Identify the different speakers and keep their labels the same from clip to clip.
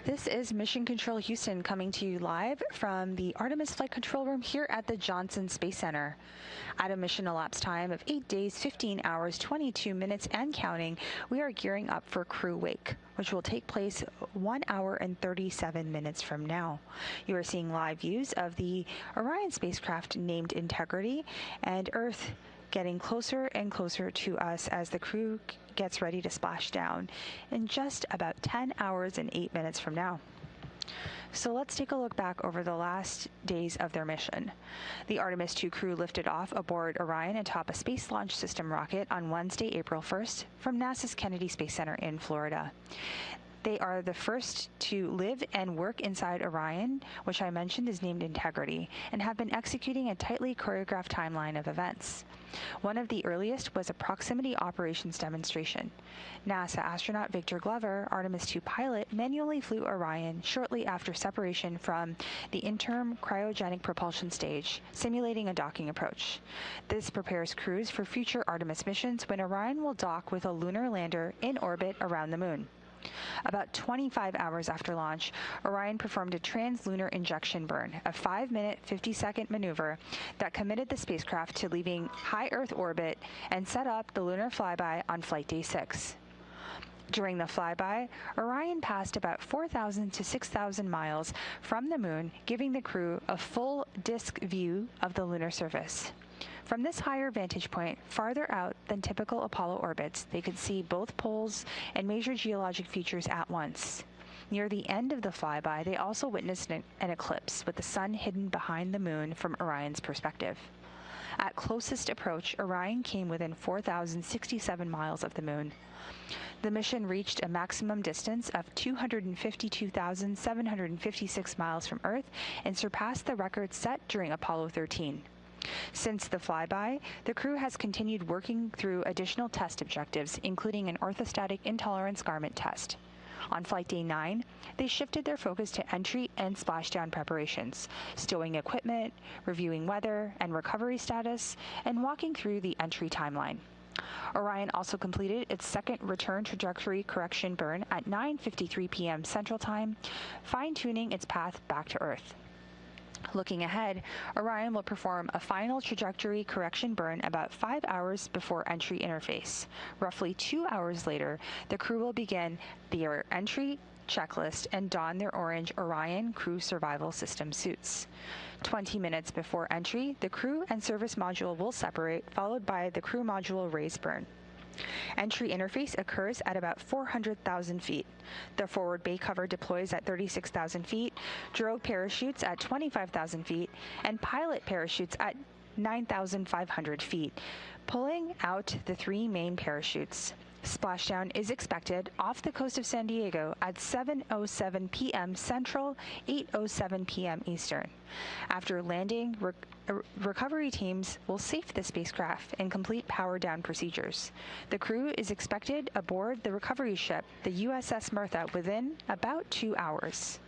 Speaker 1: This is Mission Control Houston coming to you live from the Artemis Flight Control Room here at the Johnson Space Center. At a mission elapsed time of 8 days, 15 hours, 22 minutes and counting, we are gearing up for crew wake, which will take place 1 hour and 37 minutes from now. You are seeing live views of the Orion spacecraft named Integrity and Earth getting closer and closer to us as the crew gets ready to splash down in just about 10 hours and 8 minutes from now. So let's take a look back over the last days of their mission. The Artemis II crew lifted off aboard Orion atop a Space Launch System rocket on Wednesday, April 1st from NASA's Kennedy Space Center in Florida. They are the first to live and work inside Orion, which I mentioned is named Integrity, and have been executing a tightly choreographed timeline of events. One of the earliest was a proximity operations demonstration. NASA astronaut Victor Glover, Artemis II pilot, manually flew Orion shortly after separation from the interim cryogenic propulsion stage, simulating a docking approach. This prepares crews for future Artemis missions when Orion will dock with a lunar lander in orbit around the moon. About 25 hours after launch, Orion performed a translunar injection burn, a 5-minute, 50-second maneuver that committed the spacecraft to leaving high Earth orbit and set up the lunar flyby on Flight Day 6. During the flyby, Orion passed about 4,000 to 6,000 miles from the moon, giving the crew a full disk view of the lunar surface. From this higher vantage point, farther out than typical Apollo orbits, they could see both poles and major geologic features at once. Near the end of the flyby, they also witnessed an eclipse with the sun hidden behind the moon from Orion's perspective. At closest approach, Orion came within 4,067 miles of the moon. The mission reached a maximum distance of 252,756 miles from Earth and surpassed the record set during Apollo 13. Since the flyby, the crew has continued working through additional test objectives, including an orthostatic intolerance garment test. On Flight Day 9, they shifted their focus to entry and splashdown preparations, stowing equipment, reviewing weather and recovery status, and walking through the entry timeline. Orion also completed its second return trajectory correction burn at 9:53 p.m. Central Time, fine-tuning its path back to Earth. Looking ahead, Orion will perform a final trajectory correction burn about 5 hours before entry interface. Roughly 2 hours later, the crew will begin their entry checklist and don their orange Orion Crew Survival System suits. 20 minutes before entry, the crew and service module will separate, followed by the crew module raise burn. Entry interface occurs at about 400,000 feet. The forward bay cover deploys at 36,000 feet, drogue parachutes at 25,000 feet, and pilot parachutes at 9,500 feet, pulling out the 3 main parachutes. Splashdown is expected off the coast of San Diego at 7:07 p.m. Central, 8:07 p.m. Eastern. After landing, recovery teams will safe the spacecraft and complete power down procedures. The crew is expected aboard the recovery ship, the USS Martha, within about 2 hours.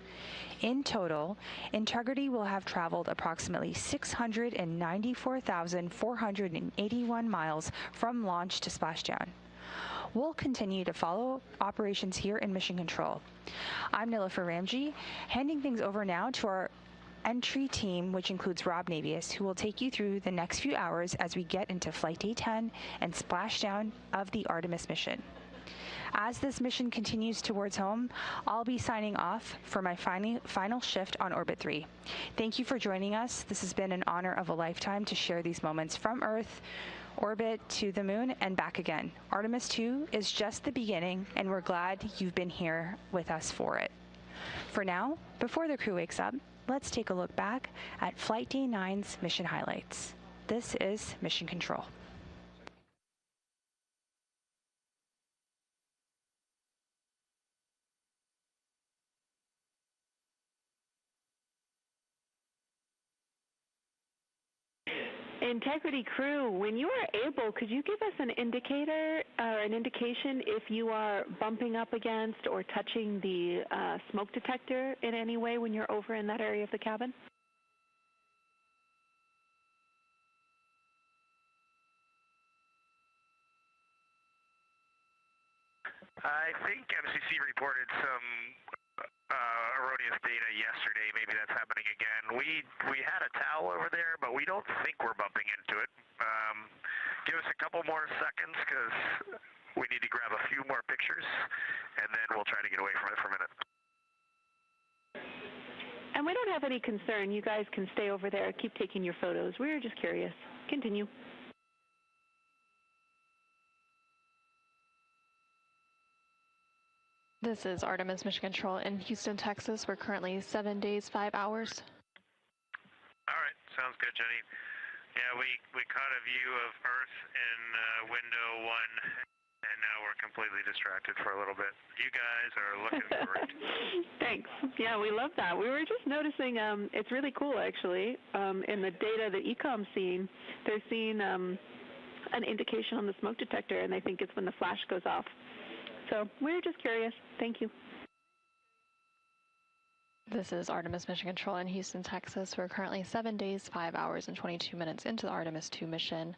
Speaker 1: In total, Integrity will have traveled approximately 694,481 miles from launch to splashdown. We'll continue to follow operations here in Mission Control. I'm Nilofer Ramji, handing things over now to our entry team, which includes Rob Navius, who will take you through the next few hours as we get into Flight Day 10 and splashdown of the Artemis mission. As this mission continues towards home, I'll be signing off for my final shift on Orbit 3. Thank you for joining us. This has been an honor of a lifetime to share these moments from Earth, orbit to the moon, and back again. Artemis II is just the beginning, and we're glad you've been here with us for it. For now, before the crew wakes up, let's take a look back at Flight Day 9's mission highlights. This is Mission Control.
Speaker 2: Integrity crew, when you are able, could you give us an indicator or an indication if you are bumping up against or touching the smoke detector in any way when you're over in that area of the cabin?
Speaker 3: I think MCC reported some erroneous data yesterday. Maybe that's happening again. We had a towel over there, but we don't think we're bumping into it. Give us a couple more seconds because we need to grab a few more pictures, and then we'll try to get away from it for a minute.
Speaker 2: And we don't have any concern. You guys can stay over there, keep taking your photos. We were just curious. Continue.
Speaker 4: This is Artemis Mission Control in Houston, Texas. We're currently 7 days, 5 hours.
Speaker 3: All right, sounds good, Jenny. Yeah, we caught a view of Earth in window 1, and now we're completely distracted for a little bit. You guys are looking great.
Speaker 2: Thanks. Yeah, we love that. We were just noticing it's really cool, actually. In the data that ECOM's seeing, they're seeing an indication on the smoke detector, and they think it's when the flash goes off. So we're just curious. Thank you.
Speaker 4: This is Artemis Mission Control in Houston, Texas. We're currently 7 days, 5 hours, and 22 minutes into the Artemis II mission.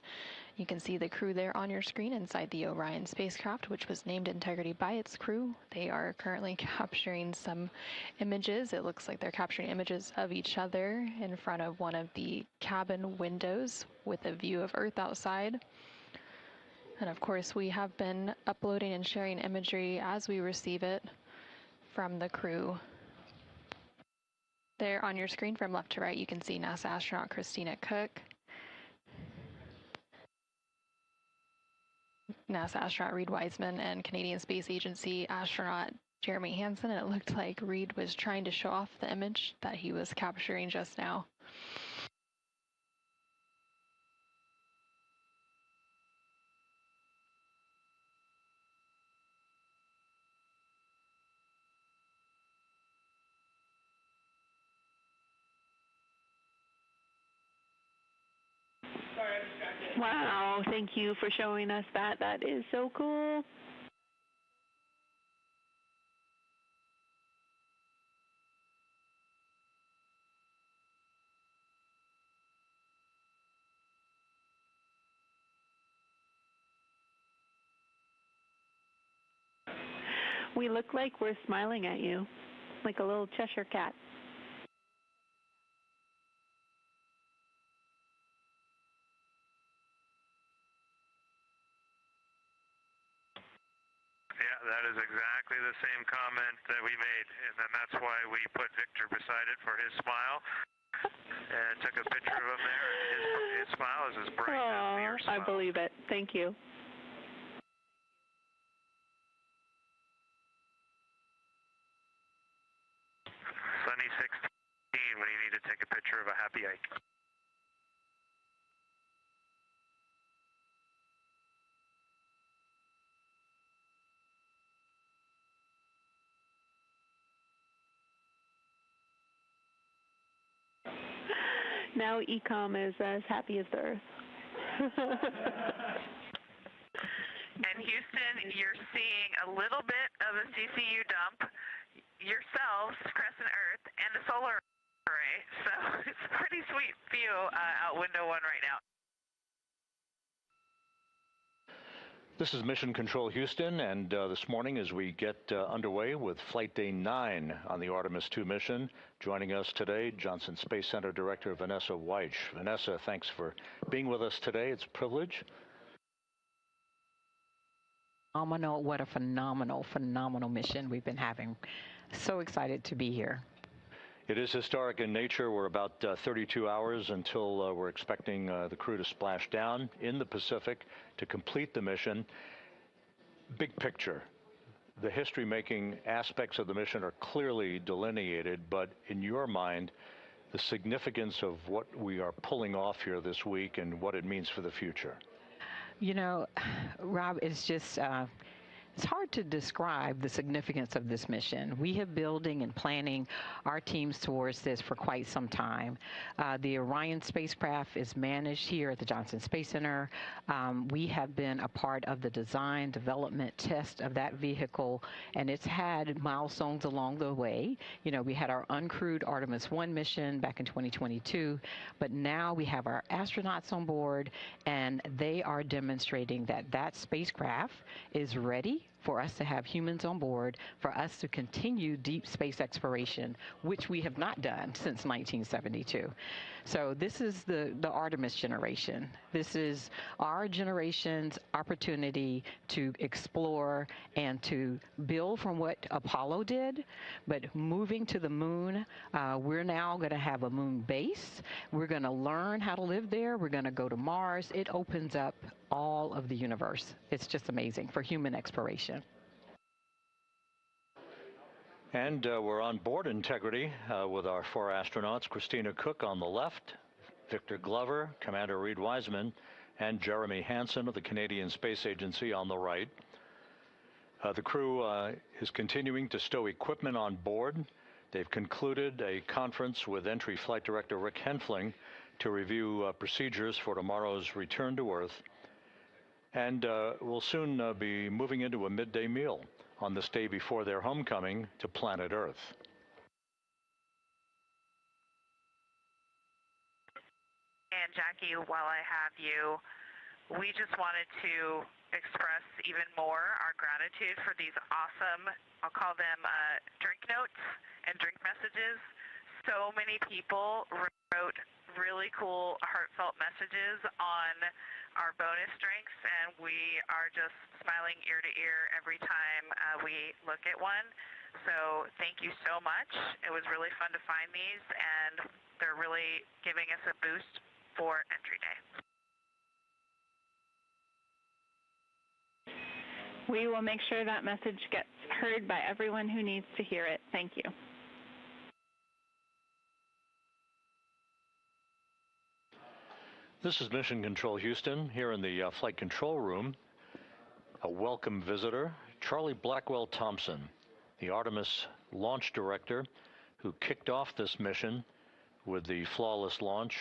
Speaker 4: You can see the crew there on your screen inside the Orion spacecraft, which was named Integrity by its crew. They are currently capturing some images. It looks like they're capturing images of each other in front of one of the cabin windows with a view of Earth outside. And of course, we have been uploading and sharing imagery as we receive it from the crew. There on your screen from left to right, you can see NASA astronaut Christina Cook, NASA astronaut Reed Wiseman, and Canadian Space Agency astronaut Jeremy Hansen. And it looked like Reed was trying to show off the image that he was capturing just now.
Speaker 2: Wow, thank you for showing us that. That is so cool. We look like we're smiling at you, like a little Cheshire cat.
Speaker 3: Yeah, that is exactly the same comment that we made, and then that's why we put Victor beside it for his smile, and took a picture of him there. His smile is as bright as your smile.
Speaker 2: I believe it. Thank you.
Speaker 3: Sunny 16 when you need to take a picture of a happy hike.
Speaker 2: Now ECOM is as happy as the Earth.
Speaker 5: And Houston, you're seeing a little bit of a CCU dump yourselves, Crescent Earth, and the solar array. So it's a pretty sweet view out window 1 right now.
Speaker 6: This is Mission Control Houston, and this morning as we get underway with Flight Day 9 on the Artemis II mission, joining us today, Johnson Space Center Director Vanessa Weich. Vanessa, thanks for being with us today. It's a privilege.
Speaker 7: What a phenomenal mission we've been having. So excited to be here.
Speaker 6: It is historic in nature. We're about 32 hours until we're expecting the crew to splash down in the Pacific to complete the mission. Big picture, the history-making aspects of the mission are clearly delineated, but in your mind, the significance of what we are pulling off here this week and what it means for the future.
Speaker 7: You know, Rob, it's just it's hard to describe the significance of this mission. We have building and planning our teams towards this for quite some time. The Orion spacecraft is managed here at the Johnson Space Center. We have been a part of the design, development, test of that vehicle, and it's had milestones along the way. You know, we had our uncrewed Artemis I mission back in 2022, but now we have our astronauts on board, and they are demonstrating that that spacecraft is ready for us to have humans on board, for us to continue deep space exploration, which we have not done since 1972. So this is the Artemis generation. This is our generation's opportunity to explore and to build from what Apollo did, but moving to the moon, we're now going to have a moon base. We're going to learn how to live there. We're going to go to Mars. It opens up all of the universe. It's just amazing for human exploration.
Speaker 6: And we're on board Integrity with our 4 astronauts, Christina Cook on the left, Victor Glover, Commander Reed Wiseman, and Jeremy Hansen of the Canadian Space Agency on the right. The crew is continuing to stow equipment on board. They've concluded a conference with Entry Flight Director Rick Henfling to review procedures for tomorrow's return to Earth. And we'll soon be moving into a midday meal on this day before their homecoming to planet Earth.
Speaker 5: And Jackie, while I have you, we just wanted to express even more our gratitude for these awesome, I'll call them drink notes and drink messages. So many people wrote really cool, heartfelt messages on our bonus drinks, and we are just smiling ear to ear every time we look at one. So thank you so much. It was really fun to find these, and they're really giving us a boost for Entry Day.
Speaker 2: We will make sure that message gets heard by everyone who needs to hear it. Thank you.
Speaker 6: This is Mission Control Houston here in the flight control room. A welcome visitor, Charlie Blackwell Thompson, the Artemis launch director who kicked off this mission with the flawless launch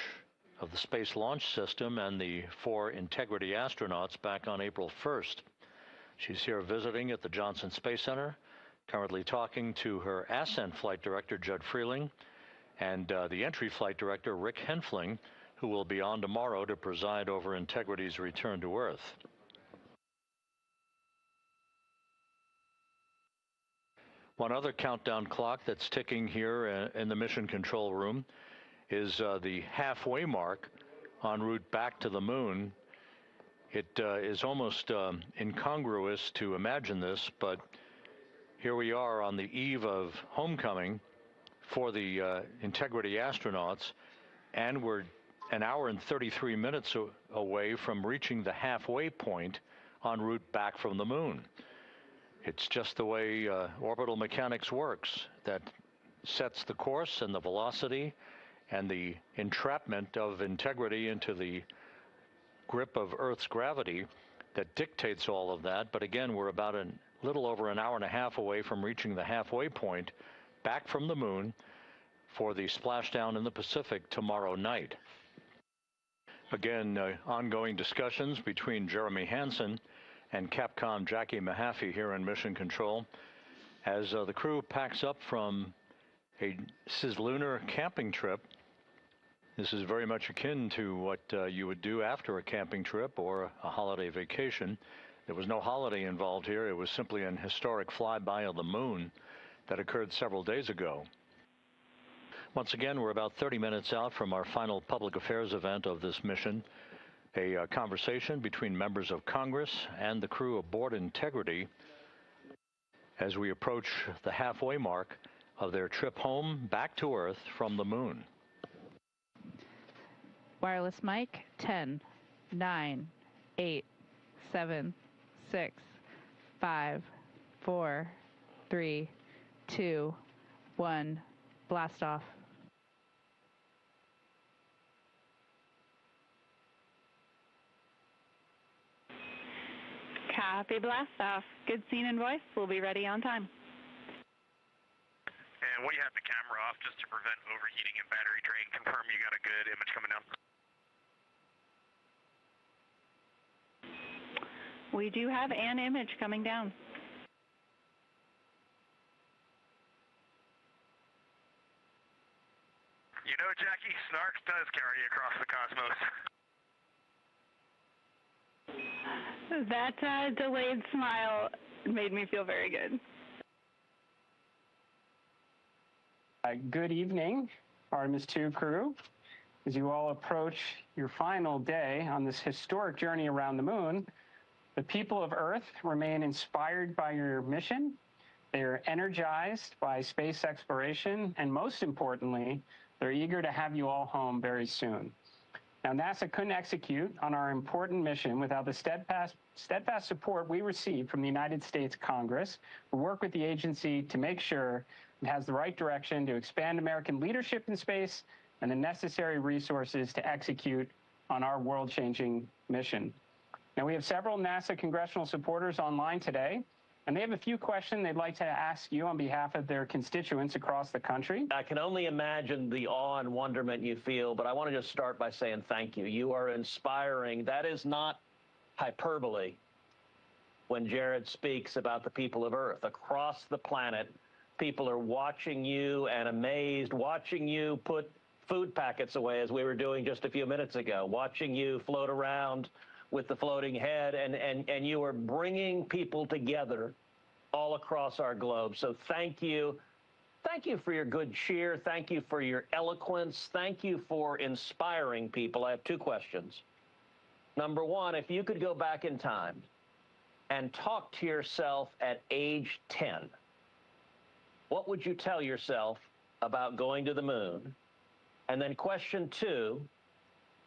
Speaker 6: of the Space Launch System and the 4 Integrity astronauts back on April 1st. She's here visiting at the Johnson Space Center, currently talking to her Ascent Flight Director, Judd Freeling, and the Entry Flight Director, Rick Henfling, who will be on tomorrow to preside over Integrity's return to Earth. One other countdown clock that's ticking here in the mission control room is the halfway mark en route back to the moon. It is almost incongruous to imagine this, but here we are on the eve of homecoming for the Integrity astronauts, and we're an hour and 33 minutes away from reaching the halfway point en route back from the moon. It's just the way orbital mechanics works. That sets the course and the velocity and the entrapment of Integrity into the grip of Earth's gravity that dictates all of that. But again, we're about a little over an hour and a half away from reaching the halfway point back from the moon for the splashdown in the Pacific tomorrow night. Again, ongoing discussions between Jeremy Hansen and Capcom Jackie Mahaffey here in Mission Control as the crew packs up from a cislunar camping trip. This is very much akin to what you would do after a camping trip or a holiday vacation. There was no holiday involved here. It was simply an historic flyby of the moon that occurred several days ago. Once again, we're about 30 minutes out from our final public affairs event of this mission, a conversation between members of Congress and the crew aboard Integrity as we approach the halfway mark of their trip home back to Earth from the moon.
Speaker 8: Wireless mic, 10, 9, 8, 7, 6, 5, 4, 3, 2, 1, blast off.
Speaker 2: Copy blast off. Good scene and voice. We'll be ready on time.
Speaker 3: And we have the camera off just to prevent overheating and battery drain. Confirm you got a good image coming down.
Speaker 2: We do have an image coming down.
Speaker 3: You know, Jackie, snark does carry across the cosmos.
Speaker 2: That delayed smile It made me feel very good.
Speaker 9: Good evening, Artemis II crew. As you all approach your final day on this historic journey around the moon, the people of Earth remain inspired by your mission. They are energized by space exploration, and most importantly, they're eager to have you all home very soon. Now, NASA couldn't execute on our important mission without the steadfast support we received from the United States Congress, who work with the agency to make sure it has the right direction to expand American leadership in space and the necessary resources to execute on our world-changing mission. Now, we have several NASA congressional supporters online today, and they have a few questions they'd like to ask you on behalf of their constituents across the country.
Speaker 10: I can only imagine the awe and wonderment you feel, but I want to just start by saying thank you. You are inspiring. That is not hyperbole when Jared speaks about the people of Earth. Across the planet, people are watching you and amazed, watching you put food packets away, as we were doing just a few minutes ago, watching you float around with the floating head, and you are bringing people together all across our globe. So thank you. Thank you for your good cheer. Thank you for your eloquence. Thank you for inspiring people. I have two questions. Number one, if you could go back in time and talk to yourself at age 10, what would you tell yourself about going to the moon? And then question two,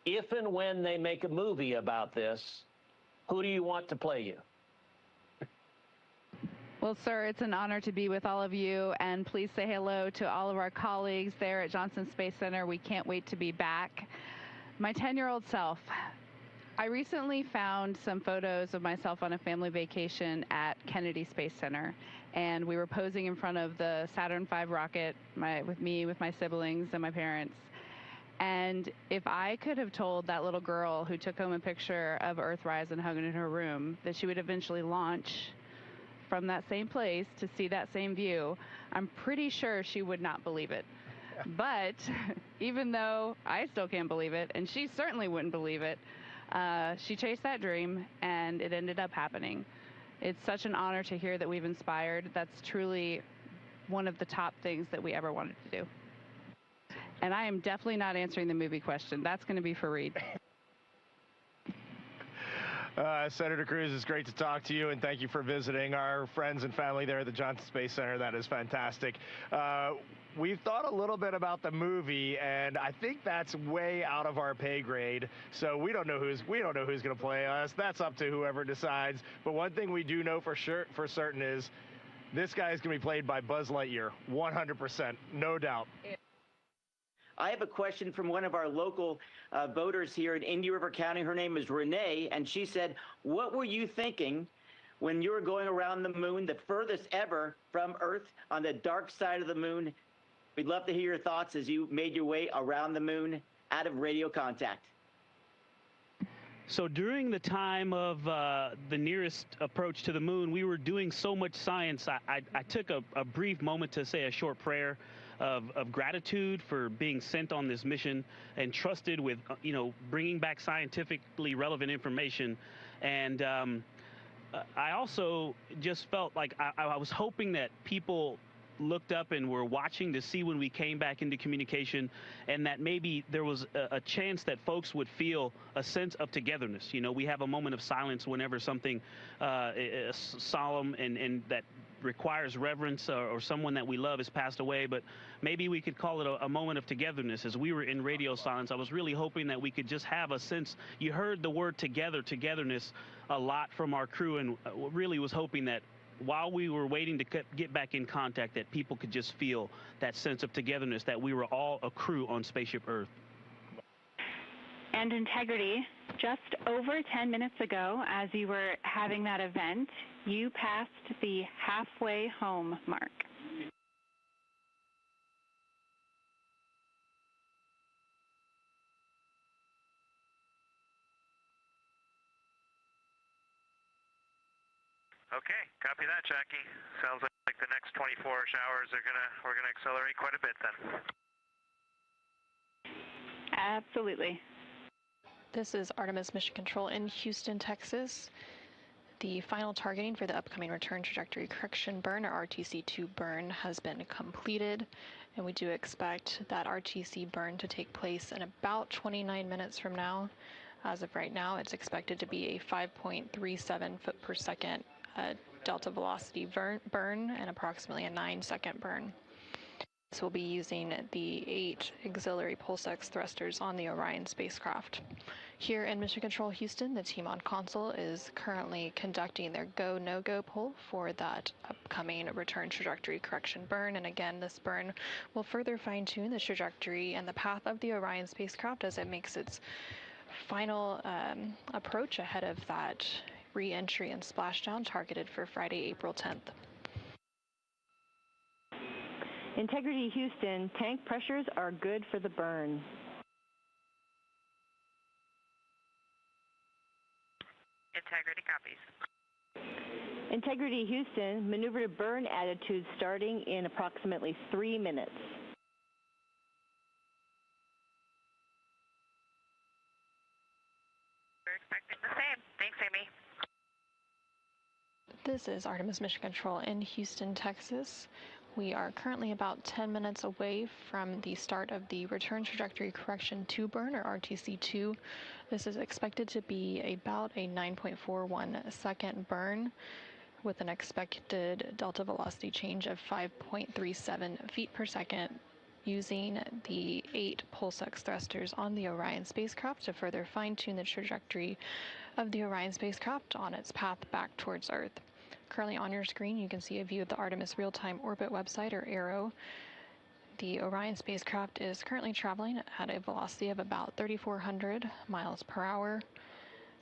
Speaker 10: if and when they make a movie about this, who do you want to play you?
Speaker 8: Well, sir, it's an honor to be with all of you, and please say hello to all of our colleagues there at Johnson Space Center. We can't wait to be back. My 10-year-old self, I recently found some photos of myself on a family vacation at Kennedy Space Center, and we were posing in front of the Saturn V rocket with my siblings and my parents. And if I could have told that little girl who took home a picture of Earthrise and hung it in her room that she would eventually launch from that same place to see that same view, I'm pretty sure she would not believe it. But even though I still can't believe it, and she certainly wouldn't believe it, she chased that dream, and it ended up happening. It's such an honor to hear that we've inspired. That's truly one of the top things that we ever wanted to do. And I am definitely not answering the movie question. That's going to be for Reed.
Speaker 11: Senator Cruz, it's great to talk to you, and thank you for visiting our friends and family there at the Johnson Space Center. That is fantastic. We've thought a little bit about the movie, and I think that's way out of our pay grade. So we don't know who's going to play us. That's up to whoever decides. But one thing we do know for certain is this guy is going to be played by Buzz Lightyear, 100%, no doubt.
Speaker 12: I have a question from one of our local voters here in Indian River County. Her name is Renee, and she said, what were you thinking when you were going around the moon, the furthest ever from Earth, on the dark side of the moon? We'd love to hear your thoughts as you made your way around the moon out of radio contact.
Speaker 13: So during the time of the nearest approach to the moon, we were doing so much science. I took a brief moment to say a short prayer of gratitude for being sent on this mission and trusted with, bringing back scientifically relevant information. And I also just felt like I was hoping that people looked up and were watching to see when we came back into communication, and that maybe there was a chance that folks would feel a sense of togetherness. We have a moment of silence whenever something solemn and that requires reverence or someone that we love has passed away, but maybe we could call it a moment of togetherness. As we were in radio silence, I was really hoping that we could just have a sense. You heard the word togetherness a lot from our crew, and really was hoping that while we were waiting to get back in contact, that people could just feel that sense of togetherness, that we were all a crew on Spaceship Earth.
Speaker 2: And integrity, just over 10 minutes ago, as you were having that event, you passed the halfway home mark.
Speaker 3: Okay, copy that, Jackie. Sounds like the next 24 hours we're gonna accelerate quite a bit then.
Speaker 2: Absolutely.
Speaker 4: This is Artemis Mission Control in Houston, Texas. The final targeting for the upcoming return trajectory correction burn, or RTC2 burn, has been completed, and we do expect that RTC burn to take place in about 29 minutes from now. As of right now, it's expected to be a 5.37 foot per second delta velocity burn and approximately a 9-second burn. This will be using the 8 auxiliary pulse-X thrusters on the Orion spacecraft. Here in Mission Control Houston, the team on console is currently conducting their go, no-go poll for that upcoming return trajectory correction burn. And again, this burn will further fine-tune the trajectory and the path of the Orion spacecraft as it makes its final approach ahead of that re-entry and splashdown targeted for Friday, April 10th.
Speaker 14: Integrity Houston, tank pressures are good for the burn.
Speaker 5: Integrity copies.
Speaker 14: Integrity Houston, maneuver to burn attitude starting in approximately 3 minutes.
Speaker 5: We're expecting the same. Thanks, Amy.
Speaker 4: This is Artemis Mission Control in Houston, Texas. We are currently about 10 minutes away from the start of the Return Trajectory Correction 2 burn, or RTC2. This is expected to be about a 9.41 second burn with an expected delta velocity change of 5.37 feet per second, using the 8 pulse-X thrusters on the Orion spacecraft to further fine-tune the trajectory of the Orion spacecraft on its path back towards Earth. Currently on your screen, you can see a view of the Artemis Real-Time Orbit website, or ARO. The Orion spacecraft is currently traveling at a velocity of about 3,400 miles per hour,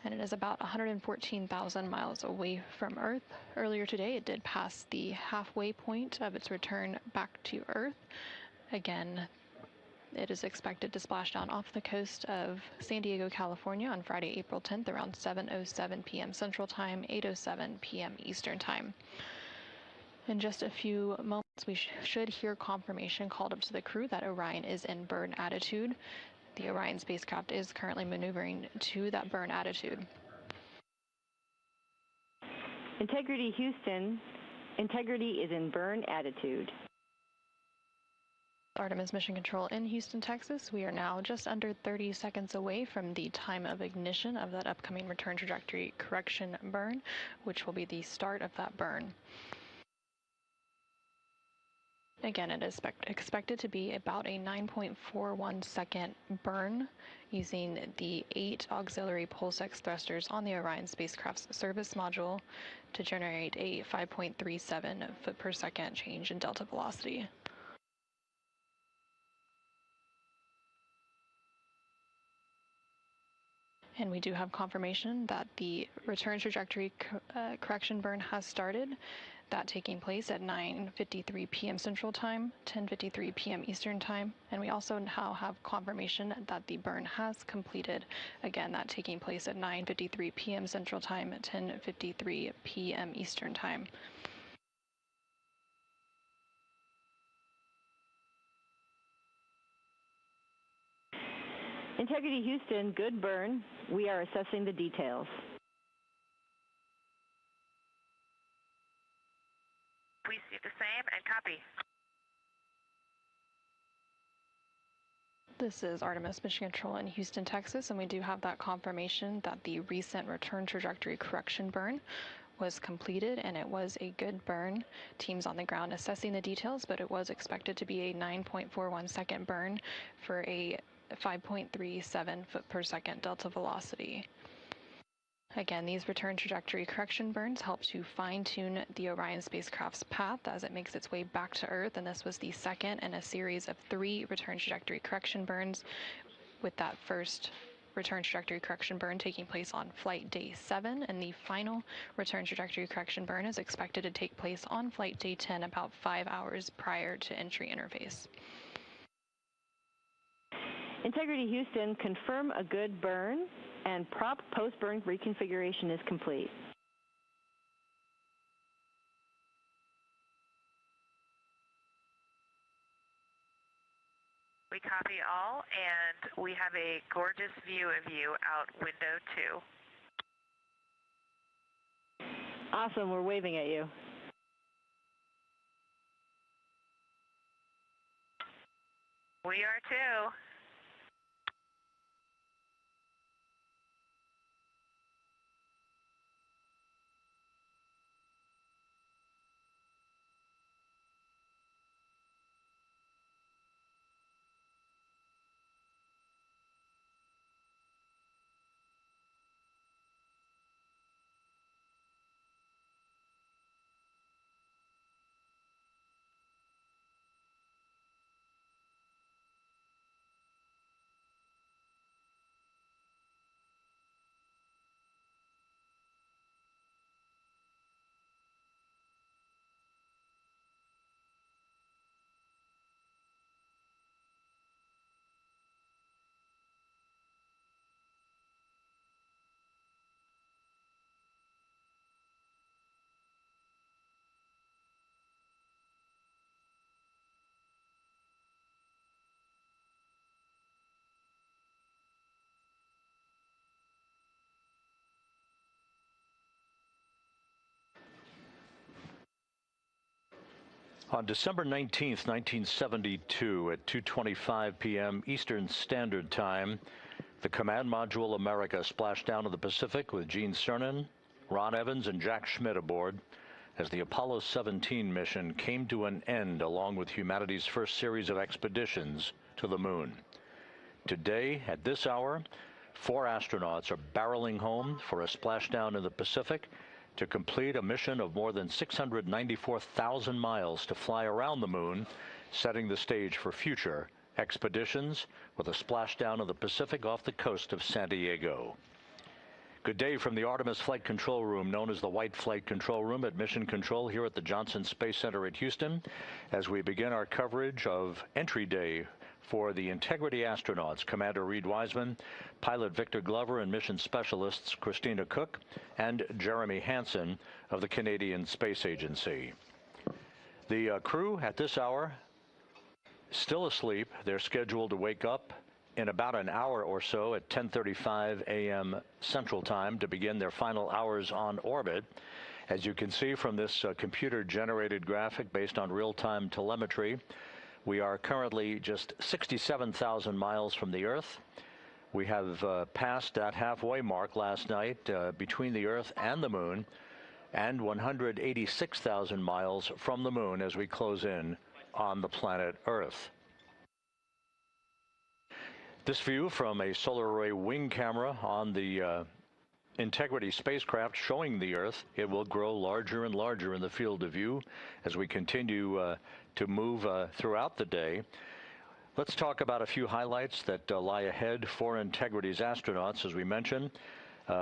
Speaker 4: and it is about 114,000 miles away from Earth. Earlier today, it did pass the halfway point of its return back to Earth. Again, it is expected to splash down off the coast of San Diego, California on Friday, April 10th around 7:07 p.m. Central Time, 8:07 p.m. Eastern Time. In just a few moments, we should hear confirmation called up to the crew that Orion is in burn attitude. The Orion spacecraft is currently maneuvering to that burn attitude.
Speaker 14: Integrity Houston, Integrity is in burn attitude.
Speaker 4: Artemis Mission Control in Houston, Texas. We are now just under 30 seconds away from the time of ignition of that upcoming return trajectory correction burn, which will be the start of that burn. Again, it is expected to be about a 9.41 second burn using the 8 auxiliary pulse-X thrusters on the Orion spacecraft's service module to generate a 5.37 foot per second change in delta velocity. And we do have confirmation that the return trajectory correction burn has started, that taking place at 9:53 p.m. Central Time, 10:53 p.m. Eastern Time. And we also now have confirmation that the burn has completed, again, that taking place at 9:53 p.m. Central Time, 10:53 p.m. Eastern Time.
Speaker 14: Integrity Houston, good burn. We are assessing the details.
Speaker 5: We see the same and copy.
Speaker 4: This is Artemis Mission Control in Houston, Texas, and we do have that confirmation that the recent return trajectory correction burn was completed, and it was a good burn. Teams on the ground assessing the details, but it was expected to be a 9.41 second burn for a 5.37 foot per second delta velocity. Again, these return trajectory correction burns help to fine-tune the Orion spacecraft's path as it makes its way back to Earth, and this was the second in a series of 3 return trajectory correction burns, with that first return trajectory correction burn taking place on flight day 7, and the final return trajectory correction burn is expected to take place on flight day 10, about 5 hours prior to entry interface.
Speaker 14: Integrity Houston, confirm a good burn, and prop post-burn reconfiguration is complete.
Speaker 5: We copy all, and we have a gorgeous view of you out window 2.
Speaker 14: Awesome. We're waving at you.
Speaker 5: We are too.
Speaker 6: On December 19th, 1972, at 2:25 p.m. Eastern Standard Time, the Command Module America splashed down to the Pacific with Gene Cernan, Ron Evans, and Jack Schmitt aboard as the Apollo 17 mission came to an end along with humanity's first series of expeditions to the moon. Today, at this hour, 4 astronauts are barreling home for a splashdown in the Pacific to complete a mission of more than 694,000 miles to fly around the moon, setting the stage for future expeditions with a splashdown of the Pacific off the coast of San Diego. Good day from the Artemis Flight Control Room, known as the White Flight Control Room at Mission Control here at the Johnson Space Center at Houston, as we begin our coverage of Entry Day for the Integrity astronauts, Commander Reed Wiseman, pilot Victor Glover, and mission specialists Christina Cook and Jeremy Hansen of the Canadian Space Agency. The crew at this hour still asleep. They're scheduled to wake up in about an hour or so at 10:35 a.m. Central Time to begin their final hours on orbit. As you can see from this computer-generated graphic based on real-time telemetry, we are currently just 67,000 miles from the Earth. We have passed that halfway mark last night between the Earth and the Moon, and 186,000 miles from the Moon as we close in on the planet Earth. This view from a solar array wing camera on the Integrity spacecraft showing the Earth. It will grow larger and larger in the field of view as we continue to move throughout the day. Let's talk about a few highlights that lie ahead for Integrity's astronauts. As we mentioned,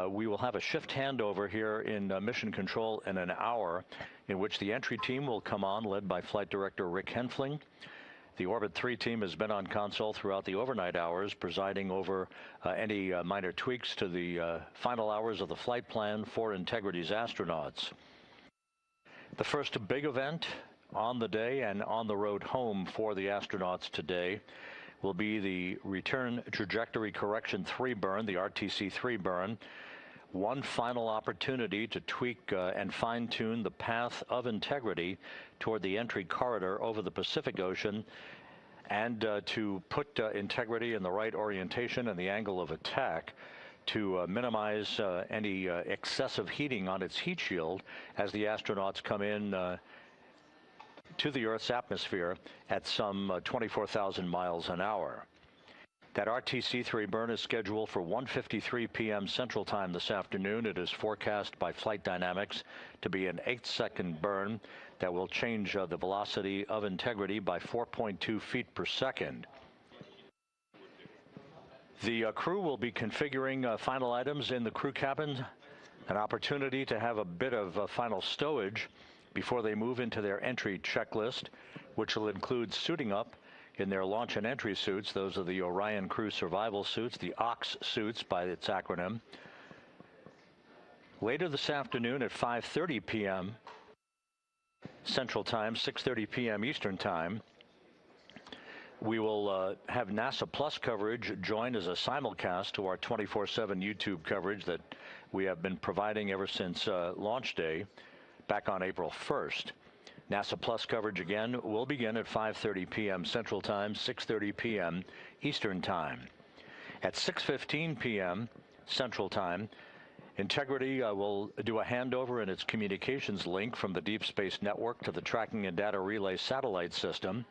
Speaker 6: we will have a shift handover here in Mission Control in an hour, in which the entry team will come on, led by Flight Director Rick Henfling. The Orbit 3 team has been on console throughout the overnight hours, presiding over any minor tweaks to the final hours of the flight plan for Integrity's astronauts. The first big event on the day and on the road home for the astronauts today will be the Return Trajectory Correction 3 burn, the RTC 3 burn. One final opportunity to tweak and fine-tune the path of Integrity toward the entry corridor over the Pacific Ocean, and to put Integrity in the right orientation and the angle of attack to minimize any excessive heating on its heat shield as the astronauts come in to the Earth's atmosphere at some 24,000 miles an hour. That RTC-3 burn is scheduled for 1:53 p.m. Central Time this afternoon. It is forecast by Flight Dynamics to be an 8-second burn that will change the velocity of Integrity by 4.2 feet per second. The crew will be configuring final items in the crew cabin, an opportunity to have a bit of final stowage before they move into their entry checklist, which will include suiting up in their launch and entry suits. Those are the Orion Crew Survival Suits, the OX suits by its acronym. Later this afternoon at 5:30 p.m. Central Time, 6:30 p.m. Eastern Time, We will have NASA Plus coverage join as a simulcast to our 24/7 YouTube coverage that we have been providing ever since launch day back on April 1st. NASA Plus coverage again will begin at 5:30 p.m. Central Time, 6:30 p.m. Eastern Time. At 6:15 p.m. Central Time, Integrity will do a handover in its communications link from the Deep Space Network to the Tracking and Data Relay satellite system.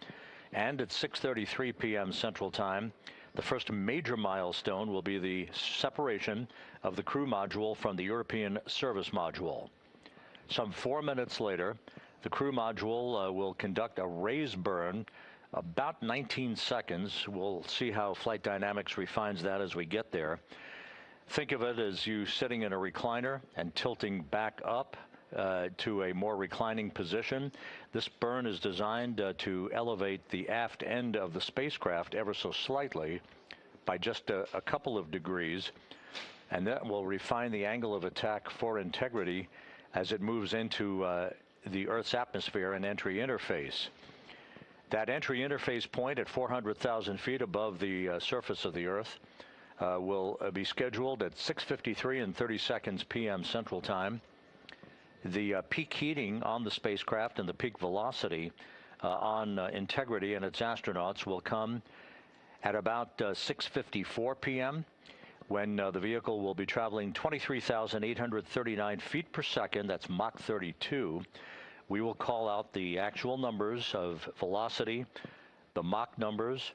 Speaker 6: And at 6:33 p.m. Central Time, the first major milestone will be the separation of the crew module from the European service module. Some 4 minutes later, the crew module will conduct a raise burn, about 19 seconds. We'll see how Flight Dynamics refines that as we get there. Think of it as you sitting in a recliner and tilting back up to a more reclining position. This burn is designed to elevate the aft end of the spacecraft ever so slightly by just a couple of degrees, and that will refine the angle of attack for Integrity as it moves into the Earth's atmosphere and entry interface. That entry interface point at 400,000 feet above the surface of the Earth will be scheduled at 6:53 and 30 seconds p.m. Central Time. The peak heating on the spacecraft and the peak velocity on Integrity and its astronauts will come at about 6:54 p.m. when the vehicle will be traveling 23,839 feet per second. That's Mach 32. We will call out the actual numbers of velocity, the Mach numbers,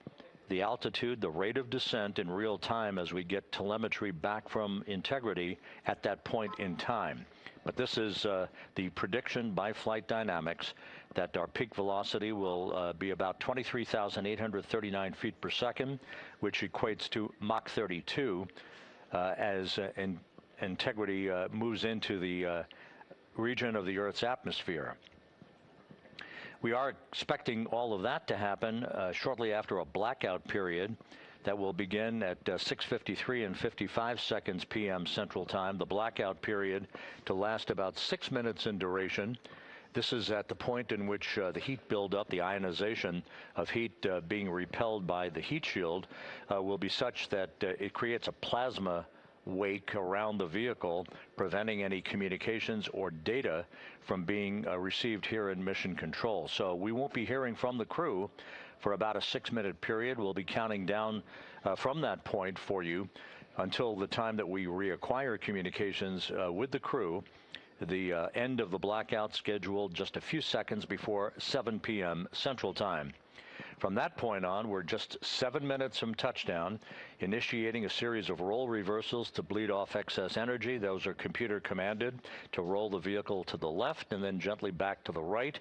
Speaker 6: the altitude, the rate of descent in real time as we get telemetry back from Integrity at that point in time. But this is the prediction by Flight Dynamics that our peak velocity will be about 23,839 feet per second, which equates to Mach 32 as Integrity moves into the region of the Earth's atmosphere. We are expecting all of that to happen shortly after a blackout period that will begin at 6:53 and 55 seconds p.m. Central Time. The blackout period to last about 6 minutes in duration. This is at the point in which the heat buildup, the ionization of heat being repelled by the heat shield, will be such that it creates a plasma wake around the vehicle, preventing any communications or data from being received here in Mission Control. So we won't be hearing from the crew for about a 6-minute period. We'll be counting down from that point for you until the time that we reacquire communications with the crew. The end of the blackout scheduled just a few seconds before 7 p.m. Central Time. From that point on, we're just 7 minutes from touchdown, initiating a series of roll reversals to bleed off excess energy. Those are computer commanded to roll the vehicle to the left and then gently back to the right,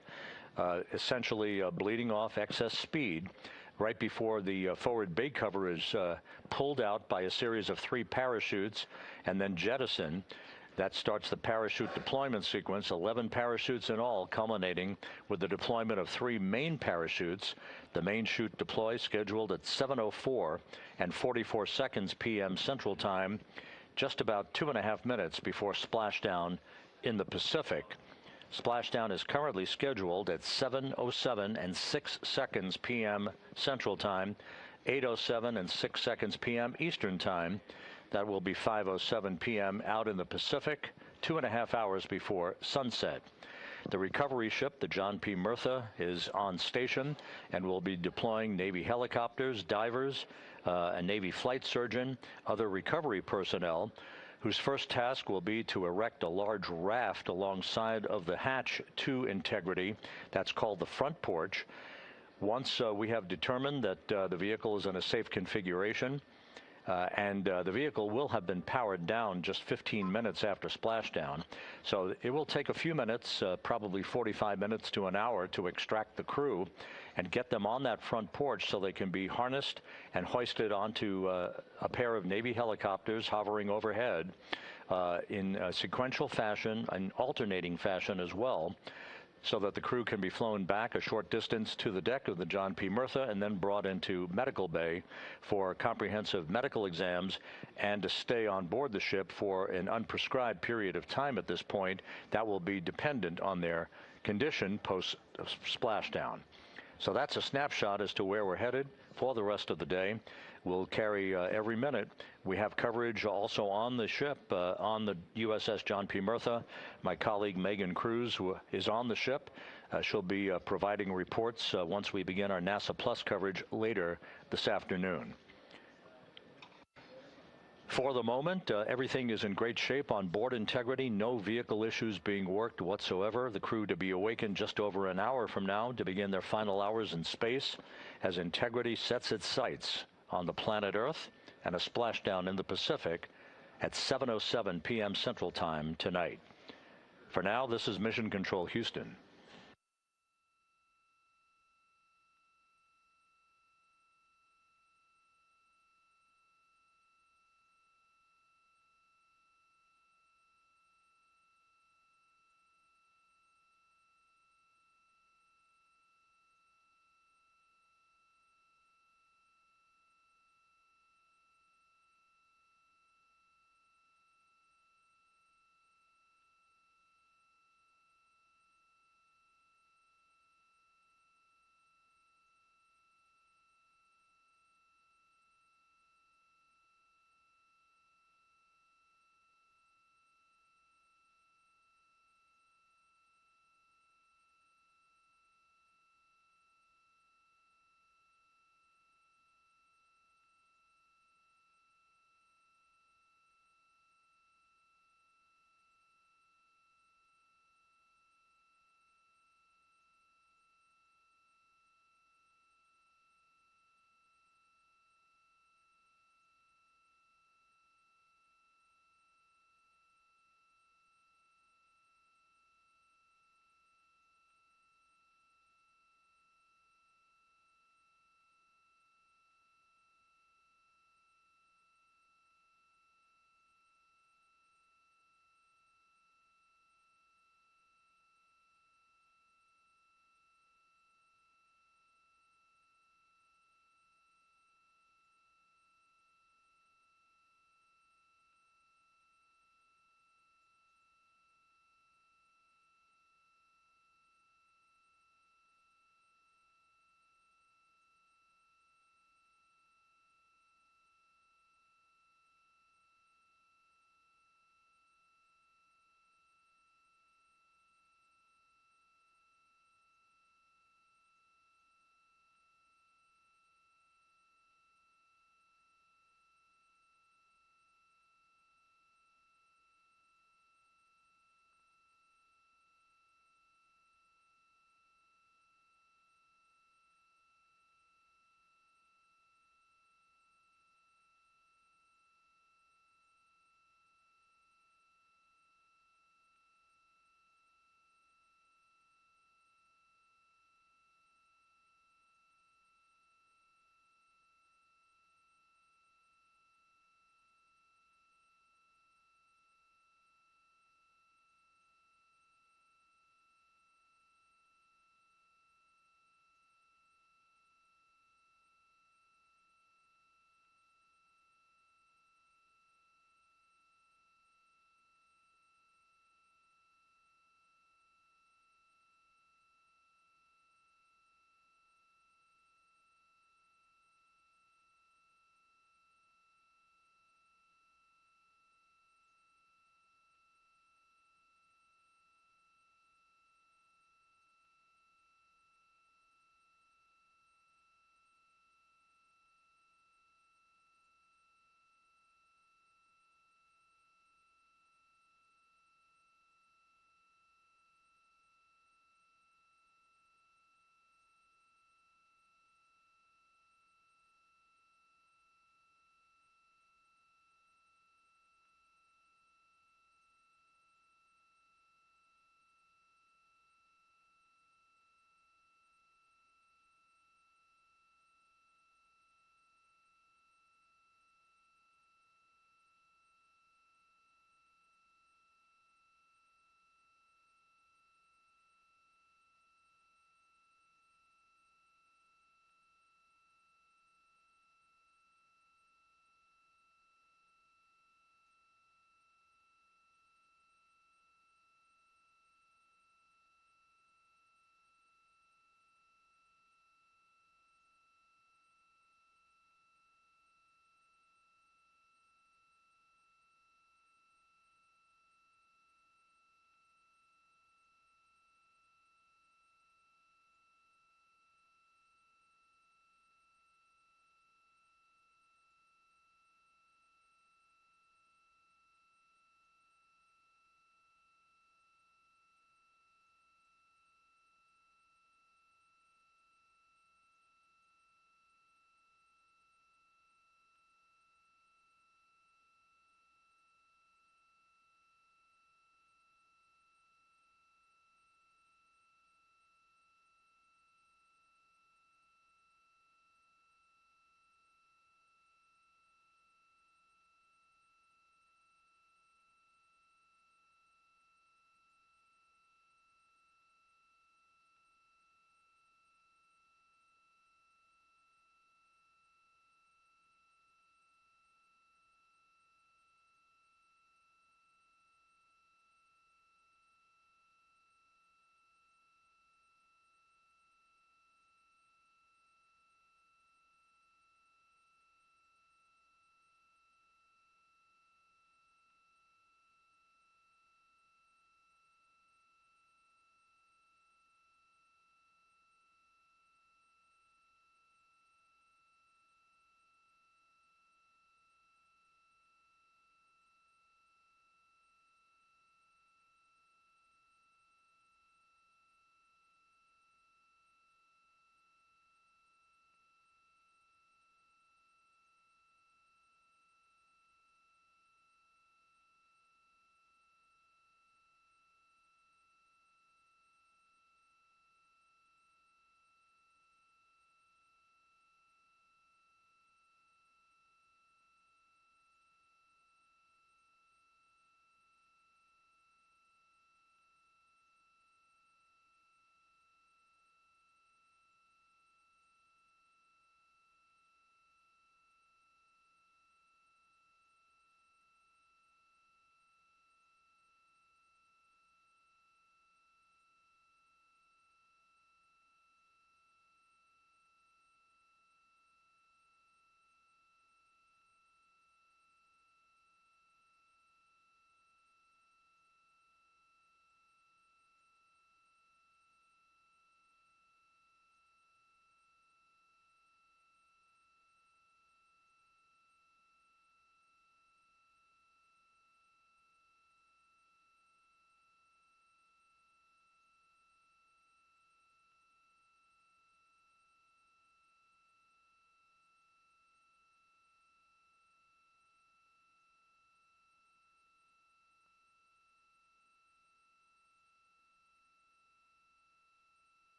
Speaker 6: essentially bleeding off excess speed right before the forward bay cover is pulled out by a series of 3 parachutes and then jettisoned. That starts the parachute deployment sequence, 11 parachutes in all, culminating with the deployment of 3 main parachutes. The main chute deploys scheduled at 7:04 and 44 seconds p.m. Central Time, just about 2.5 minutes before splashdown in the Pacific. Splashdown is currently scheduled at 7:07 and 6 seconds p.m. Central Time, 8:07 and 6 seconds p.m. Eastern Time. That will be 5:07 p.m. out in the Pacific, 2.5 hours before sunset. The recovery ship, the John P. Murtha, is on station and will be deploying Navy helicopters, divers, a Navy flight surgeon, other recovery personnel, whose first task will be to erect a large raft alongside of the hatch to Integrity. That's called the front porch. Once we have determined that the vehicle is in a safe configuration, and the vehicle will have been powered down just 15 minutes after splashdown. So it will take a few minutes, probably 45 minutes to an hour, to extract the crew and get them on that front porch so they can be harnessed and hoisted onto a pair of Navy helicopters hovering overhead in a sequential fashion, an alternating fashion as well, so that the crew can be flown back a short distance to the deck of the John P. Murtha and then brought into medical bay for comprehensive medical exams and to stay on board the ship for an unprescribed period of time at this point. That will be dependent on their condition post-splashdown. So that's a snapshot as to where we're headed for the rest of the day. We'll carry every minute. We have coverage also on the ship, on the USS John P. Murtha. My colleague Megan Cruz, who is on the ship, she'll be providing reports once we begin our NASA Plus coverage later this afternoon. For the moment, everything is in great shape on board integrity. No vehicle issues being worked whatsoever. The crew to be awakened just over an hour from now to begin their final hours in space as Integrity sets its sights on the planet Earth and a splashdown in the Pacific at 7:07 p.m. Central Time tonight. For now, this is Mission Control Houston.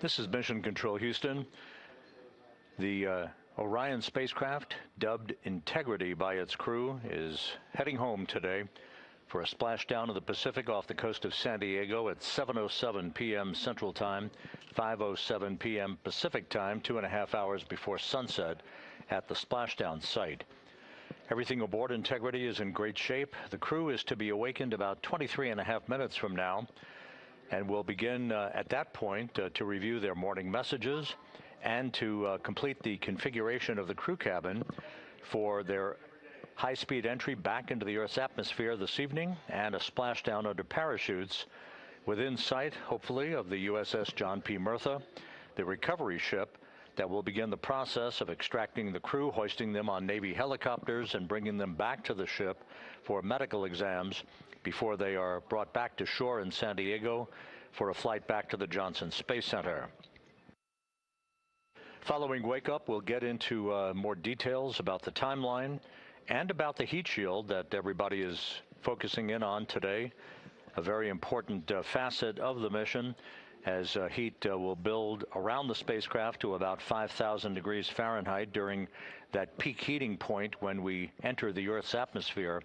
Speaker 6: This is Mission Control Houston. The Orion spacecraft, dubbed Integrity by its crew, is heading home today for a splashdown of the Pacific off the coast of San Diego at 7:07 p.m. Central Time, 5:07 p.m. Pacific Time, 2.5 hours before sunset at the splashdown site. Everything aboard Integrity is in great shape. The crew is to be awakened about 23.5 minutes from now, and will begin at that point to review their morning messages and to complete the configuration of the crew cabin for their high-speed entry back into the Earth's atmosphere this evening, and a splashdown under parachutes within sight, hopefully, of the USS John P. Murtha, the recovery ship that will begin the process of extracting the crew, hoisting them on Navy helicopters, and bringing them back to the ship for medical exams before they are brought back to shore in San Diego for a flight back to the Johnson Space Center. Following Wake Up, we'll get into more details about the timeline and about the heat shield that everybody is focusing in on today, a very important facet of the mission, as heat will build around the spacecraft to about 5,000 degrees Fahrenheit during that peak heating point when we enter the Earth's atmosphere.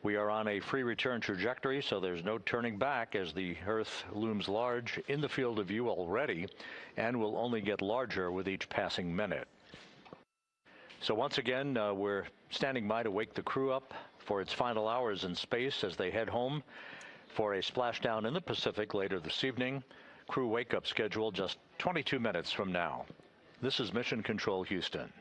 Speaker 6: We are on a free return trajectory, so there's no turning back as the Earth looms large in the field of view already and will only get larger with each passing minute. So once again, we're standing by to wake the crew up for its final hours in space as they head home for a splashdown in the Pacific later this evening. Crew wake-up schedule just 22 minutes from now. This is Mission Control Houston.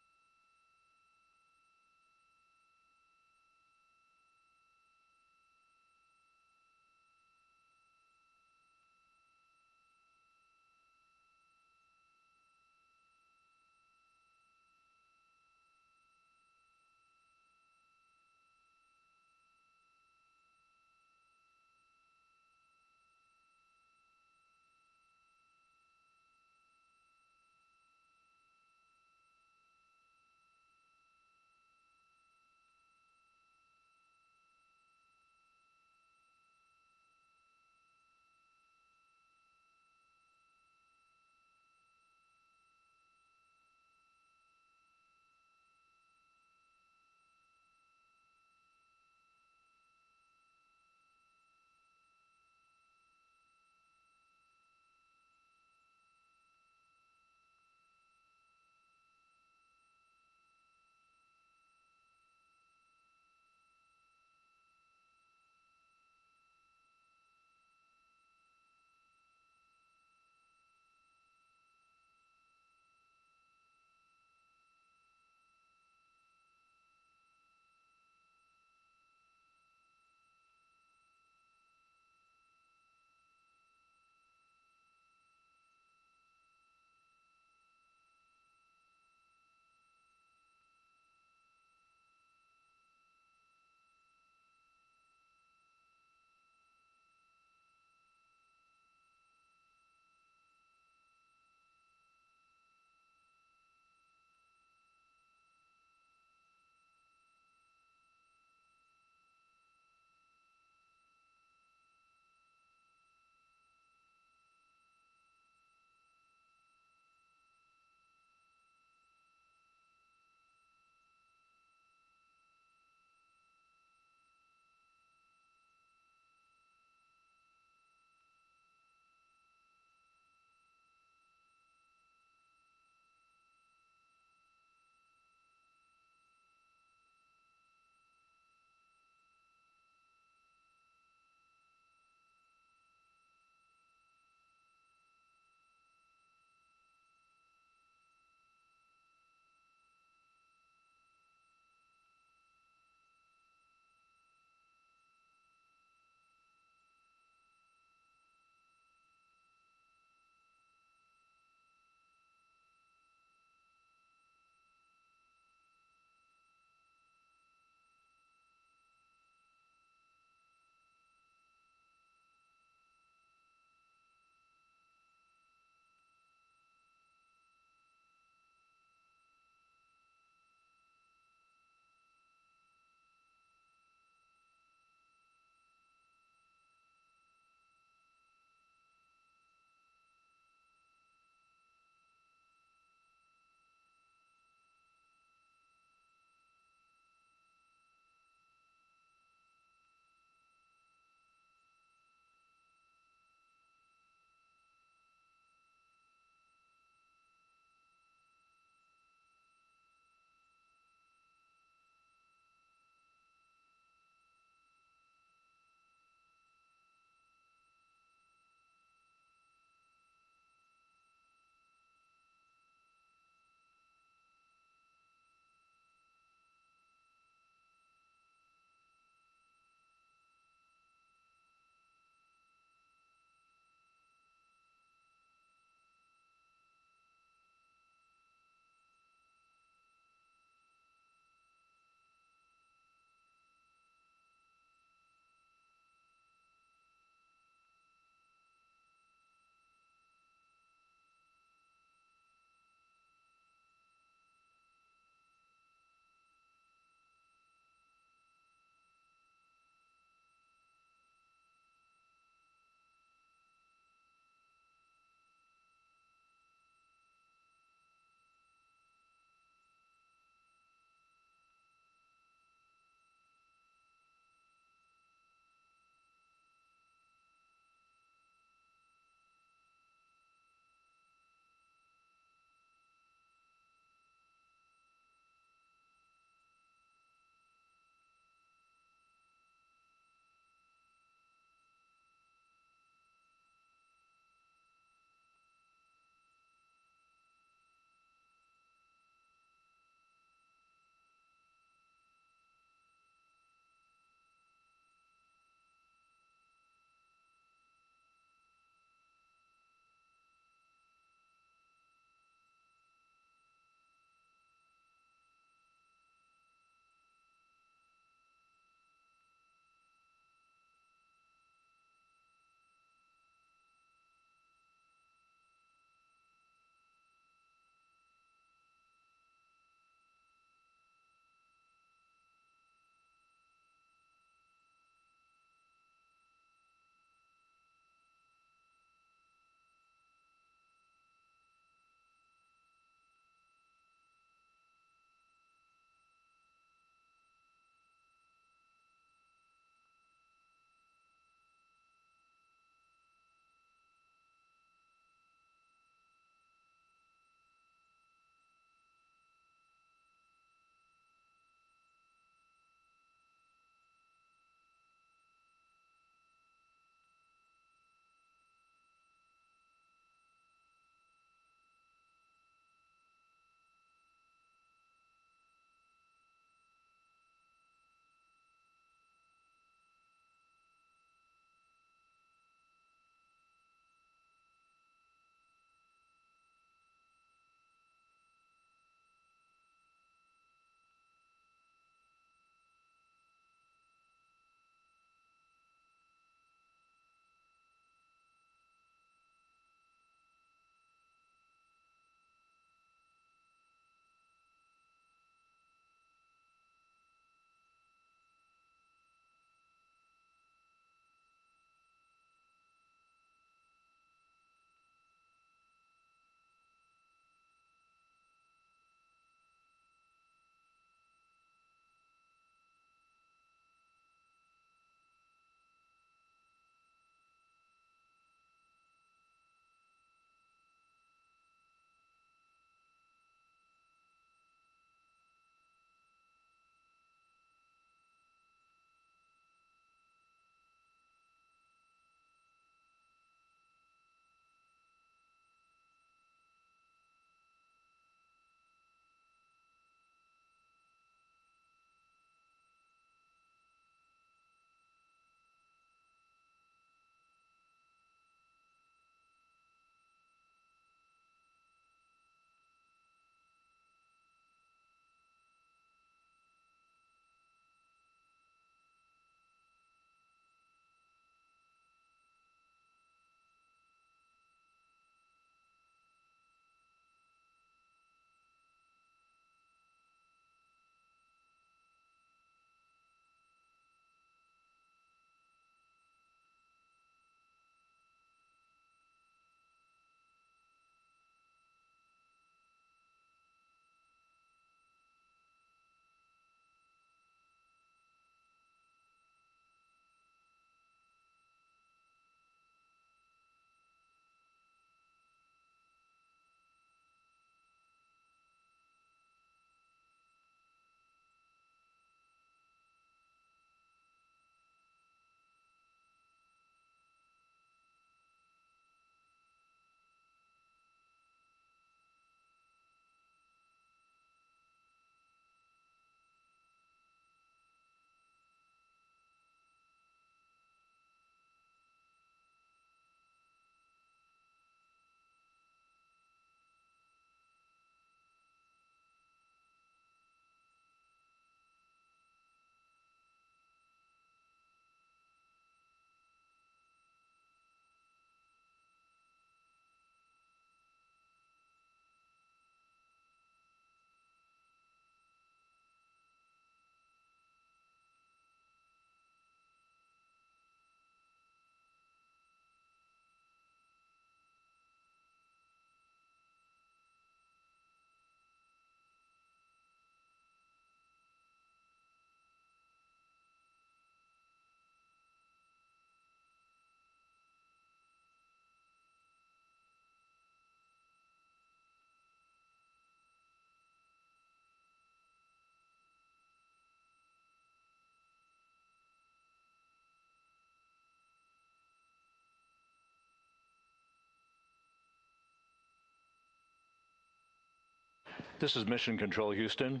Speaker 6: This is Mission Control Houston.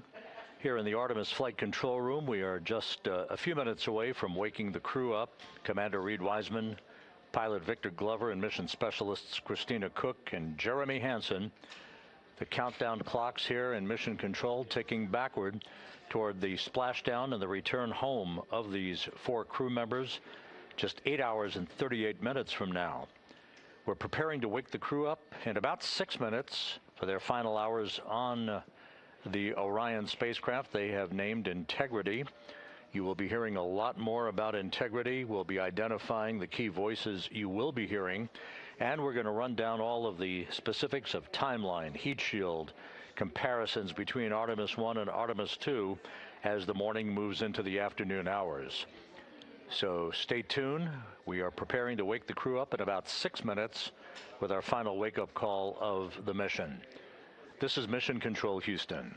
Speaker 6: Here in the Artemis Flight Control Room, we are just a few minutes away from waking the crew up. Commander Reed Wiseman, pilot Victor Glover, and mission specialists Christina Cook and Jeremy Hansen. The countdown clocks here in Mission Control ticking backward toward the splashdown and the return home of these 4 crew members just 8 hours and 38 minutes from now. We're preparing to wake the crew up in about 6 minutes for their final hours on the Orion spacecraft they have named Integrity. You will be hearing a lot more about Integrity. We'll be identifying the key voices you will be hearing, and we're going to run down all of the specifics of timeline, heat shield, comparisons between Artemis I and Artemis II as the morning moves into the afternoon hours. So stay tuned. We are preparing to wake the crew up in about 6 minutes with our final wake-up call of the mission. This is Mission Control Houston.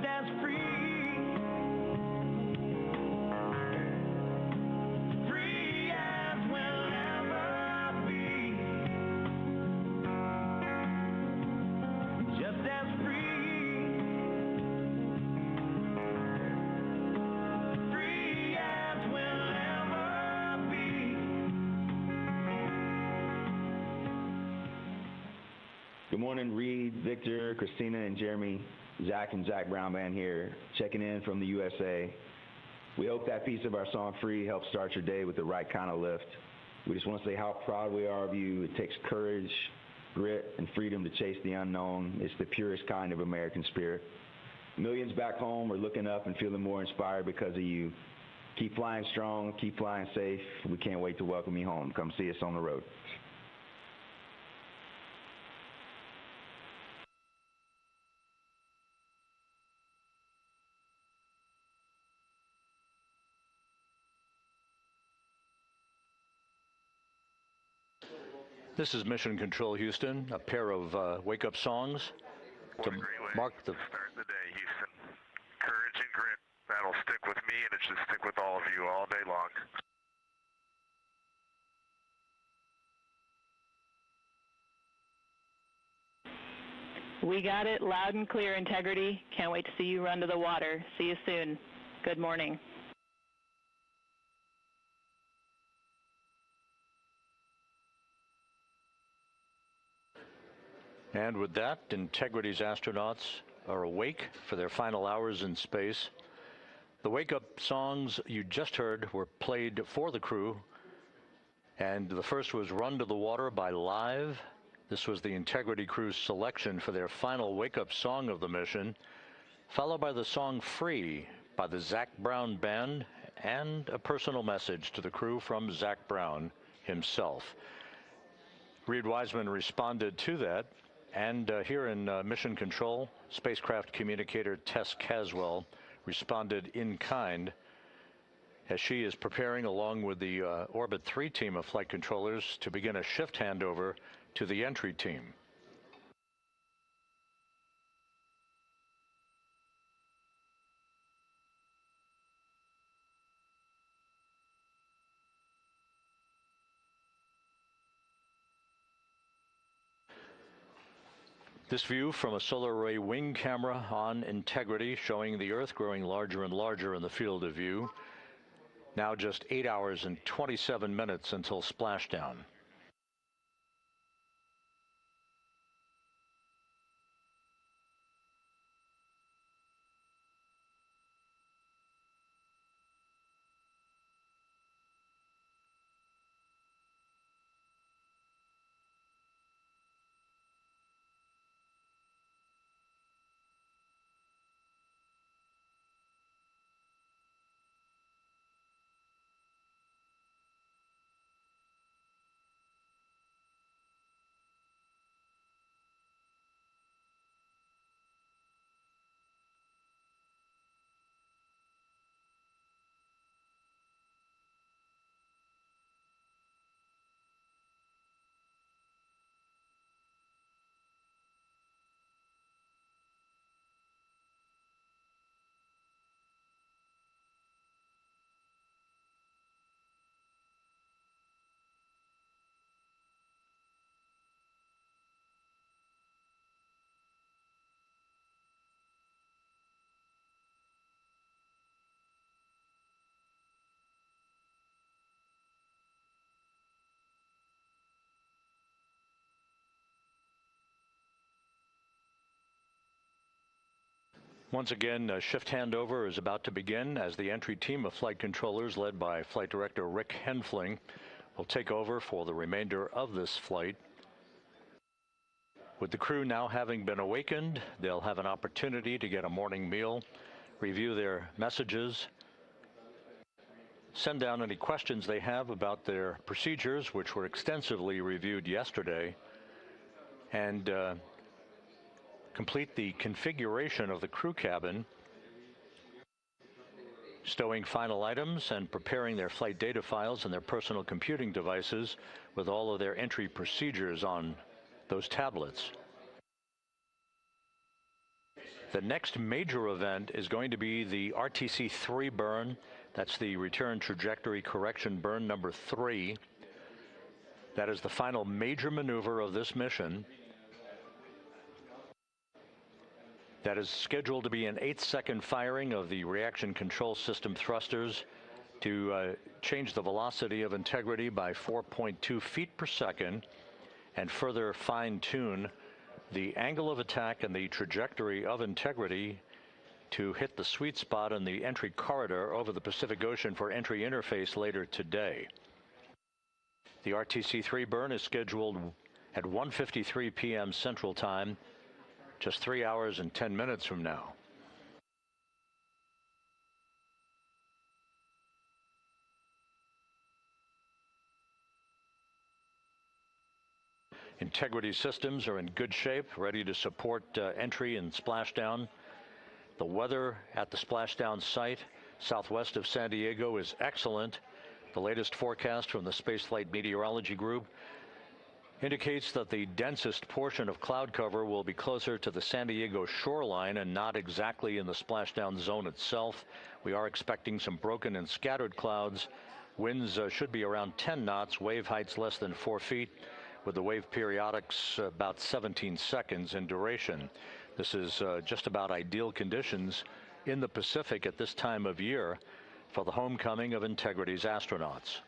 Speaker 15: as free. Free as we'll ever be. Just as free. Free as we'll ever be.
Speaker 16: Good morning, Reed, Victor, Christina, and Jeremy. Zach and Zach Brown Band here, checking in from the USA. We hope that piece of our song, Free, helps start your day with the right kind of lift. We just want to say how proud we are of you. It takes courage, grit, and freedom to chase the unknown. It's the purest kind of American spirit. Millions back home are looking up and feeling more inspired because of you. Keep flying strong, keep flying safe. We can't wait to welcome you home. Come see us on the road.
Speaker 6: This is Mission Control Houston, a pair of wake-up songs to mark the...
Speaker 3: Start the day, Houston. Courage and grit. That'll stick with me, and it should stick with all of you all day long.
Speaker 14: We got it loud and clear, Integrity. Can't wait to see you run to the water. See you soon. Good morning.
Speaker 6: And with that, Integrity's astronauts are awake for their final hours in space. The wake-up songs you just heard were played for the crew, and the first was Run to the Water by Live. This was the Integrity crew's selection for their final wake-up song of the mission, followed by the song Free by the Zach Brown Band, and a personal message to the crew from Zach Brown himself. Reed Wiseman responded to that. And here in Mission Control, spacecraft communicator Tess Caswell responded in kind as she is preparing, along with the Orbit 3 team of flight controllers, to begin a shift handover to the entry team. This view from a solar array wing camera on Integrity, showing the Earth growing larger and larger in the field of view. Now just 8 hours and 27 minutes until splashdown. Once again, shift handover is about to begin as the entry team of flight controllers, led by Flight Director Rick Henfling, will take over for the remainder of this flight. With the crew now having been awakened, they'll have an opportunity to get a morning meal, review their messages, send down any questions they have about their procedures, which were extensively reviewed yesterday, and complete the configuration of the crew cabin, stowing final items and preparing their flight data files and their personal computing devices with all of their entry procedures on those tablets. The next major event is going to be the RTC-3 burn. That's the return trajectory correction burn number 3. That is the final major maneuver of this mission. That is scheduled to be an 8-second firing of the reaction control system thrusters to change the velocity of integrity by 4.2 feet per second and further fine-tune the angle of attack and the trajectory of integrity to hit the sweet spot in the entry corridor over the Pacific Ocean for entry interface later today. The RTC-3 burn is scheduled at 1:53 p.m. Central Time, just 3 hours and 10 minutes from now. Integrity systems are in good shape, ready to support entry and splashdown. The weather at the splashdown site southwest of San Diego is excellent. The latest forecast from the Spaceflight Meteorology Group indicates that the densest portion of cloud cover will be closer to the San Diego shoreline and not exactly in the splashdown zone itself. We are expecting some broken and scattered clouds. Winds should be around 10 knots, wave heights less than 4 feet, with the wave periodics about 17 seconds in duration. This is just about ideal conditions in the Pacific at this time of year for the homecoming of Integrity's astronauts.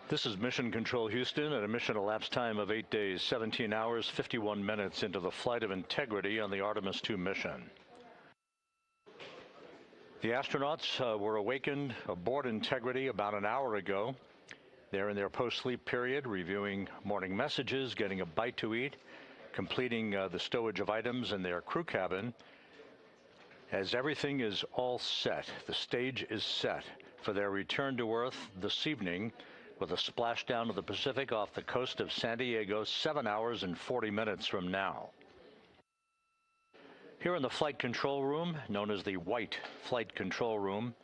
Speaker 6: This is Mission Control Houston at a mission elapsed time of 8 days, 17 hours, 51 minutes into the flight of Integrity on the Artemis II mission. The astronauts were awakened aboard Integrity about an hour ago. They're in their post-sleep period, reviewing morning messages, getting a bite to eat, completing the stowage of items in their crew cabin. As everything is all set, the stage is set for their return to Earth this evening with a splashdown of the Pacific off the coast of San Diego 7 hours and 40 minutes from now. Here in the flight control room, known as the White Flight Control Room,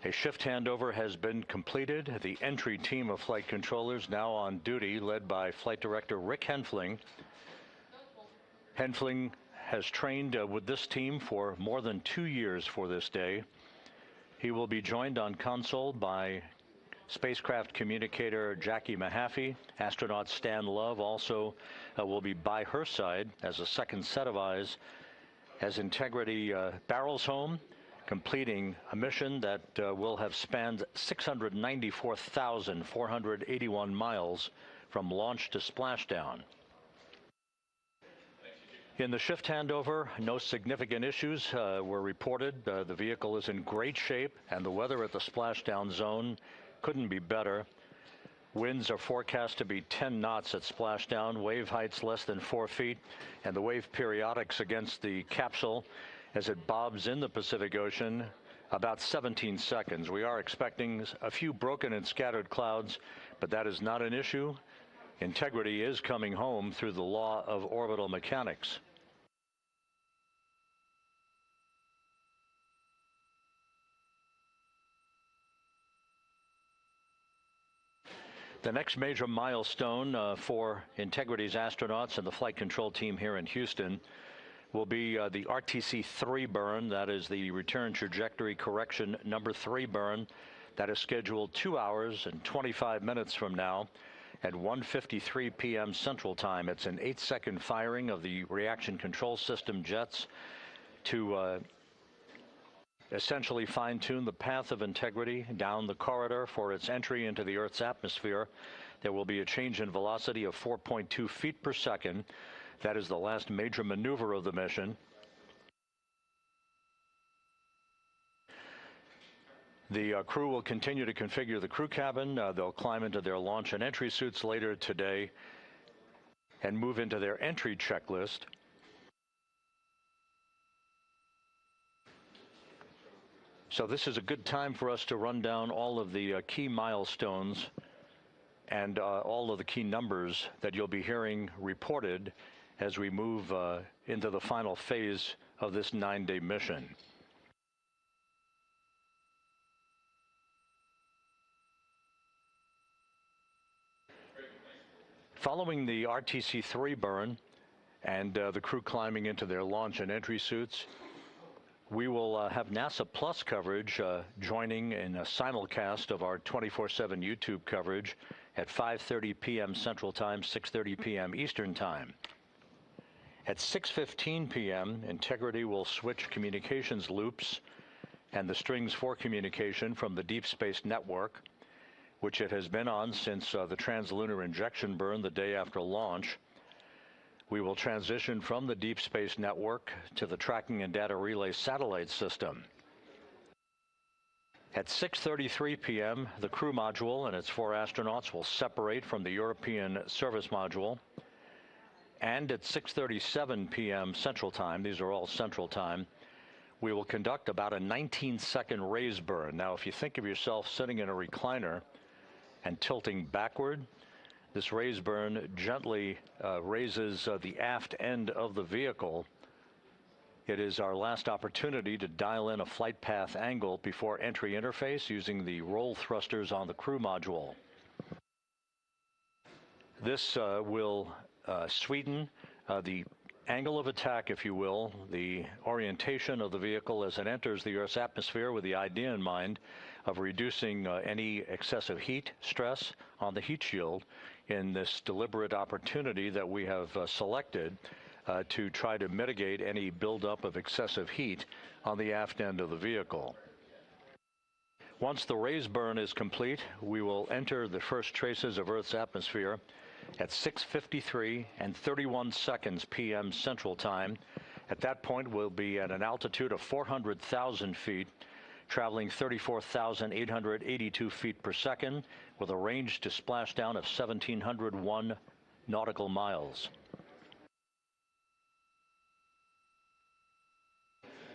Speaker 6: a shift handover has been completed. The entry team of flight controllers now on duty, led by Flight Director Rick Henfling. Henfling has trained with this team for more than 2 years for this day. He will be joined on console by spacecraft communicator Jackie Mahaffey. Astronaut Stan Love also will be by her side as a second set of eyes as Integrity barrels home, completing a mission that will have spanned 694,481 miles from launch to splashdown. In the shift handover, no significant issues were reported. The vehicle is in great shape, and the weather at the splashdown zone couldn't be better. Winds are forecast to be 10 knots at splashdown, wave heights less than 4 feet, and the wave periodics against the capsule as it bobs in the Pacific Ocean about 17 seconds. We are expecting a few broken and scattered clouds, but that is not an issue. Integrity is coming home through the law of orbital mechanics. The next major milestone for Integrity's astronauts and the flight control team here in Houston will be the RTC-3 burn. That is the return trajectory correction number 3 burn. That is scheduled 2 hours and 25 minutes from now at 1:53 p.m. Central Time. It's an 8-second firing of the reaction control system jets to essentially fine-tune the path of Integrity down the corridor for its entry into the Earth's atmosphere. There will be a change in velocity of 4.2 feet per second. That is the last major maneuver of the mission. The crew will continue to configure the crew cabin. They'll climb into their launch and entry suits later today and move into their entry checklist. So this is a good time for us to run down all of the key milestones and all of the key numbers that you'll be hearing reported as we move into the final phase of this 9-day mission. Following the RTC-3 burn and the crew climbing into their launch and entry suits, we will have NASA Plus coverage joining in a simulcast of our 24/7 YouTube coverage at 5:30 p.m. Central Time, 6:30 p.m. Eastern Time. At 6:15 p.m., Integrity will switch communications loops and the strings for communication from the Deep Space Network, which it has been on since the translunar injection burn the day after launch. We will transition from the Deep Space Network to the Tracking and Data Relay Satellite System. At 6:33 p.m., the crew module and its 4 astronauts will separate from the European Service Module. And at 6:37 p.m. Central Time, these are all Central Time, we will conduct about a 19-second raise burn. Now, if you think of yourself sitting in a recliner and tilting backward, this raise burn gently raises the aft end of the vehicle. It is our last opportunity to dial in a flight path angle before entry interface using the roll thrusters on the crew module. This will sweeten the angle of attack, if you will, the orientation of the vehicle as it enters the Earth's atmosphere, with the idea in mind of reducing any excessive heat stress on the heat shield in this deliberate opportunity that we have selected to try to mitigate any buildup of excessive heat on the aft end of the vehicle. Once the raise burn is complete, we will enter the first traces of Earth's atmosphere at 6:53 and 31 seconds p.m. Central Time. At that point, we'll be at an altitude of 400,000 feet, traveling 34,882 feet per second, with a range to splashdown of 1,701 nautical miles.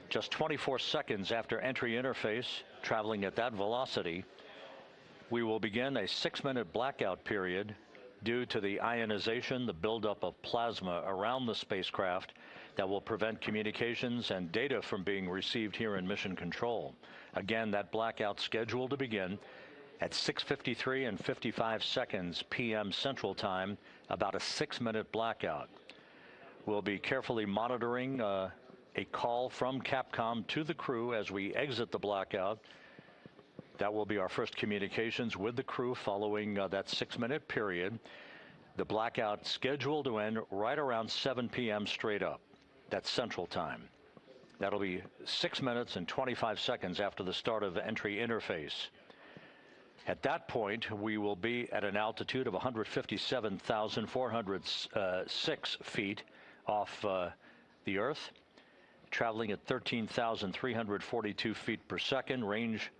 Speaker 6: Just 24 seconds after entry interface, traveling at that velocity, we will begin a 6-minute blackout period due to the ionization, the buildup of plasma around the spacecraft that will prevent communications and data from being received here in Mission Control. Again, that blackout scheduled to begin at 6:53 and 55 seconds p.m. Central Time, about a 6-minute blackout. We'll be carefully monitoring a call from Capcom to the crew as we exit the blackout. That will be our first communications with the crew following that 6-minute period. The blackout scheduled to end right around 7 p.m. straight up. That's Central Time. That'll be 6 minutes and 25 seconds after the start of entry interface. At that point, we will be at an altitude of 157,406 feet off the Earth, traveling at 13,342 feet per second. Range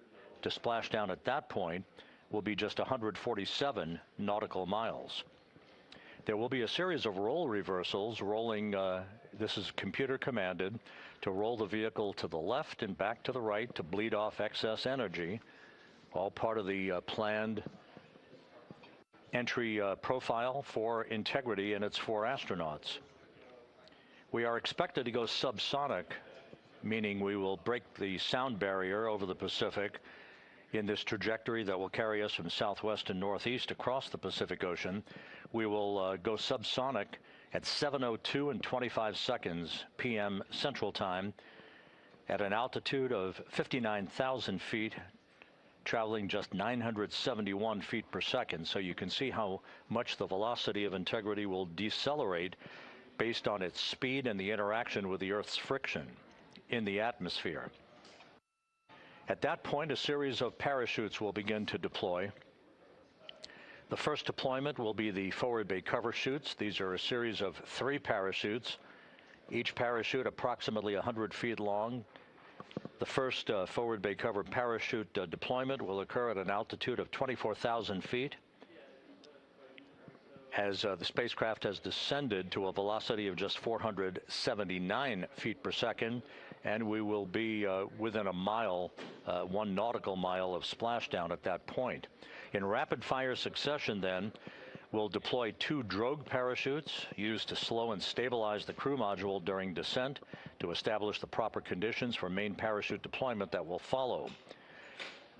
Speaker 6: to splashdown at that point will be just 147 nautical miles. There will be a series of roll reversals, rolling, this is computer commanded, to roll the vehicle to the left and back to the right to bleed off excess energy, all part of the planned entry profile for Integrity and its 4 astronauts. We are expected to go subsonic, meaning we will break the sound barrier over the Pacific in this trajectory that will carry us from southwest and northeast across the Pacific Ocean. We will go subsonic at 7:02 and 25 seconds p.m. Central Time at an altitude of 59,000 feet, traveling just 971 feet per second. So you can see how much the velocity of Integrity will decelerate based on its speed and the interaction with the Earth's friction in the atmosphere. At that point, a series of parachutes will begin to deploy. The first deployment will be the forward bay cover chutes. These are a series of 3 parachutes, each parachute approximately 100 feet long. The first forward bay cover parachute deployment will occur at an altitude of 24,000 feet. As the spacecraft has descended to a velocity of just 479 feet per second, and we will be within a mile, 1 nautical mile of splashdown at that point. In rapid fire succession then, we'll deploy 2 drogue parachutes used to slow and stabilize the crew module during descent to establish the proper conditions for main parachute deployment that will follow.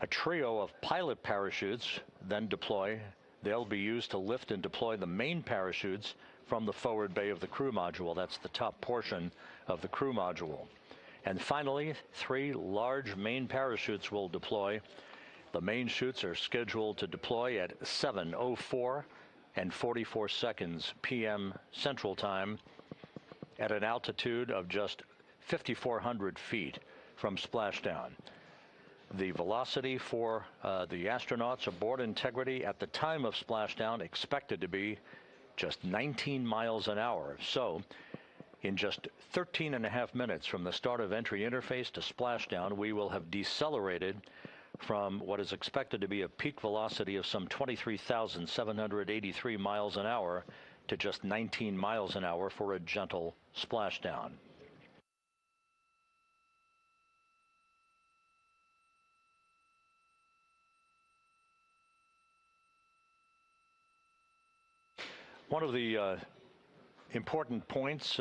Speaker 6: A trio of pilot parachutes then deploy. They'll be used to lift and deploy the main parachutes from the forward bay of the crew module. That's the top portion of the crew module. And finally, 3 large main parachutes will deploy. The main chutes are scheduled to deploy at 7:04 and 44 seconds p.m. Central Time at an altitude of just 5,400 feet from splashdown. The velocity for the astronauts aboard Integrity at the time of splashdown expected to be just 19 miles an hour. So in just 13 and a half minutes from the start of entry interface to splashdown, we will have decelerated from what is expected to be a peak velocity of some 23,783 miles an hour to just 19 miles an hour for a gentle splashdown. One of the important points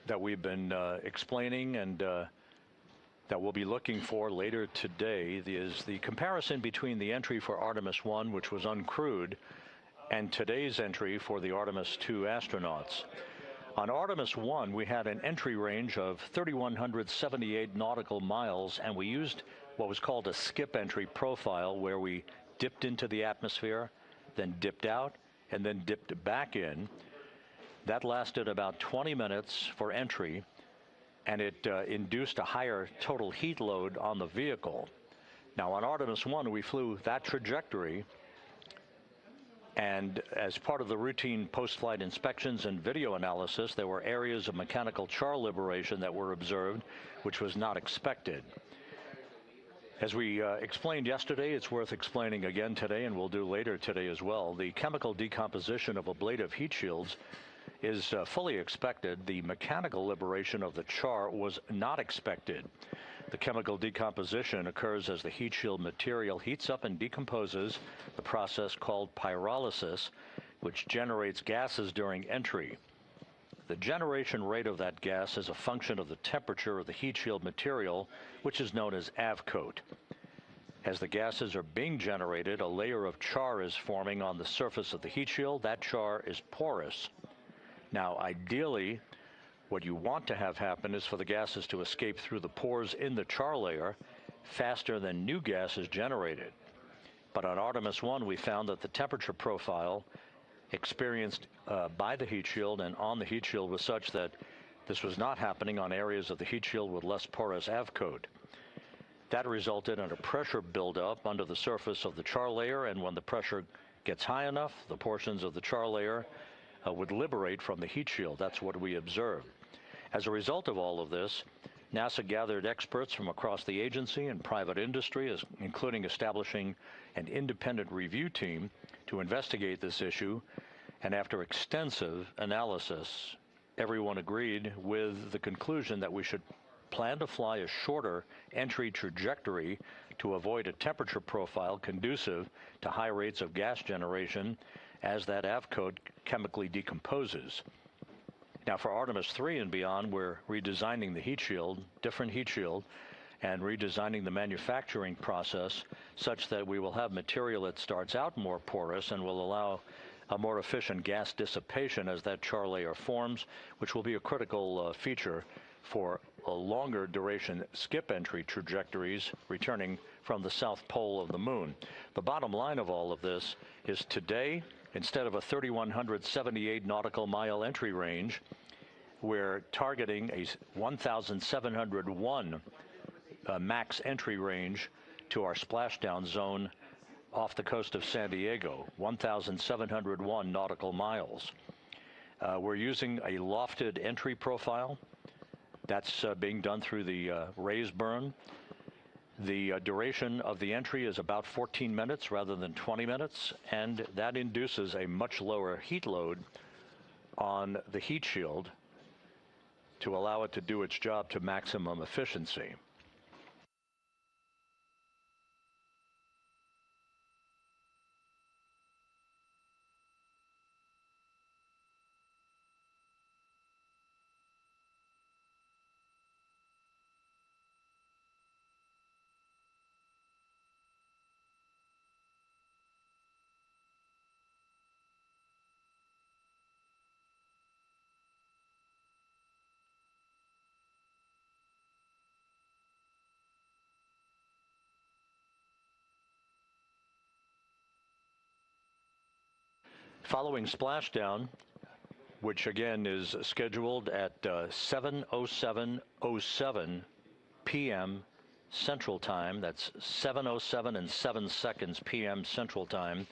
Speaker 6: that we've been explaining and that we'll be looking for later today is the comparison between the entry for Artemis I, which was uncrewed, and today's entry for the Artemis II astronauts. On Artemis I, we had an entry range of 3,178 nautical miles, and we used what was called a skip entry profile, where we dipped into the atmosphere, then dipped out, and then dipped back in. That lasted about 20 minutes for entry, and it induced a higher total heat load on the vehicle. Now, on Artemis I, we flew that trajectory, and as part of the routine post-flight inspections and video analysis, there were areas of mechanical char liberation that were observed, which was not expected. As we explained yesterday, it's worth explaining again today, and we'll do later today as well. The chemical decomposition of ablative heat shields is fully expected. The mechanical liberation of the char was not expected. The chemical decomposition occurs as the heat shield material heats up and decomposes, the process called pyrolysis, which generates gases during entry. The generation rate of that gas is a function of the temperature of the heat shield material, which is known as avcoat. As the gases are being generated, a layer of char is forming on the surface of the heat shield. That char is porous. Now, ideally, what you want to have happen is for the gases to escape through the pores in the char layer faster than new gas is generated. But on Artemis I, we found that the temperature profile experienced by the heat shield and on the heat shield was such that this was not happening on areas of the heat shield with less porous avcoat. That resulted in a pressure buildup under the surface of the char layer, and when the pressure gets high enough, the portions of the char layer would liberate from the heat shield. That's what we observed. As a result of all of this, NASA gathered experts from across the agency and private industry, including establishing an independent review team to investigate this issue, and after extensive analysis, everyone agreed with the conclusion that we should plan to fly a shorter entry trajectory to avoid a temperature profile conducive to high rates of gas generation as that avcoat chemically decomposes. Now, for Artemis III and beyond, we're redesigning the heat shield, different heat shield, and redesigning the manufacturing process such that we will have material that starts out more porous and will allow a more efficient gas dissipation as that char layer forms, which will be a critical feature for a longer duration skip entry trajectories returning from the south pole of the moon. The bottom line of all of this is today, instead of a 3,178 nautical mile entry range, we're targeting a 1,701 max entry range to our splashdown zone off the coast of San Diego, 1,701 nautical miles. We're using a lofted entry profile. That's being done through the raise burn. The duration of the entry is about 14 minutes rather than 20 minutes, and that induces a much lower heat load on the heat shield to allow it to do its job to maximum efficiency. Following splashdown, which again is scheduled at 7:07:07 p.m. Central Time. That's 7:07 and 7 seconds p.m. Central Time,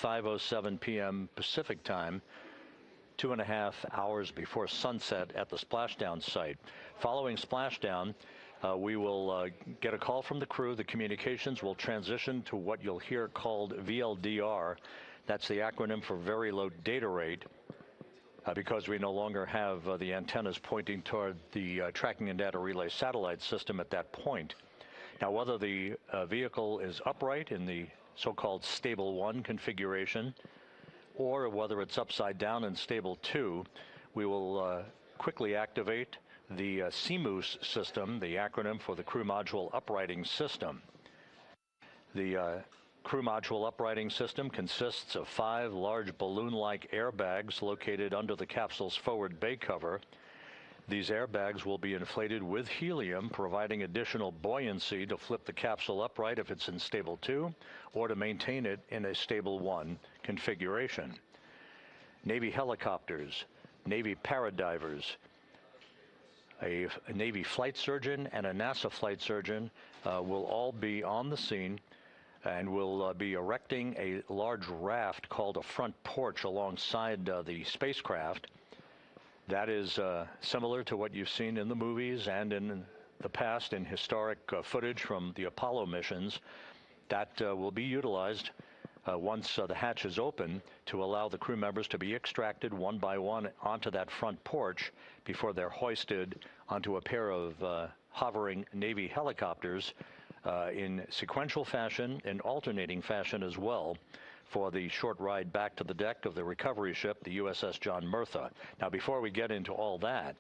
Speaker 6: 5:07 p.m. Pacific Time, 2.5 hours before sunset at the splashdown site. Following splashdown, we will get a call from the crew. The communications will transition to what you'll hear called VLDR. That's the acronym for Very Low Data Rate, because we no longer have the antennas pointing toward the Tracking and Data Relay satellite system at that point. Now, whether the vehicle is upright in the so-called Stable 1 configuration, or whether it's upside down in Stable 2, we will quickly activate the CMOOS system, the acronym for the Crew Module Uprighting System. The Crew Module Uprighting System consists of 5 large balloon-like airbags located under the capsule's forward bay cover. These airbags will be inflated with helium, providing additional buoyancy to flip the capsule upright if it's in Stable 2, or to maintain it in a Stable 1 configuration. Navy helicopters, Navy paradivers, a Navy flight surgeon and a NASA flight surgeon will all be on the scene and will be erecting a large raft called a front porch alongside the spacecraft. That is similar to what you've seen in the movies and in the past in historic footage from the Apollo missions. That will be utilized once the hatch is open to allow the crew members to be extracted one by one onto that front porch before they're hoisted onto a pair of hovering Navy helicopters in sequential fashion and alternating fashion as well for the short ride back to the deck of the recovery ship, the USS John Murtha. Now, before we get into all that,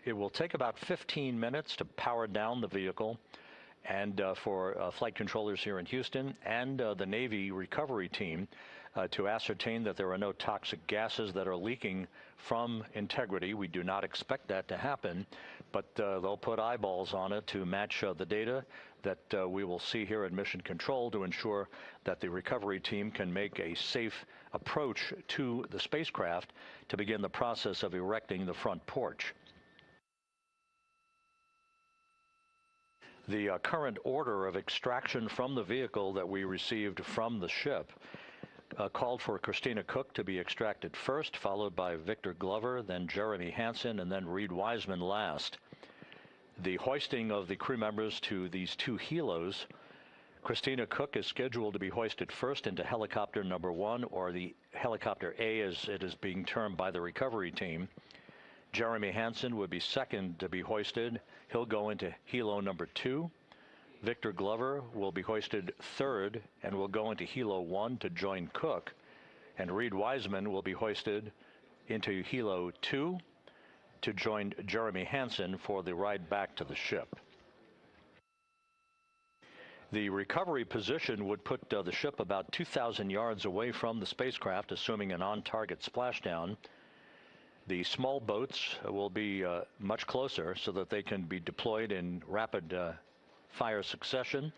Speaker 6: it will take about 15 minutes to power down the vehicle, and for flight controllers here in Houston and the Navy recovery team to ascertain that there are no toxic gases that are leaking from Integrity. We do not expect that to happen, but they'll put eyeballs on it to match the data that we will see here at Mission Control to ensure that the recovery team can make a safe approach to the spacecraft to begin the process of erecting the front porch. The current order of extraction from the vehicle that we received from the ship called for Christina Cook to be extracted first, followed by Victor Glover, then Jeremy Hansen, and then Reed Wiseman last. The hoisting of the crew members to these two helos, Christina Cook is scheduled to be hoisted first into helicopter number 1, or the helicopter A as it is being termed by the recovery team. Jeremy Hansen would be second to be hoisted. He'll go into helo number 2. Victor Glover will be hoisted third and will go into helo 1 to join Cook. And Reed Wiseman will be hoisted into helo 2 to join Jeremy Hansen for the ride back to the ship. The recovery position would put the ship about 2,000 yards away from the spacecraft, assuming an on-target splashdown. The small boats will be much closer so that they can be deployed in rapid fire succession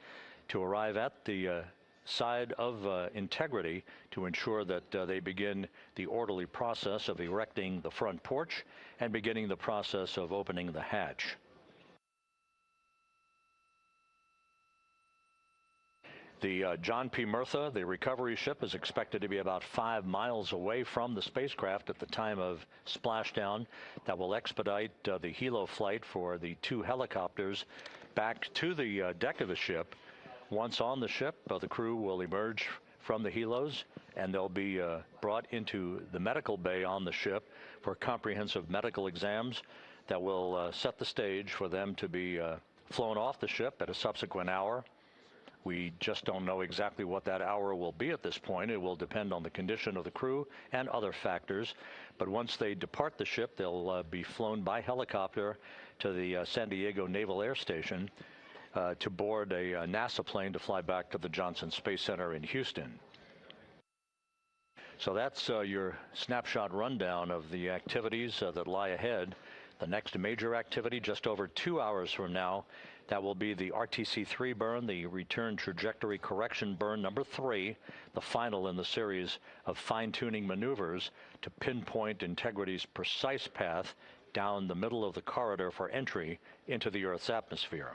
Speaker 6: to arrive at the side of Integrity to ensure that they begin the orderly process of erecting the front porch and beginning the process of opening the hatch. The John P. Murtha, the recovery ship, is expected to be about 5 miles away from the spacecraft at the time of splashdown. That will expedite the helo flight for the 2 helicopters back to the deck of the ship. Once on the ship, the crew will emerge from the helos and they'll be brought into the medical bay on the ship for comprehensive medical exams that will set the stage for them to be flown off the ship at a subsequent hour. We just don't know exactly what that hour will be at this point. It will depend on the condition of the crew and other factors. But once they depart the ship, they'll be flown by helicopter to the San Diego Naval Air Station to board a NASA plane to fly back to the Johnson Space Center in Houston. So that's your snapshot rundown of the activities that lie ahead. The next major activity just over 2 hours from now, that will be the RTC-3 burn, the return trajectory correction burn number 3, the final in the series of fine-tuning maneuvers to pinpoint Integrity's precise path down the middle of the corridor for entry into the Earth's atmosphere.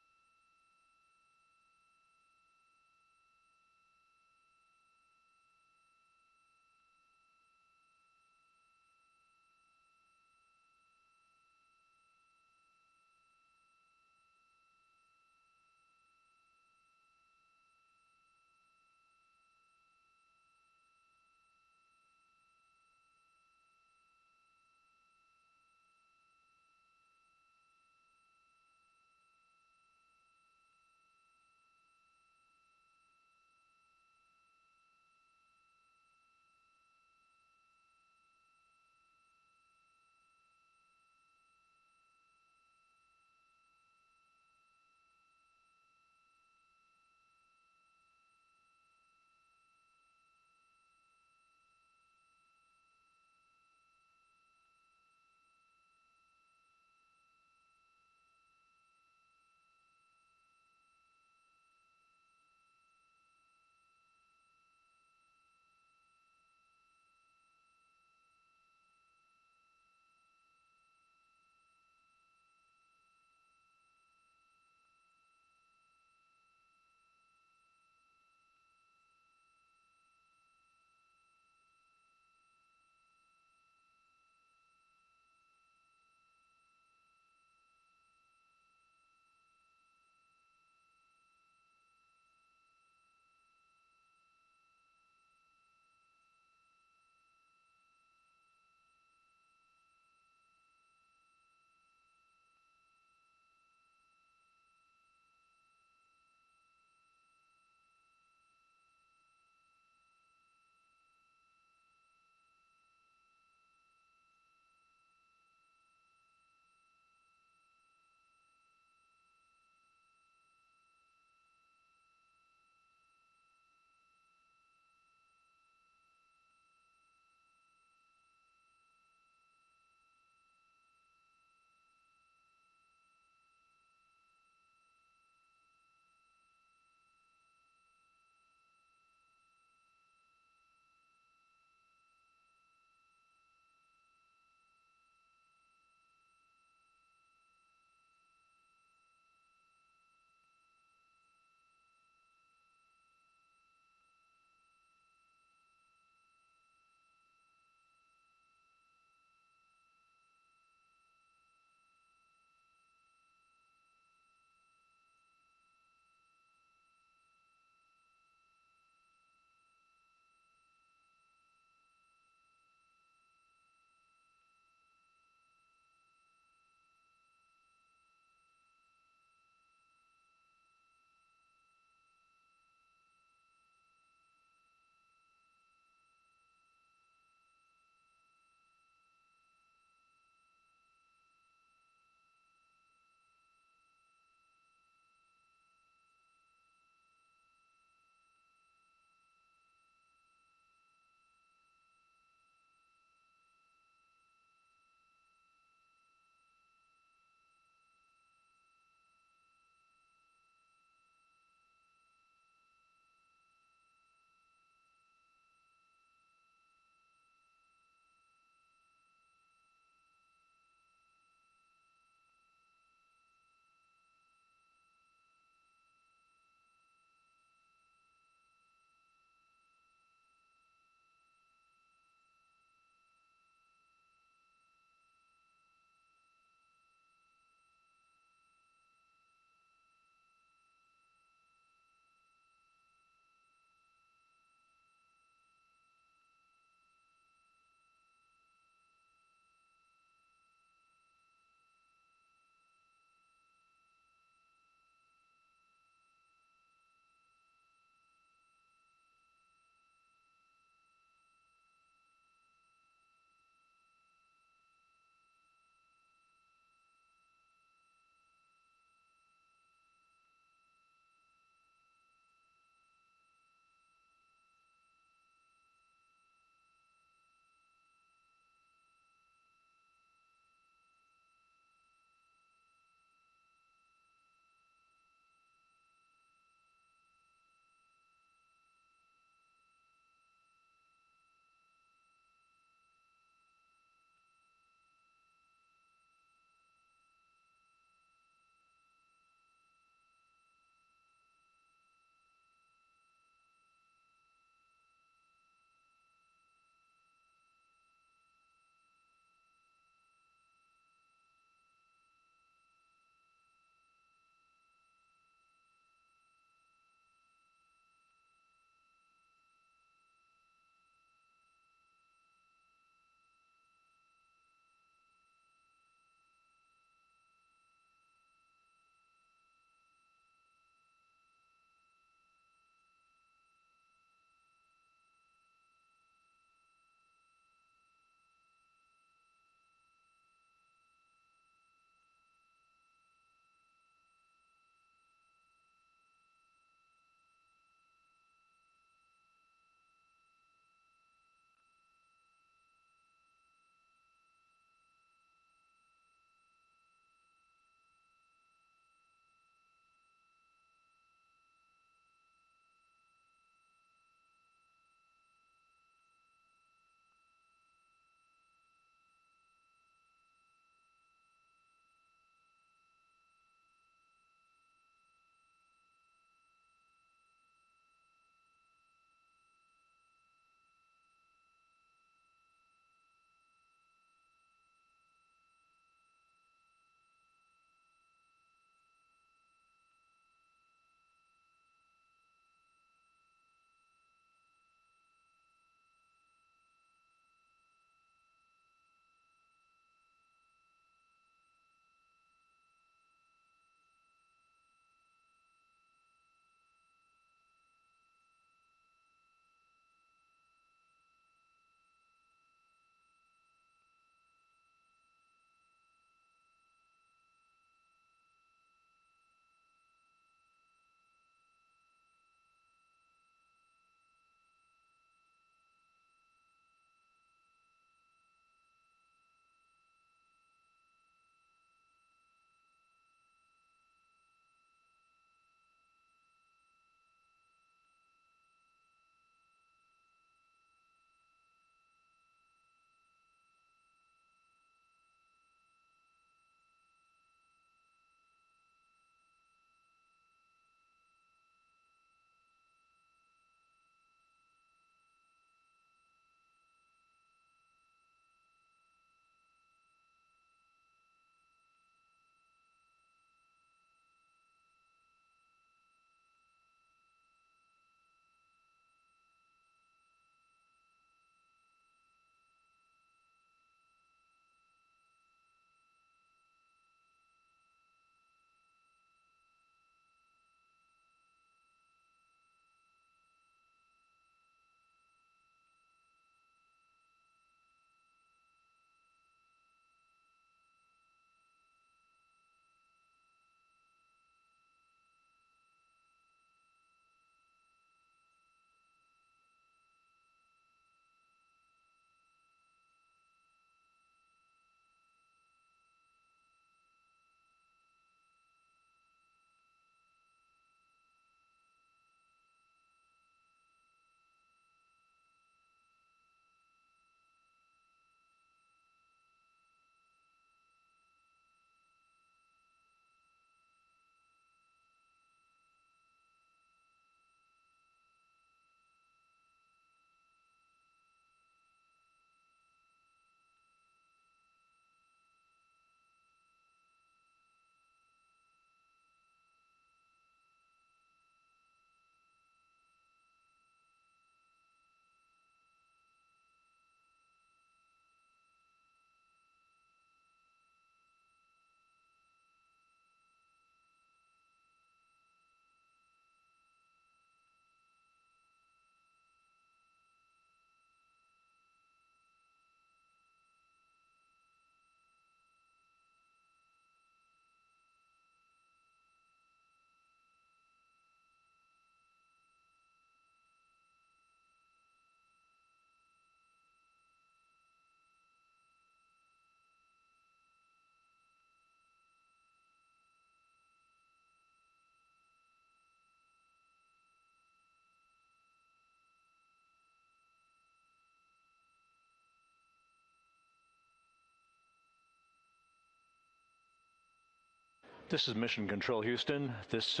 Speaker 6: This is Mission Control Houston. This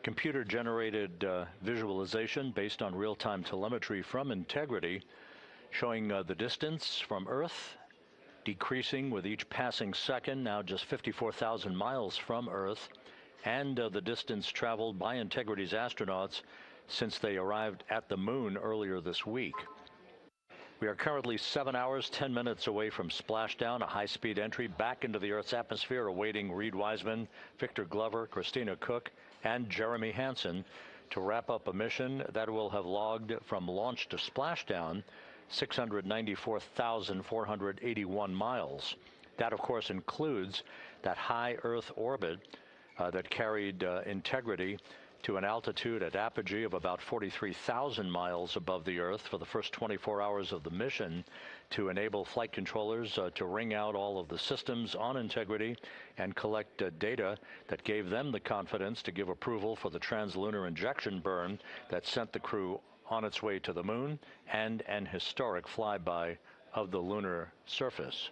Speaker 6: computer-generated visualization based on real-time telemetry from Integrity showing the distance from Earth decreasing with each passing second, now just 54,000 miles from Earth, and the distance traveled by Integrity's astronauts since they arrived at the moon earlier this week. We are currently 7 hours, 10 minutes away from splashdown, a high-speed entry back into the Earth's atmosphere, awaiting Reed Wiseman, Victor Glover, Christina Cook, and Jeremy Hansen to wrap up a mission that will have logged from launch to splashdown 694,481 miles. That, of course, includes that high Earth orbit that carried Integrity to an altitude at apogee of about 43,000 miles above the Earth for the first 24 hours of the mission to enable flight controllers to ring out all of the systems on Integrity and collect data that gave them the confidence to give approval for the translunar injection burn that sent the crew on its way to the moon and an historic flyby of the lunar surface.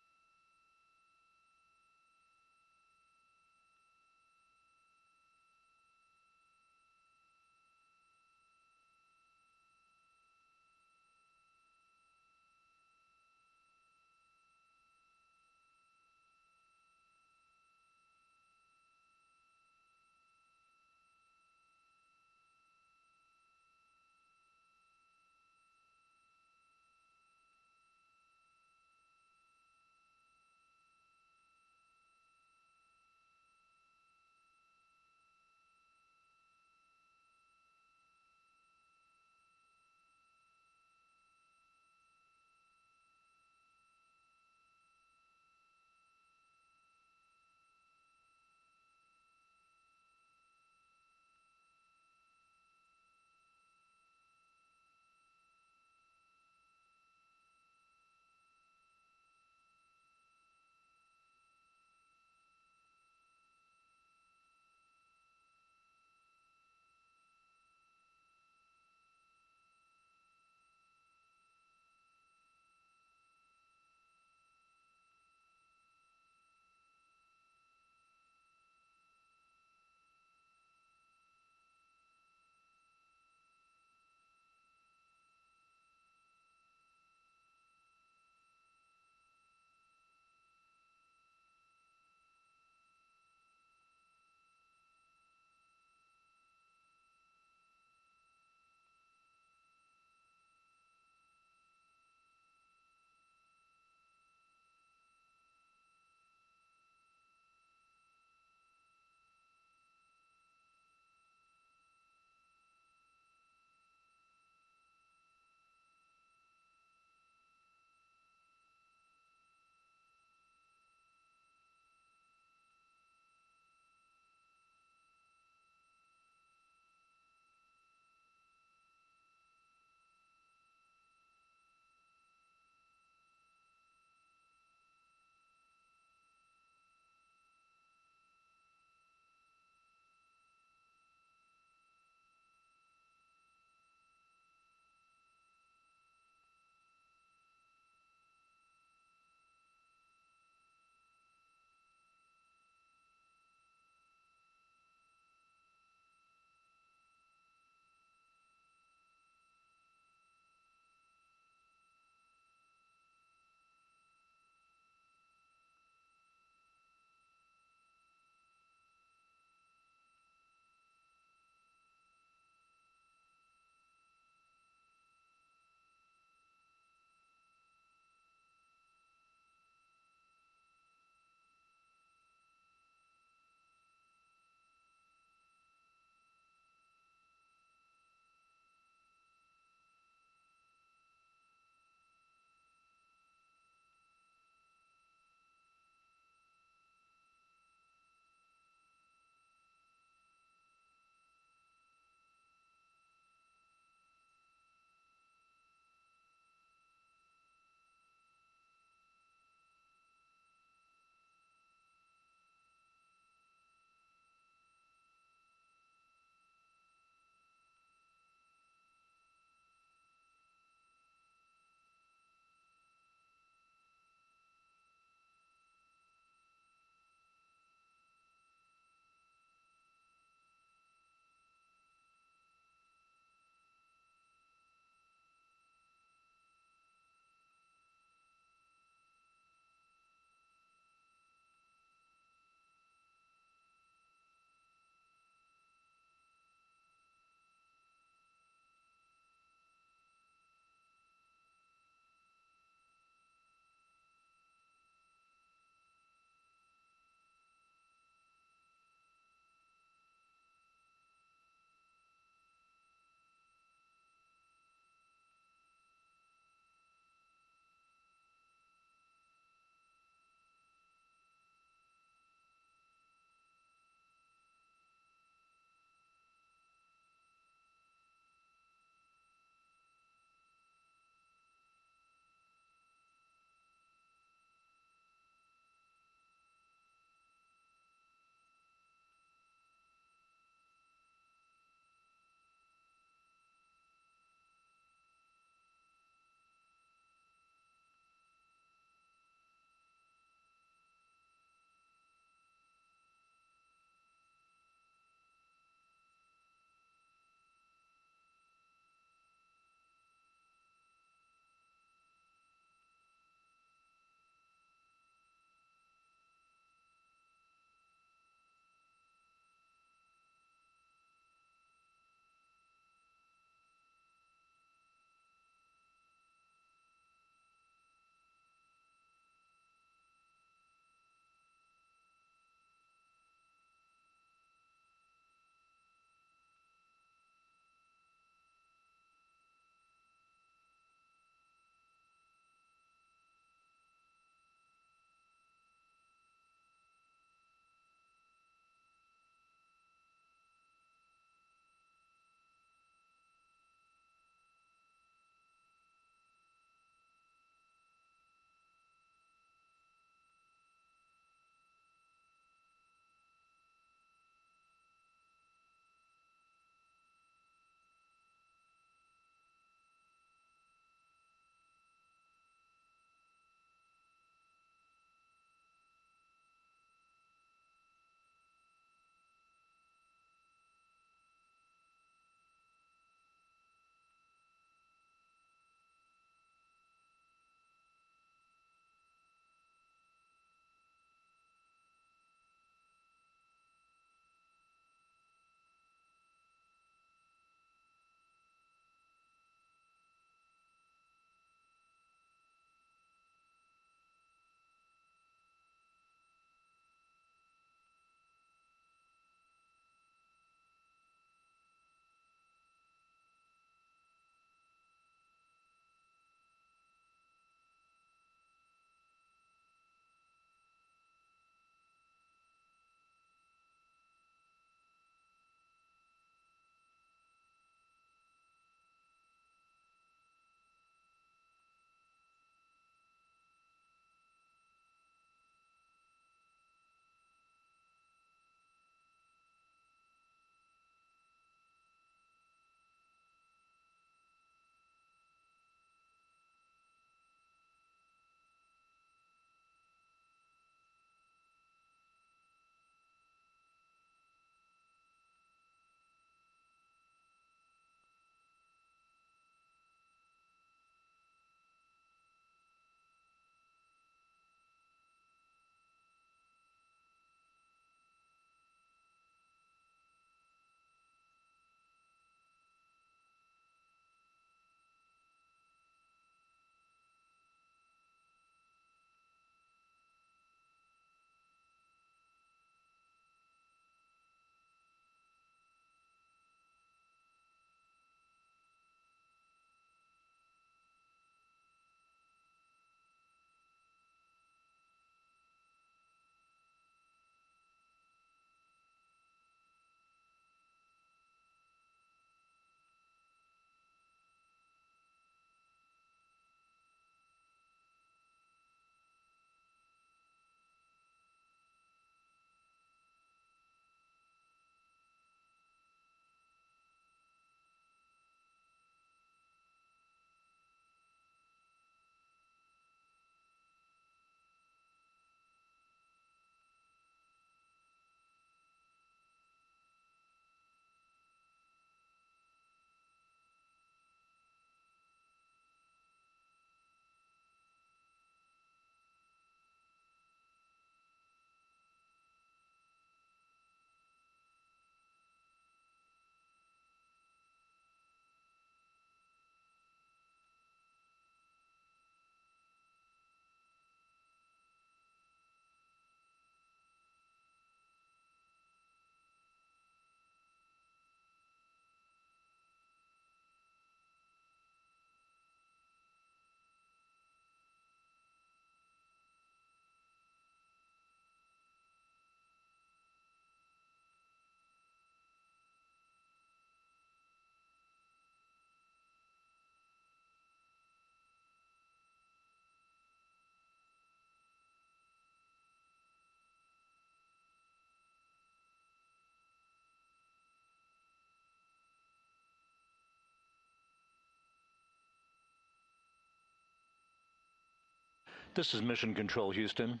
Speaker 6: This is Mission Control Houston.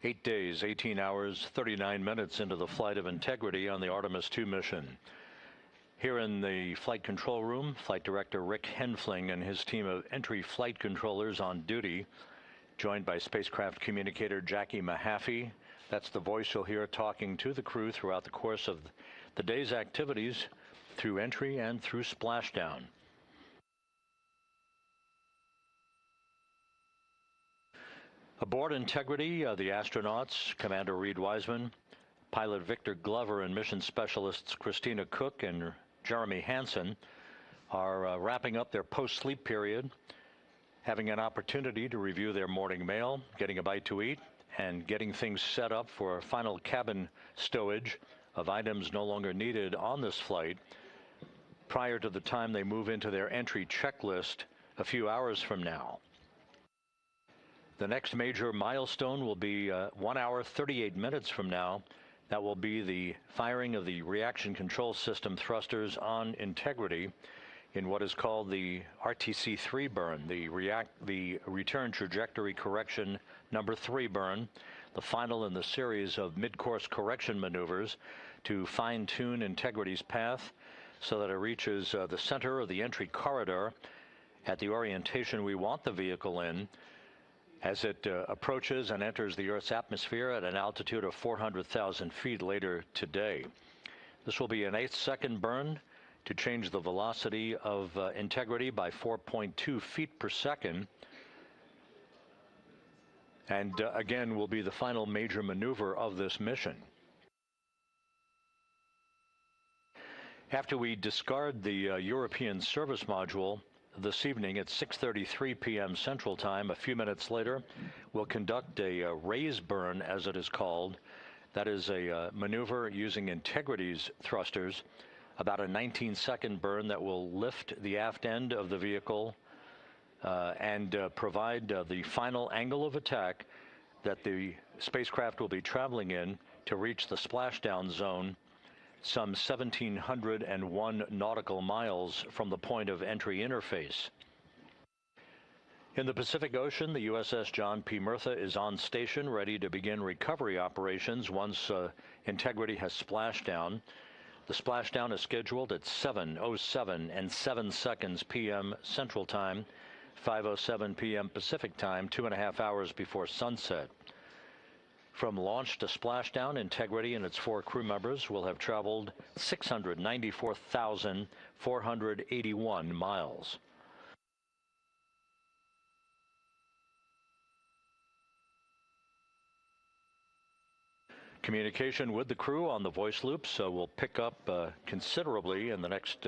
Speaker 6: 8 days, 18 hours, 39 minutes into the flight of integrity on the Artemis II mission. Here in the flight control room, Flight Director Rick Henfling and his team of entry flight controllers on duty, joined by spacecraft communicator Jackie Mahaffey. That's the voice you'll hear talking to the crew throughout the course of the day's activities through entry and through splashdown. Aboard Integrity, the astronauts, Commander Reed Wiseman, pilot Victor Glover, and mission specialists Christina Cook and Jeremy Hansen are wrapping up their post-sleep period, having an opportunity to review their morning mail, getting a bite to eat, and getting things set up for final cabin stowage of items no longer needed on this flight prior to the time they move into their entry checklist a few hours from now. The next major milestone will be 1 hour, 38 minutes from now. That will be the firing of the reaction control system thrusters on Integrity in what is called the RTC-3 burn, the return trajectory correction number 3 burn, the final in the series of mid-course correction maneuvers to fine-tune Integrity's path so that it reaches the center of the entry corridor at the orientation we want the vehicle in, as it approaches and enters the Earth's atmosphere at an altitude of 400,000 feet later today. This will be an 8-second burn to change the velocity of Integrity by 4.2 feet per second. And again, will be the final major maneuver of this mission. After we discard the European service module, this evening at 6:33 p.m. Central Time, a few minutes later, we'll conduct a raise burn, as it is called. That is a maneuver using Integrity's thrusters, about a 19-second burn that will lift the aft end of the vehicle and provide the final angle of attack that the spacecraft will be traveling in to reach the splashdown zone some 1,701 nautical miles from the point of entry interface. In the Pacific Ocean, the USS John P. Murtha is on station, ready to begin recovery operations once Integrity has splashed down. The splashdown is scheduled at 7:07 and 7 seconds p.m. Central Time, 5:07 p.m. Pacific Time, 2.5 hours before sunset. From launch to splashdown, Integrity and its 4 crew members will have traveled 694,481 miles. Communication with the crew on the voice loops will pick up considerably in the next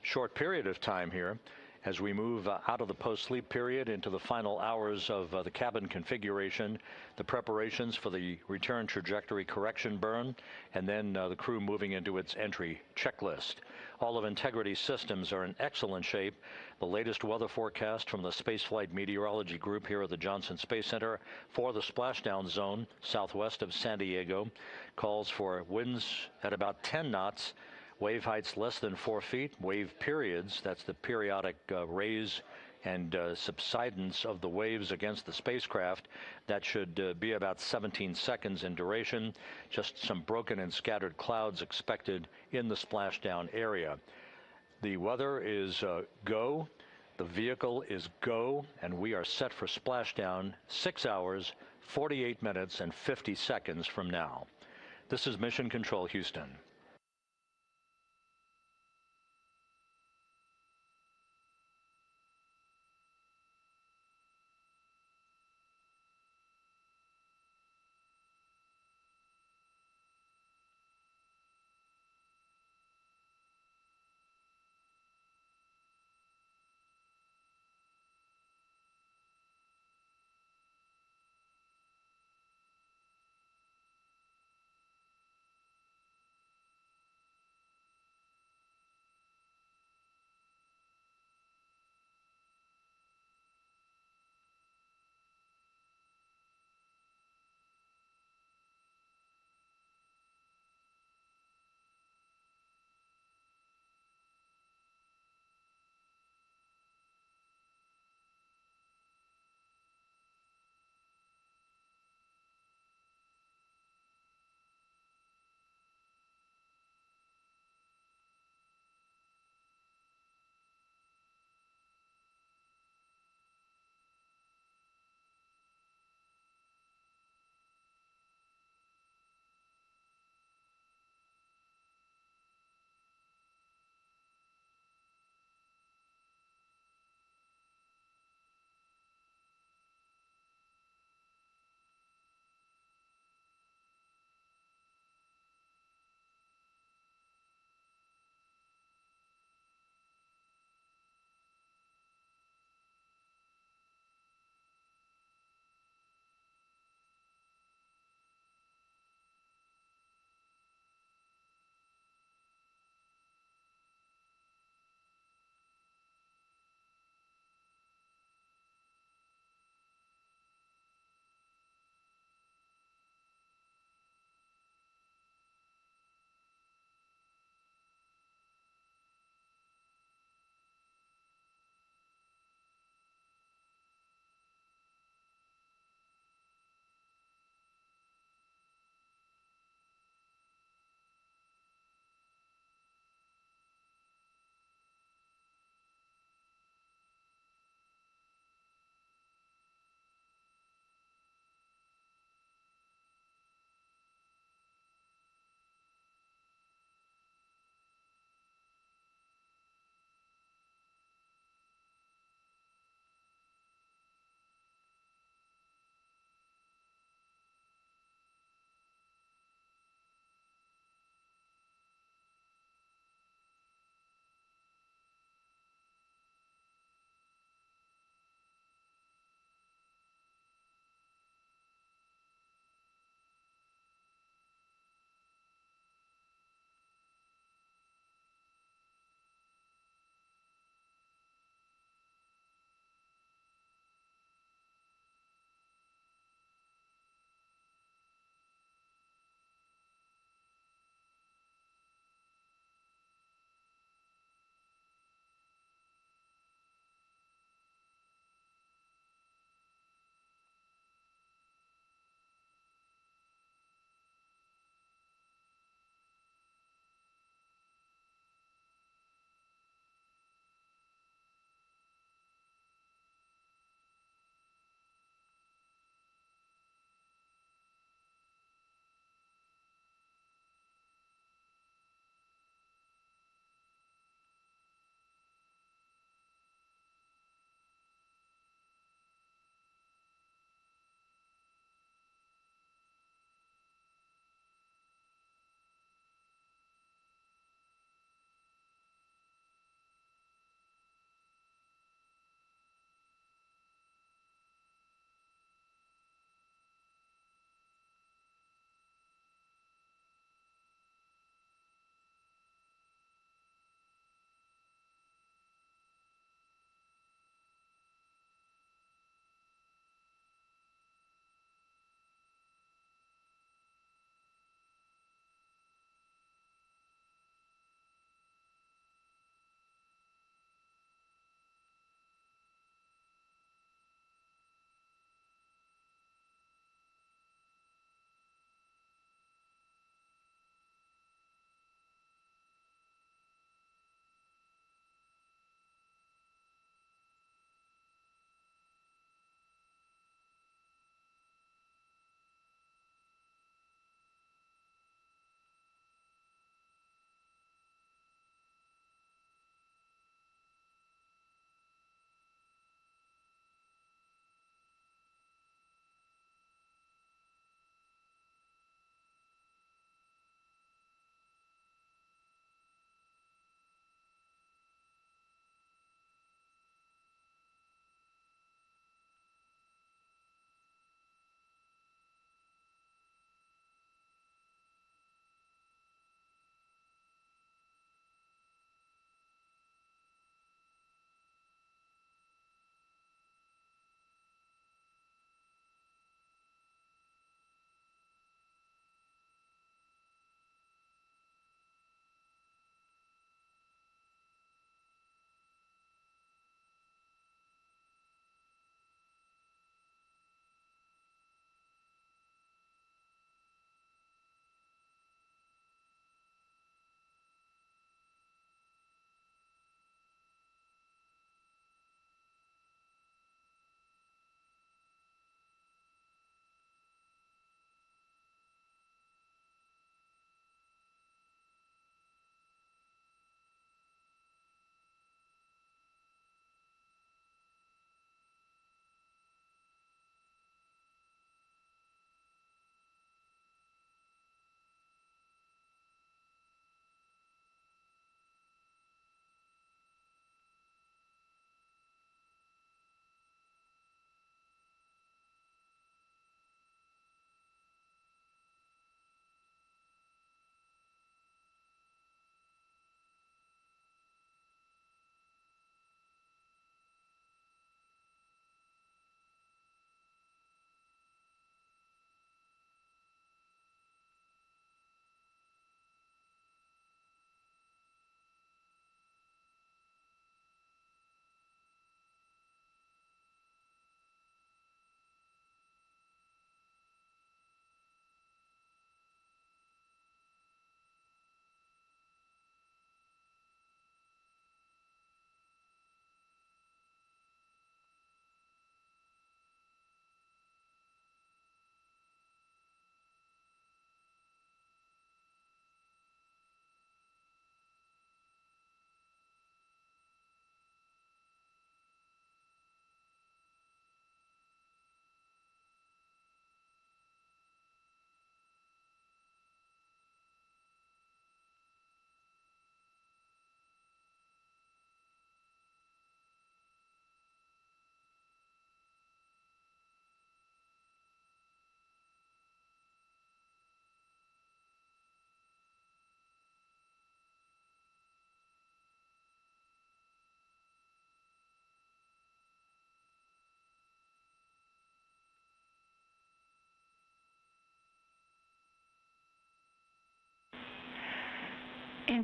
Speaker 6: short period of time here, as we move out of the post-sleep period into the final hours of the cabin configuration, the preparations for the return trajectory correction burn, and then the crew moving into its entry checklist. All of Integrity's systems are in excellent shape. The latest weather forecast from the Spaceflight Meteorology Group here at the Johnson Space Center for the splashdown zone southwest of San Diego calls for winds at about 10 knots, wave heights less than 4 feet, wave periods, that's the periodic raise and subsidence of the waves against the spacecraft, that should be about 17 seconds in duration. Just some broken and scattered clouds expected in the splashdown area. The weather is go, the vehicle is go, and we are set for splashdown 6 hours, 48 minutes, and 50 seconds from now. This is Mission Control Houston.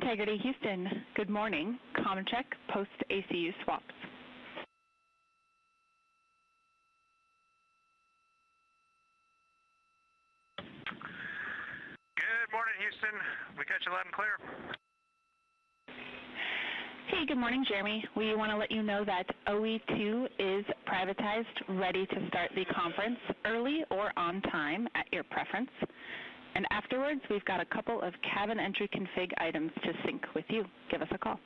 Speaker 2: Integrity Houston, good morning. Comm check, post ACU swaps.
Speaker 3: Good morning, Houston. We catch you loud and clear.
Speaker 2: Hey, good morning, Jeremy. We want to let you know that OE2 is privatized, ready to start the conference early or on time at your preference. And afterwards, we've got a couple of cabin entry config items to sync with you. Give us a call.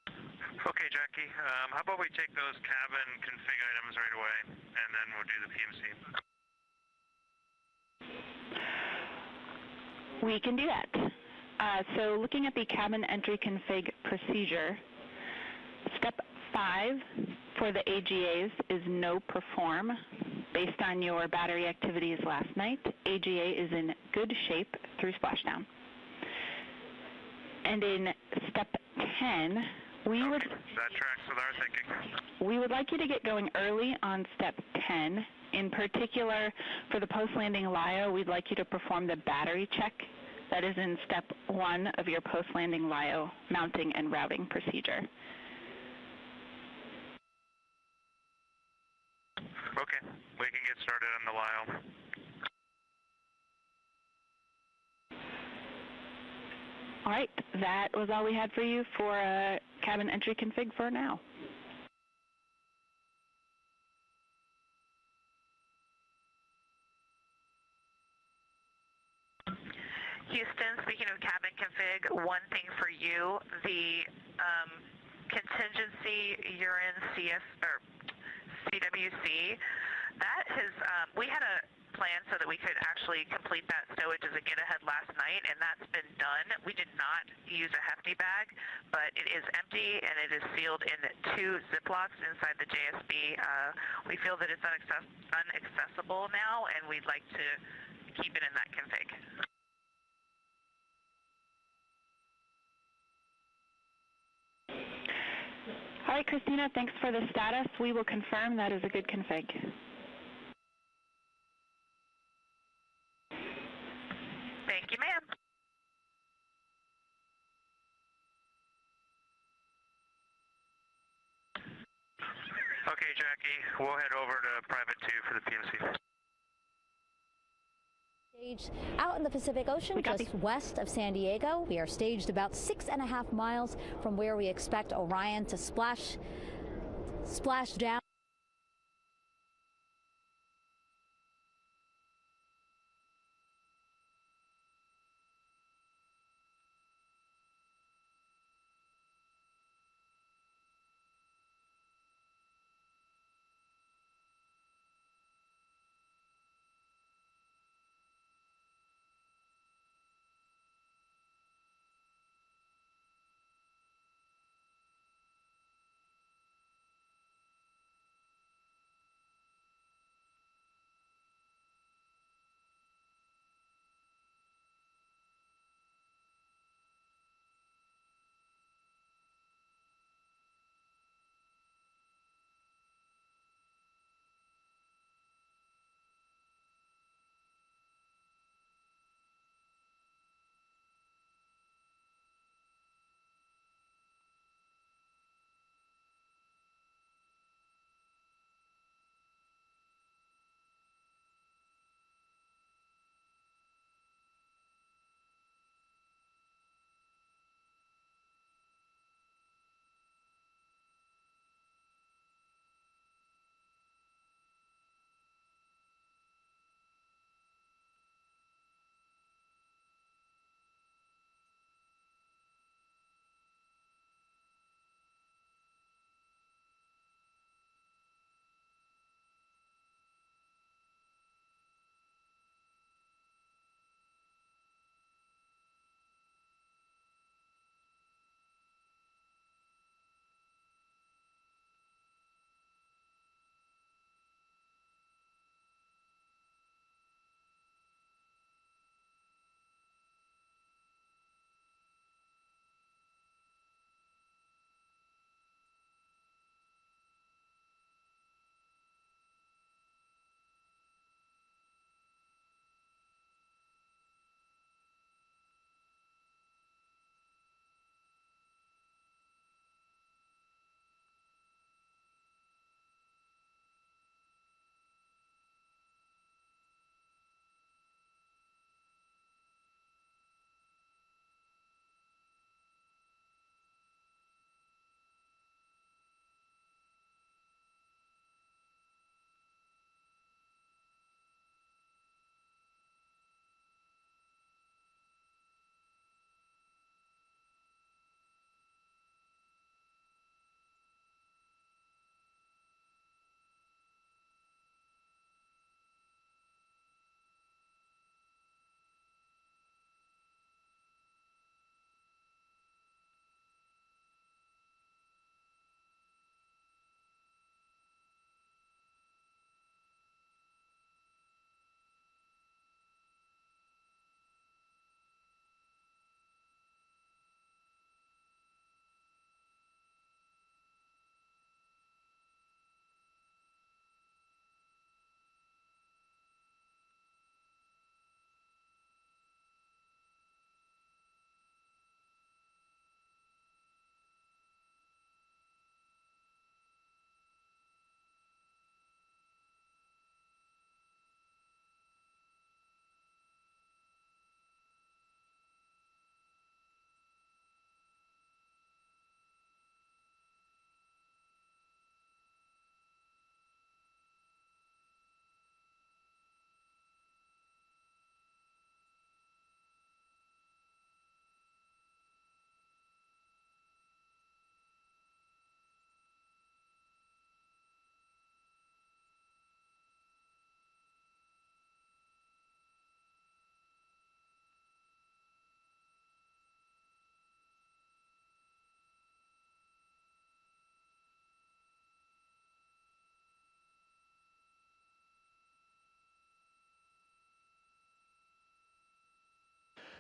Speaker 3: Okay, Jackie. How about we take those cabin config items right away, and then we'll do the PMC.
Speaker 2: We can do that. So looking at the cabin entry config procedure, step 5 for the AGAs is no perform. Based on your battery activities last night, AGA is in good shape through splashdown. And in step 10, we would
Speaker 3: that tracks with our thinking.
Speaker 2: We would like you to get going early on step 10. In particular, for the post-landing LIO, we'd like you to perform the battery check that is in step 1 of your post-landing LIO mounting and routing procedure.
Speaker 3: Okay, we can get started on the LIO.
Speaker 2: All right, that was all we had for you for cabin entry config for now.
Speaker 5: Houston, speaking of cabin config, one thing for you, the contingency urine CWC, that has, we had a plan so that we could actually complete that stowage as a get-ahead last night, and that's been done. We did not use a hefty bag, but it is empty, and it is sealed in 2 Ziplocs inside the JSB. We feel that it's unaccessible now, and we'd like to keep it in that config.
Speaker 2: All right, Christina, thanks for the status. We will confirm that is a good config.
Speaker 5: Thank you, ma'am.
Speaker 3: Okay, Jackie, we'll head over to Private 2 for the PMC.
Speaker 17: Staged out in the Pacific Ocean, just west of San Diego. We are staged about 6.5 miles from where we expect Orion to splash down.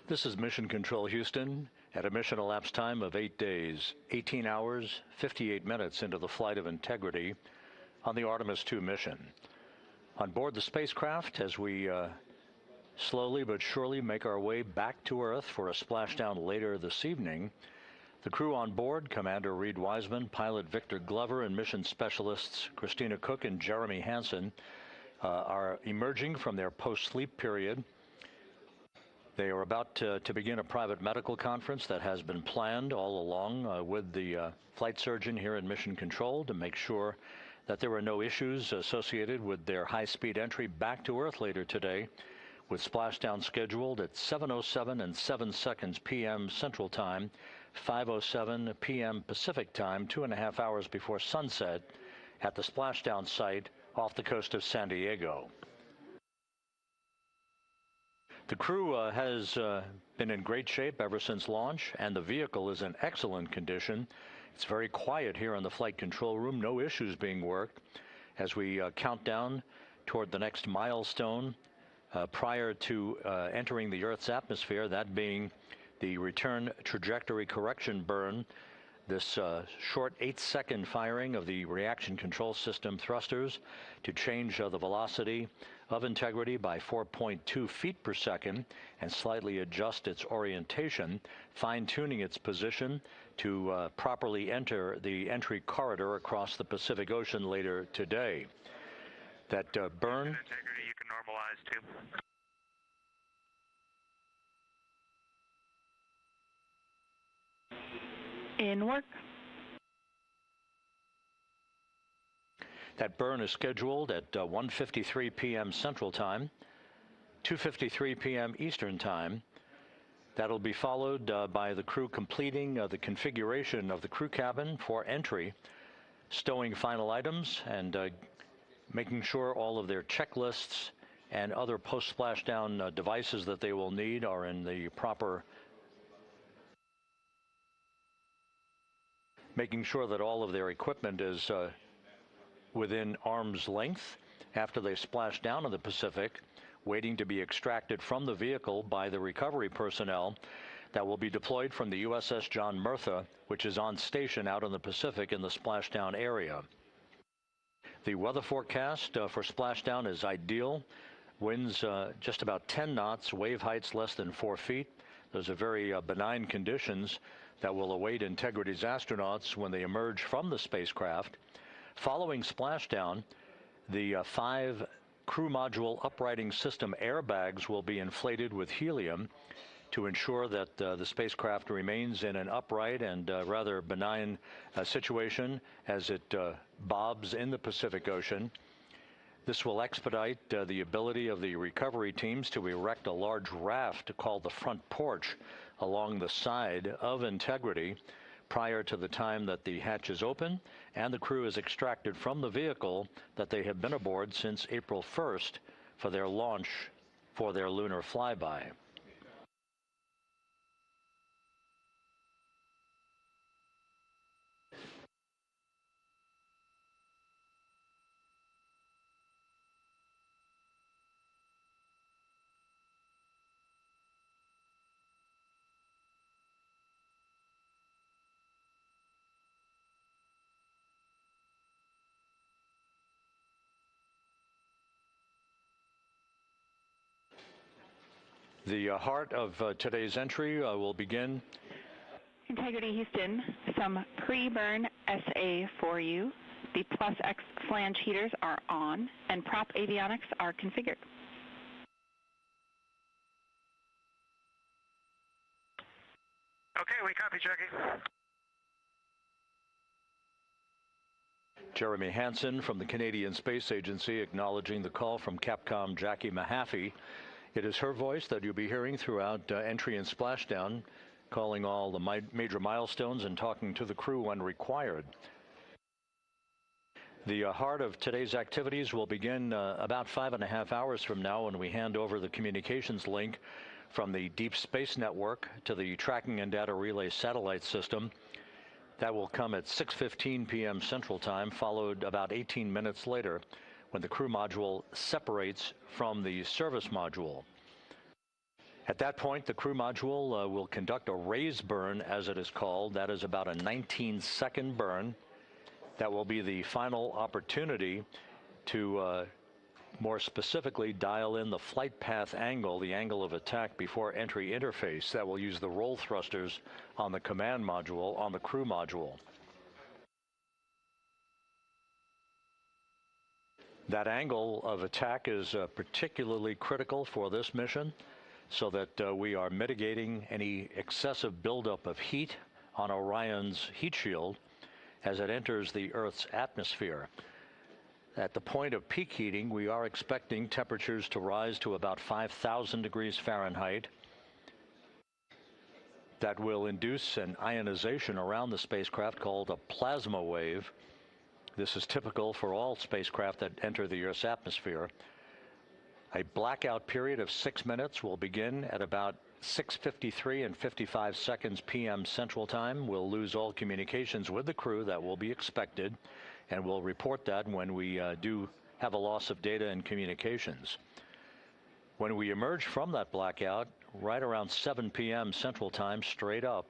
Speaker 6: This is Mission Control Houston at a mission elapsed time of 8 days, 18 hours, 58 minutes into the flight of Integrity on the Artemis II mission. On board the spacecraft, as we slowly but surely make our way back to Earth for a splashdown later this evening, the crew on board, Commander Reed Wiseman, pilot Victor Glover, and mission specialists Christina Cook and Jeremy Hansen, are emerging from their post-sleep period. They are about to begin a private medical conference that has been planned all along with the flight surgeon here in Mission Control to make sure that there are no issues associated with their high-speed entry back to Earth later today, with splashdown scheduled at 7:07 and 7 seconds p.m. Central Time, 5:07 p.m. Pacific Time, 2.5 hours before sunset at the splashdown site off the coast of San Diego. The crew has been in great shape ever since launch, and the vehicle is in excellent condition. It's very quiet here in the flight control room, no issues being worked as we count down toward the next milestone prior to entering the Earth's atmosphere, that being the return trajectory correction burn. This short 8-second firing of the reaction control system thrusters to change the velocity of Integrity by 4.2 feet per second and slightly adjust its orientation, fine-tuning its position to properly enter the entry corridor across the Pacific Ocean later today. That burn...
Speaker 3: Integrity you can normalize too.
Speaker 2: In work.
Speaker 6: That burn is scheduled at 1:53 p.m. Central Time, 2:53 p.m. Eastern Time. That'll be followed by the crew completing the configuration of the crew cabin for entry, stowing final items, and making sure all of their checklists and other post-splashdown devices that they will need are in the proper... making sure that all of their equipment is within arm's length after they splash down in the Pacific, waiting to be extracted from the vehicle by the recovery personnel that will be deployed from the USS John Murtha, which is on station out in the Pacific in the splashdown area. The weather forecast for splashdown is ideal. Winds just about 10 knots, wave heights less than 4 feet. Those are very benign conditions that will await Integrity's astronauts when they emerge from the spacecraft. Following splashdown, the 5 crew module uprighting system airbags will be inflated with helium to ensure that the spacecraft remains in an upright and rather benign situation as it bobs in the Pacific Ocean. This will expedite the ability of the recovery teams to erect a large raft called the front porch along the side of Integrity prior to the time that the hatches open and the crew is extracted from the vehicle that they have been aboard since April 1st for their launch for their lunar flyby. The heart of today's entry will begin.
Speaker 2: Integrity Houston, some pre-burn SA for you. The Plus X flange heaters are on and prop avionics are configured.
Speaker 3: Okay, we copy, Jackie.
Speaker 6: Jeremy Hansen from the Canadian Space Agency acknowledging the call from Capcom Jackie Mahaffey. It is her voice that you'll be hearing throughout entry and splashdown, calling all the major milestones and talking to the crew when required. The heart of today's activities will begin about 5.5 hours from now when we hand over the communications link from the Deep Space Network to the Tracking and Data Relay Satellite System. That will come at 6:15 p.m. Central Time, followed about 18 minutes later when the crew module separates from the service module. At that point, the crew module will conduct a raise burn, as it is called. That is about a 19-second burn. That will be the final opportunity to more specifically dial in the flight path angle, the angle of attack before entry interface. That will use the roll thrusters on the command module, on the crew module. That angle of attack is particularly critical for this mission, so that we are mitigating any excessive buildup of heat on Orion's heat shield as it enters the Earth's atmosphere. At the point of peak heating, we are expecting temperatures to rise to about 5,000 degrees Fahrenheit. That will induce an ionization around the spacecraft called a plasma wave. This is typical for all spacecraft that enter the Earth's atmosphere. A blackout period of 6 minutes will begin at about 6:53 and 55 seconds p.m. Central Time. We'll lose all communications with the crew. That will be expected, and we'll report that when we do have a loss of data and communications. When we emerge from that blackout, right around 7 p.m. Central Time, straight up,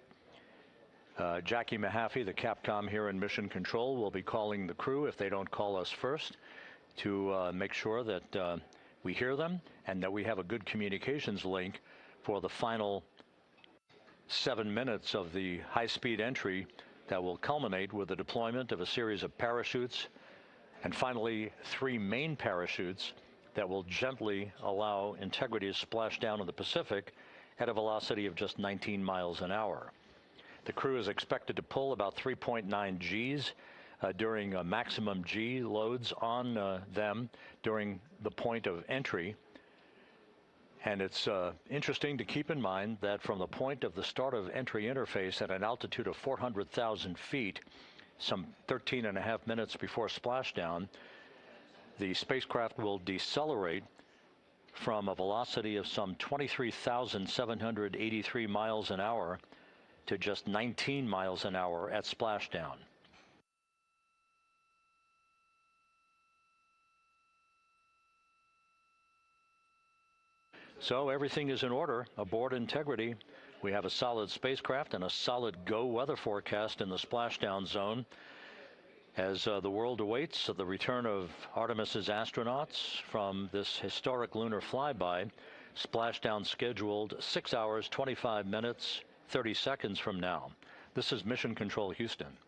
Speaker 6: Jackie Mahaffey, the Capcom here in Mission Control, will be calling the crew, if they don't call us first, to make sure that we hear them and that we have a good communications link for the final 7 minutes of the high-speed entry that will culminate with the deployment of a series of parachutes and finally 3 main parachutes that will gently allow Integrity to splash down in the Pacific at a velocity of just 19 miles an hour. The crew is expected to pull about 3.9 Gs during maximum G loads on them during the point of entry. And it's interesting to keep in mind that from the point of the start of entry interface at an altitude of 400,000 feet, some 13.5 minutes before splashdown, the spacecraft will decelerate from a velocity of some 23,783 miles an hour to just 19 miles an hour at splashdown. So everything is in order aboard Integrity. We have a solid spacecraft and a solid go weather forecast in the splashdown zone as the world awaits the return of Artemis's astronauts from this historic lunar flyby. Splashdown scheduled 6 hours, 25 minutes, 30 seconds from now. This is Mission Control Houston.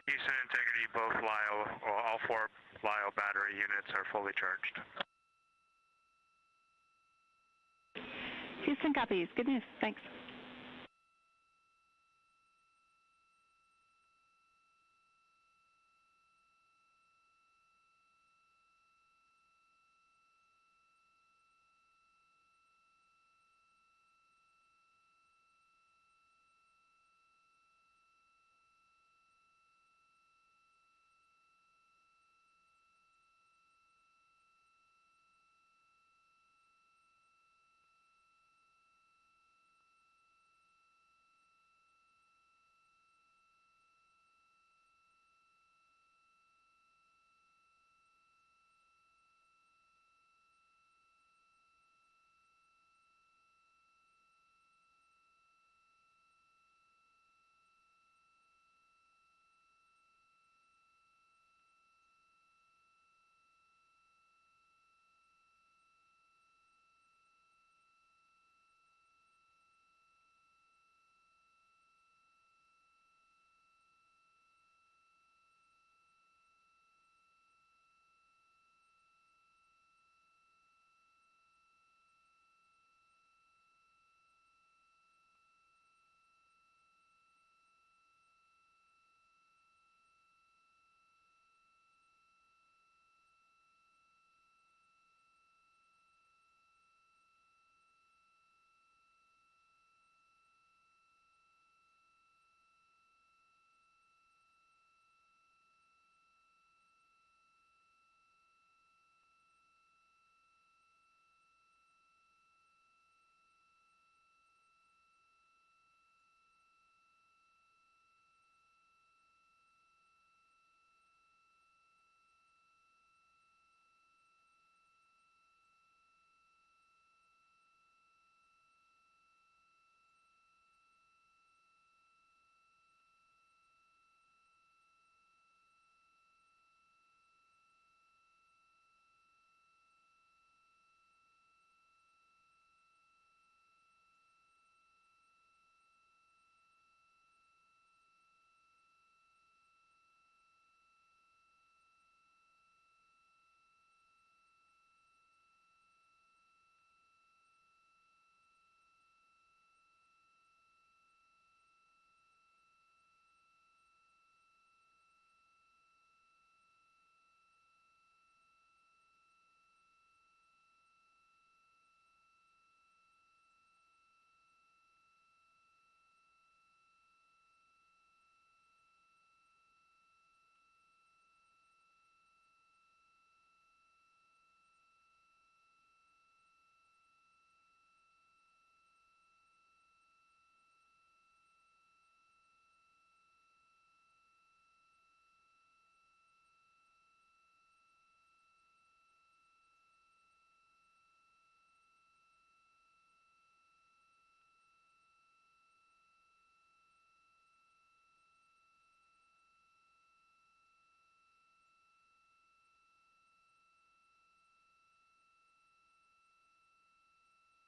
Speaker 3: Houston Integrity, both LiO, or all 4 LiO battery units are fully charged.
Speaker 2: Houston copies. Good news. Thanks.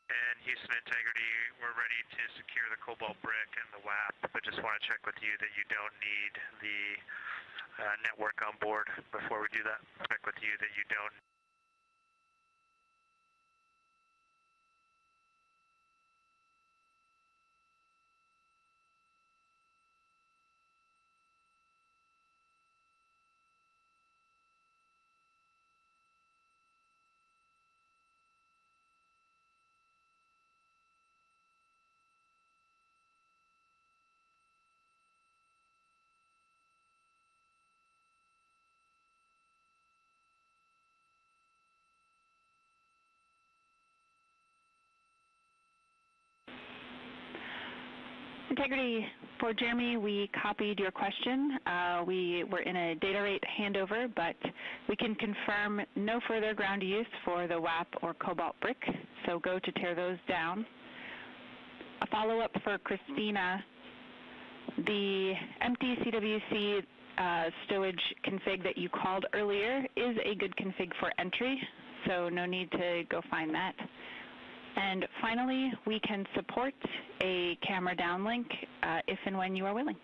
Speaker 3: And Houston Integrity, we're ready to secure the cobalt brick and the WAP, but just want to check with you that you don't need the network on board before we do that. Check with you that you don't.
Speaker 2: Integrity, for Jeremy, we copied your question. We were in a data rate handover, but we can confirm no further ground use for the WAP or cobalt brick, so go to tear those down. A follow-up for Christina, the empty CWC stowage config that you called earlier is a good config for entry, so no need to go find that. And finally, we can support a camera downlink if and when you are willing.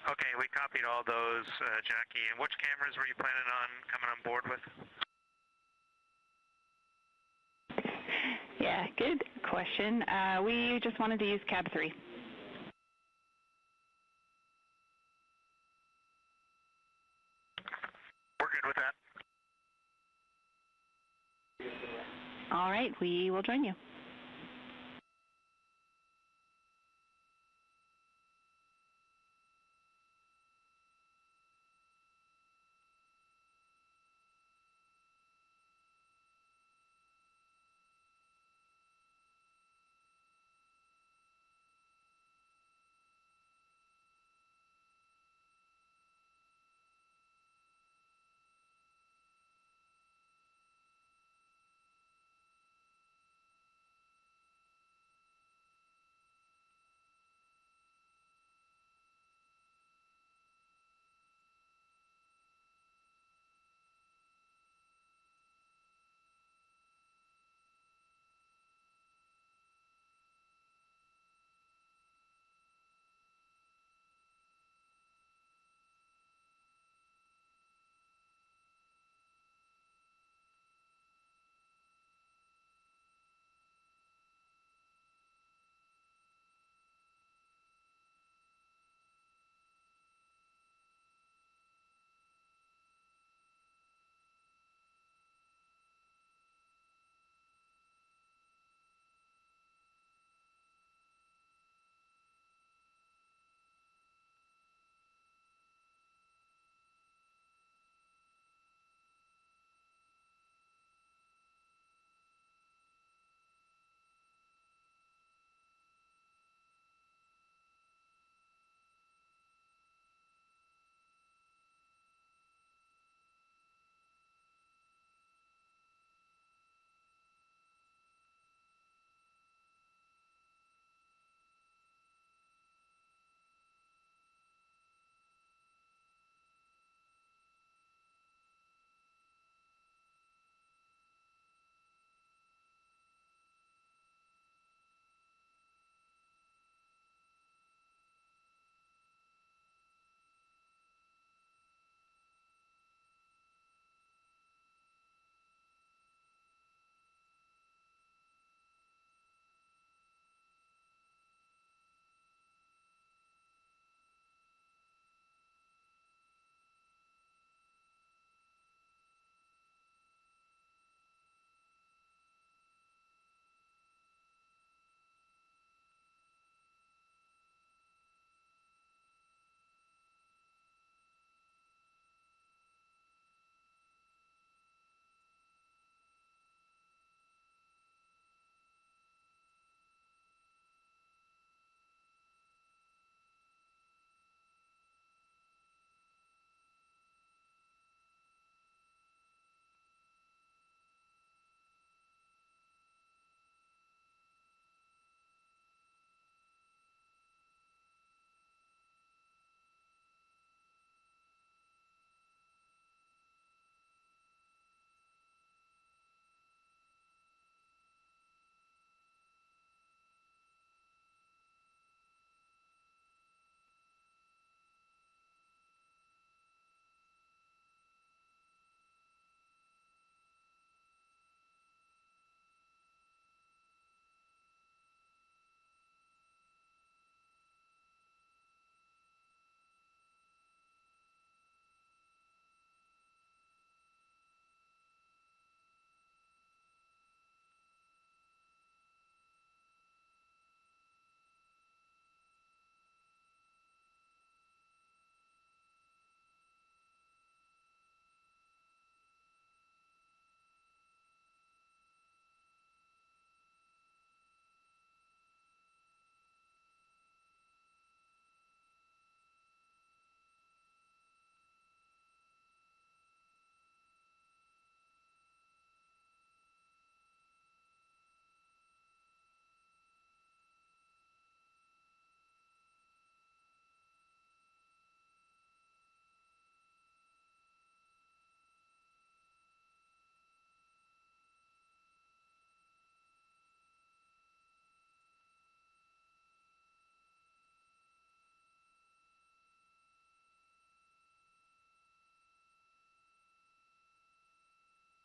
Speaker 3: Okay, we copied all those, Jackie. And which cameras were you planning on coming on board with?
Speaker 14: Yeah, good question. We just wanted to use cab 3.
Speaker 3: We're good with that.
Speaker 14: All right, we will join you.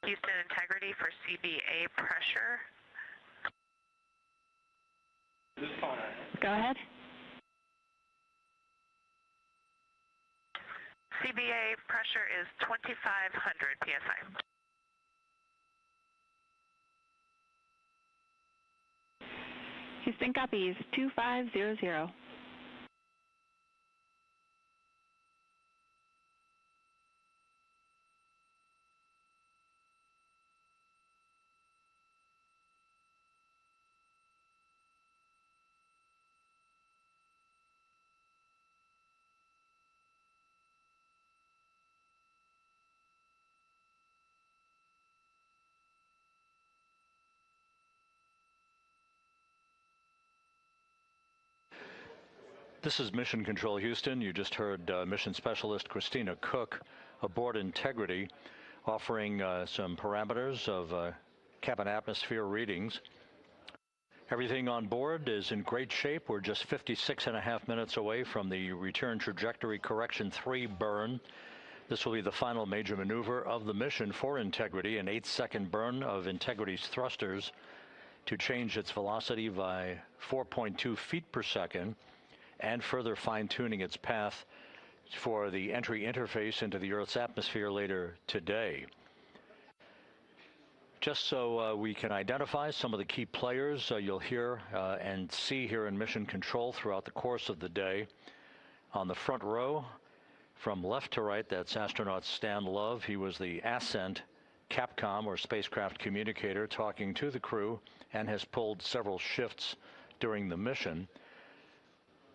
Speaker 5: Houston integrity for CBA pressure.
Speaker 14: Go ahead.
Speaker 5: CBA pressure is 2,500 psi.
Speaker 14: Houston copies 2500.
Speaker 6: This is Mission Control Houston. You just heard Mission Specialist Christina Cook aboard Integrity offering some parameters of cabin atmosphere readings. Everything on board is in great shape. We're just 56.5 minutes away from the return trajectory correction 3 burn. This will be the final major maneuver of the mission for Integrity, an 8-second burn of Integrity's thrusters to change its velocity by 4.2 feet per second, and further fine-tuning its path for the entry interface into the Earth's atmosphere later today. Just so we can identify some of the key players you'll hear and see here in Mission Control throughout the course of the day. On the front row, from left to right, that's astronaut Stan Love. He was the Ascent Capcom, or spacecraft communicator, talking to the crew and has pulled several shifts during the mission.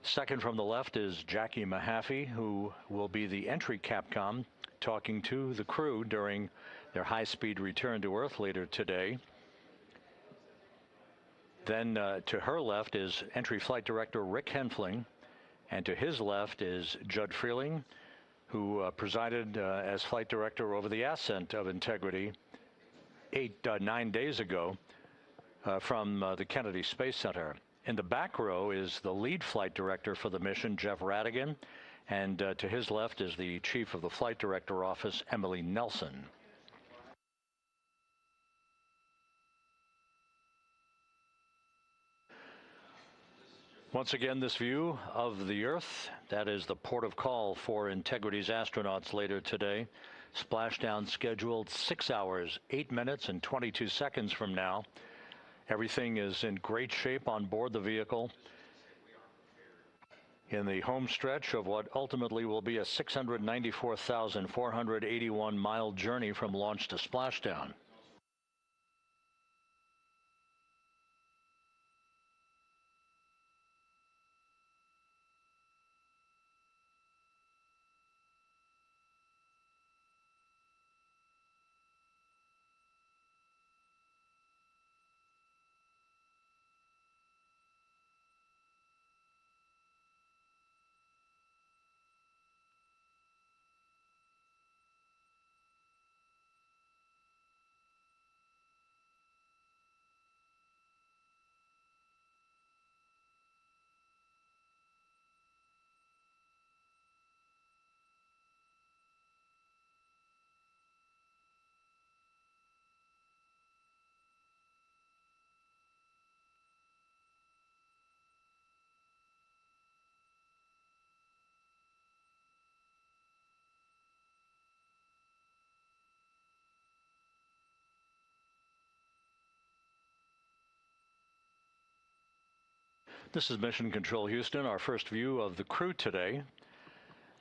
Speaker 6: Second from the left is Jackie Mahaffey, who will be the entry Capcom, talking to the crew during their high-speed return to Earth later today. Then to her left is entry flight director Rick Henfling, and to his left is Judd Freeling, who presided as flight director over the ascent of Integrity 9 days ago from the Kennedy Space Center. In the back row is the lead flight director for the mission, Jeff Radigan, and to his left is the chief of the flight director office, Emily Nelson. Once again, this view of the Earth, that is the port of call for Integrity's astronauts later today. Splashdown scheduled 6 hours, 8 minutes, and 22 seconds from now. Everything is in great shape on board the vehicle in the home stretch of what ultimately will be a 694,481-mile journey from launch to splashdown. This is Mission Control Houston, our first view of the crew today.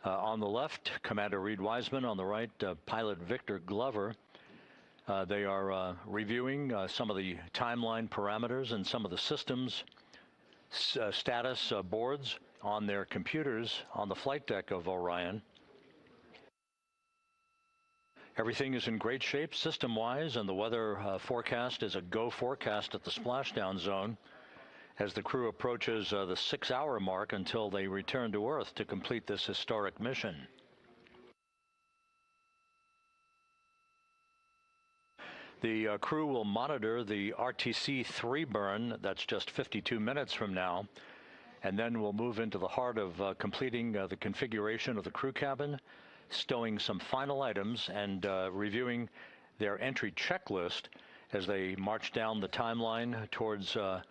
Speaker 6: On the left, Commander Reed Wiseman. On the right, pilot Victor Glover. They are reviewing some of the timeline parameters and some of the systems status boards on their computers on the flight deck of Orion. Everything is in great shape system-wise, and the weather forecast is a go forecast at the splashdown zone as the crew approaches the 6-hour mark until they return to Earth to complete this historic mission. The crew will monitor the RTC-3 burn. That's just 52 minutes from now. And then we'll move into the heart of completing the configuration of the crew cabin, stowing some final items, and reviewing their entry checklist as they march down the timeline towards the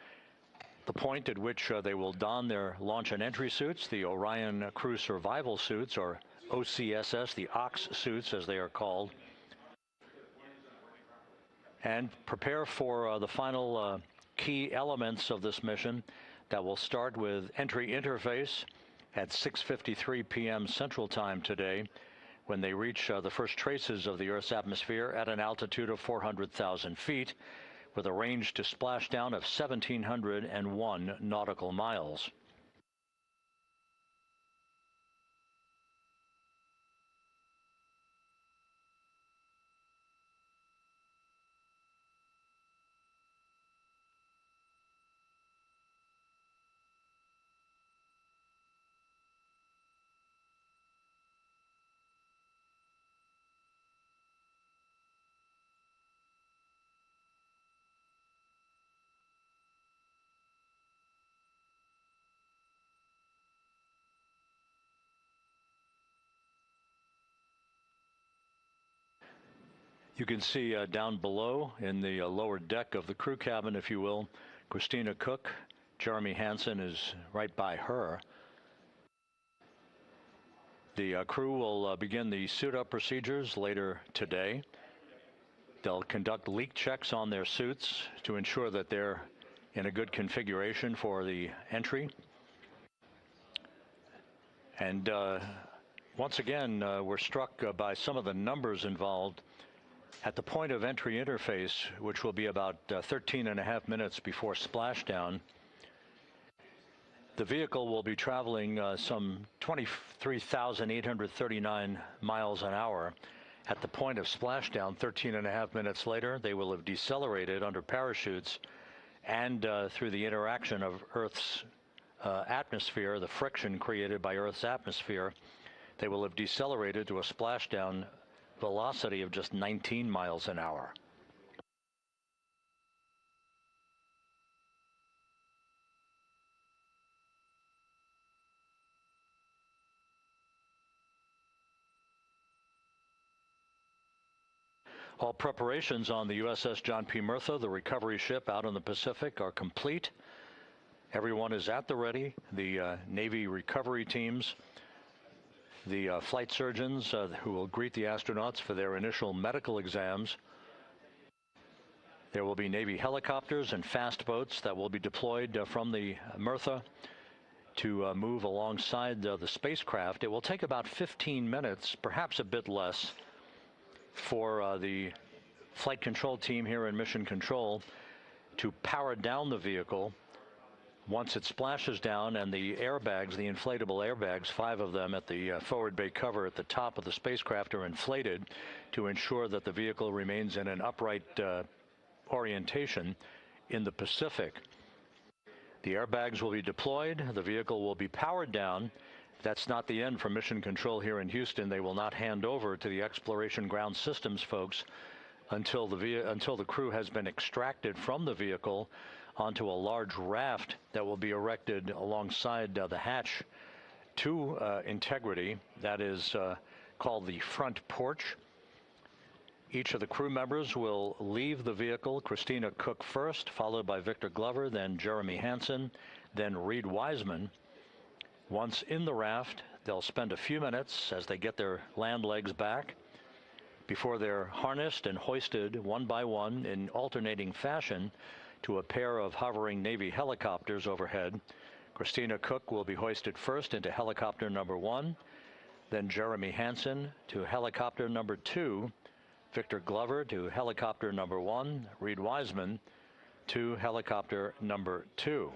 Speaker 6: point at which they will don their launch and entry suits, the Orion Crew Survival Suits, or OCSS, the OX suits as they are called, and prepare for the final key elements of this mission that will start with entry interface at 6:53 p.m. Central Time today, when they reach the first traces of the Earth's atmosphere at an altitude of 400,000 feet, with a range to splashdown of 1,701 nautical miles. You can see down below in the lower deck of the crew cabin, if you will, Christina Cook. Jeremy Hansen is right by her. The crew will begin the suit-up procedures later today. They'll conduct leak checks on their suits to ensure that they're in a good configuration for the entry. And once again, we're struck by some of the numbers involved. At the point of entry interface, which will be about 13.5 minutes before splashdown, the vehicle will be traveling some 23,839 miles an hour. At the point of splashdown, 13.5 minutes later, they will have decelerated under parachutes and through the interaction of Earth's atmosphere, the friction created by Earth's atmosphere, they will have decelerated to a splashdown velocity of just 19 miles an hour. All preparations on the USS John P. Murtha, the recovery ship out in the Pacific, are complete. Everyone is at the ready. The Navy recovery teams, the flight surgeons who will greet the astronauts for their initial medical exams. There will be Navy helicopters and fast boats that will be deployed from the Murtha to move alongside the spacecraft. It will take about 15 minutes, perhaps a bit less, for the flight control team here in Mission Control to power down the vehicle once it splashes down, and the airbags, the inflatable airbags, 5 of them at the forward bay cover at the top of the spacecraft, are inflated to ensure that the vehicle remains in an upright orientation in the Pacific. The airbags will be deployed. The vehicle will be powered down. That's not the end for Mission Control here in Houston. They will not hand over to the Exploration Ground Systems folks until the crew has been extracted from the vehicle onto a large raft that will be erected alongside the hatch to integrity. That is called the front porch. Each of the crew members will leave the vehicle, Christina Cook first, followed by Victor Glover, then Jeremy Hansen, then Reed Wiseman. Once in the raft, they'll spend a few minutes as they get their land legs back before they're harnessed and hoisted one by one in alternating fashion to a pair of hovering Navy helicopters overhead. Christina Cook will be hoisted first into helicopter number 1, then Jeremy Hansen to helicopter number 2, Victor Glover to helicopter number 1, Reed Wiseman to helicopter number 2.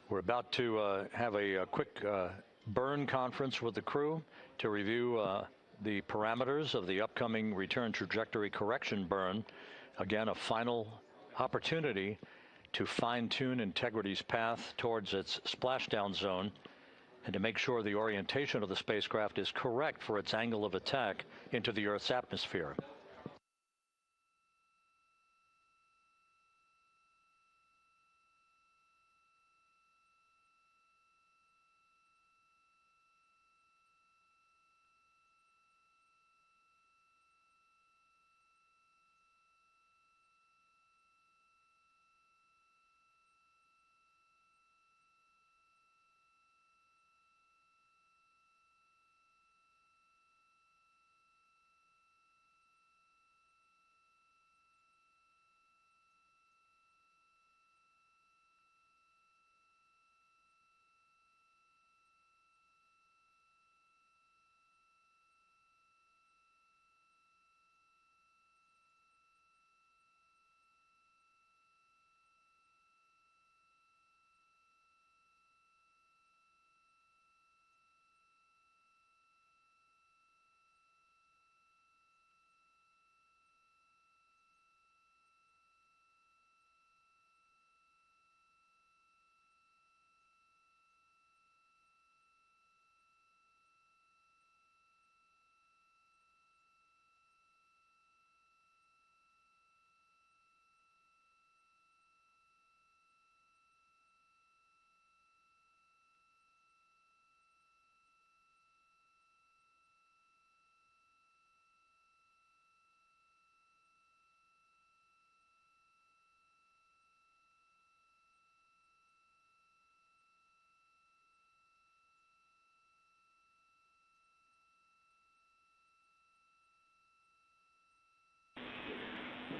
Speaker 6: We're about to have a quick burn conference with the crew to review the parameters of the upcoming return trajectory correction burn. Again, a final opportunity to fine-tune Integrity's path towards its splashdown zone and to make sure the orientation of the spacecraft is correct for its angle of attack into the Earth's atmosphere.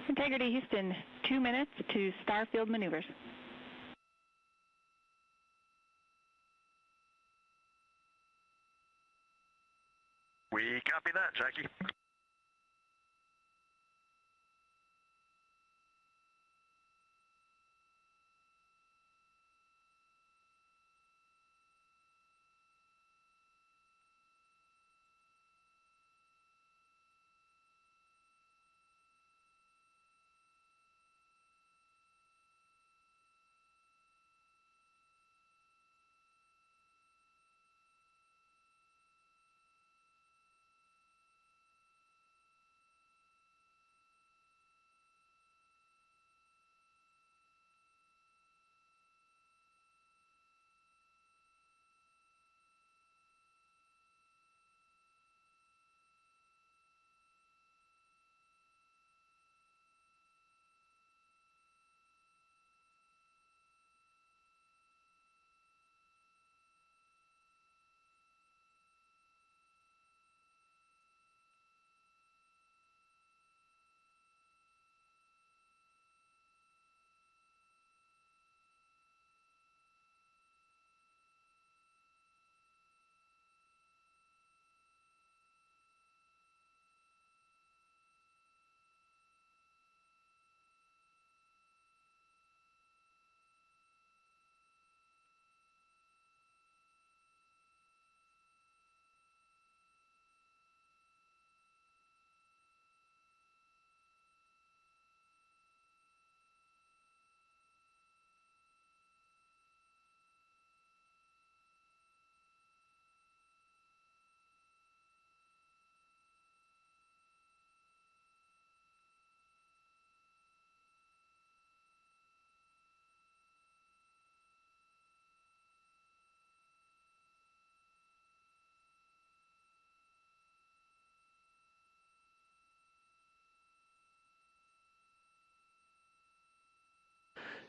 Speaker 14: Integrity Houston, 2 minutes to Starfield maneuvers.
Speaker 3: We copy that, Jackie.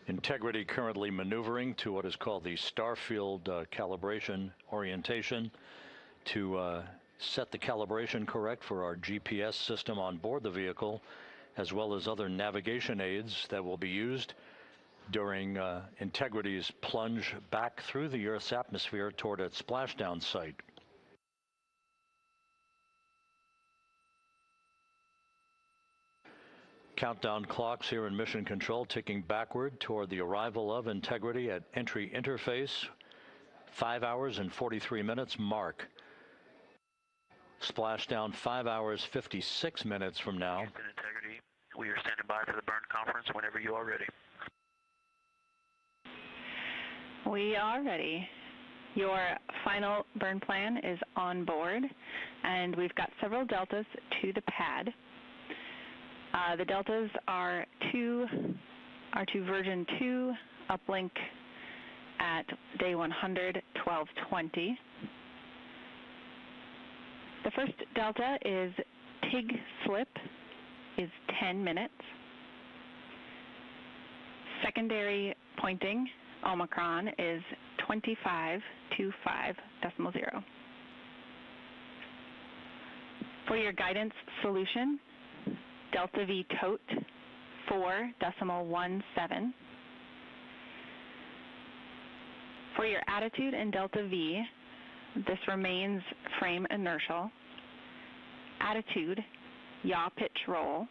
Speaker 6: Integrity currently maneuvering to what is called the Starfield calibration orientation to set the calibration correct for our GPS system on board the vehicle, as well as other navigation aids that will be used during Integrity's plunge back through the Earth's atmosphere toward its splashdown site. Countdown clocks here in Mission Control ticking backward toward the arrival of Integrity at entry interface. 5 hours and 43 minutes mark. Splashdown 5 hours 56 minutes from now.
Speaker 3: Houston Integrity, we are standing by for the burn conference whenever you are ready.
Speaker 14: We are ready. Your final burn plan is on board, and we've got several deltas to the pad. The deltas are to version 2 uplink at day 100, 1220. The first delta is TIG slip is 10 minutes. Secondary pointing Omicron is 2525.0. For your guidance solution, Delta V tote 4.17. For your attitude in Delta V, this remains frame inertial. Attitude, yaw pitch roll,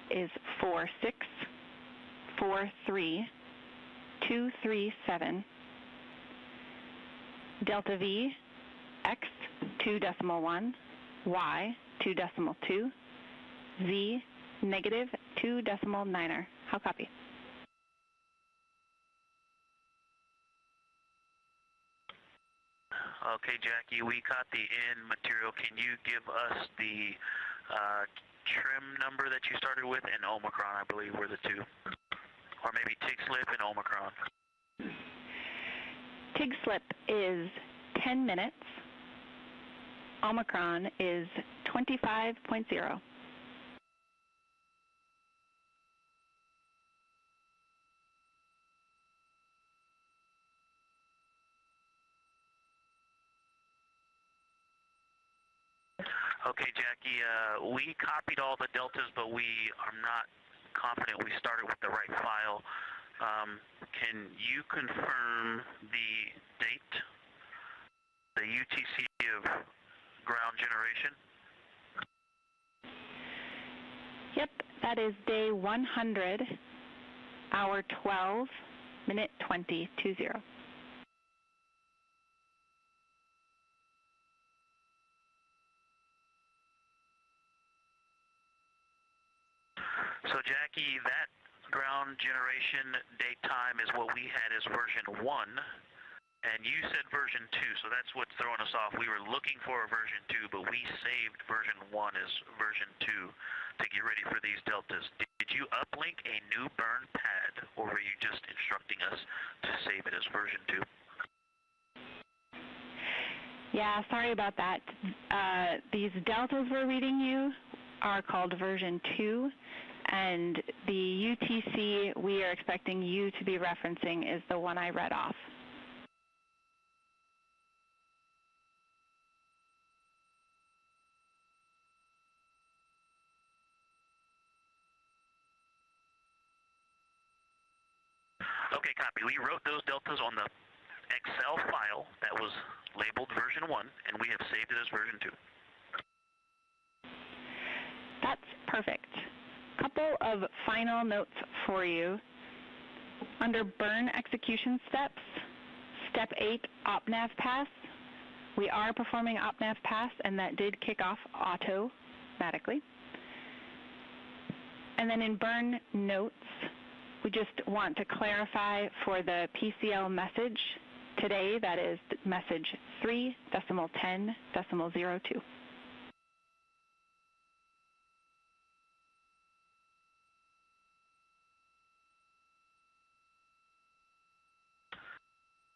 Speaker 14: is 4643.237. Delta V, X 2.1, Y 2.2, Z negative 2.9. How copy?
Speaker 3: Okay, Jackie, we caught the in material. Can you give us the trim number that you started with and Omicron, I believe, were the two? Or maybe TIG slip and Omicron.
Speaker 14: TIG slip is 10 minutes. Omicron is 25.0.
Speaker 3: Okay, Jackie, we copied all the deltas, but we are not confident we started with the right file. Can you confirm the date, the UTC of ground generation?
Speaker 14: Yep, that is day 100, hour 12, minute 20, 20.
Speaker 3: So Jackie, that ground generation date time is what we had as version 1, and you said version 2, so that's what's throwing us off. We were looking for a version 2, but we saved version 1 as version 2 to get ready for these deltas. Did you uplink a new burn pad, or were you just instructing us to save it as version 2?
Speaker 14: Yeah, sorry about that. These deltas we're reading you are called version 2. And the UTC we are expecting you to be referencing is the one I read off.
Speaker 3: Okay, copy. We wrote those deltas on the Excel file that was labeled version 1, and we have saved it as version 2.
Speaker 14: That's perfect. Couple of final notes for you. Under burn execution steps, step 8, OpNav pass. We are performing OpNav pass, and that did kick off automatically. And then in burn notes, we just want to clarify for the PCL message today, that is message 3.10.02.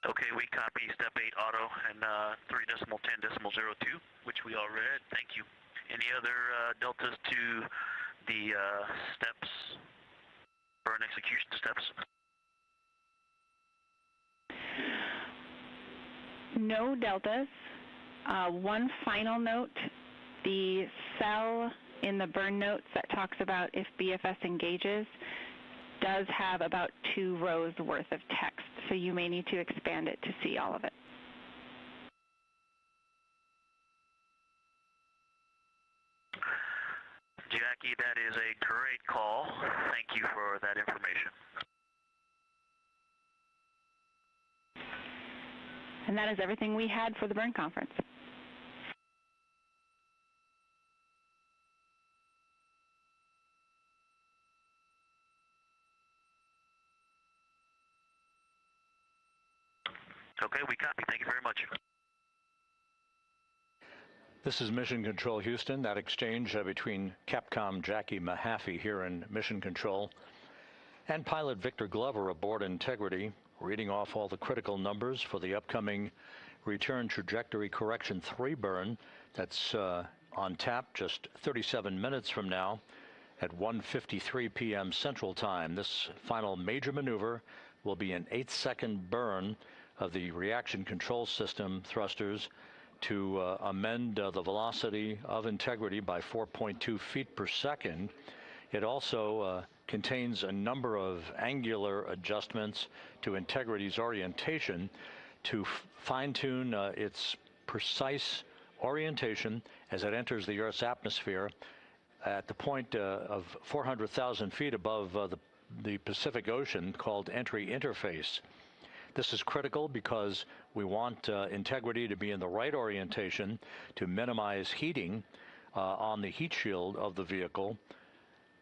Speaker 3: Okay, we copy step 8 auto and 3.10.02, which we all read. Thank you. Any other deltas to the steps, burn execution steps?
Speaker 14: No deltas. One final note, the cell in the burn notes that talks about if BFS engages does have about 2 rows worth of text, so you may need to expand it to see all of it.
Speaker 3: Jackie, that is a great call. Thank you for that information.
Speaker 14: And that is everything we had for the burn conference.
Speaker 3: Okay, we copy. Thank you very much.
Speaker 6: This is Mission Control Houston. That exchange between Capcom Jackie Mahaffey here in Mission Control and pilot Victor Glover aboard Integrity, reading off all the critical numbers for the upcoming Return Trajectory Correction 3 burn. That's on tap just 37 minutes from now at 1:53 p.m. Central Time. This final major maneuver will be an 8-second burn of the reaction control system thrusters to amend the velocity of Integrity by 4.2 feet per second. It also contains a number of angular adjustments to Integrity's orientation to fine-tune its precise orientation as it enters the Earth's atmosphere at the point of 400,000 feet above the Pacific Ocean, called entry interface. This is critical because we want Integrity to be in the right orientation to minimize heating on the heat shield of the vehicle.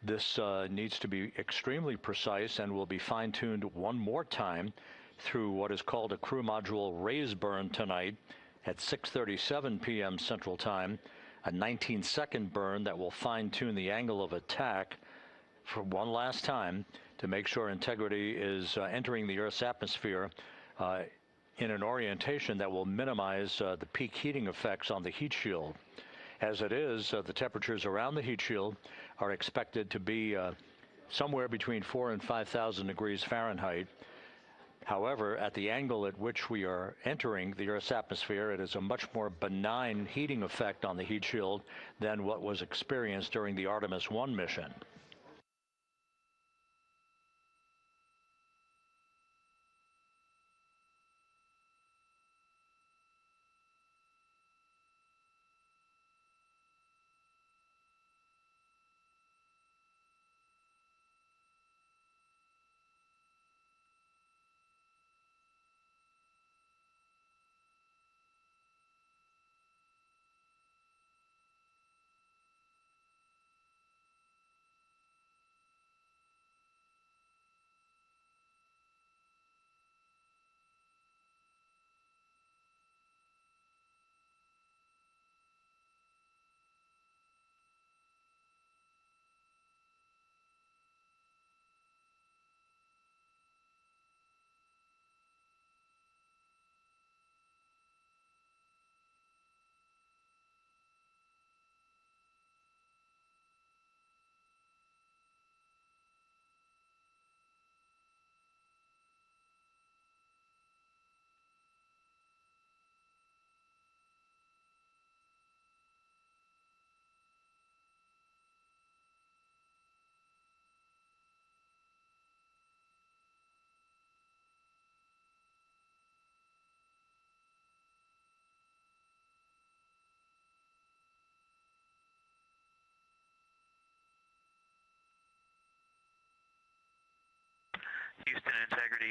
Speaker 6: This needs to be extremely precise and will be fine-tuned one more time through what is called a crew module raise burn tonight at 6:37 p.m. Central Time, a 19-second burn that will fine-tune the angle of attack for one last time to make sure Integrity is entering the Earth's atmosphere in an orientation that will minimize the peak heating effects on the heat shield. As it is, the temperatures around the heat shield are expected to be somewhere between 4,000 and 5,000 degrees Fahrenheit. However, at the angle at which we are entering the Earth's atmosphere, it is a much more benign heating effect on the heat shield than what was experienced during the Artemis I mission.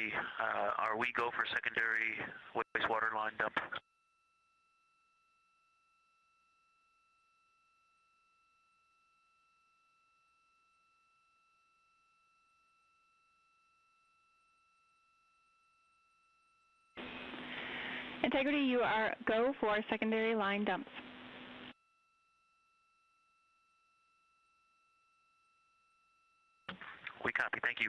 Speaker 3: Integrity, are we go for secondary wastewater line dump?
Speaker 14: Integrity, you are go for secondary line dumps.
Speaker 3: We copy, thank you.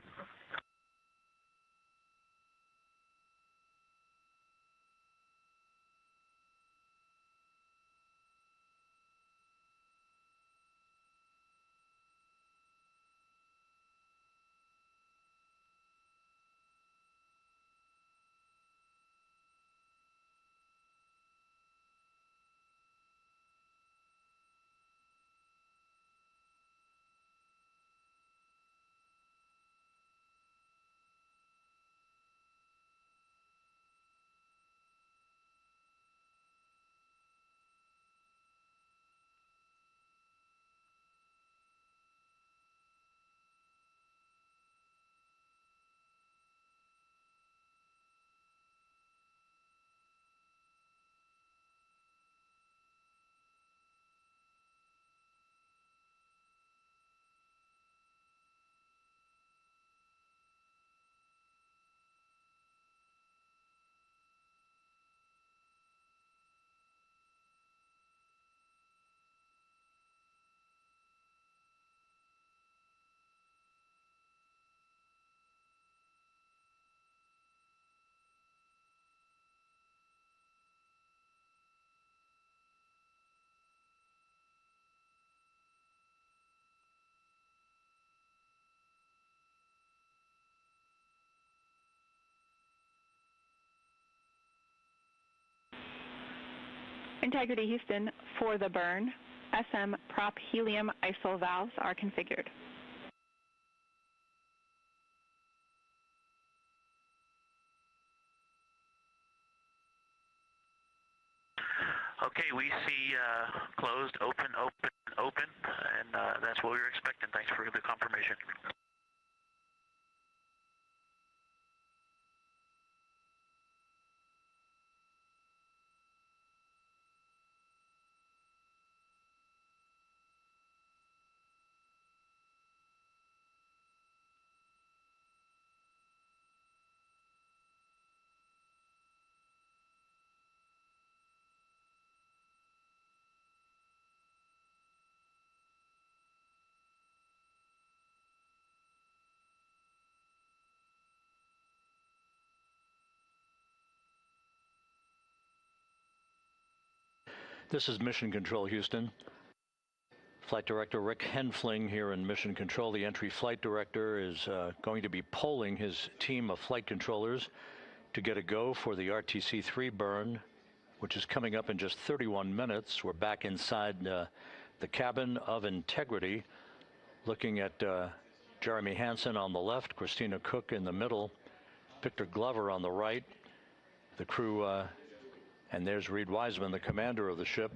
Speaker 14: Integrity Houston, for the burn, SM prop helium ISO valves are configured.
Speaker 3: Okay, we see closed, open, and that's what we were expecting. Thanks for the confirmation.
Speaker 6: This is Mission Control Houston. Flight Director Rick Henfling here in Mission Control. The entry flight director is going to be polling his team of flight controllers to get a go for the RTC-3 burn, which is coming up in just 31 minutes. We're back inside the cabin of Integrity, looking at Jeremy Hansen on the left, Christina Cook in the middle, Victor Glover on the right, the crew, and there's Reed Wiseman, the commander of the ship.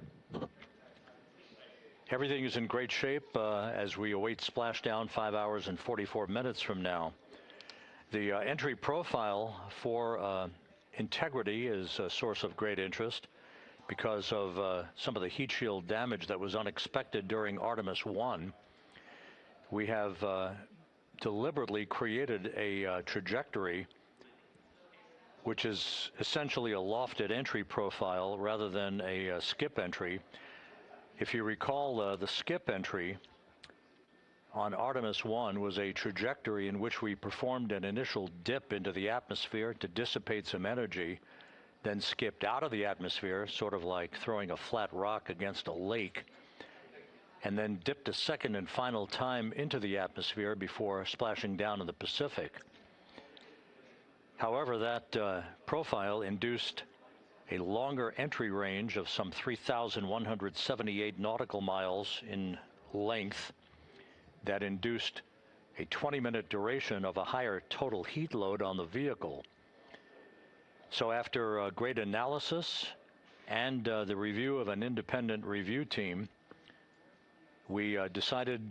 Speaker 6: Everything is in great shape as we await splashdown 5 hours and 44 minutes from now. The entry profile for Integrity is a source of great interest because of some of the heat shield damage that was unexpected during Artemis I. We have deliberately created a trajectory which is essentially a lofted entry profile rather than a skip entry. If you recall, the skip entry on Artemis I was a trajectory in which we performed an initial dip into the atmosphere to dissipate some energy, then skipped out of the atmosphere, sort of like throwing a flat rock against a lake, and then dipped a second and final time into the atmosphere before splashing down in the Pacific. However, that profile induced a longer entry range of some 3,178 nautical miles in length that induced a 20-minute duration of a higher total heat load on the vehicle. So after great analysis and the review of an independent review team, we decided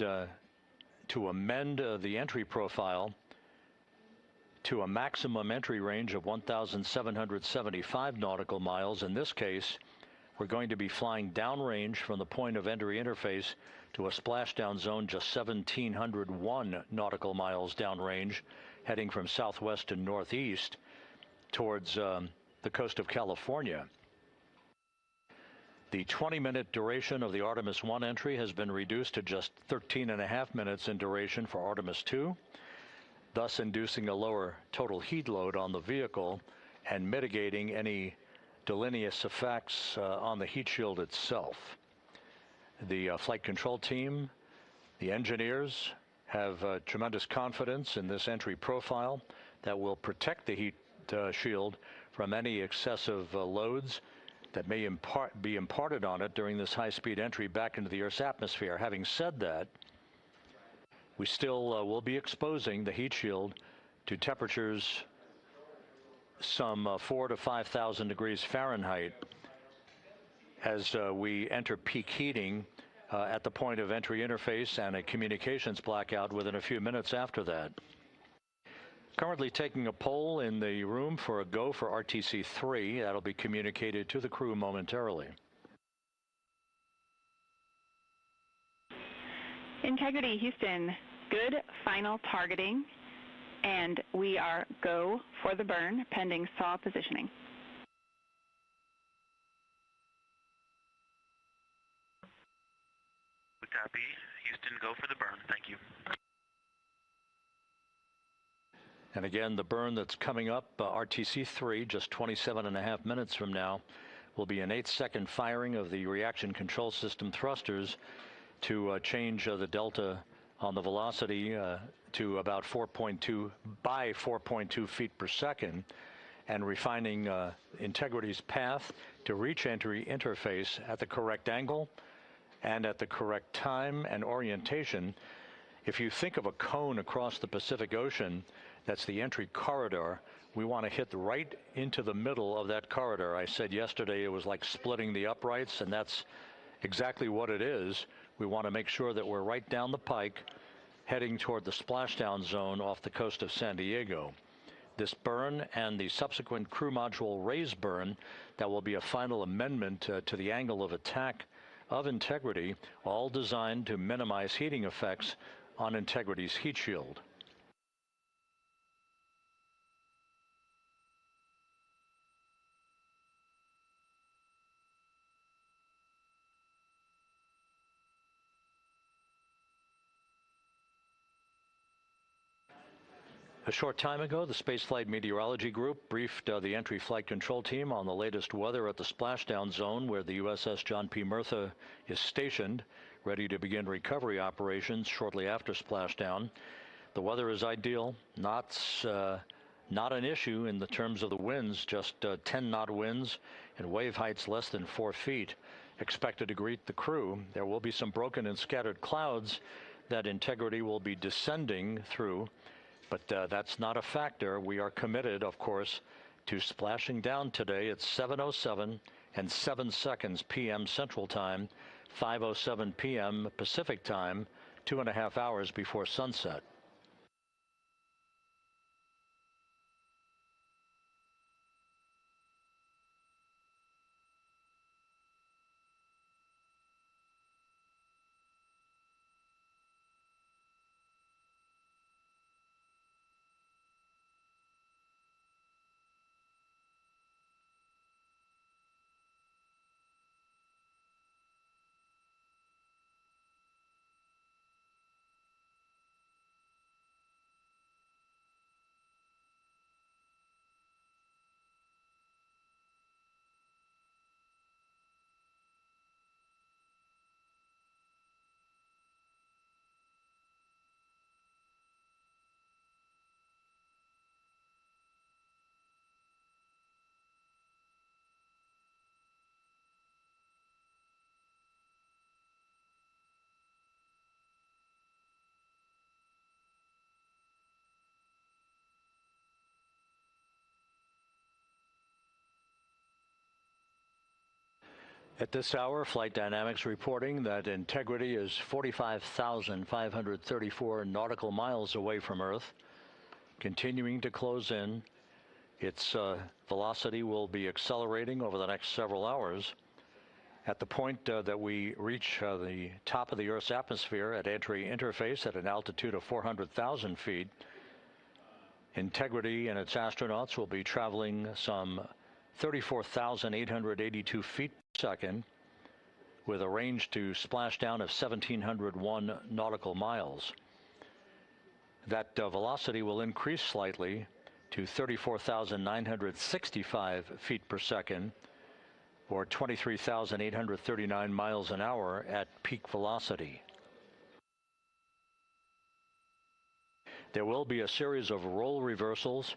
Speaker 6: to amend the entry profile to a maximum entry range of 1,775 nautical miles. In this case, we're going to be flying downrange from the point of entry interface to a splashdown zone just 1,701 nautical miles downrange, heading from southwest to northeast towards the coast of California. The 20-minute duration of the Artemis I entry has been reduced to just 13.5 minutes in duration for Artemis II, thus inducing a lower total heat load on the vehicle and mitigating any deleterious effects on the heat shield itself. The flight control team, the engineers, have tremendous confidence in this entry profile that will protect the heat shield from any excessive loads that may be imparted on it during this high-speed entry back into the Earth's atmosphere. Having said that, we still will be exposing the heat shield to temperatures some 4,000 to 5,000 degrees Fahrenheit as we enter peak heating at the point of entry interface and a communications blackout within a few minutes after that. Currently taking a poll in the room for a go for RTC-3. That'll be communicated to the crew momentarily.
Speaker 14: Integrity, Houston, good final targeting, and we are go for the burn pending SAW positioning.
Speaker 3: We copy. Houston, go for the burn. Thank you.
Speaker 6: And again, the burn that's coming up, RTC-3, just 27.5 minutes from now, will be an 8-second firing of the reaction control system thrusters to change the delta on the velocity to about 4.2 feet per second, and refining Integrity's path to reach entry interface at the correct angle and at the correct time and orientation. If you think of a cone across the Pacific Ocean, that's the entry corridor. We want to hit right into the middle of that corridor. I said yesterday it was like splitting the uprights, and that's exactly what it is. We want to make sure that we're right down the pike, heading toward the splashdown zone off the coast of San Diego. This burn and the subsequent crew module raise burn, that will be a final amendment to the angle of attack of Integrity, all designed to minimize heating effects on Integrity's heat shield. A short time ago, the Spaceflight Meteorology Group briefed the entry flight control team on the latest weather at the splashdown zone where the USS John P. Murtha is stationed, ready to begin recovery operations shortly after splashdown. The weather is ideal, not an issue in the terms of the winds, just 10-knot winds and wave heights less than 4 feet. Expected to greet the crew. There will be some broken and scattered clouds that Integrity will be descending through, but that's not a factor. We are committed, of course, to splashing down today at 7:07 and 7 seconds p.m. Central Time, 5:07 p.m. Pacific Time, 2.5 hours before sunset. At this hour, Flight Dynamics reporting that Integrity is 45,534 nautical miles away from Earth. continuing to close in. Its velocity will be accelerating over the next several hours. At the point that we reach the top of the Earth's atmosphere at entry interface at an altitude of 400,000 feet, Integrity and its astronauts will be traveling some 34,882 feet per second with a range to splashdown of 1,701 nautical miles. That velocity will increase slightly to 34,965 feet per second, or 23,839 miles an hour at peak velocity. There will be a series of roll reversals.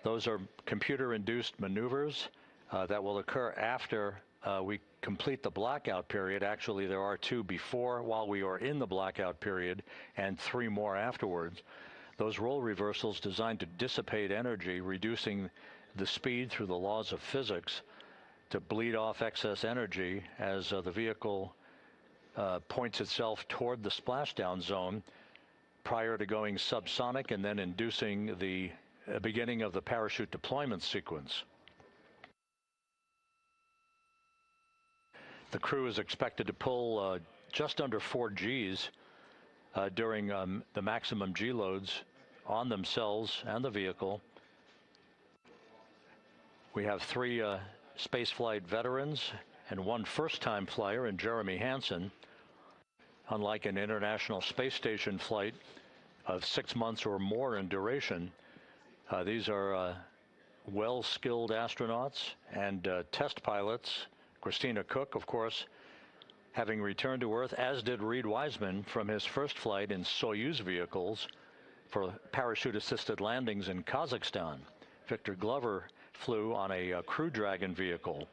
Speaker 6: Those are computer-induced maneuvers that will occur after we complete the blackout period. Actually, there are 2 before while we are in the blackout period and 3 more afterwards. Those roll reversals designed to dissipate energy, reducing the speed through the laws of physics to bleed off excess energy as the vehicle points itself toward the splashdown zone prior to going subsonic and then inducing the beginning of the parachute deployment sequence. The crew is expected to pull just under 4 Gs during the maximum G loads on themselves and the vehicle. We have 3 spaceflight veterans and 1 first-time flyer in Jeremy Hansen. Unlike an International Space Station flight of 6 months or more in duration, these are well-skilled astronauts and test pilots. Christina Cook, of course, having returned to Earth, as did Reed Wiseman from his first flight in Soyuz vehicles for parachute-assisted landings in Kazakhstan. Victor Glover flew on a Crew Dragon vehicle.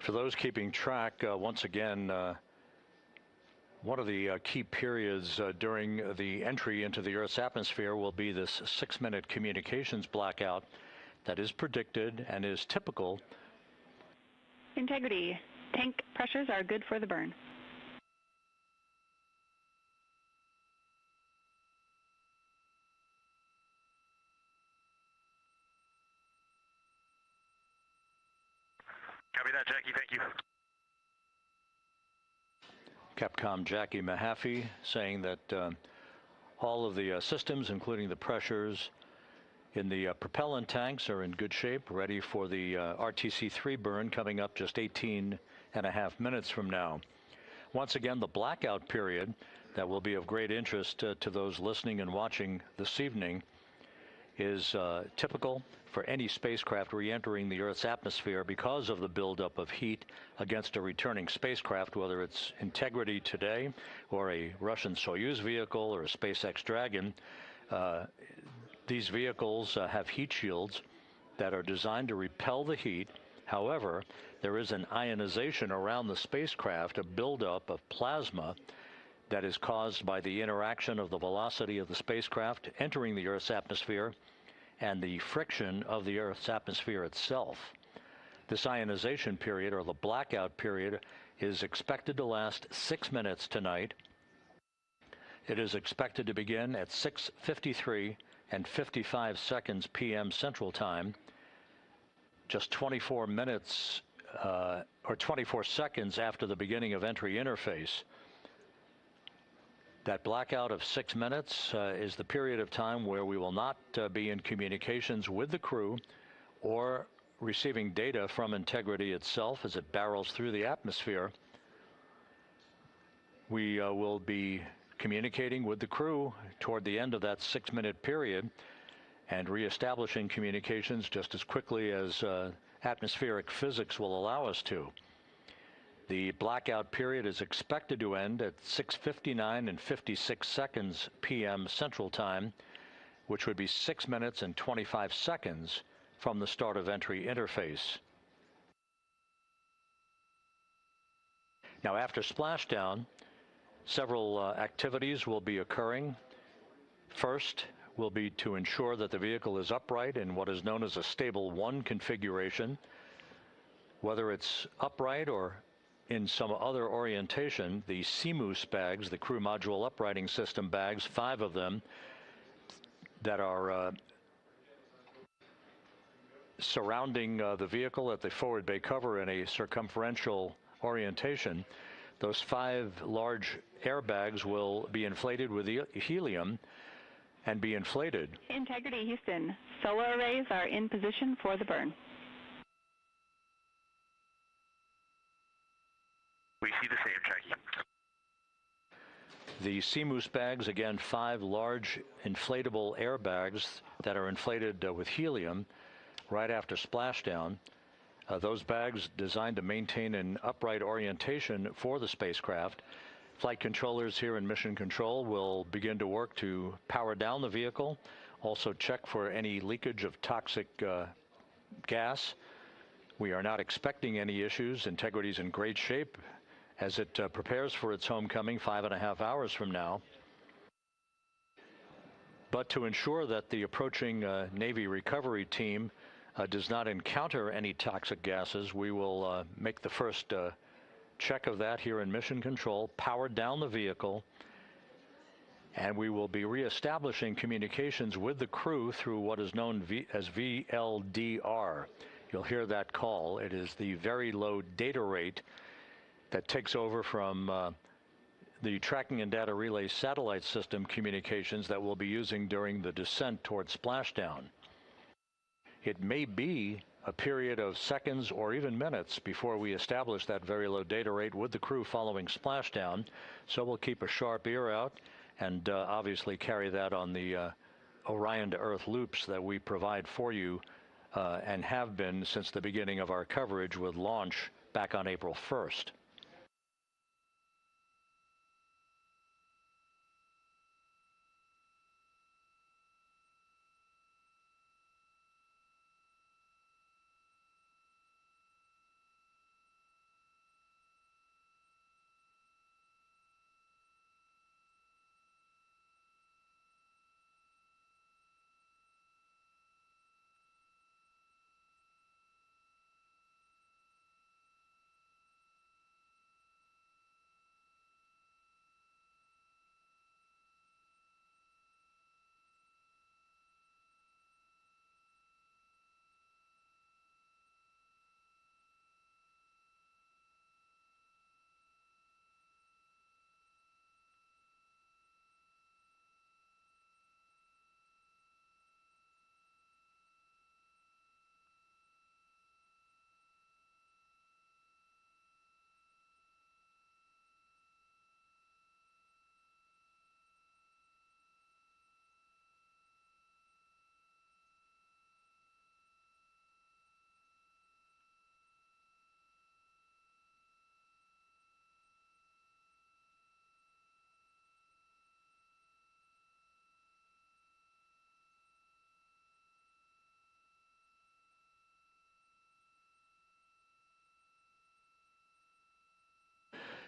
Speaker 6: For those keeping track, once again, one of the key periods during the entry into the Earth's atmosphere will be this 6-minute communications blackout that is predicted and is typical.
Speaker 14: Integrity. Tank pressures are good for the burn.
Speaker 3: Copy that, Jackie. Thank you.
Speaker 6: Capcom Jackie Mahaffey saying that all of the systems, including the pressures in the propellant tanks, are in good shape, ready for the RTC-3 burn coming up just 18.5 minutes from now. Once again, the blackout period that will be of great interest to those listening and watching this evening is typical for any spacecraft re-entering the Earth's atmosphere because of the buildup of heat against a returning spacecraft, whether it's Integrity today or a Russian Soyuz vehicle or a SpaceX Dragon. These vehicles have heat shields that are designed to repel the heat. However, there is an ionization around the spacecraft, a buildup of plasma that is caused by the interaction of the velocity of the spacecraft entering the Earth's atmosphere and the friction of the Earth's atmosphere itself. This ionization period, or the blackout period, is expected to last 6 minutes tonight. It is expected to begin at 6:53 and 55 seconds p.m. Central Time, just 24 minutes or 24 seconds after the beginning of entry interface. That blackout of 6 minutes is the period of time where we will not be in communications with the crew or receiving data from Integrity itself as it barrels through the atmosphere. We will be communicating with the crew toward the end of that 6-minute period and reestablishing communications just as quickly as atmospheric physics will allow us to. The blackout period is expected to end at 6:59 and 56 seconds p.m. Central Time, which would be 6 minutes and 25 seconds from the start of entry interface. Now, after splashdown, several activities will be occurring. First will be to ensure that the vehicle is upright in what is known as a stable 1 configuration. Whether it's upright or in some other orientation, the CMOOS bags, the crew module uprighting system bags, 5 of them that are surrounding the vehicle at the forward bay cover in a circumferential orientation. Those 5 large airbags will be inflated with helium and be inflated.
Speaker 14: Integrity, Houston. Solar arrays are in position for the burn.
Speaker 3: We see the same, Jackie.
Speaker 6: The CMOOS bags, again, 5 large inflatable airbags that are inflated with helium right after splashdown. Those bags designed to maintain an upright orientation for the spacecraft. Flight controllers here in Mission Control will begin to work to power down the vehicle, also check for any leakage of toxic gas. We are not expecting any issues. Integrity's in great shape as it prepares for its homecoming 5.5 hours from now. But to ensure that the approaching Navy recovery team does not encounter any toxic gases, we will make the first check of that here in Mission Control, power down the vehicle, and we will be reestablishing communications with the crew through what is known as VLDR. You'll hear that call. It is the very low data rate that takes over from the tracking and data relay satellite system communications that we'll be using during the descent towards splashdown. It may be a period of seconds or even minutes before we establish that very low data rate with the crew following splashdown, so we'll keep a sharp ear out and obviously carry that on the Orion to Earth loops that we provide for you and have been since the beginning of our coverage with launch back on April 1st.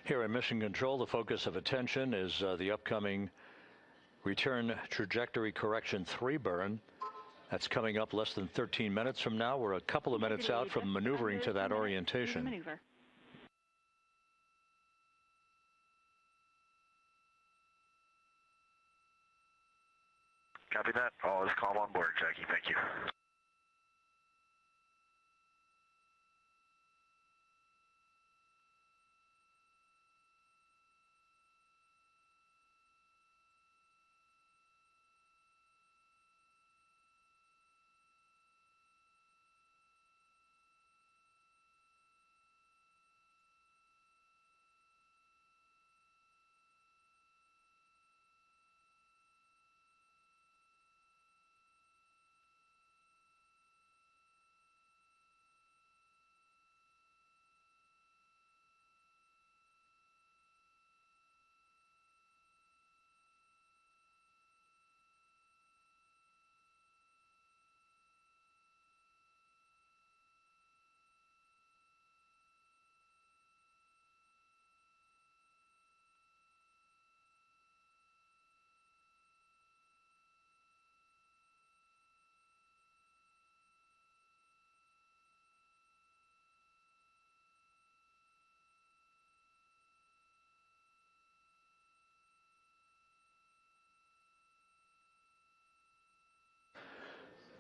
Speaker 6: Here in Mission Control, the focus of attention is the upcoming return trajectory correction 3 burn. That's coming up less than 13 minutes from now. We're a couple of minutes out from maneuvering to that orientation.
Speaker 3: Copy that. All is calm on board, Jackie. Thank you.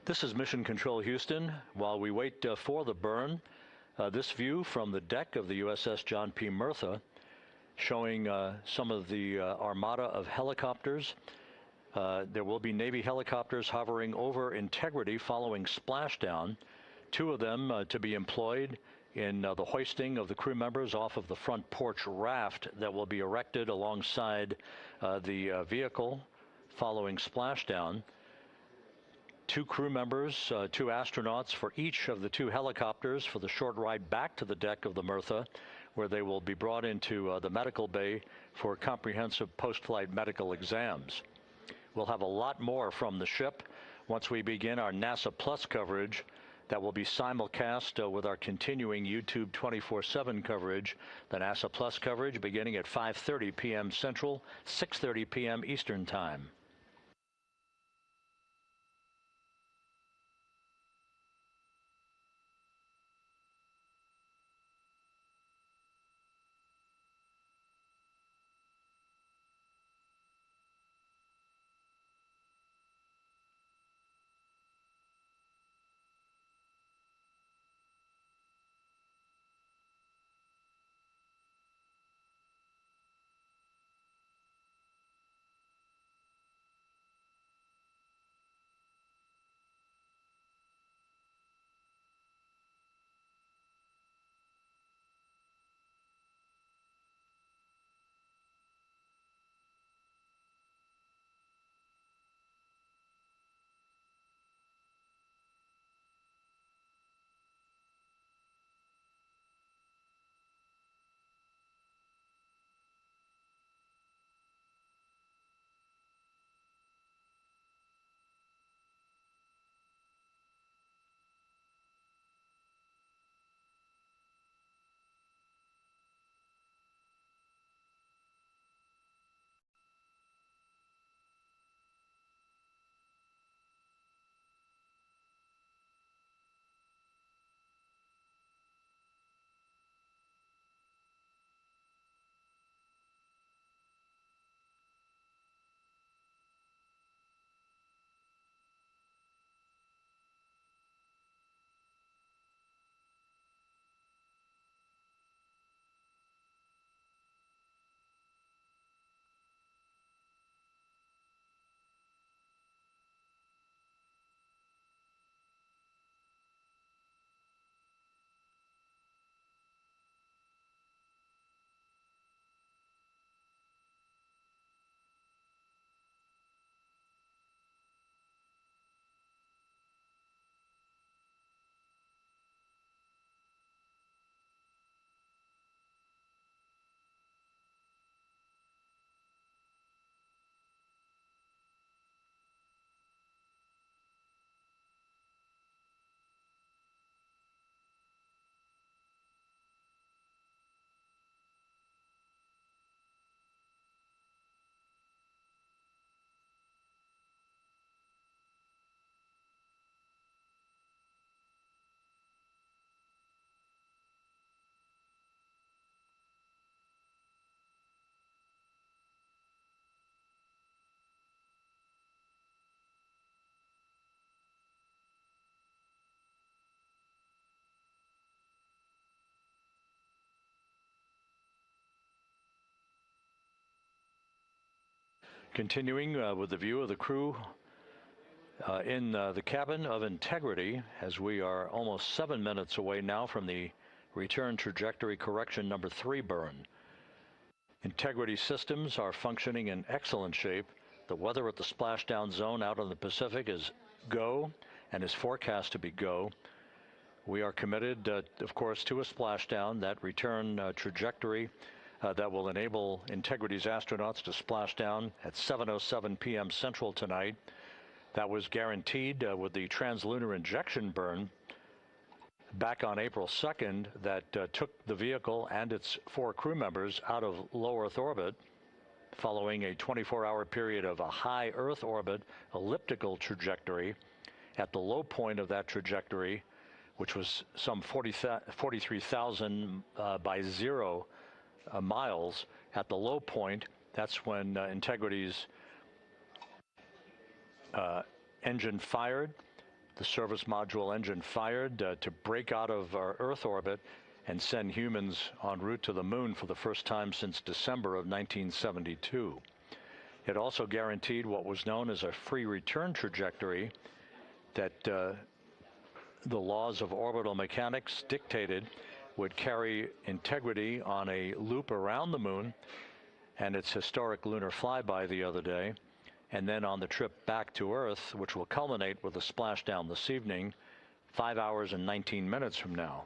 Speaker 6: This is Mission Control Houston. While we wait for the burn, this view from the deck of the USS John P. Murtha showing some of the armada of helicopters. There will be Navy helicopters hovering over Integrity following splashdown. 2 of them to be employed in the hoisting of the crew members off of the front porch raft that will be erected alongside the vehicle following splashdown. 2 crew members, 2 astronauts for each of the 2 helicopters for the short ride back to the deck of the Murtha, where they will be brought into the medical bay for comprehensive post-flight medical exams. We'll have a lot more from the ship once we begin our NASA Plus coverage that will be simulcast with our continuing YouTube 24/7 coverage, the NASA Plus coverage beginning at 5:30 p.m. Central, 6:30 p.m. Eastern Time. Continuing with the view of the crew in the cabin of Integrity, as we are almost 7 minutes away now from the return trajectory correction number 3 burn. Integrity systems are functioning in excellent shape. The weather at the splashdown zone out in the Pacific is go and is forecast to be go. We are committed, of course, to a splashdown, that return trajectory that will enable Integrity's astronauts to splash down at 7:07 p.m. Central tonight. That was guaranteed with the translunar injection burn back on April 2nd that took the vehicle and its 4 crew members out of low Earth orbit following a 24-hour period of a high Earth orbit elliptical trajectory. At the low point of that trajectory, which was some 43,000 by 0 miles, at the low point, that's when Integrity's engine fired. The service module engine fired to break out of our Earth orbit and send humans en route to the moon for the first time since December of 1972. It also guaranteed what was known as a free return trajectory that the laws of orbital mechanics dictated would carry Integrity on a loop around the moon and its historic lunar flyby the other day, and then on the trip back to Earth, which will culminate with a splashdown this evening, 5 hours and 19 minutes from now.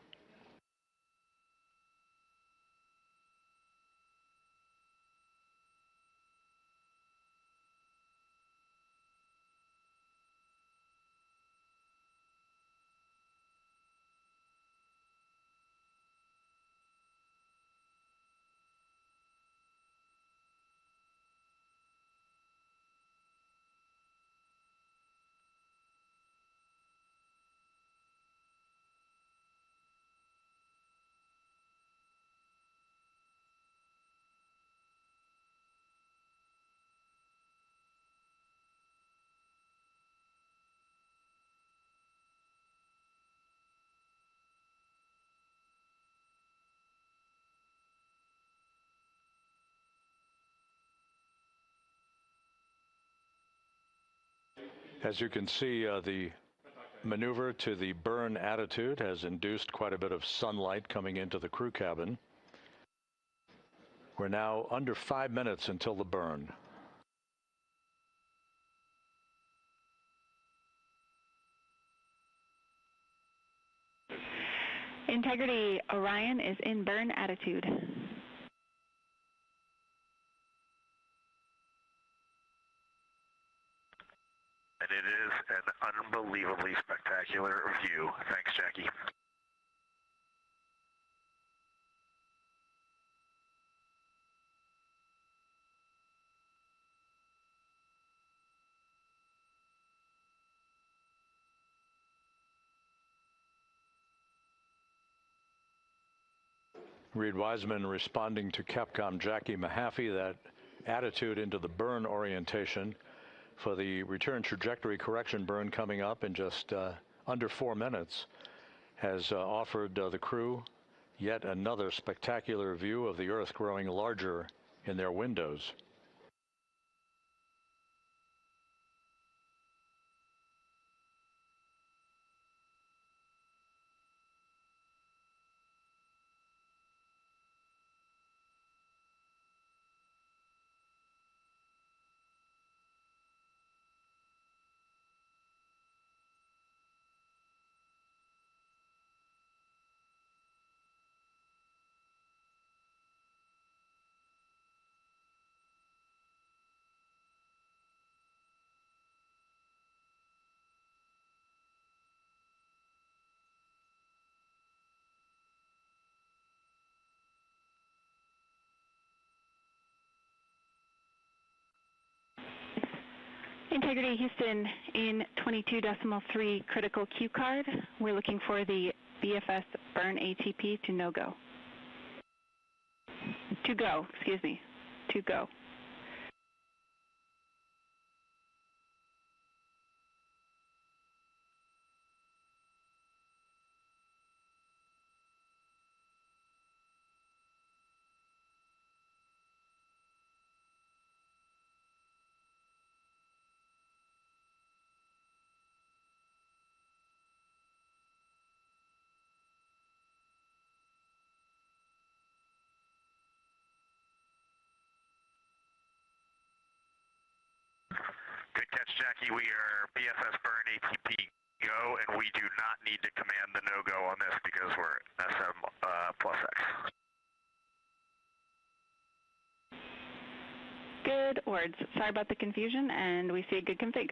Speaker 6: As you can see, the maneuver to the burn attitude has induced quite a bit of sunlight coming into the crew cabin. We're now under 5 minutes until the burn.
Speaker 14: Integrity, Orion is in burn attitude.
Speaker 3: And it is an unbelievably spectacular view. Thanks, Jackie.
Speaker 6: Reed Wiseman responding to Capcom Jackie Mahaffey, that attitude into the burn orientation for the return trajectory correction burn coming up in just under 4 minutes has offered the crew yet another spectacular view of the Earth growing larger in their windows.
Speaker 14: Integrity Houston in 22.3 critical Q card. We're looking for the BFS burn ATP to no go. To go, excuse me, to go.
Speaker 3: Jackie, we are BFS burn ATP go, and we do not need to command the no-go on this because we're SM plus X.
Speaker 14: Good words. Sorry about the confusion, and we see a good config.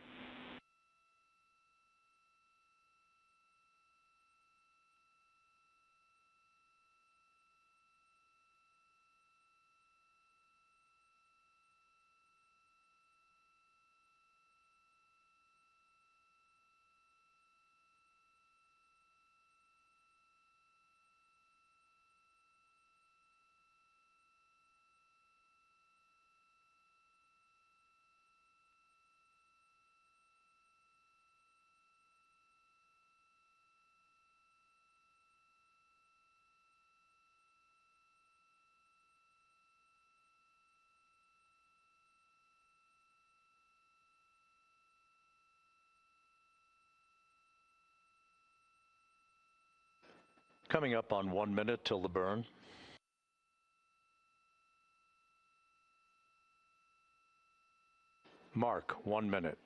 Speaker 6: Coming up on 1 minute till the burn. Mark, 1 minute.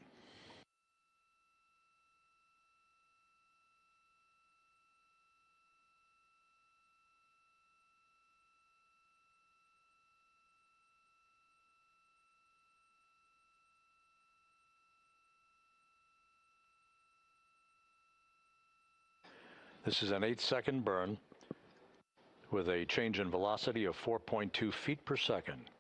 Speaker 6: This is an 8-second burn with a change in velocity of 4.2 feet per second.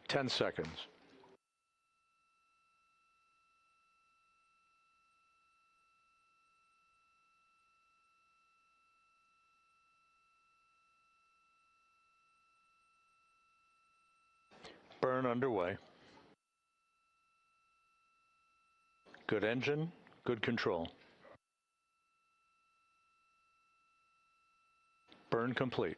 Speaker 6: Ten seconds. Burn underway. Good engine, good control. Burn complete.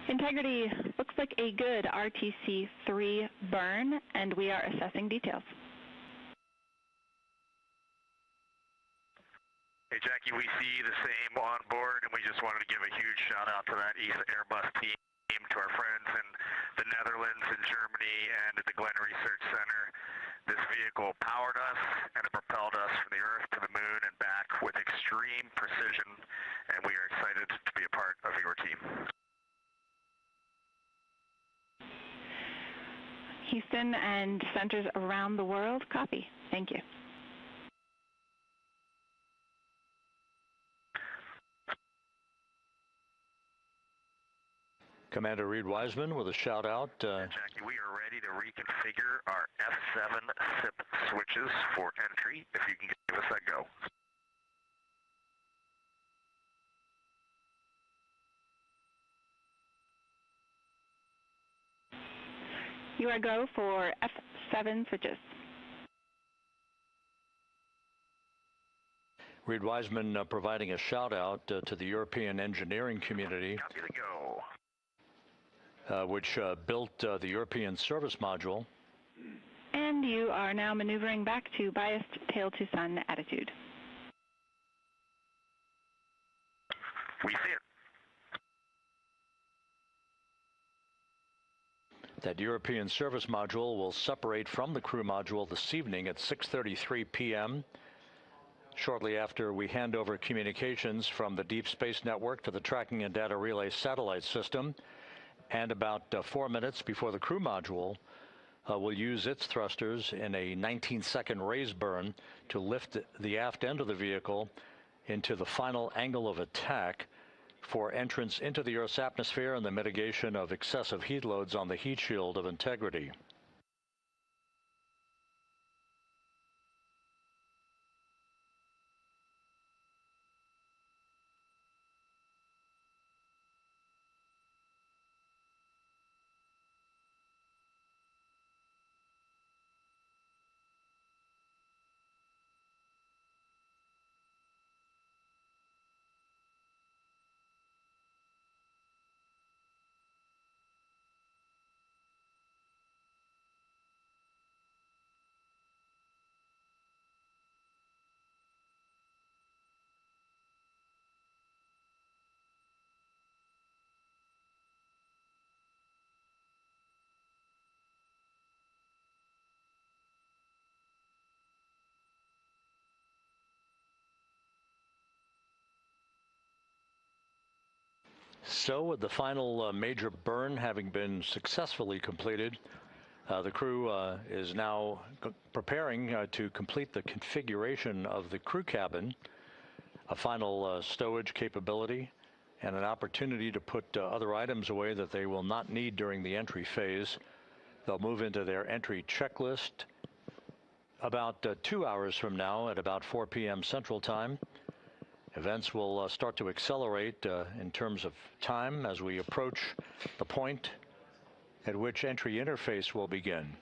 Speaker 14: Integrity looks like a good RTC-3 burn, and we are assessing details.
Speaker 3: Hey, Jackie, we see the same on board, and we just wanted to give a huge shout-out to that ESA Airbus team, to our friends in the Netherlands and Germany and at the Glenn Research Center. This vehicle powered us, and it propelled us from the Earth to the Moon and back with extreme precision, and we are excited to be a part of your team.
Speaker 14: Houston and centers around the world, copy. Thank you.
Speaker 6: Commander Reed Wiseman with a shout out.
Speaker 3: Jackie, we are ready to reconfigure our F7 SIP switches for entry, if you can give us that go.
Speaker 14: You are go for F7 switches.
Speaker 6: Reed Wiseman providing a shout out to the European engineering community.
Speaker 3: Copy the go.
Speaker 6: Which built the European service module.
Speaker 14: And you are now maneuvering back to biased tail to sun attitude.
Speaker 3: We see it.
Speaker 6: That European service module will separate from the crew module this evening at 6:33 p.m. shortly after we hand over communications from the Deep Space Network to the Tracking and Data Relay satellite system. And about 4 minutes before the crew module will use its thrusters in a 19-second raise burn to lift the aft end of the vehicle into the final angle of attack for entrance into the Earth's atmosphere and the mitigation of excessive heat loads on the heat shield of Integrity. So with the final major burn having been successfully completed, the crew is now preparing to complete the configuration of the crew cabin, a final stowage capability, and an opportunity to put other items away that they will not need during the entry phase. They'll move into their entry checklist about 2 hours from now at about 4 p.m. Central Time. Events will start to accelerate in terms of time as we approach the point at which entry interface will begin.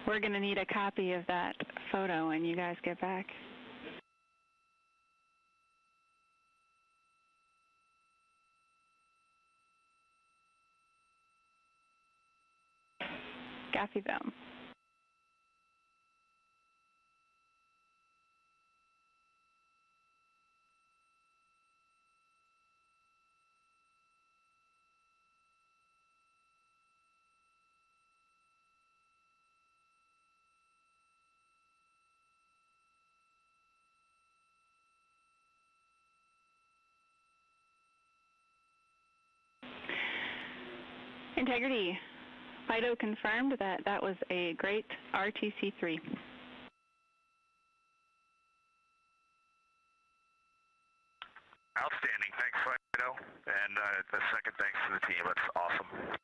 Speaker 14: We're going to need a copy of that photo when you guys get back. Copy them. Integrity. FIDO confirmed that that was a great RTC-3.
Speaker 3: Outstanding. Thanks, Fido. And a second thanks to the team. That's awesome.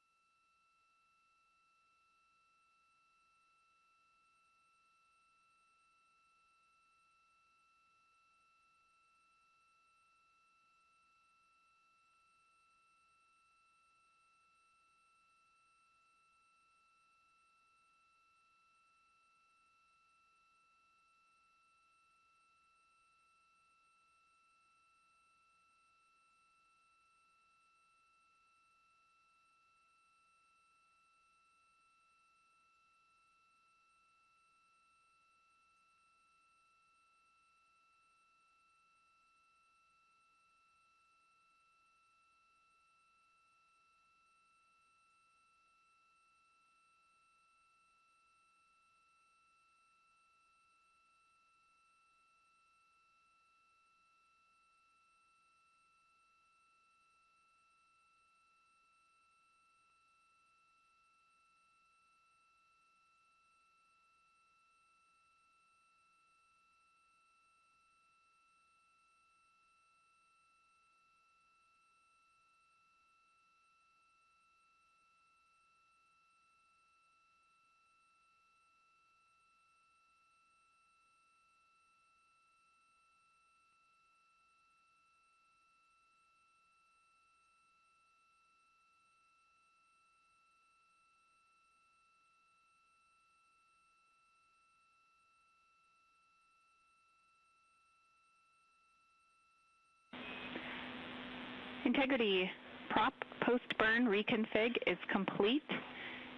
Speaker 14: Integrity prop post-burn reconfig is complete.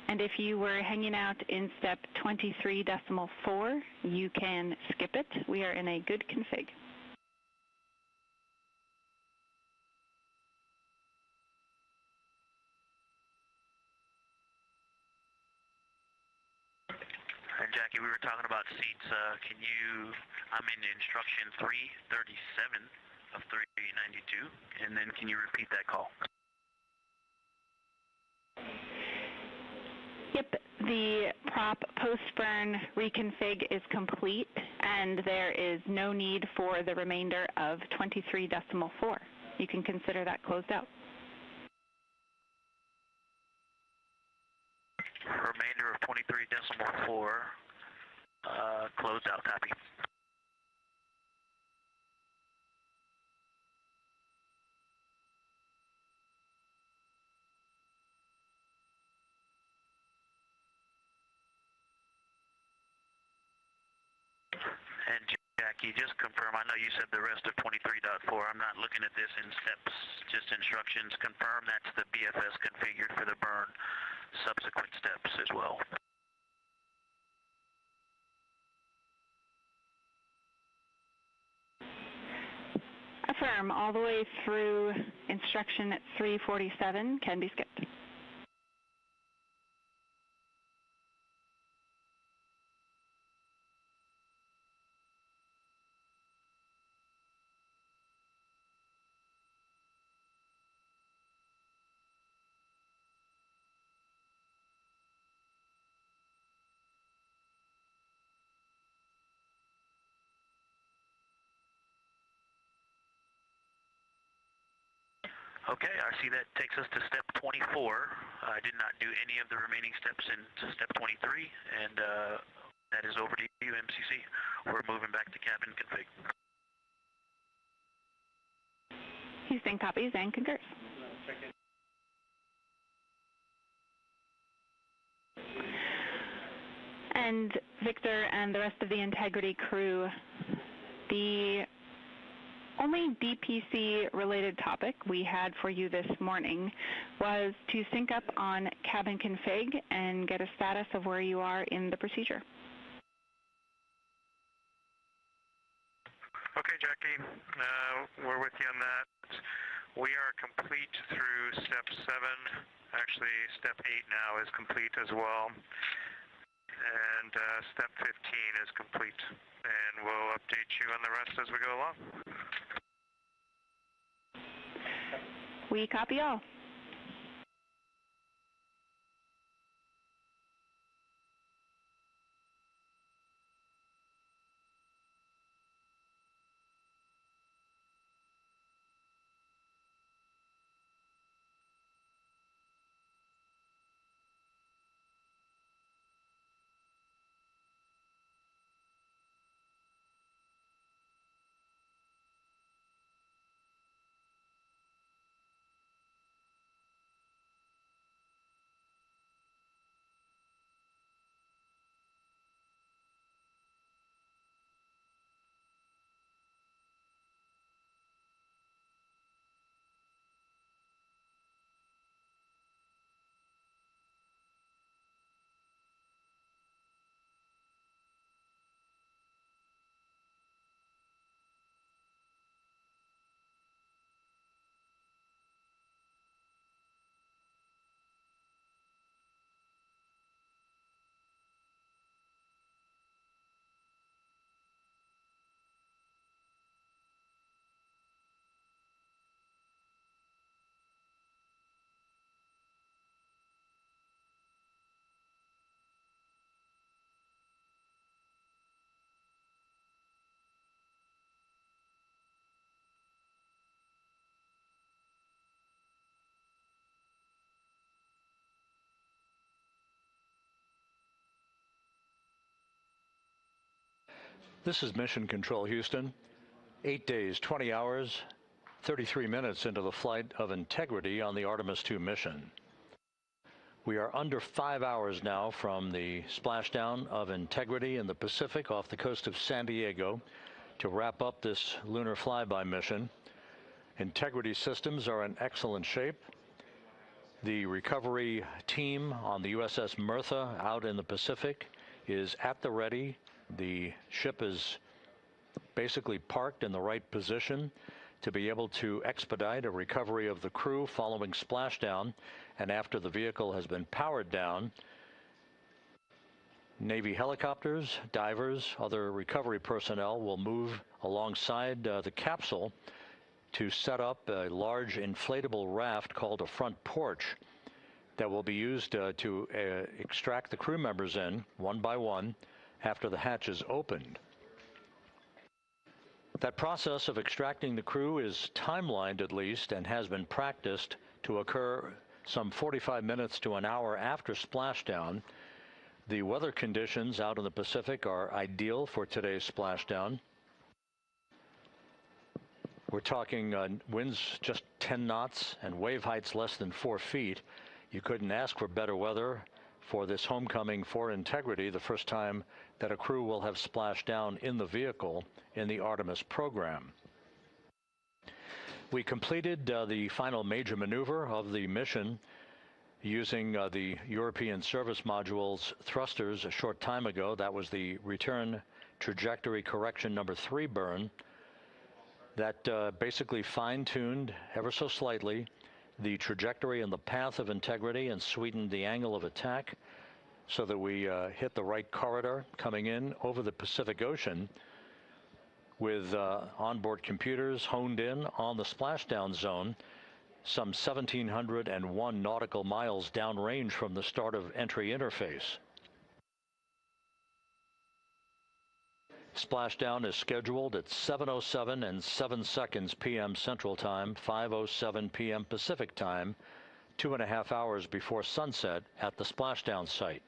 Speaker 14: And if you were hanging out in step 23.4, you can skip it. We are in a good config.
Speaker 3: And Jackie, we were talking about seats. I'm in instruction 337 of 392, and then can you repeat that call?
Speaker 14: Yep, the prop post-burn reconfig is complete, and there is no need for the remainder of 23.4. You can consider that closed out.
Speaker 3: Remainder of 23.4, closed out, copy. And Jackie, just confirm, I know you said the rest of 23.4. I'm not looking at this in steps, just instructions. Confirm that's the BFS configured for the burn subsequent steps as well.
Speaker 14: Affirm, all the way through instruction 347 can be skipped.
Speaker 3: Okay, I see that takes us to step 24. I did not do any of the remaining steps in step 23, and that is over to you, MCC. We're moving back to cabin config.
Speaker 14: Houston copies and concurs. And Victor and the rest of the Integrity crew, the only DPC-related topic we had for you this morning was to sync up on cabin config and get a status of where you are in the procedure.
Speaker 3: Okay, Jackie, we're with you on that. We are complete through step 7. Actually, step 8 now is complete as well. And step 15 is complete. And we'll update you on the rest as we go along.
Speaker 14: We copy all.
Speaker 6: This is Mission Control, Houston. 8 days, 20 hours, 33 minutes into the flight of Integrity on the Artemis II mission. We are under 5 hours now from the splashdown of Integrity in the Pacific off the coast of San Diego to wrap up this lunar flyby mission. Integrity systems are in excellent shape. The recovery team on the USS Mertha out in the Pacific is at the ready. The ship is basically parked in the right position to be able to expedite a recovery of the crew following splashdown and after the vehicle has been powered down. Navy helicopters, divers, other recovery personnel will move alongside the capsule to set up a large inflatable raft called a front porch that will be used to extract the crew members in one by one after the hatch is opened. That process of extracting the crew is timelined at least and has been practiced to occur some 45 minutes to an hour after splashdown. The weather conditions out in the Pacific are ideal for today's splashdown. We're talking winds just 10 knots and wave heights less than 4 feet. You couldn't ask for better weather for this homecoming for Integrity, the first time that a crew will have splashed down in the vehicle in the Artemis program. We completed the final major maneuver of the mission using the European Service Module's thrusters a short time ago. That was the return trajectory correction number 3 burn that basically fine-tuned ever so slightly the trajectory and the path of Integrity and sweetened the angle of attack so that we hit the right corridor coming in over the Pacific Ocean with onboard computers honed in on the splashdown zone some 1,701 nautical miles downrange from the start of entry interface. Splashdown is scheduled at 7:07 and 7 seconds p.m. Central Time, 5:07 p.m. Pacific Time, 2.5 hours before sunset at the splashdown site.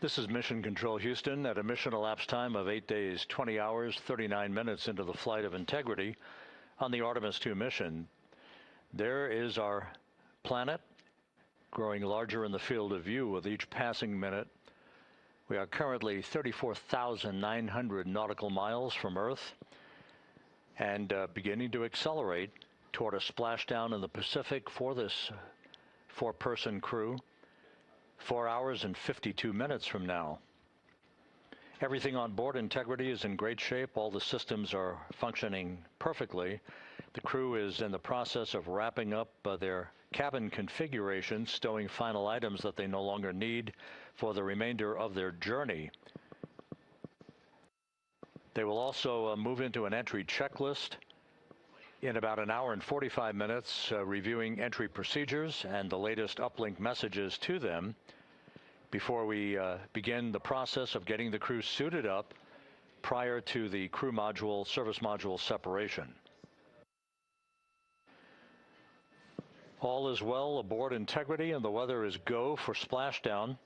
Speaker 6: This is Mission Control Houston at a mission elapsed time of 8 days, 20 hours, 39 minutes into the flight of Integrity on the Artemis II mission. There is our planet growing larger in the field of view with each passing minute. We are currently 34,900 nautical miles from Earth and beginning to accelerate toward a splashdown in the Pacific for this four-person crew 4 hours and 52 minutes from now. Everything on board Integrity is in great shape. All the systems are functioning perfectly. The crew is in the process of wrapping up their cabin configuration, stowing final items that they no longer need for the remainder of their journey. They will also move into an entry checklist in about an hour and 45 minutes, reviewing entry procedures and the latest uplink messages to them before we begin the process of getting the crew suited up prior to the crew module, service module separation. All is well aboard Integrity, and the weather is go for splashdown.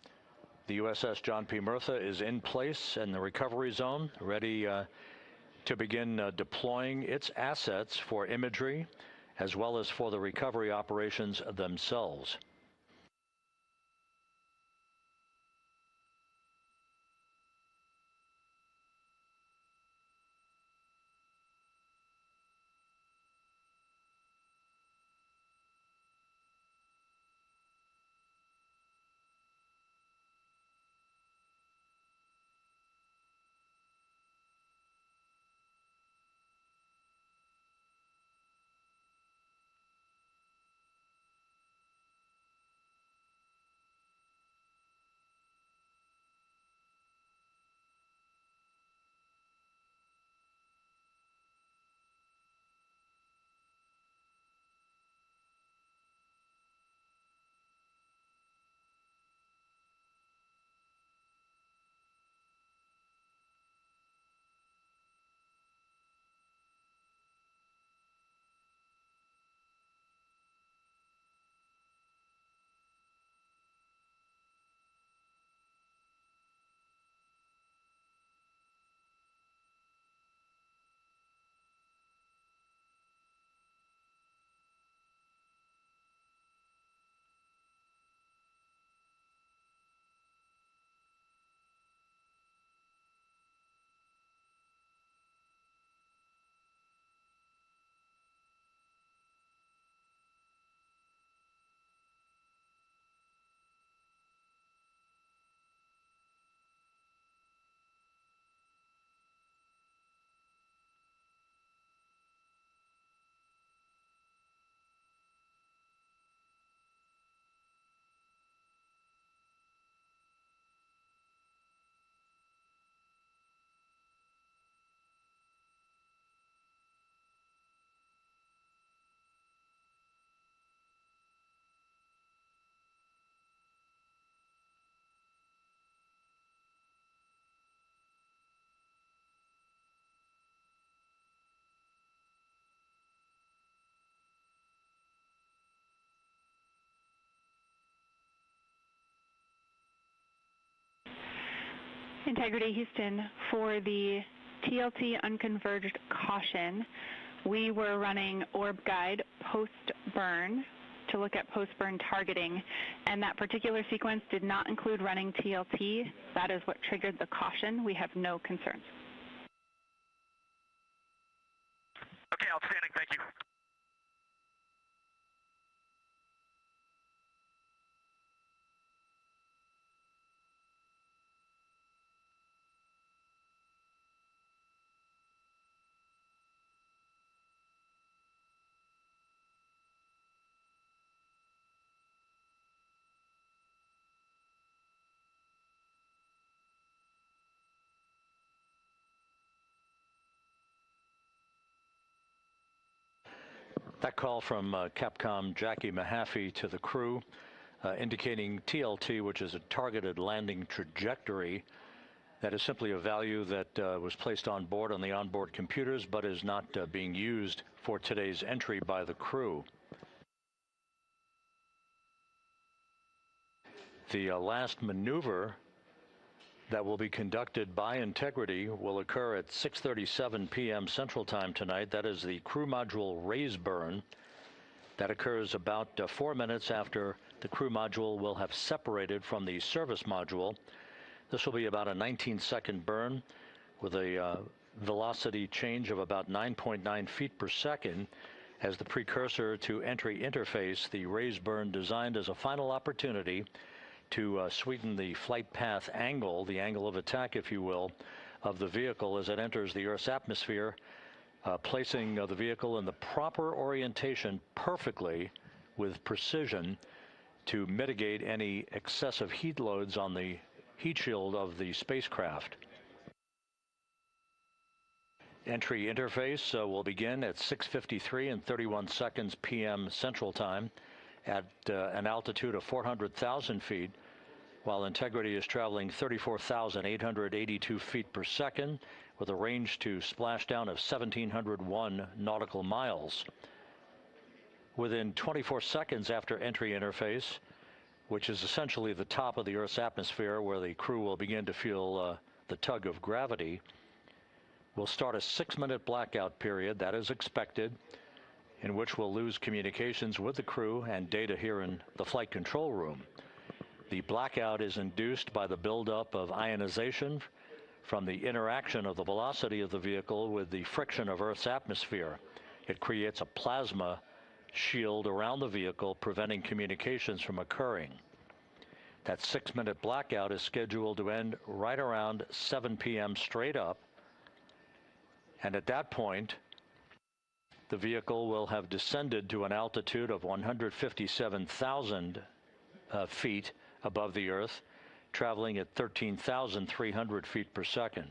Speaker 6: The USS John P. Murtha is in place in the recovery zone, ready to begin deploying its assets for imagery as well as for the recovery operations themselves.
Speaker 2: Integrity Houston, for the TLT unconverged caution, we were running orb guide post-burn to look at post-burn targeting, and that particular sequence did not include running TLT. That is what triggered the caution. We have no concerns.
Speaker 3: Okay, outstanding. Thank you.
Speaker 6: That call from Capcom Jackie Mahaffey to the crew, indicating TLT, which is a targeted landing trajectory. That is simply a value that was placed on board on the onboard computers, but is not being used for today's entry by the crew. The last maneuver that will be conducted by Integrity will occur at 6:37 p.m. Central Time tonight. That is the crew module raise burn. That occurs about 4 minutes after the crew module will have separated from the service module. This will be about a 19-second burn with a velocity change of about 9.9 feet per second as the precursor to entry interface. The raise burn designed as a final opportunity to sweeten the flight path angle, the angle of attack, if you will, of the vehicle as it enters the Earth's atmosphere, placing the vehicle in the proper orientation perfectly with precision to mitigate any excessive heat loads on the heat shield of the spacecraft. Entry interface will begin at 6:53 and 31 seconds p.m. Central Time at an altitude of 400,000 feet, while Integrity is traveling 34,882 feet per second with a range to splashdown of 1,701 nautical miles. Within 24 seconds after entry interface, which is essentially the top of the Earth's atmosphere where the crew will begin to feel the tug of gravity, we'll start a 6-minute blackout period, that is expected, in which we'll lose communications with the crew and data here in the flight control room. The blackout is induced by the buildup of ionization from the interaction of the velocity of the vehicle with the friction of Earth's atmosphere. It creates a plasma shield around the vehicle, preventing communications from occurring. That 6-minute blackout is scheduled to end right around 7 p.m. straight up. And at that point, the vehicle will have descended to an altitude of 157,000 feet above the Earth, traveling at 13,300 feet per second.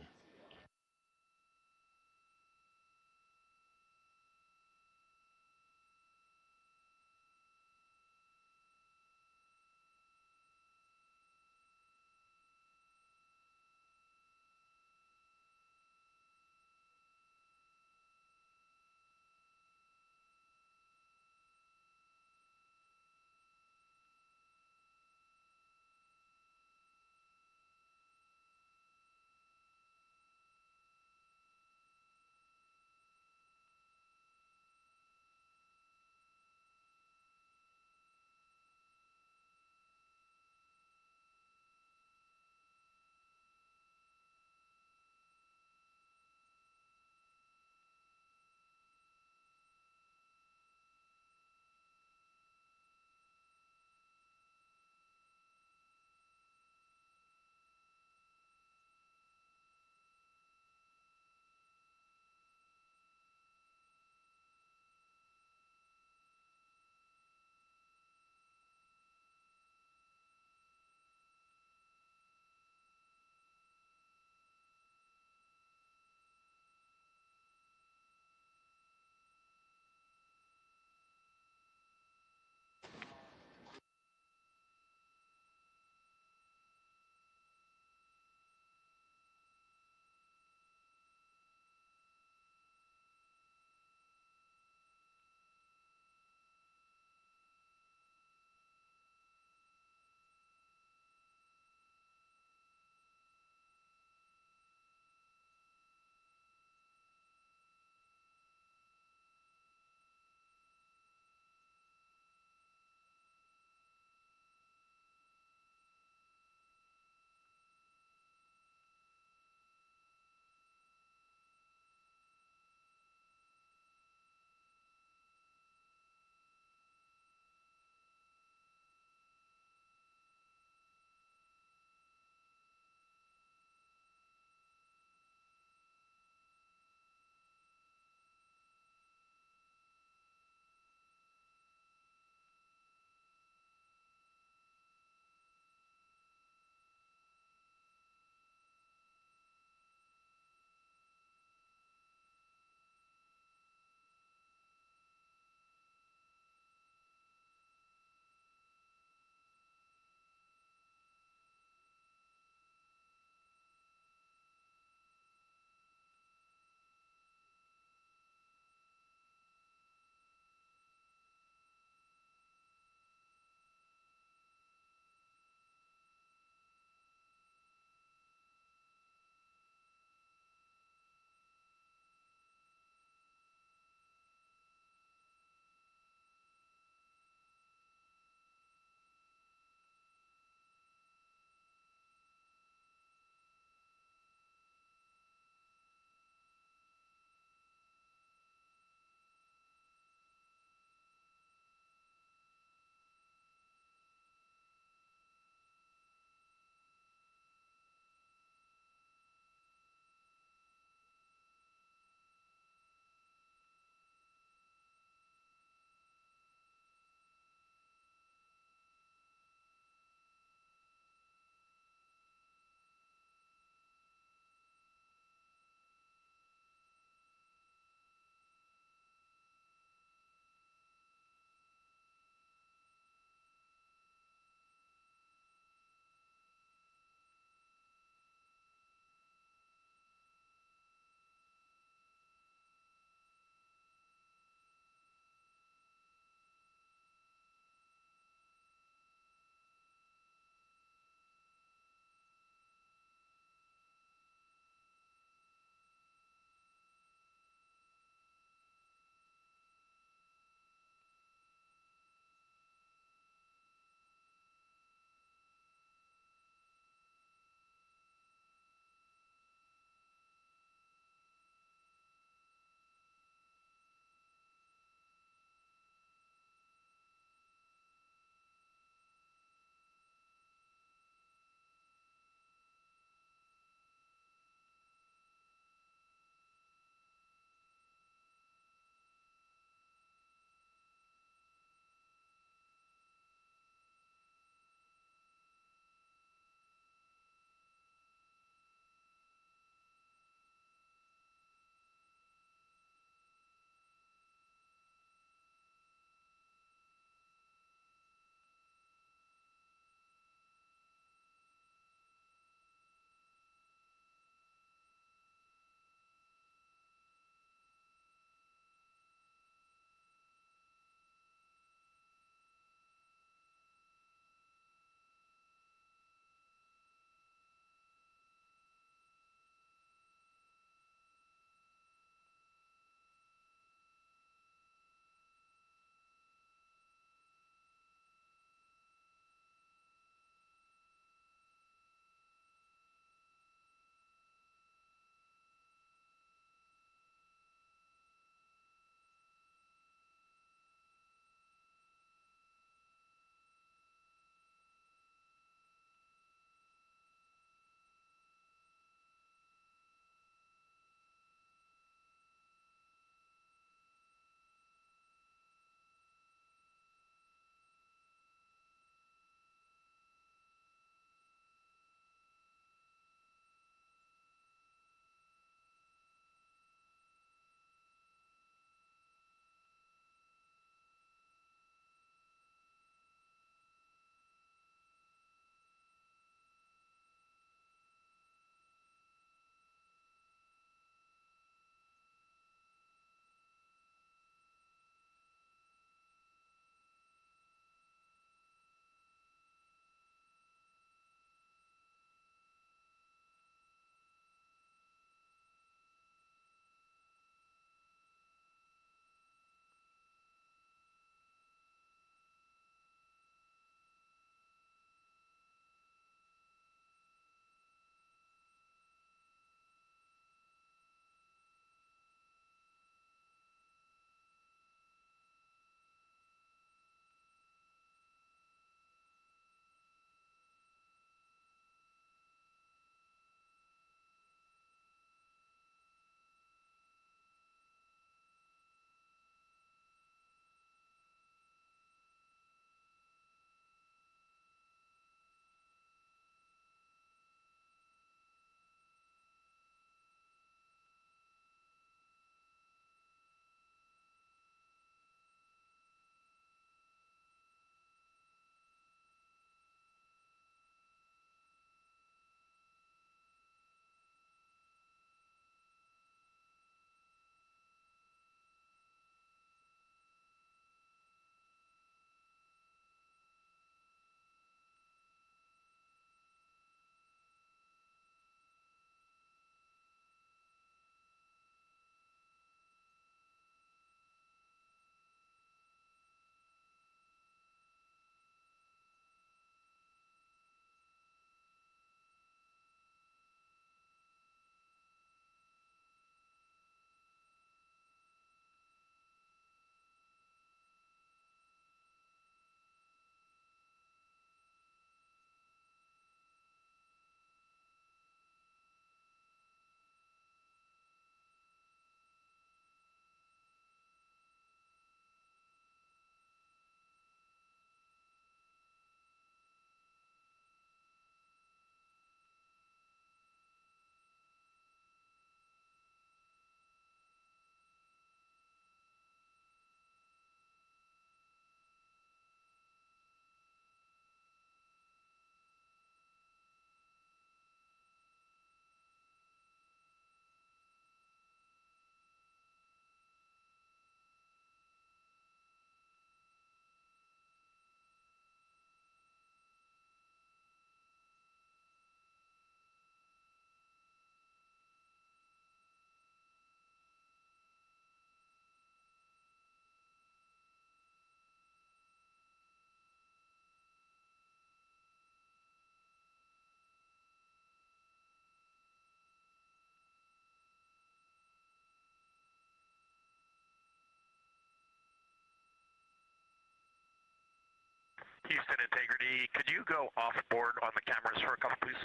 Speaker 3: Houston Integrity, could you go off board on the cameras for a couple, please?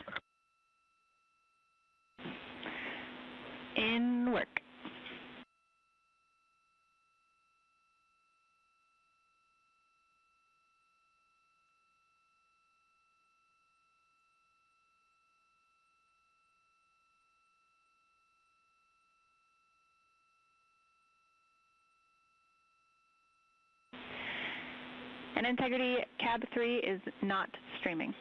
Speaker 14: In work. And Integrity, Cab 3 is not streaming.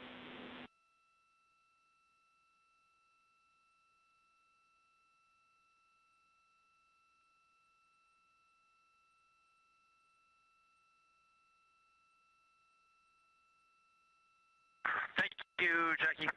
Speaker 3: Thank you, Jackie.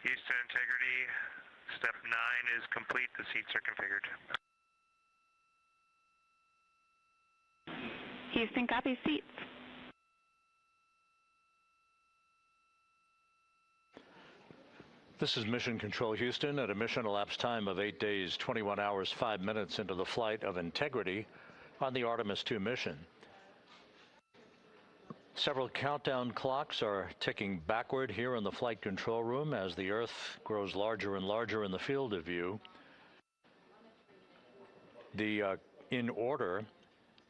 Speaker 3: Houston integrity, step 9 is complete. The seats are configured.
Speaker 2: Houston, copy seats.
Speaker 6: This is Mission Control Houston at a mission elapsed time of 8 days, 21 hours, 5 minutes into the flight of Integrity on the Artemis II mission. Several countdown clocks are ticking backward here in the flight control room as the Earth grows larger and larger in the field of view. In order,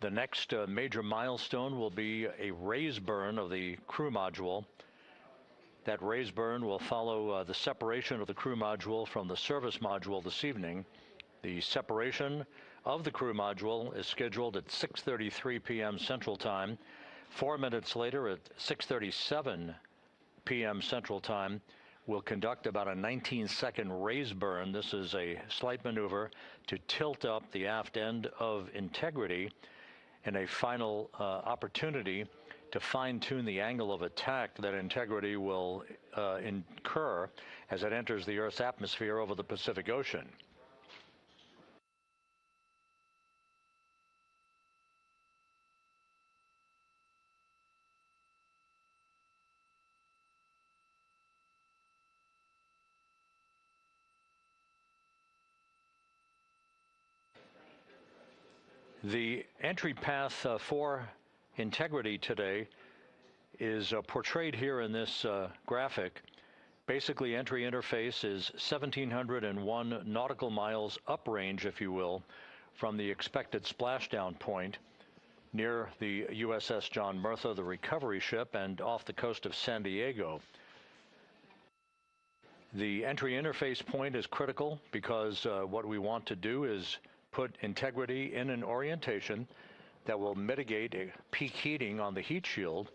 Speaker 6: the next major milestone will be a raise burn of the crew module. That raise burn will follow the separation of the crew module from the service module this evening. The separation of the crew module is scheduled at 6:33 p.m. Central Time. 4 minutes later, at 6:37 p.m. Central Time, we'll conduct about a 19-second raise burn. This is a slight maneuver to tilt up the aft end of Integrity in a final opportunity to fine-tune the angle of attack that Integrity will incur as it enters the Earth's atmosphere over the Pacific Ocean. The entry path for Integrity today is portrayed here in this graphic. Basically, entry interface is 1,701 nautical miles uprange, if you will, from the expected splashdown point near the USS John Murtha, the recovery ship, and off the coast of San Diego. The entry interface point is critical because what we want to do is put Integrity in an orientation that will mitigate peak heating on the heat shield.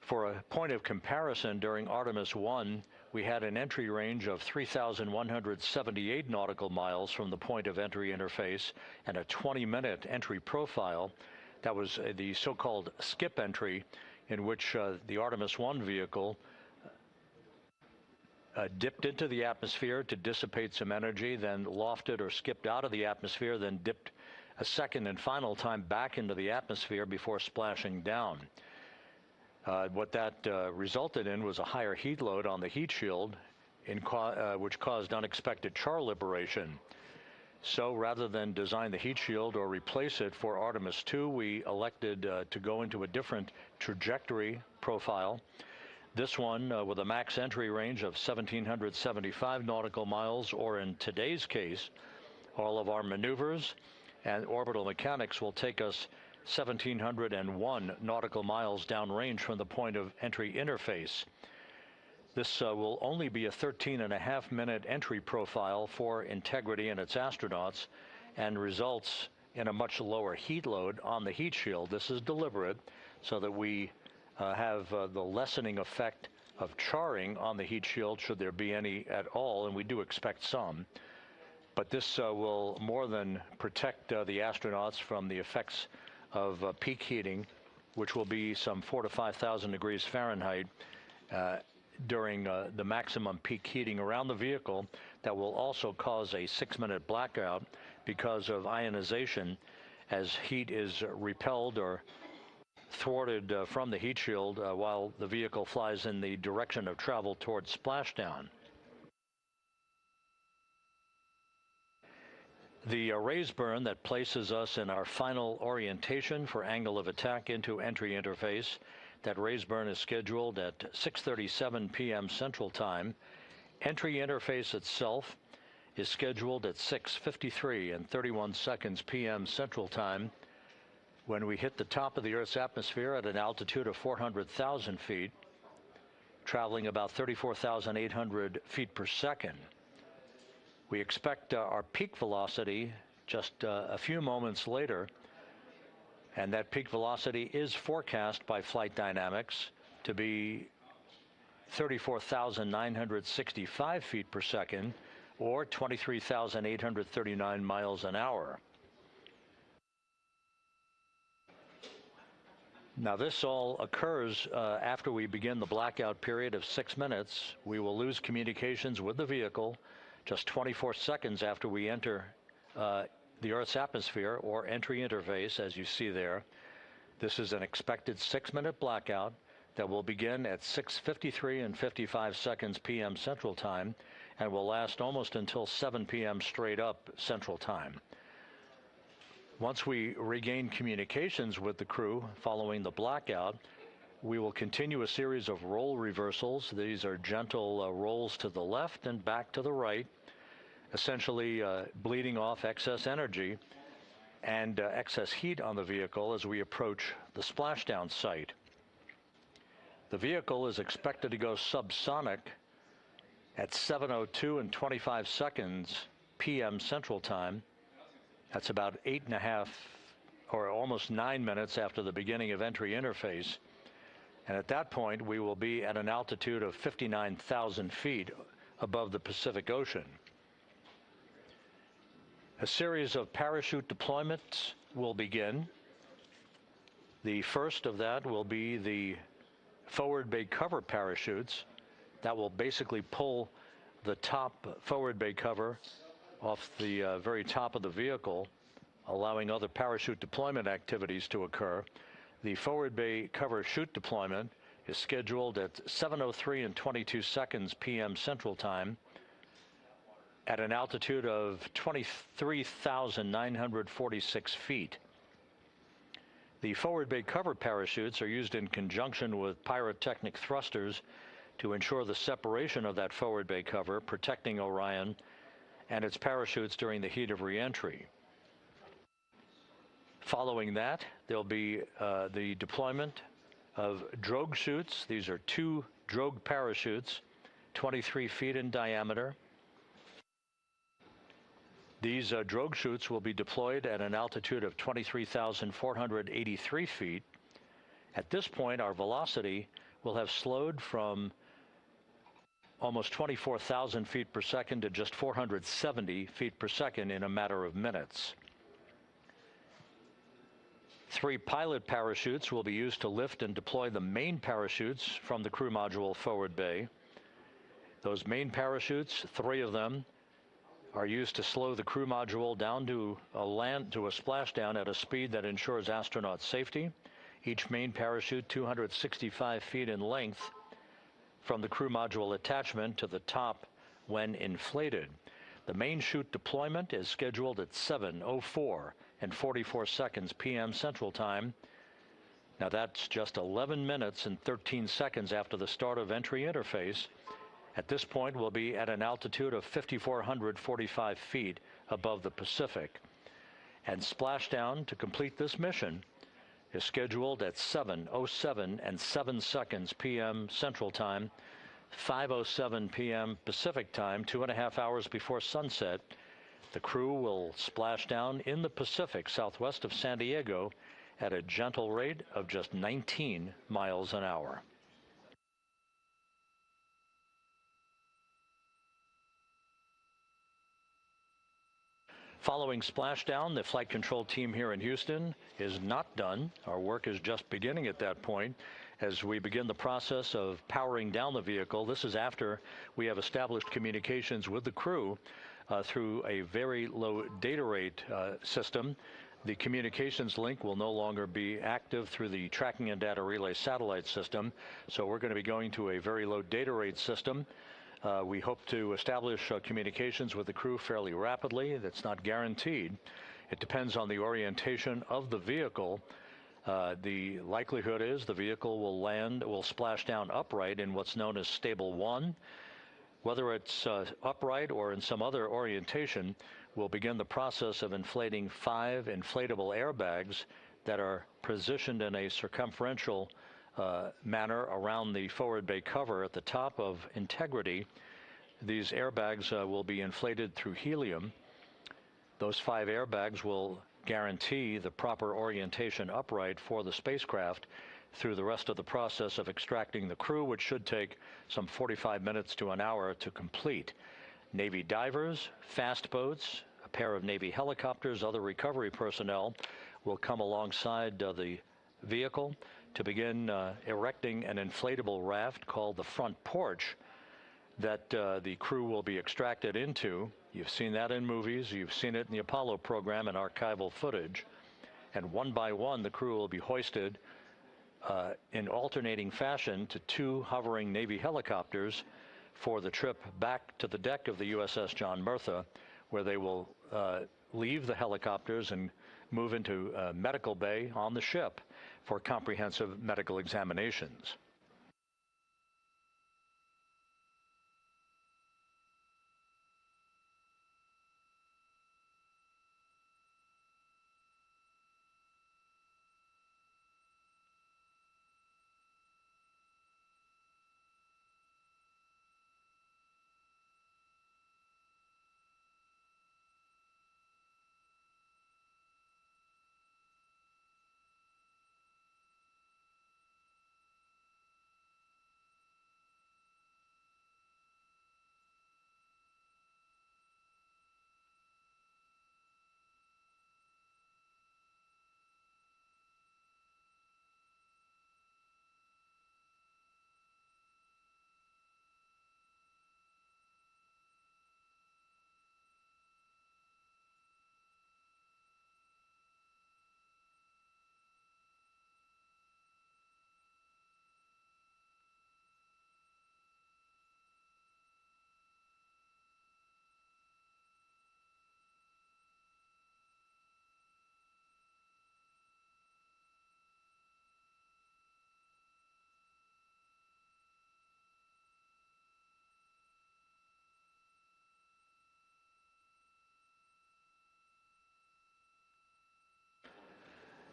Speaker 6: For a point of comparison, during Artemis I, we had an entry range of 3,178 nautical miles from the point of entry interface and a 20-minute entry profile. That was the so-called skip entry, in which the Artemis I vehicle dipped into the atmosphere to dissipate some energy, then lofted or skipped out of the atmosphere, then dipped a second and final time back into the atmosphere before splashing down. What that resulted in was a higher heat load on the heat shield, which caused unexpected char liberation. So rather than design the heat shield or replace it for Artemis II, we elected to go into a different trajectory profile. This one with a max entry range of 1,775 nautical miles, or in today's case, all of our maneuvers and orbital mechanics will take us 1,701 nautical miles downrange from the point of entry interface. This will only be a 13.5-minute entry profile for Integrity and its astronauts, and results in a much lower heat load on the heat shield. This is deliberate so that we have the lessening effect of charring on the heat shield, should there be any at all, and we do expect some. But this will more than protect the astronauts from the effects of peak heating, which will be some 4,000 to 5,000 degrees Fahrenheit during the maximum peak heating around the vehicle. That will also cause a 6-minute blackout because of ionization, as heat is repelled or thwarted from the heat shield while the vehicle flies in the direction of travel towards splashdown. The raise burn that places us in our final orientation for angle of attack into entry interface, that raise burn is scheduled at 6:37 p.m. Central Time. Entry interface itself is scheduled at 6:53 and 31 seconds p.m. Central Time, when we hit the top of the Earth's atmosphere at an altitude of 400,000 feet, traveling about 34,800 feet per second. We expect our peak velocity just a few moments later, and that peak velocity is forecast by flight dynamics to be 34,965 feet per second, or 23,839 miles an hour. Now, this all occurs after we begin the blackout period of 6 minutes. We will lose communications with the vehicle just 24 seconds after we enter the Earth's atmosphere or entry interface, as you see there. This is an expected 6-minute blackout that will begin at 6:53 and 55 seconds p.m. Central Time and will last almost until 7 p.m. straight up Central Time. Once we regain communications with the crew following the blackout, we will continue a series of roll reversals. These are gentle rolls to the left and back to the right, essentially bleeding off excess energy and excess heat on the vehicle as we approach the splashdown site. The vehicle is expected to go subsonic at 7:02 and 25 seconds p.m. Central Time. That's about 8.5 or almost 9 minutes after the beginning of entry interface. And at that point, we will be at an altitude of 59,000 feet above the Pacific Ocean. A series of parachute deployments will begin. The first of that will be the forward bay cover parachutes that will basically pull the top forward bay cover off the very top of the vehicle, allowing other parachute deployment activities to occur. The forward bay cover chute deployment is scheduled at 7:03 and 22 seconds p.m. Central Time at an altitude of 23,946 feet. The forward bay cover parachutes are used in conjunction with pyrotechnic thrusters to ensure the separation of that forward bay cover, protecting Orion and its parachutes during the heat of reentry. Following that, there'll be the deployment of drogue chutes. These are 2 drogue parachutes, 23 feet in diameter. These drogue chutes will be deployed at an altitude of 23,483 feet. At this point, our velocity will have slowed from almost 24,000 feet per second to just 470 feet per second in a matter of minutes. 3 pilot parachutes will be used to lift and deploy the main parachutes from the crew module forward bay. Those main parachutes, 3 of them, are used to slow the crew module down to a splashdown at a speed that ensures astronaut safety. Each main parachute 265 feet in length from the crew module attachment to the top when inflated. The main chute deployment is scheduled at 7:04 and 44 seconds p.m. Central Time. Now that's just 11 minutes and 13 seconds after the start of entry interface. At this point, we'll be at an altitude of 5,445 feet above the Pacific. And splashdown to complete this mission is scheduled at 7:07 and 7 seconds p.m. Central Time, 5:07 p.m. Pacific Time, 2.5 hours before sunset. The crew will splash down in the Pacific southwest of San Diego at a gentle rate of just 19 miles an hour. Following splashdown, the flight control team here in Houston is not done. Our work is just beginning at that point as we begin the process of powering down the vehicle. This is after we have established communications with the crew through a very low data rate system. The communications link will no longer be active through the tracking and data relay satellite system, so we're going to be going to a very low data rate system. We hope to establish communications with the crew fairly rapidly. That's not guaranteed. It depends on the orientation of the vehicle. The likelihood is the vehicle will splash down upright in what's known as stable 1. Whether it's upright or in some other orientation, we'll begin the process of inflating 5 inflatable airbags that are positioned in a circumferential manner around the forward bay cover at the top of integrity. These airbags will be inflated through helium. Those 5 airbags will guarantee the proper orientation upright for the spacecraft through the rest of the process of extracting the crew, which should take some 45 minutes to an hour to complete. Navy divers, fast boats, a pair of Navy helicopters, other recovery personnel will come alongside the vehicle to begin erecting an inflatable raft called the front porch that the crew will be extracted into. You've seen that in movies. You've seen it in the Apollo program and archival footage. And one by one, the crew will be hoisted in alternating fashion to 2 hovering Navy helicopters for the trip back to the deck of the USS John Murtha, where they will leave the helicopters and move into medical bay on the ship for comprehensive medical examinations.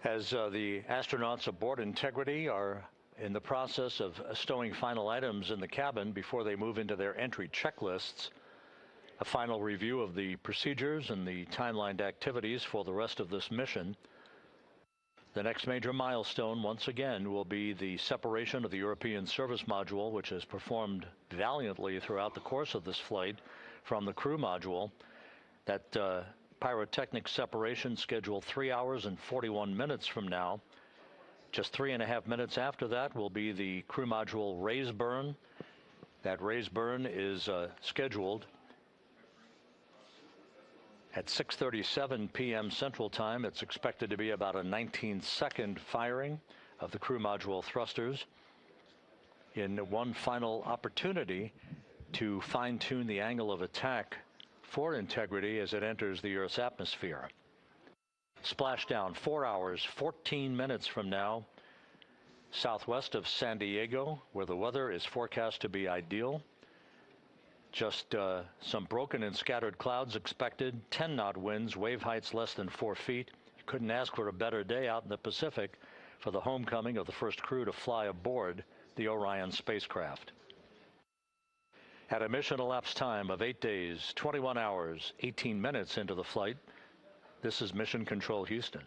Speaker 6: As the astronauts aboard Integrity are in the process of stowing final items in the cabin before they move into their entry checklists, a final review of the procedures and the timelined activities for the rest of this mission. The next major milestone, once again, will be the separation of the European Service Module, which has performed valiantly throughout the course of this flight, from the crew module. That pyrotechnic separation scheduled 3 hours and 41 minutes from now. Just 3.5 minutes after that will be the crew module raise burn. That raise burn is scheduled at 6:37 p.m. Central Time. It's expected to be about a 19-second firing of the crew module thrusters in one final opportunity to fine-tune the angle of attack for Integrity as it enters the Earth's atmosphere. Splashdown 4 hours, 14 minutes from now, southwest of San Diego, where the weather is forecast to be ideal. Just some broken and scattered clouds expected, 10-knot winds, wave heights less than 4 feet. You couldn't ask for a better day out in the Pacific for the homecoming of the first crew to fly aboard the Orion spacecraft. At a mission elapsed time of 8 days, 21 hours, 18 minutes into the flight, this is Mission Control Houston.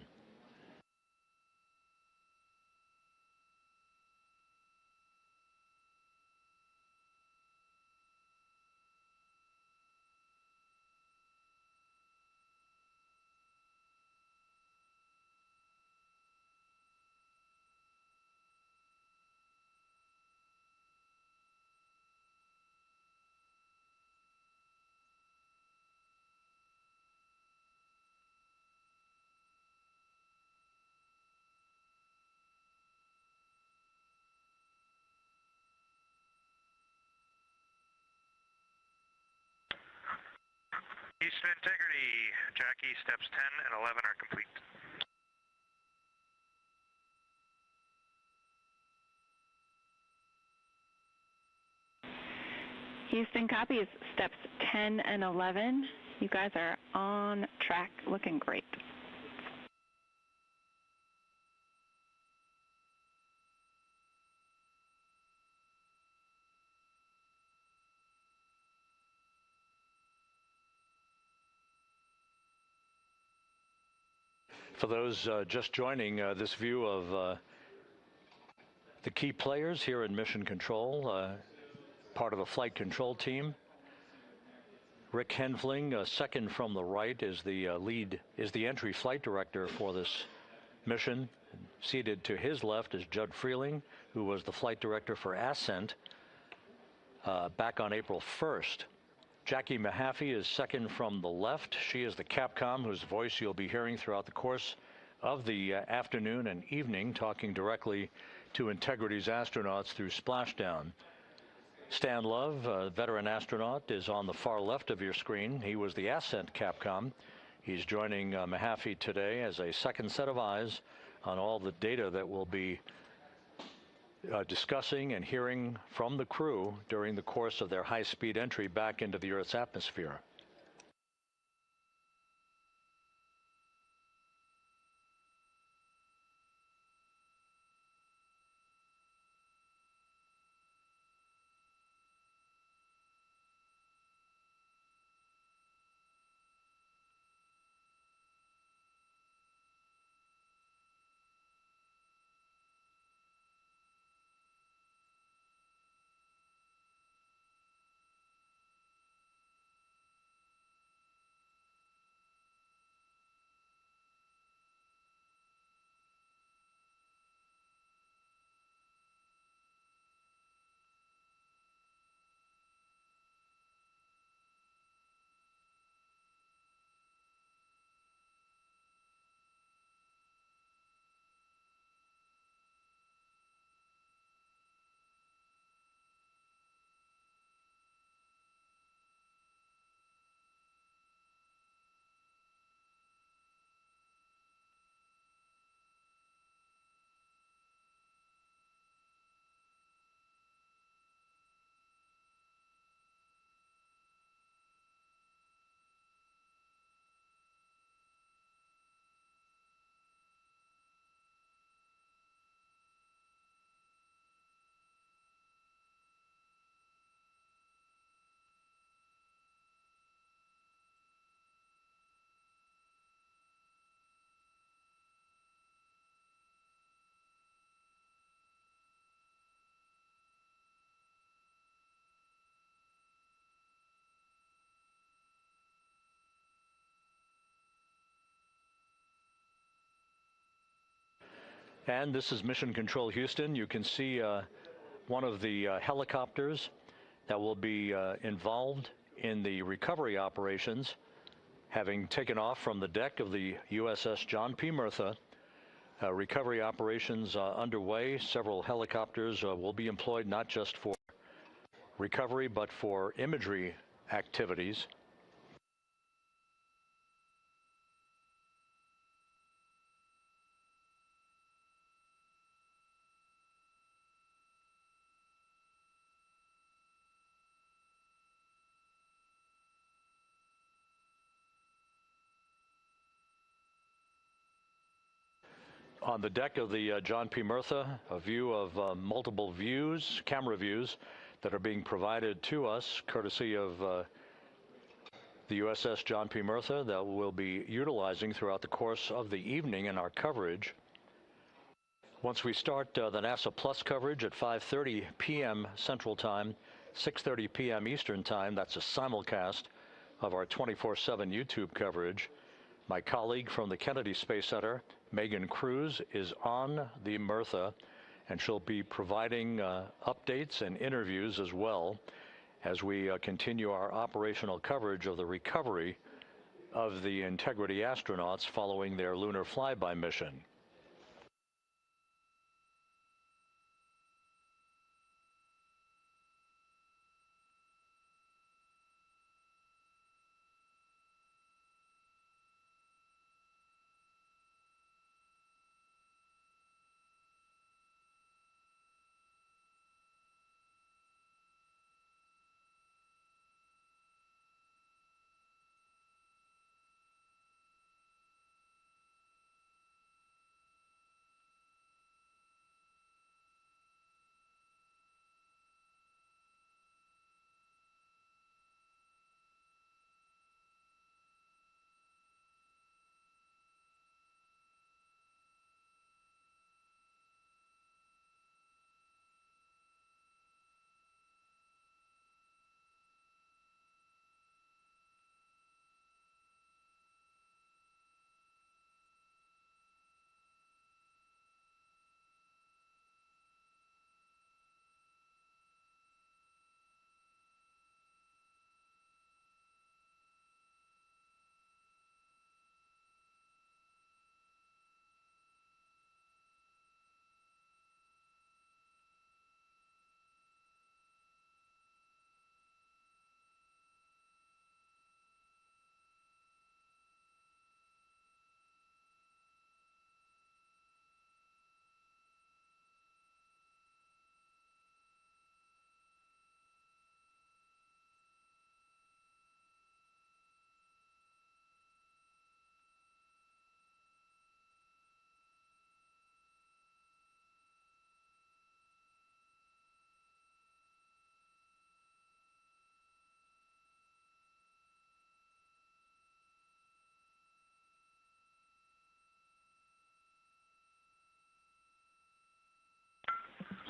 Speaker 3: Houston Integrity, Jackie, steps 10 and 11 are complete.
Speaker 14: Houston copies steps 10 and 11. You guys are on track, looking great.
Speaker 6: For those just joining this view of the key players here in Mission Control, part of the flight control team, Rick Henfling, second from the right, is the entry flight director for this mission. Seated to his left is Judd Freeling, who was the flight director for Ascent back on April 1st. Jackie Mahaffey is second from the left. She is the Capcom whose voice you'll be hearing throughout the course of the afternoon and evening, talking directly to Integrity's astronauts through splashdown. Stan Love, a veteran astronaut, is on the far left of your screen. He was the Ascent Capcom. He's joining Mahaffey today as a second set of eyes on all the data that we'll be discussing and hearing from the crew during the course of their high-speed entry back into the Earth's atmosphere. And this is Mission Control Houston. You can see one of the helicopters that will be involved in the recovery operations, having taken off from the deck of the USS John P. Murtha. Recovery operations underway. Several helicopters will be employed not just for recovery but for imagery activities. On the deck of the John P. Murtha, a view of multiple views, camera views, that are being provided to us courtesy of the USS John P. Murtha that we'll be utilizing throughout the course of the evening in our coverage. Once we start the NASA Plus coverage at 5:30 p.m. Central Time, 6:30 p.m. Eastern Time, that's a simulcast of our 24/7 YouTube coverage. My colleague from the Kennedy Space Center, Megan Cruz, is on the Murtha, and she'll be providing updates and interviews as well as we continue our operational coverage of the recovery of the Integrity astronauts following their lunar flyby mission.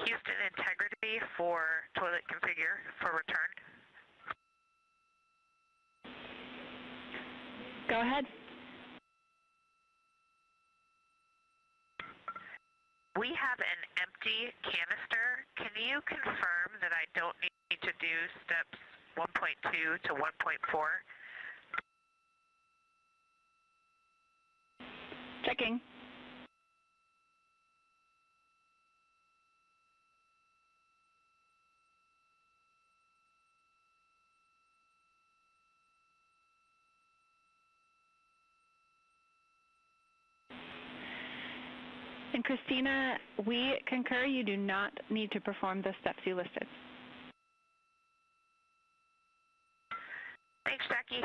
Speaker 5: Houston integrity for toilet configure for return.
Speaker 14: Go ahead.
Speaker 5: We have an empty canister. Can you confirm that I don't need to do steps 1.2 to 1.4?
Speaker 14: Checking. And Christina, we concur you do not need to perform the steps you listed.
Speaker 5: Thanks, Jackie.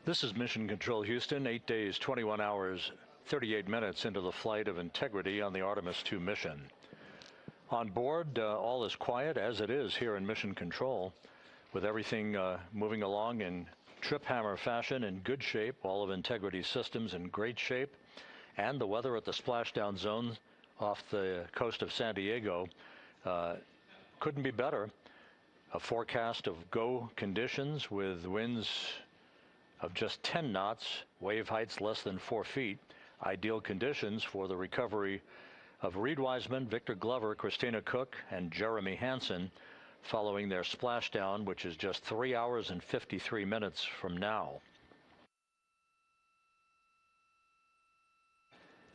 Speaker 6: This is Mission Control Houston, 8 days, 21 hours, 38 minutes into the flight of Integrity on the Artemis II mission. On board, all is quiet, as it is here in Mission Control, with everything moving along in trip hammer fashion, in good shape, all of Integrity's systems in great shape, and the weather at the splashdown zone off the coast of San Diego couldn't be better. A forecast of go conditions with winds of just 10 knots, wave heights less than 4 feet, ideal conditions for the recovery of Reed Wiseman, Victor Glover, Christina Cook, and Jeremy Hansen following their splashdown, which is just 3 hours and 53 minutes from now.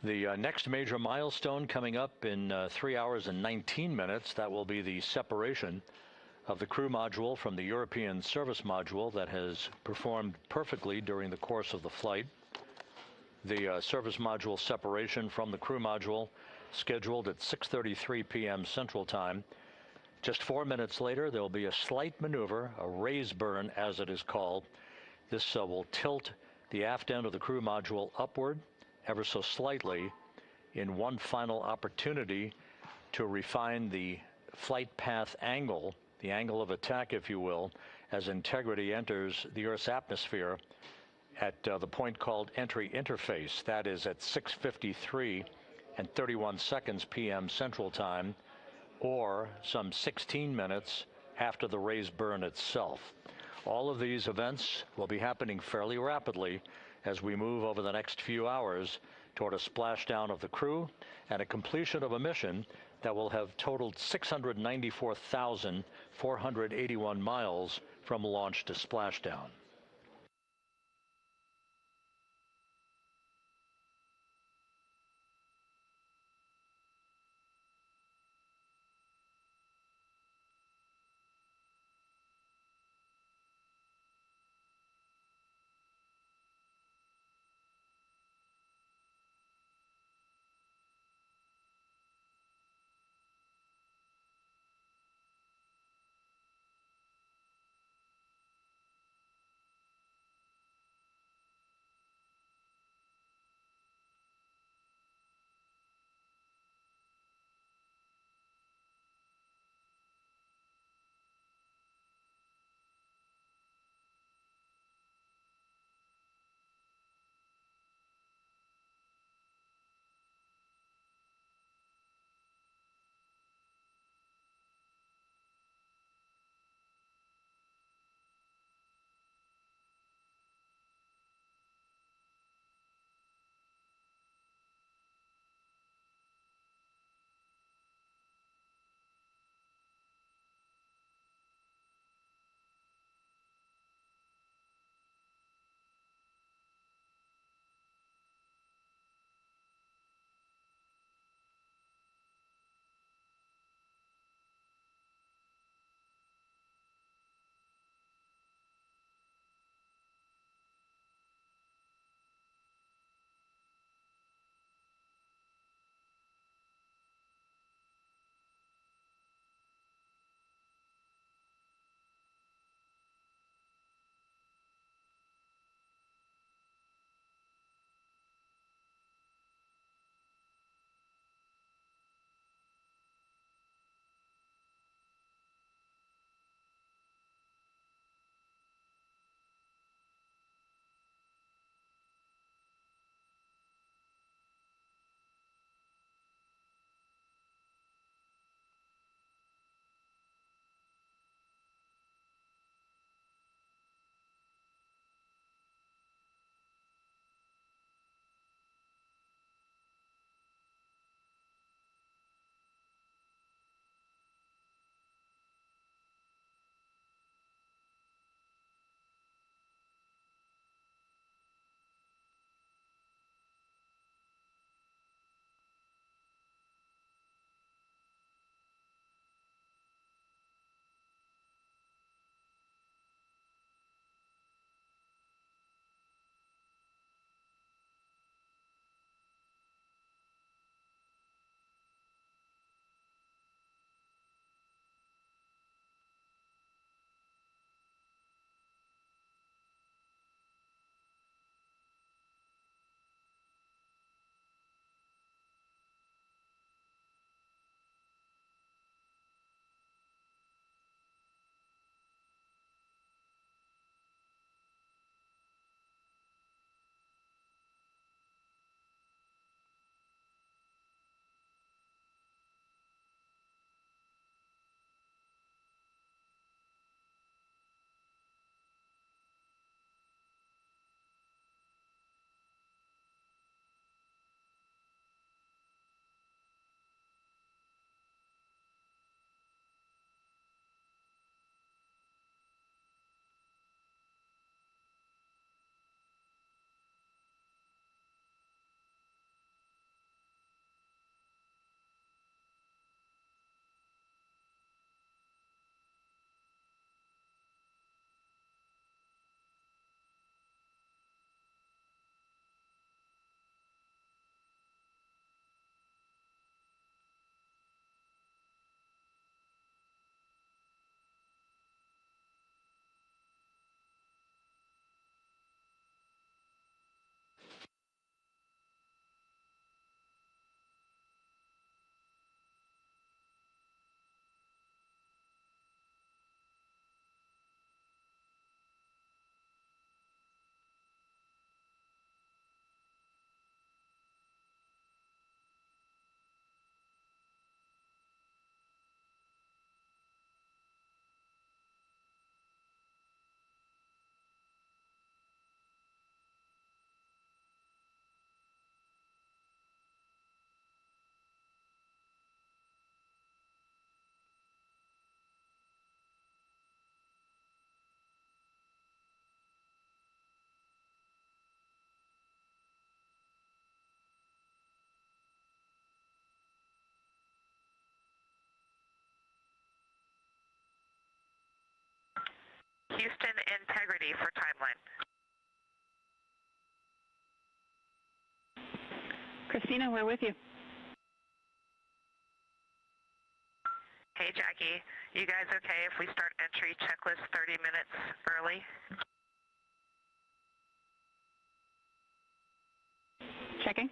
Speaker 6: The next major milestone coming up in 3 hours and 19 minutes, that will be the separation of the crew module from the European service module that has performed perfectly during the course of the flight. The service module separation from the crew module scheduled at 6:33 p.m. Central Time. Just 4 minutes later, there will be a slight maneuver, a raise burn as it is called. This will tilt the aft end of the crew module upward ever so slightly in one final opportunity to refine the flight path angle, the angle of attack, if you will, as Integrity enters the Earth's atmosphere at the point called entry interface. That is at 6:53 and 31 seconds p.m. Central Time, or some 16 minutes after the raise burn itself. All of these events will be happening fairly rapidly as we move over the next few hours toward a splashdown of the crew and a completion of a mission that will have totaled 694,481 miles from launch to splashdown.
Speaker 5: Houston, integrity for timeline.
Speaker 14: Christina, we're with you.
Speaker 5: Hey, Jackie. You guys okay if we start entry checklist 30 minutes early?
Speaker 14: Checking.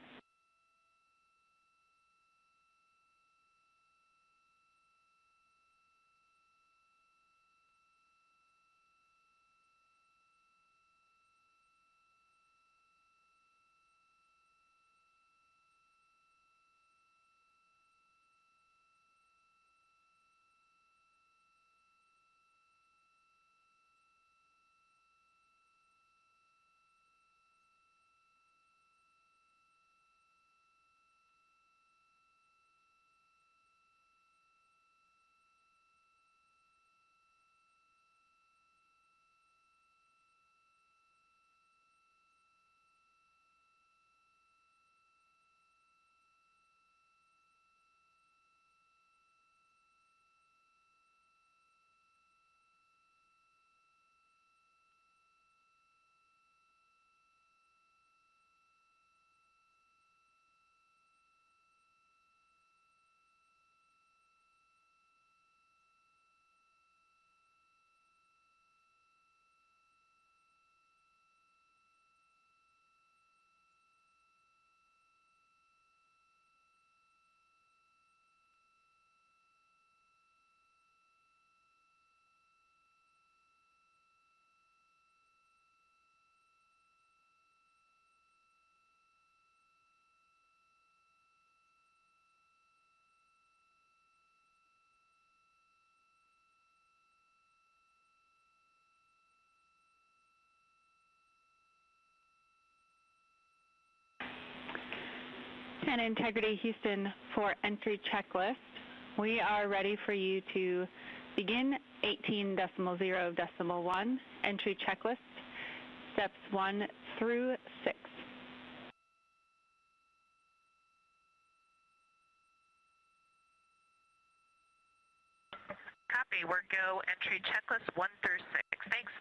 Speaker 14: And Integrity Houston for entry checklist. We are ready for you to begin 18.0.1 entry checklist, steps 1 through 6.
Speaker 5: Copy. We're go entry checklist 1 through 6. Thanks.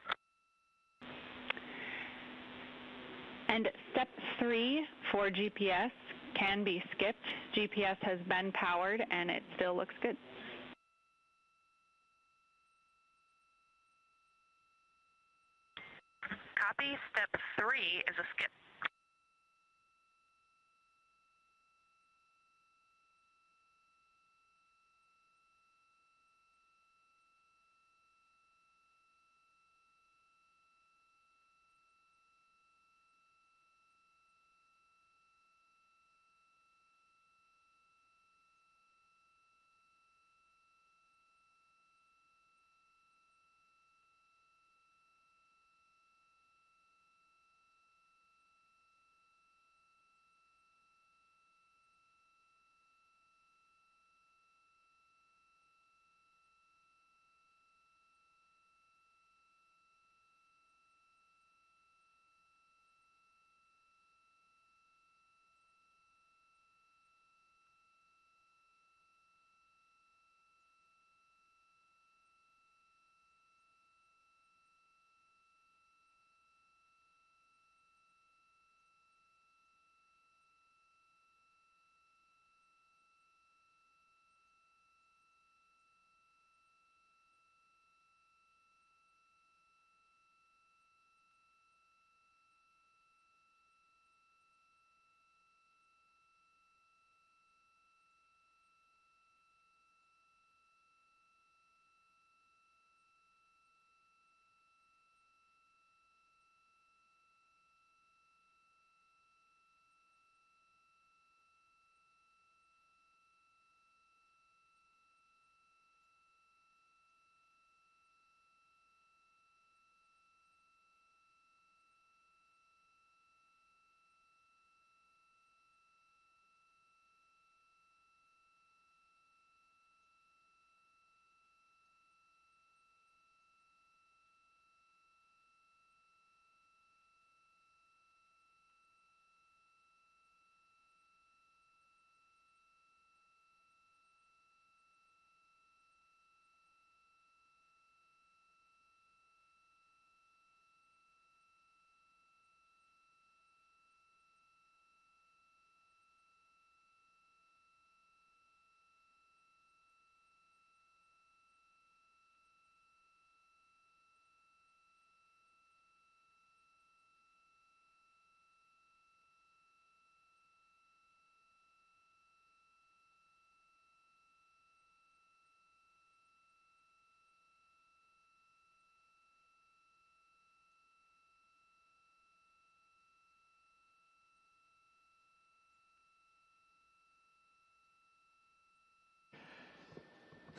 Speaker 14: And step 3 for GPS can be skipped. GPS has been powered and it still looks good.
Speaker 5: Copy. Step 3 is a skip.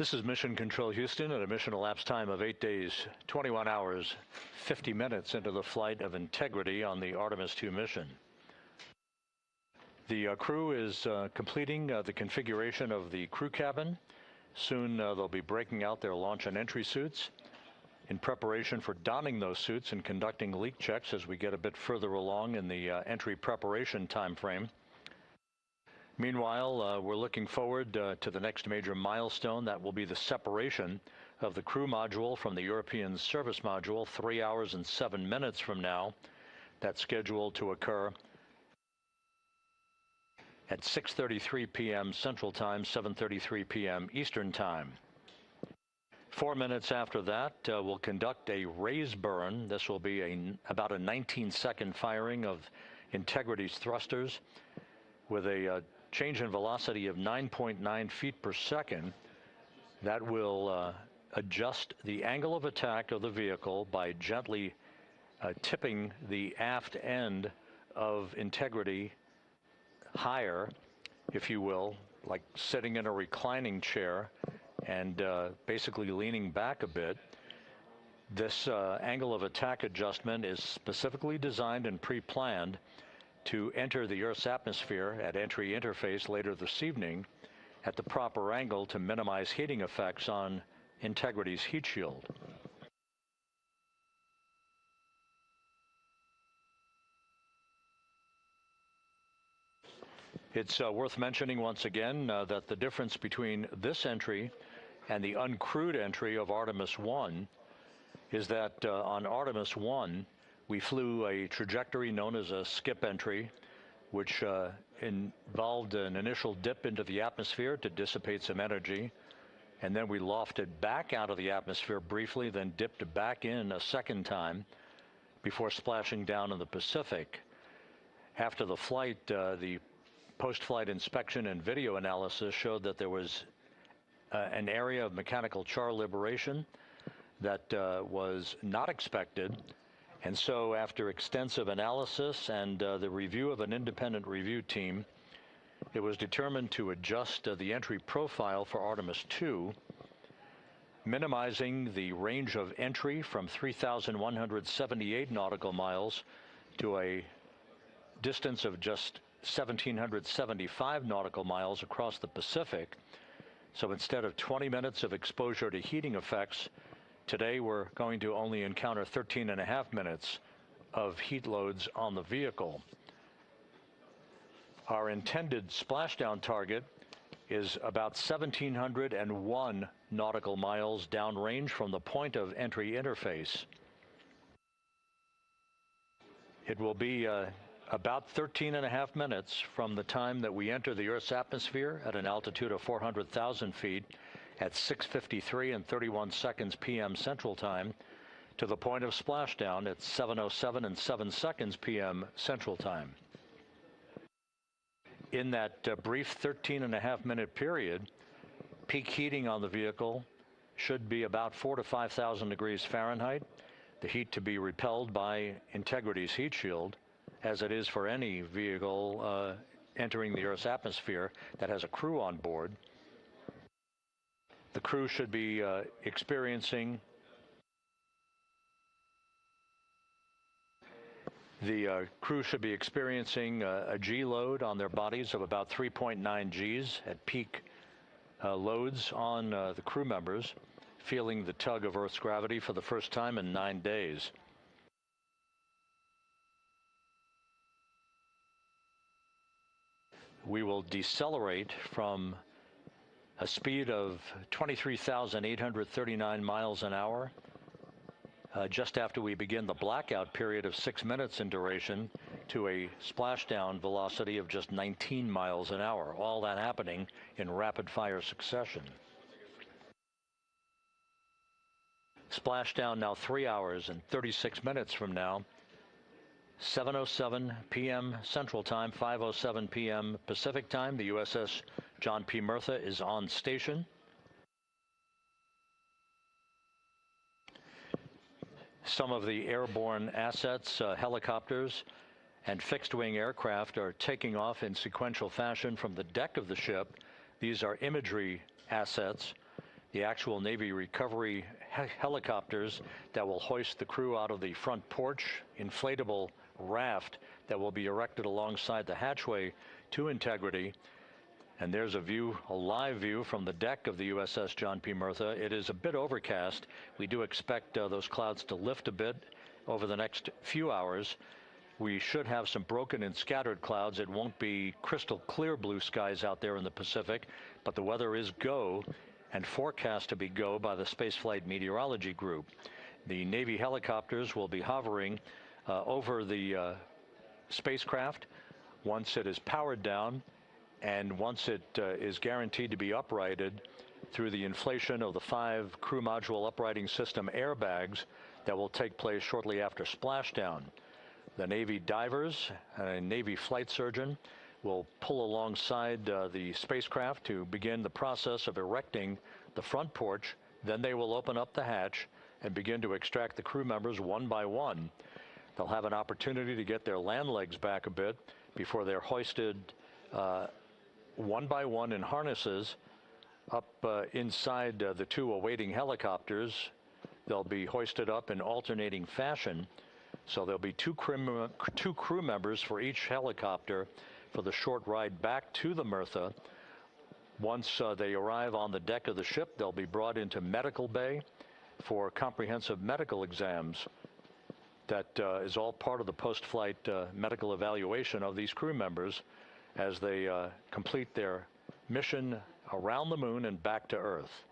Speaker 6: This is Mission Control Houston at a mission elapsed time of 8 days, 21 hours, 50 minutes into the flight of Integrity on the Artemis II mission. The crew is completing the configuration of the crew cabin. Soon they'll be breaking out their launch and entry suits in preparation for donning those suits and conducting leak checks as we get a bit further along in the entry preparation time frame. Meanwhile, we're looking forward to the next major milestone. That will be the separation of the crew module from the European service module 3 hours and 7 minutes from now. That's scheduled to occur at 6:33 p.m. Central Time, 7:33 p.m. Eastern Time. 4 minutes after that, we'll conduct a raise burn. This will be about a 19-second firing of Integrity's thrusters with a change in velocity of 9.9 feet per second. That will adjust the angle of attack of the vehicle by gently tipping the aft end of Integrity higher, if you will, like sitting in a reclining chair and basically leaning back a bit. This angle of attack adjustment is specifically designed and pre-planned to enter the Earth's atmosphere at entry interface later this evening at the proper angle to minimize heating effects on Integrity's heat shield. It's worth mentioning once again that the difference between this entry and the uncrewed entry of Artemis I is that on Artemis I, we flew a trajectory known as a skip entry, which involved an initial dip into the atmosphere to dissipate some energy, and then we lofted back out of the atmosphere briefly, then dipped back in a second time before splashing down in the Pacific. After the flight, the post-flight inspection and video analysis showed that there was an area of mechanical char liberation that was not expected. And so after extensive analysis and the review of an independent review team, it was determined to adjust the entry profile for Artemis II, minimizing the range of entry from 3,178 nautical miles to a distance of just 1,775 nautical miles across the Pacific. So instead of 20 minutes of exposure to heating effects, today we're going to only encounter 13.5 minutes of heat loads on the vehicle. Our intended splashdown target is about 1,701 nautical miles downrange from the point of entry interface. It will be about 13.5 minutes from the time that we enter the Earth's atmosphere at an altitude of 400,000 feet at 6:53 and 31 seconds p.m. Central Time to the point of splashdown at 7:07 and 7 seconds p.m. Central Time. In that brief 13.5 minute period, peak heating on the vehicle should be about 4,000 to 5,000 degrees Fahrenheit. The heat to be repelled by Integrity's heat shield, as it is for any vehicle entering the Earth's atmosphere that has a crew on board. The crew should be experiencing a G load on their bodies of about 3.9 Gs at peak loads on the crew members, feeling the tug of Earth's gravity for the first time in 9 days. We will decelerate from a speed of 23,839 miles an hour just after we begin the blackout period of 6 minutes in duration to a splashdown velocity of just 19 miles an hour, all that happening in rapid fire succession. Splashdown now 3 hours and 36 minutes from now, 7:07 p.m. Central Time, 5:07 p.m. Pacific Time. The USS John P. Murtha is on station. Some of the airborne assets, helicopters and fixed-wing aircraft, are taking off in sequential fashion from the deck of the ship. These are imagery assets the actual Navy recovery helicopters that will hoist the crew out of the front porch, inflatable raft that will be erected alongside the hatchway to Integrity. And there's a view, a live view from the deck of the USS John P. Murtha. It is a bit overcast. We do expect those clouds to lift a bit over the next few hours. We should have some broken and scattered clouds. It won't be crystal clear blue skies out there in the Pacific, but the weather is go and forecast to be go by the Spaceflight Meteorology Group. The Navy helicopters will be hovering over the spacecraft once it is powered down, and once it is guaranteed to be uprighted through the inflation of the 5 crew module uprighting system airbags that will take place shortly after splashdown. The Navy divers and a Navy flight surgeon will pull alongside the spacecraft to begin the process of erecting the front porch. Then they will open up the hatch and begin to extract the crew members one by one. They'll have an opportunity to get their land legs back a bit before they're hoisted one by one in harnesses up inside the 2 awaiting helicopters. They'll be hoisted up in alternating fashion. So there'll be two crew members for each helicopter for the short ride back to the Murtha. Once they arrive on the deck of the ship, they'll be brought into medical bay for comprehensive medical exams. That is all part of the post-flight medical evaluation of these crew members as they complete their mission around the moon and back to Earth.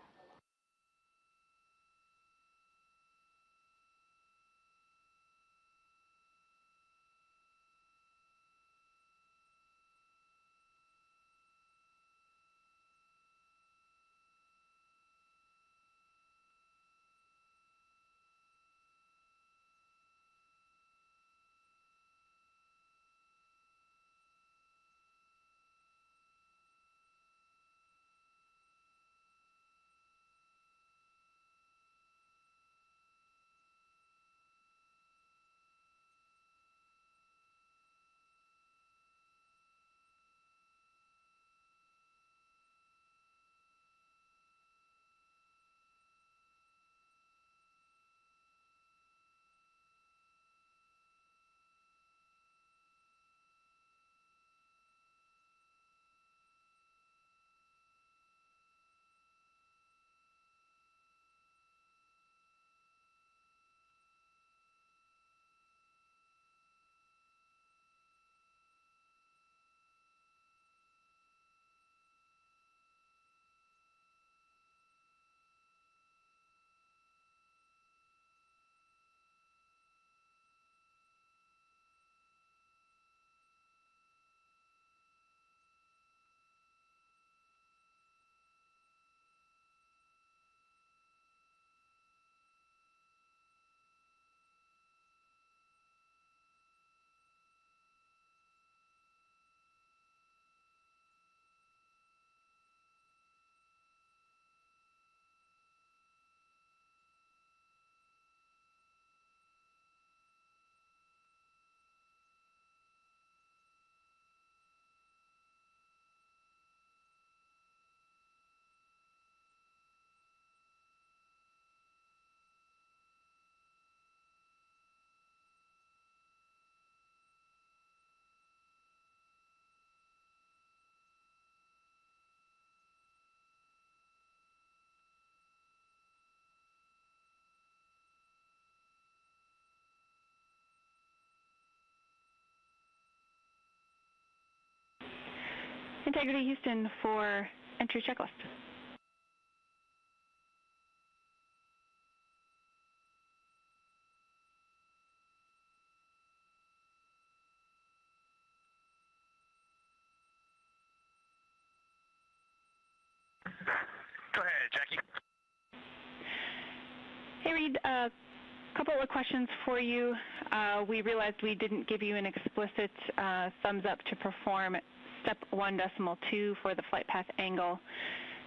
Speaker 14: Integrity Houston for entry checklist.
Speaker 3: Go ahead, Jackie.
Speaker 14: Hey, Reed, a couple of questions for you. We realized we didn't give you an explicit thumbs up to perform step 1.2 for the flight path angle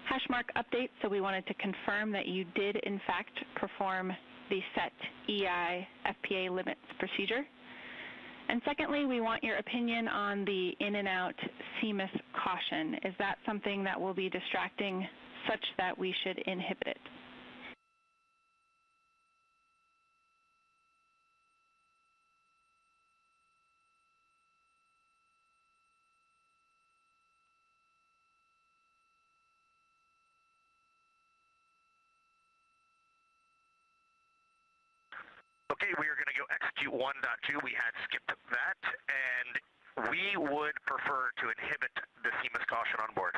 Speaker 14: hash mark update, so we wanted to confirm that you did in fact perform the set EI FPA limits procedure. And secondly, we want your opinion on the in and out CMIS caution. Is that something that will be distracting such that we should inhibit it.
Speaker 3: Okay, we are going to go execute 1.2. We had skipped that, and we would prefer to inhibit the CMIS caution on board.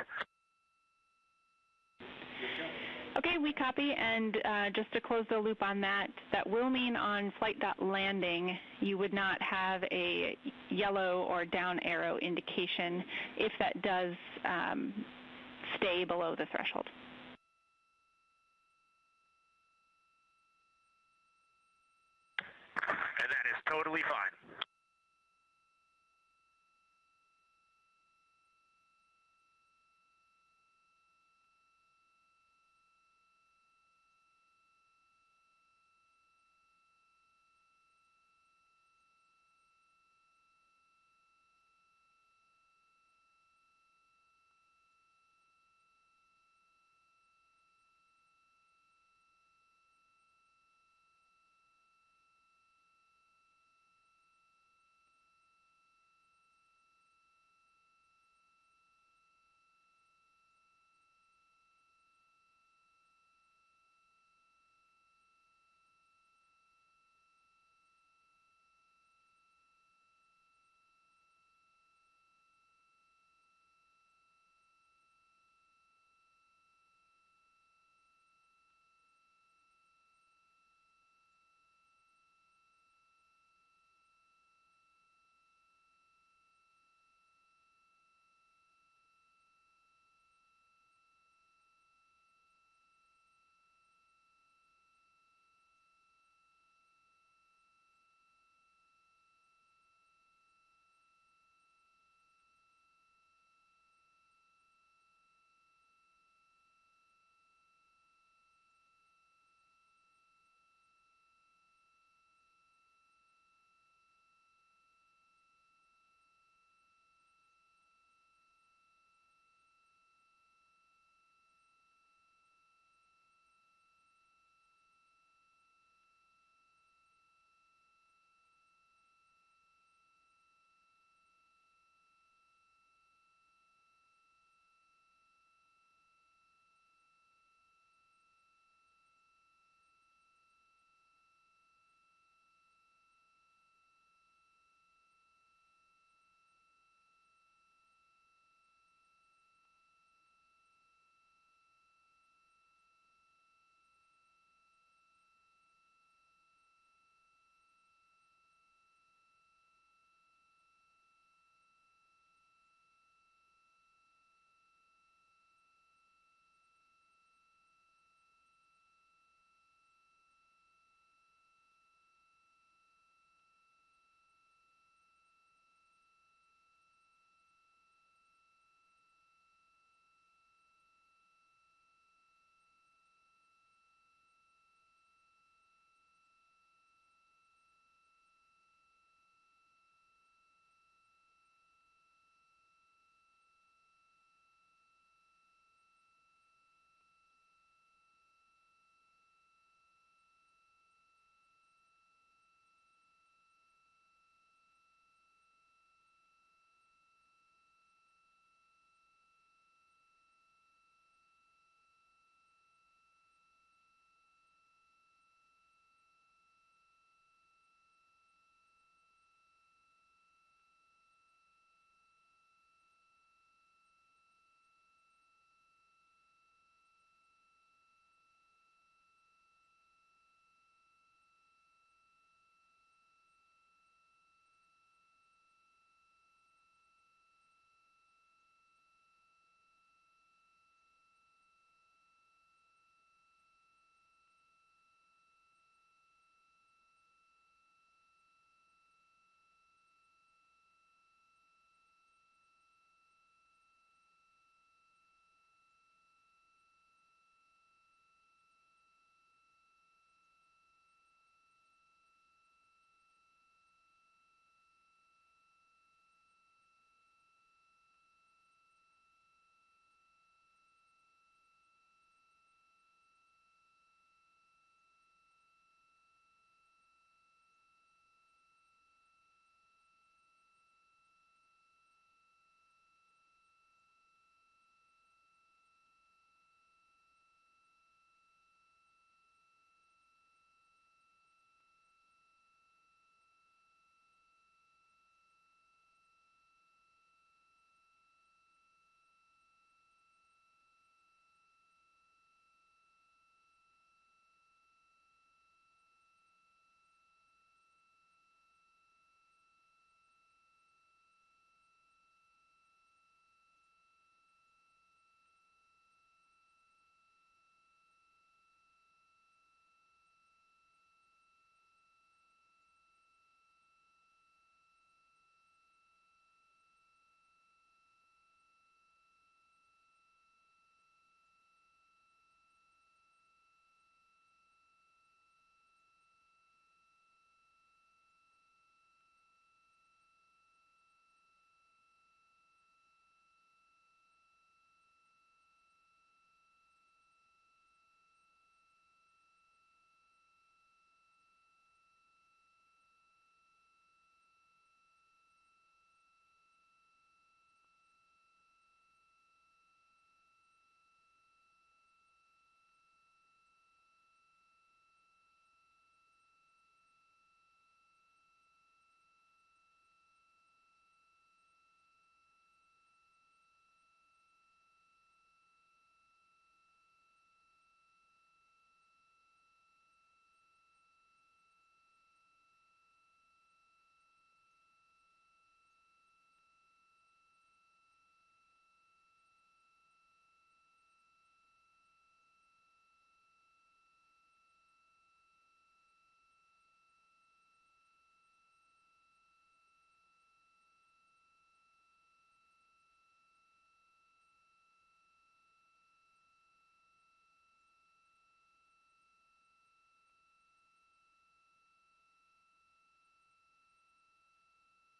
Speaker 14: Okay, we copy, and just to close the loop on that, that will mean on flight.landing you would not have a yellow or down arrow indication if that does stay below the threshold.
Speaker 3: And that is totally fine.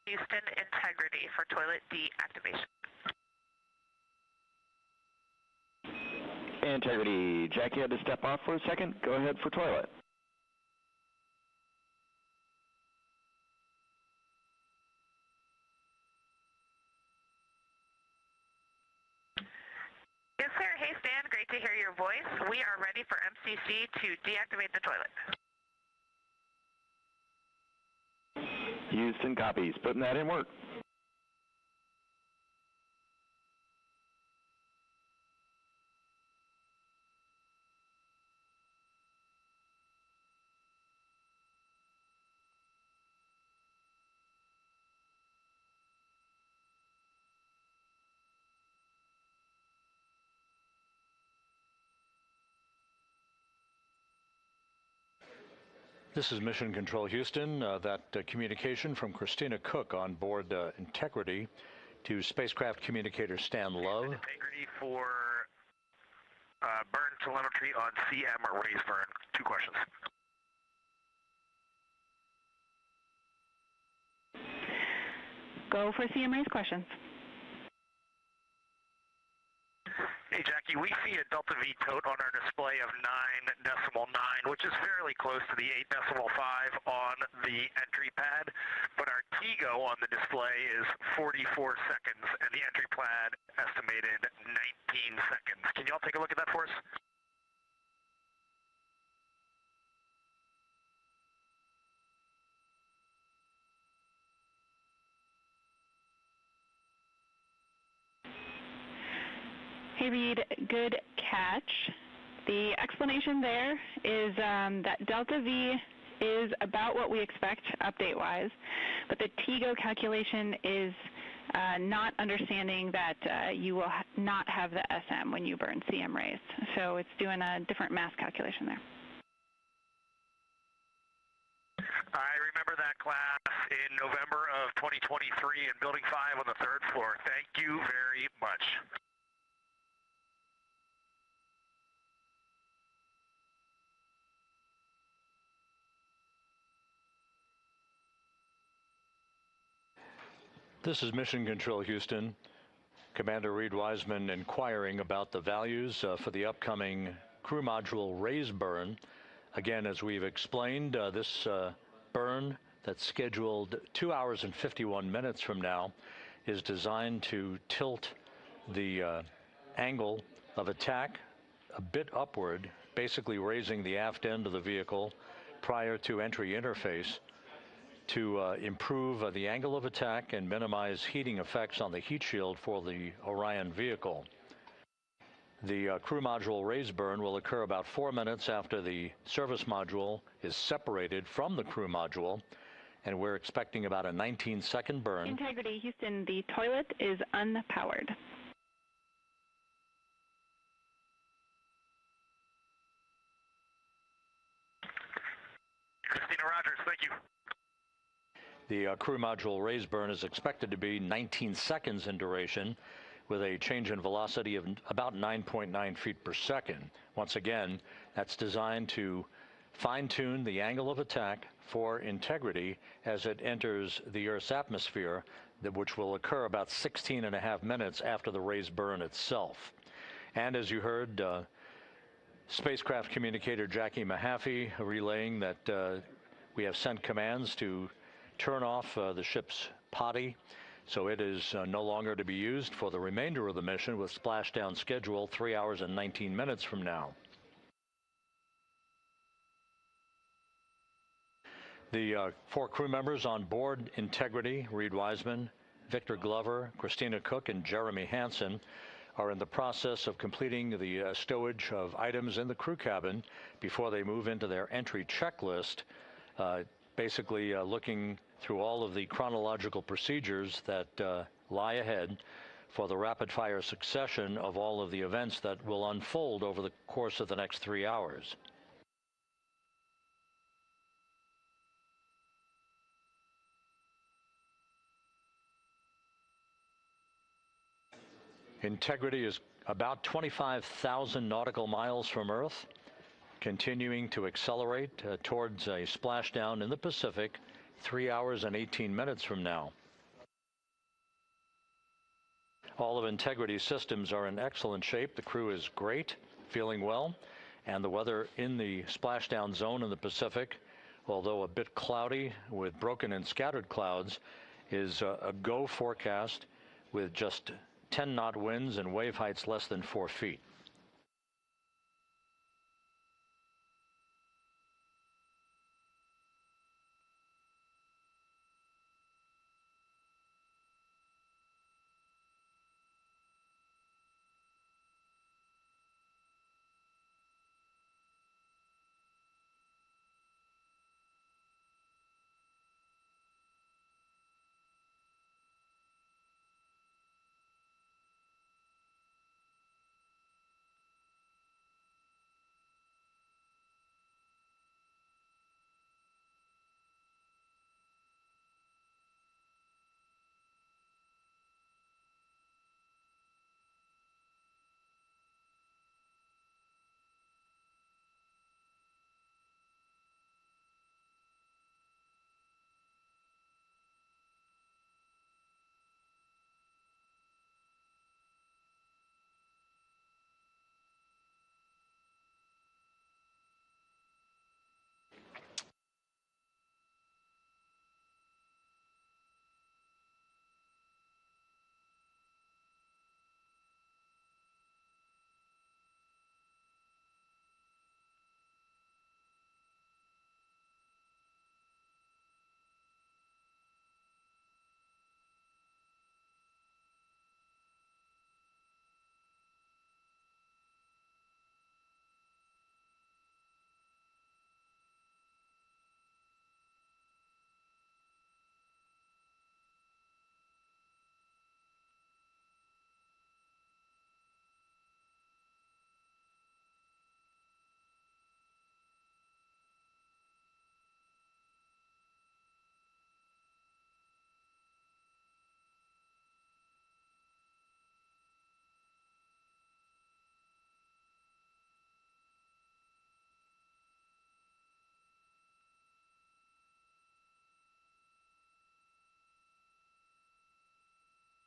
Speaker 5: Houston, integrity for toilet deactivation.
Speaker 18: Integrity. Jackie had to step off for a second. Go ahead for toilet.
Speaker 5: Yes, sir. Hey, Stan. Great to hear your voice. We are ready for MCC to deactivate the toilet.
Speaker 18: Houston copies. Putting that in work.
Speaker 6: This is Mission Control Houston. That communication from Christina Cook on board Integrity to spacecraft communicator Stan Love.
Speaker 3: Integrity for burn telemetry on CM or raise burn. 2 questions.
Speaker 14: Go for CM raise questions.
Speaker 3: Hey, Jackie, we see a Delta V tote on our display of 9.9, which is fairly close to the 8.5 on the entry pad, but our TIGO on the display is 44 seconds, and the entry pad estimated 19 seconds. Can you all take a look at that for us?
Speaker 14: Hey, Reed, good catch. The explanation there is that Delta V is about what we expect update-wise, but the TIGO calculation is not understanding that you will not have the SM when you burn CM raised. So it's doing a different mass calculation there.
Speaker 3: I remember that class in November of 2023 in Building 5 on the 3rd floor. Thank you very much.
Speaker 6: This is Mission Control Houston. Commander Reed Wiseman inquiring about the values for the upcoming crew module raise burn. Again, as we've explained, this burn that's scheduled 2 hours and 51 minutes from now is designed to tilt the angle of attack a bit upward, basically raising the aft end of the vehicle prior to entry interface to improve the angle of attack and minimize heating effects on the heat shield for the Orion vehicle. The crew module raise burn will occur about 4 minutes after the service module is separated from the crew module, and we're expecting about a 19-second burn.
Speaker 14: Integrity, Houston, the toilet is unpowered.
Speaker 3: Christina Rogers, thank you.
Speaker 6: The crew module raise burn is expected to be 19 seconds in duration, with a change in velocity of about 9.9 feet per second. Once again, that's designed to fine-tune the angle of attack for Integrity as it enters the Earth's atmosphere, which will occur about 16.5 minutes after the raise burn itself. And as you heard, spacecraft communicator Jackie Mahaffey relaying that we have sent commands to turn off the ship's potty, so it is no longer to be used for the remainder of the mission, with splashdown scheduled 3 hours and 19 minutes from now. The 4 crew members on board Integrity, Reed Wiseman, Victor Glover, Christina Cook, and Jeremy Hansen, are in the process of completing the stowage of items in the crew cabin before they move into their entry checklist, basically looking through all of the chronological procedures that lie ahead for the rapid-fire succession of all of the events that will unfold over the course of the next 3 hours. Integrity is about 25,000 nautical miles from Earth, continuing to accelerate towards a splashdown in the Pacific 3 hours and 18 minutes from now. All of Integrity's systems are in excellent shape. The crew is great, feeling well, and the weather in the splashdown zone in the Pacific, although a bit cloudy with broken and scattered clouds, is a go forecast with just 10-knot winds and wave heights less than 4 feet.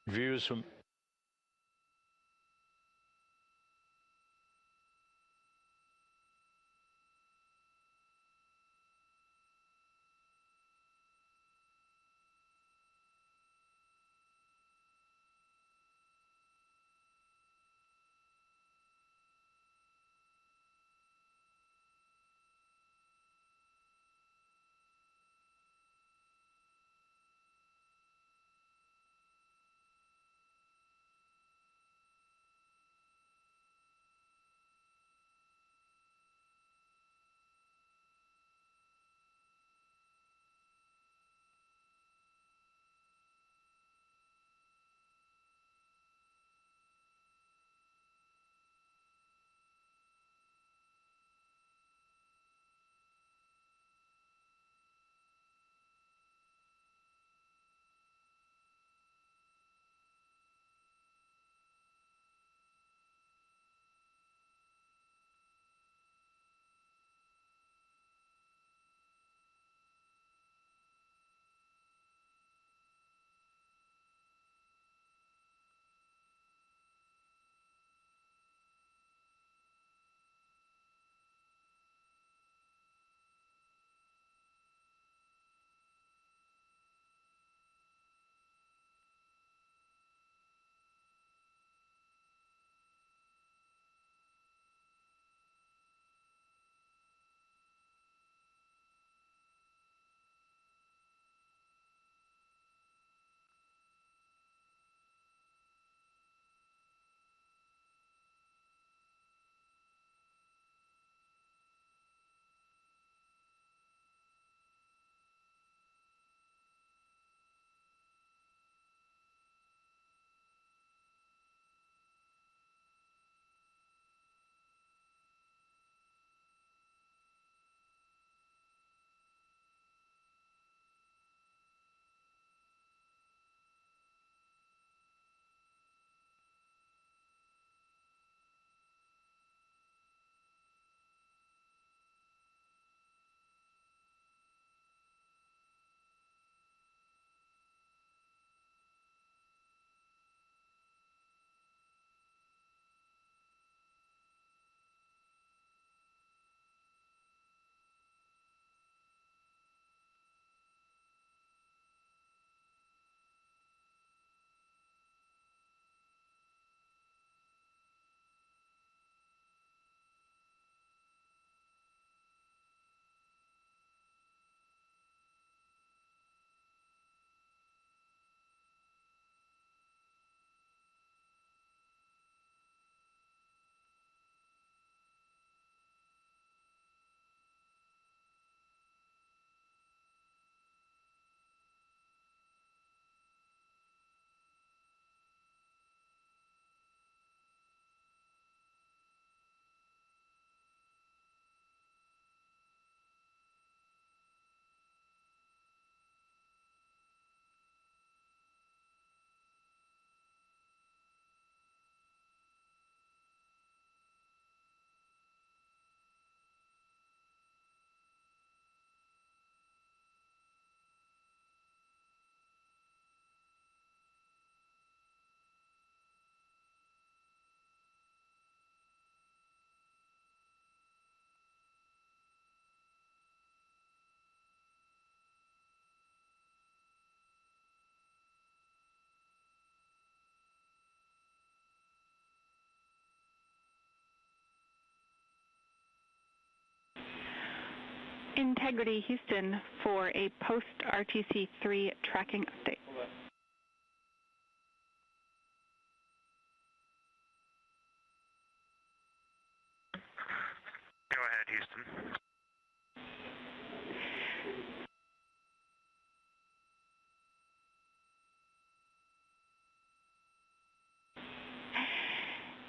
Speaker 6: Views from
Speaker 14: Integrity Houston for a post-RTC3 tracking update.
Speaker 3: Go ahead, Houston.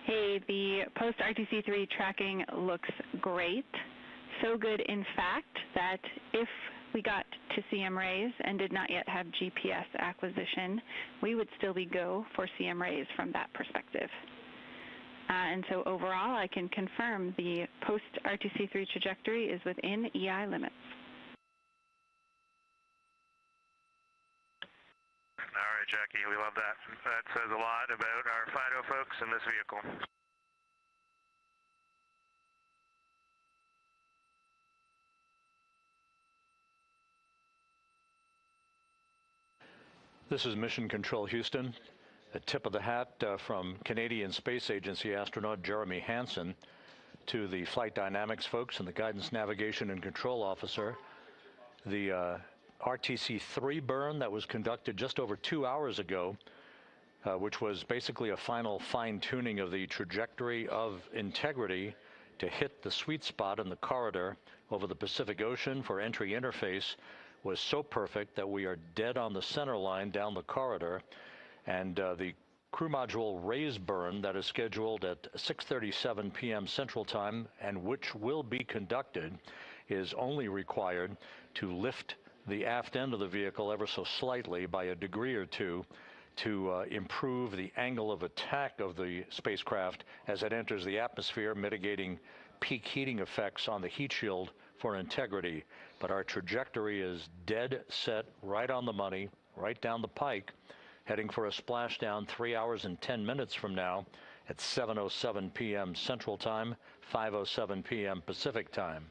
Speaker 14: Hey, the post-RTC3 tracking looks great. So good, in fact, that if we got to CM rays and did not yet have GPS acquisition, we would still be go for CM rays from that perspective. And so overall, I can confirm the post-RTC3 trajectory is within EI limits.
Speaker 3: All right, Jackie, we love that. That says a lot about our FIDO folks in this vehicle.
Speaker 6: This is Mission Control Houston. A tip of the hat from Canadian Space Agency astronaut Jeremy Hansen to the flight dynamics folks and the guidance, navigation, and control officer. The RTC-3 burn that was conducted just over 2 hours ago, which was basically a final fine-tuning of the trajectory of Integrity to hit the sweet spot in the corridor over the Pacific Ocean for entry interface, was so perfect that we are dead on the center line down the corridor. And the crew module raise burn that is scheduled at 6:37 p.m. Central Time, and which will be conducted, is only required to lift the aft end of the vehicle ever so slightly by a degree or two to improve the angle of attack of the spacecraft as it enters the atmosphere, mitigating peak heating effects on the heat shield for Integrity. But our trajectory is dead set, right on the money, right down the pike, heading for a splashdown 3 hours and 10 minutes from now at 7:07 p.m. Central Time, 5:07 p.m. Pacific Time.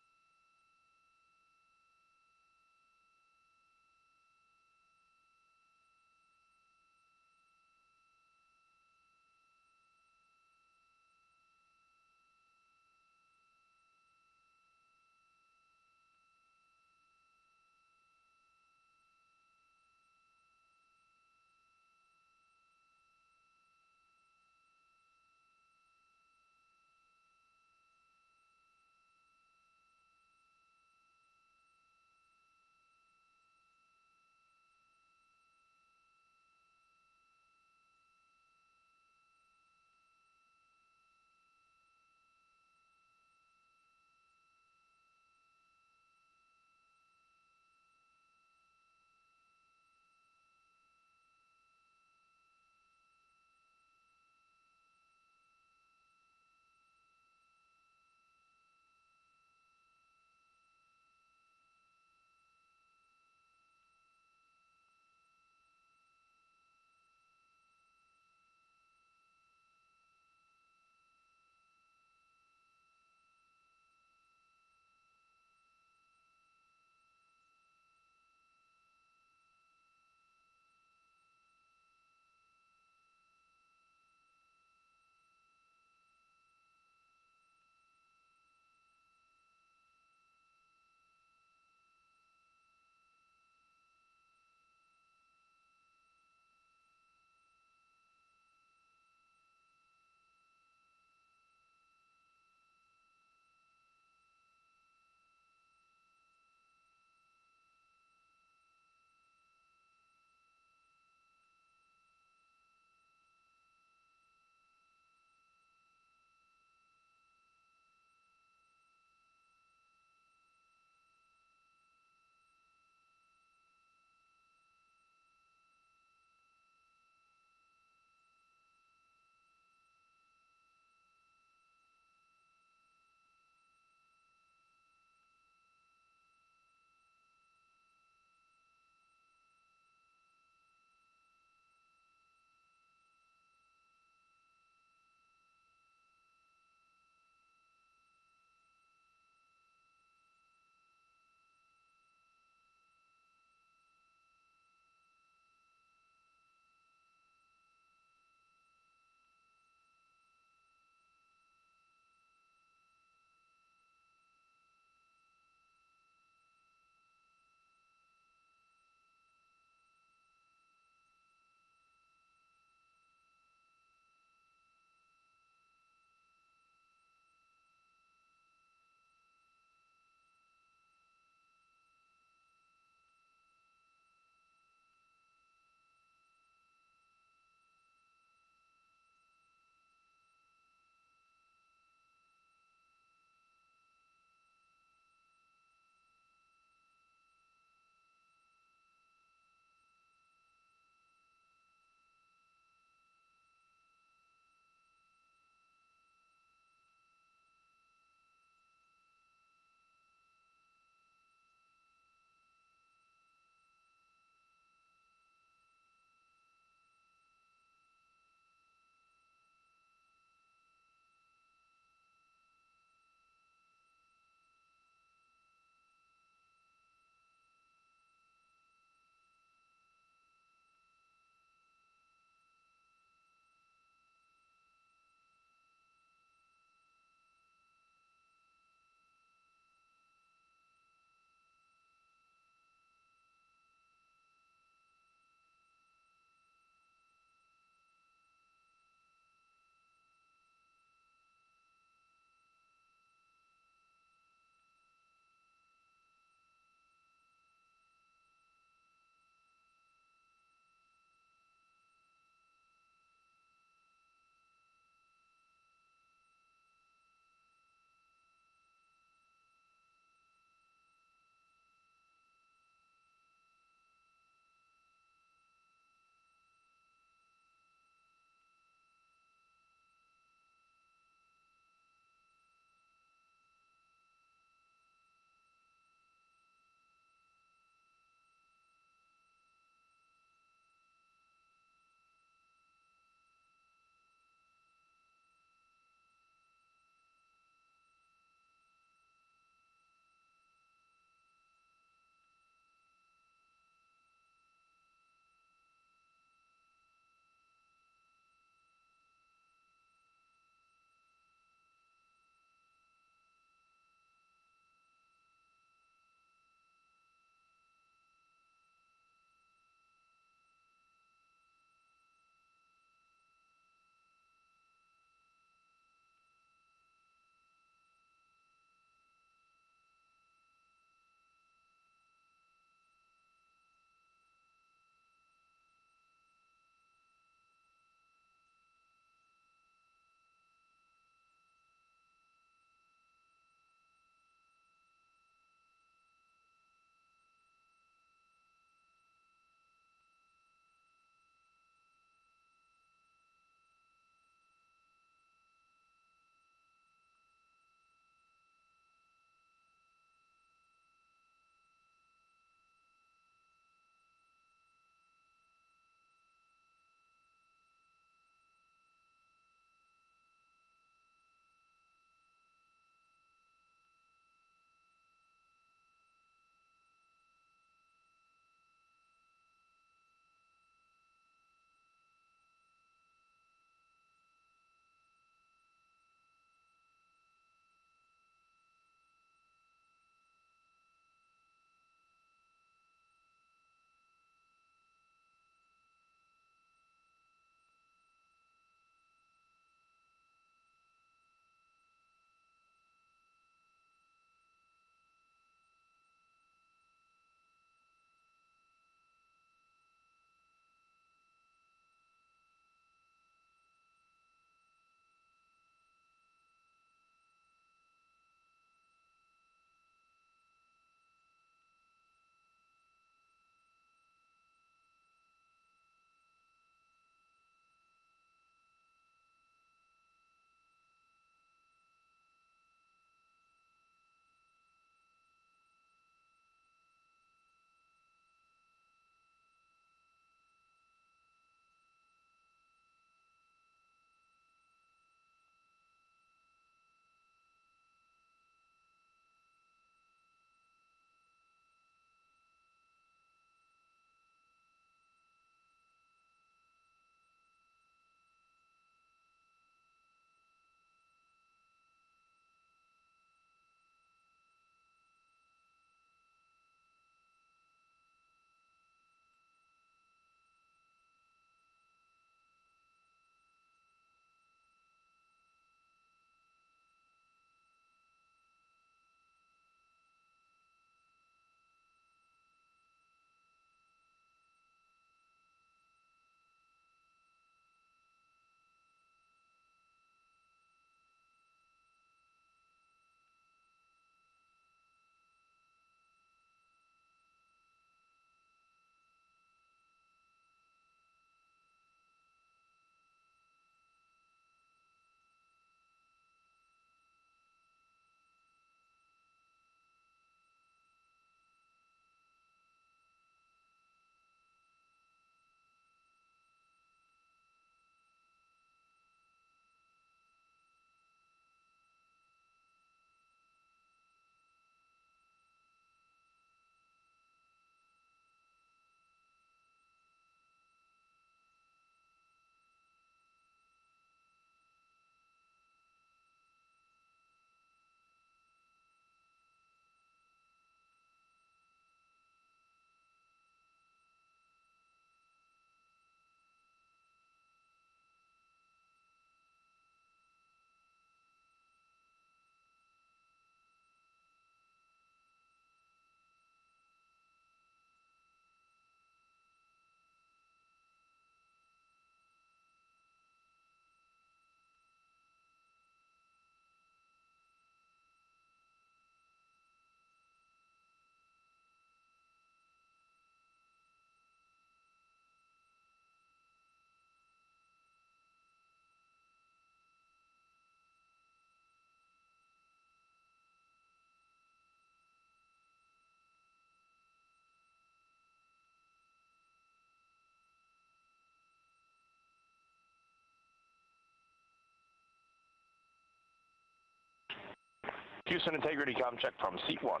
Speaker 3: Houston integrity com check from seat 1.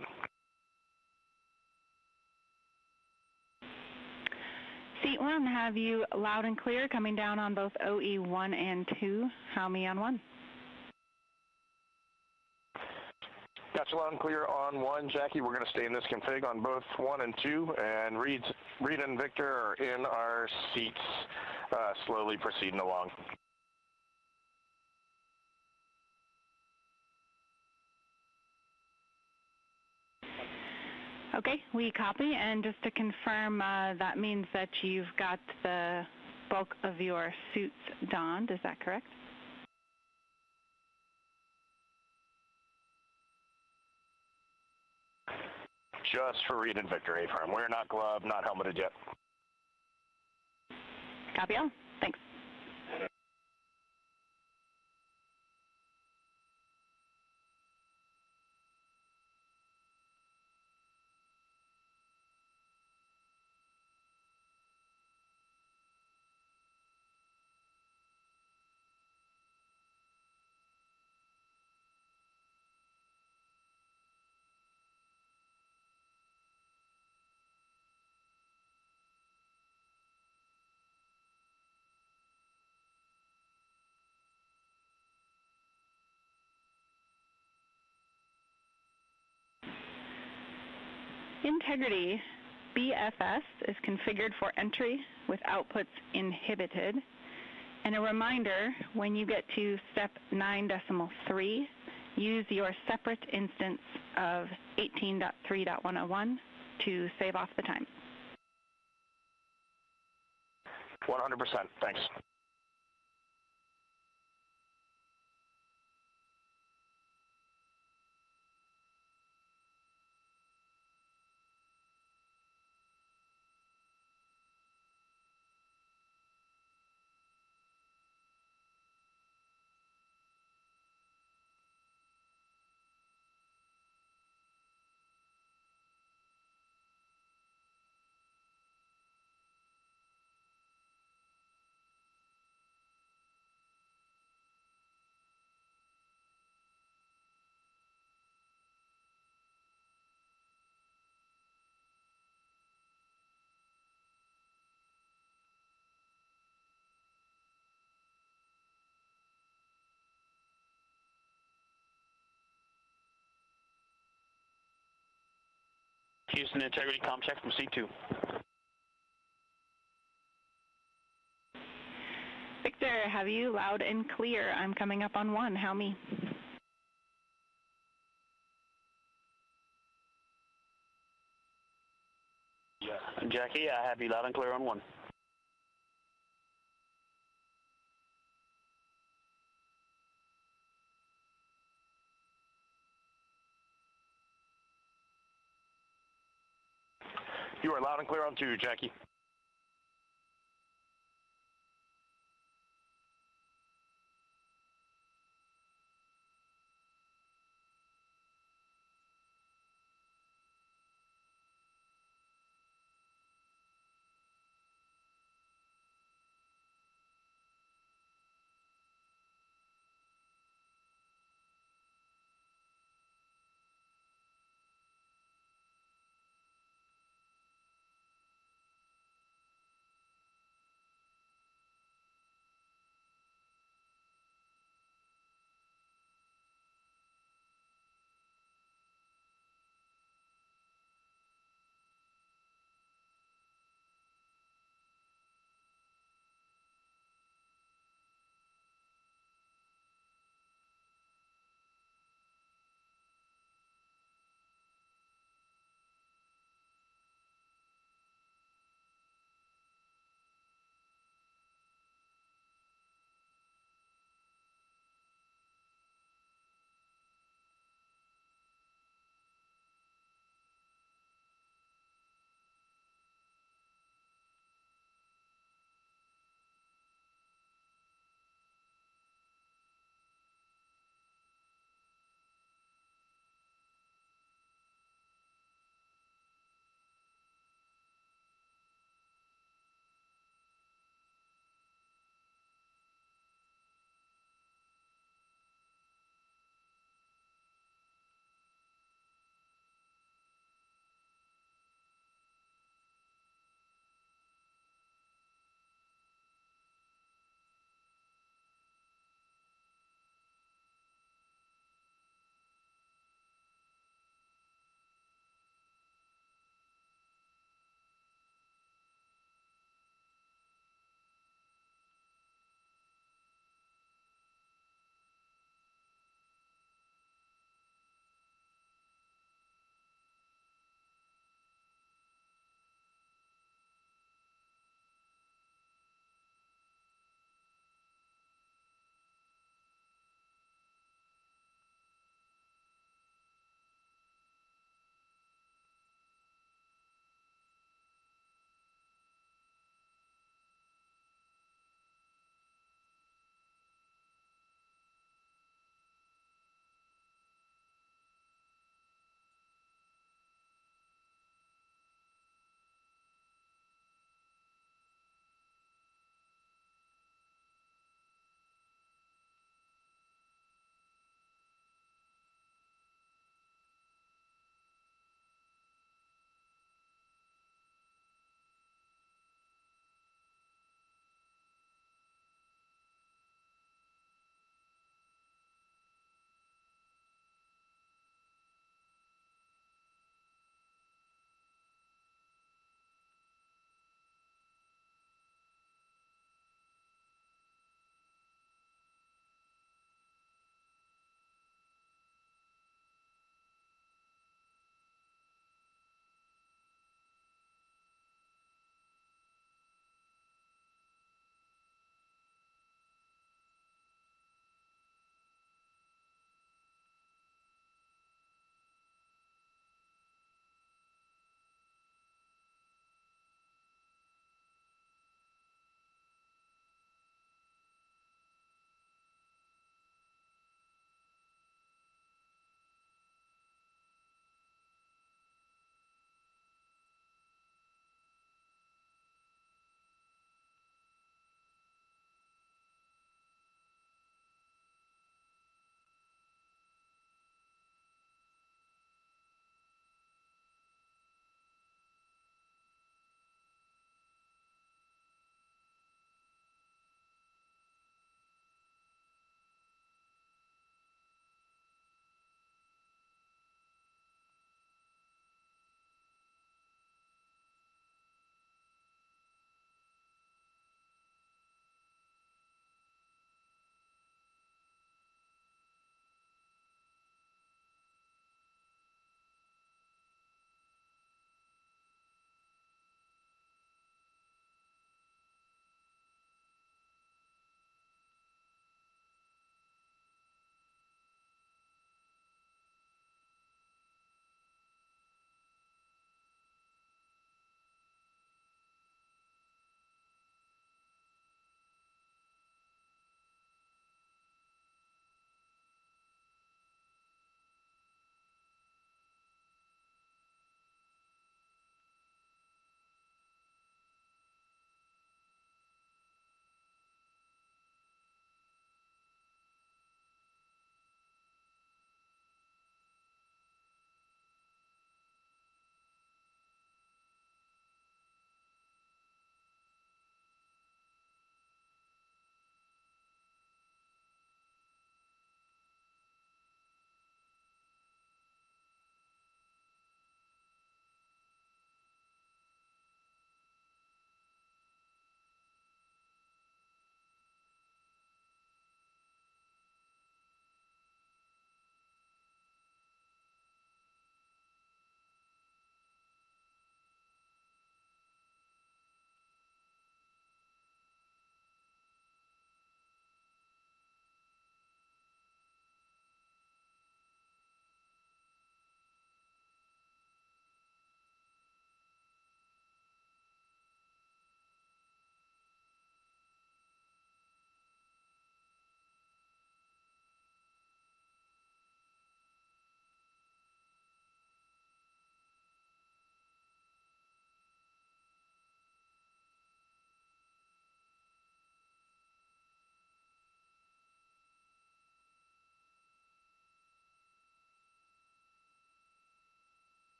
Speaker 14: Seat 1, have you loud and clear coming down on both OE 1 and 2. How me on 1?
Speaker 3: Gotcha, loud and clear on 1, Jackie. We're going to stay in this config on both 1 and 2, and Reed and Victor are in our seats, slowly proceeding along.
Speaker 14: Okay, we copy, and just to confirm, that means that you've got the bulk of your suits donned, is that correct?
Speaker 3: Just for Reed and Victor, A-firm. We're not gloved, not helmeted yet.
Speaker 14: Copy all. Thanks. Integrity BFS is configured for entry with outputs inhibited. And a reminder, when you get to step 9.3, use your separate instance of 18.3.101 to save off the time.
Speaker 3: 100%, thanks. Houston integrity com check from C2.
Speaker 14: Victor, have you loud and clear? I'm coming up on 1. How me?
Speaker 3: Jackie, I have you loud and clear on 1. You are loud and clear on 2, Jackie.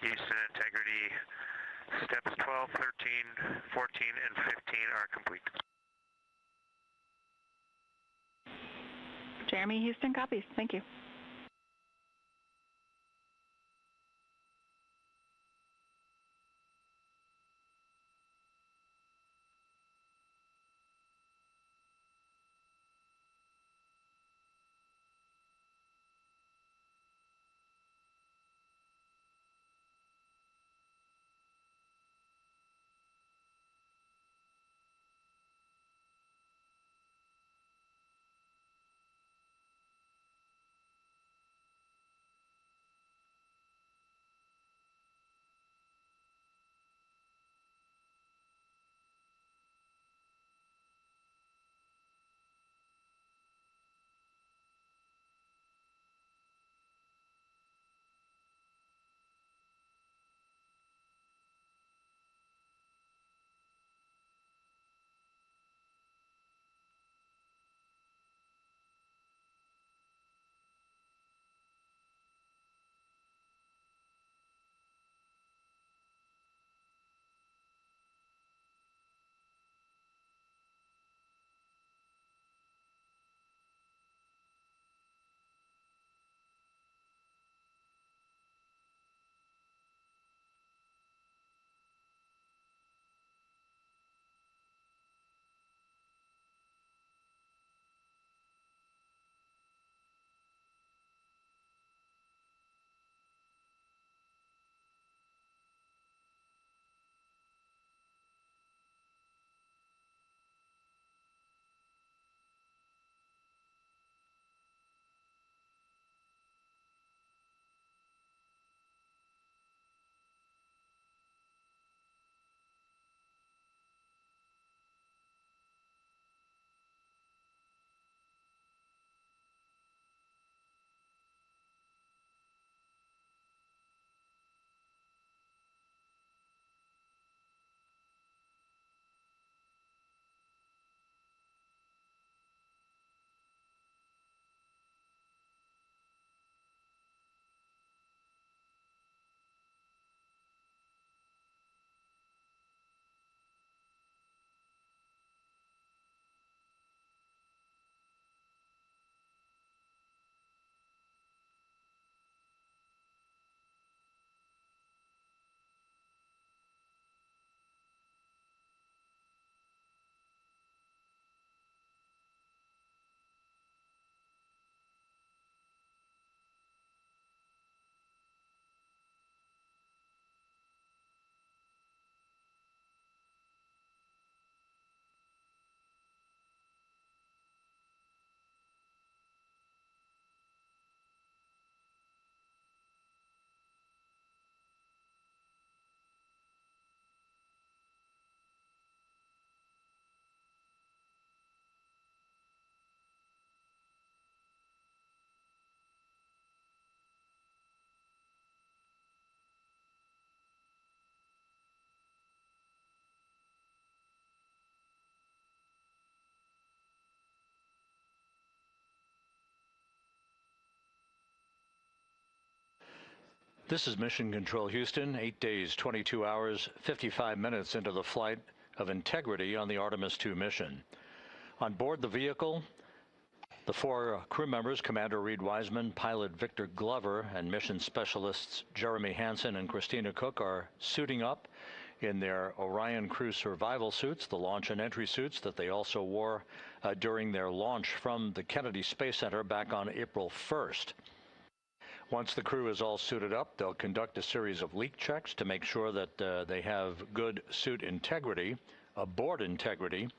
Speaker 3: Houston integrity steps 12, 13, 14, and 15 are complete.
Speaker 14: Jeremy, Houston copies. Thank you.
Speaker 6: This is Mission Control Houston, 8 days, 22 hours, 55 minutes into the flight of Integrity on the Artemis II mission. On board the vehicle, the 4 crew members, Commander Reed Wiseman, pilot Victor Glover, and mission specialists Jeremy Hansen and Christina Cook are suiting up in their Orion crew survival suits, the launch and entry suits that they also wore during their launch from the Kennedy Space Center back on April 1st. Once the crew is all suited up, they'll conduct a series of leak checks to make sure that they have good suit integrity, aboard integrity,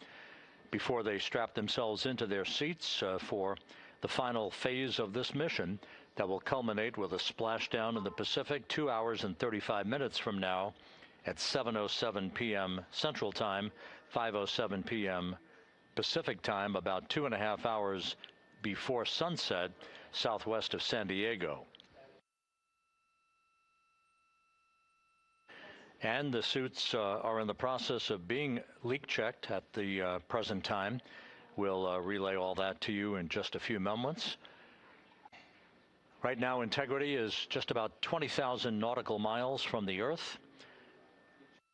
Speaker 6: before they strap themselves into their seats for the final phase of this mission that will culminate with a splashdown in the Pacific 2 hours and 35 minutes from now at 7:07 p.m. Central Time, 5:07 p.m. Pacific Time, about 2.5 hours before sunset, southwest of San Diego. And the suits are in the process of being leak checked at the present time. We'll relay all that to you in just a few moments. Right now, Integrity is just about 20,000 nautical miles from the Earth,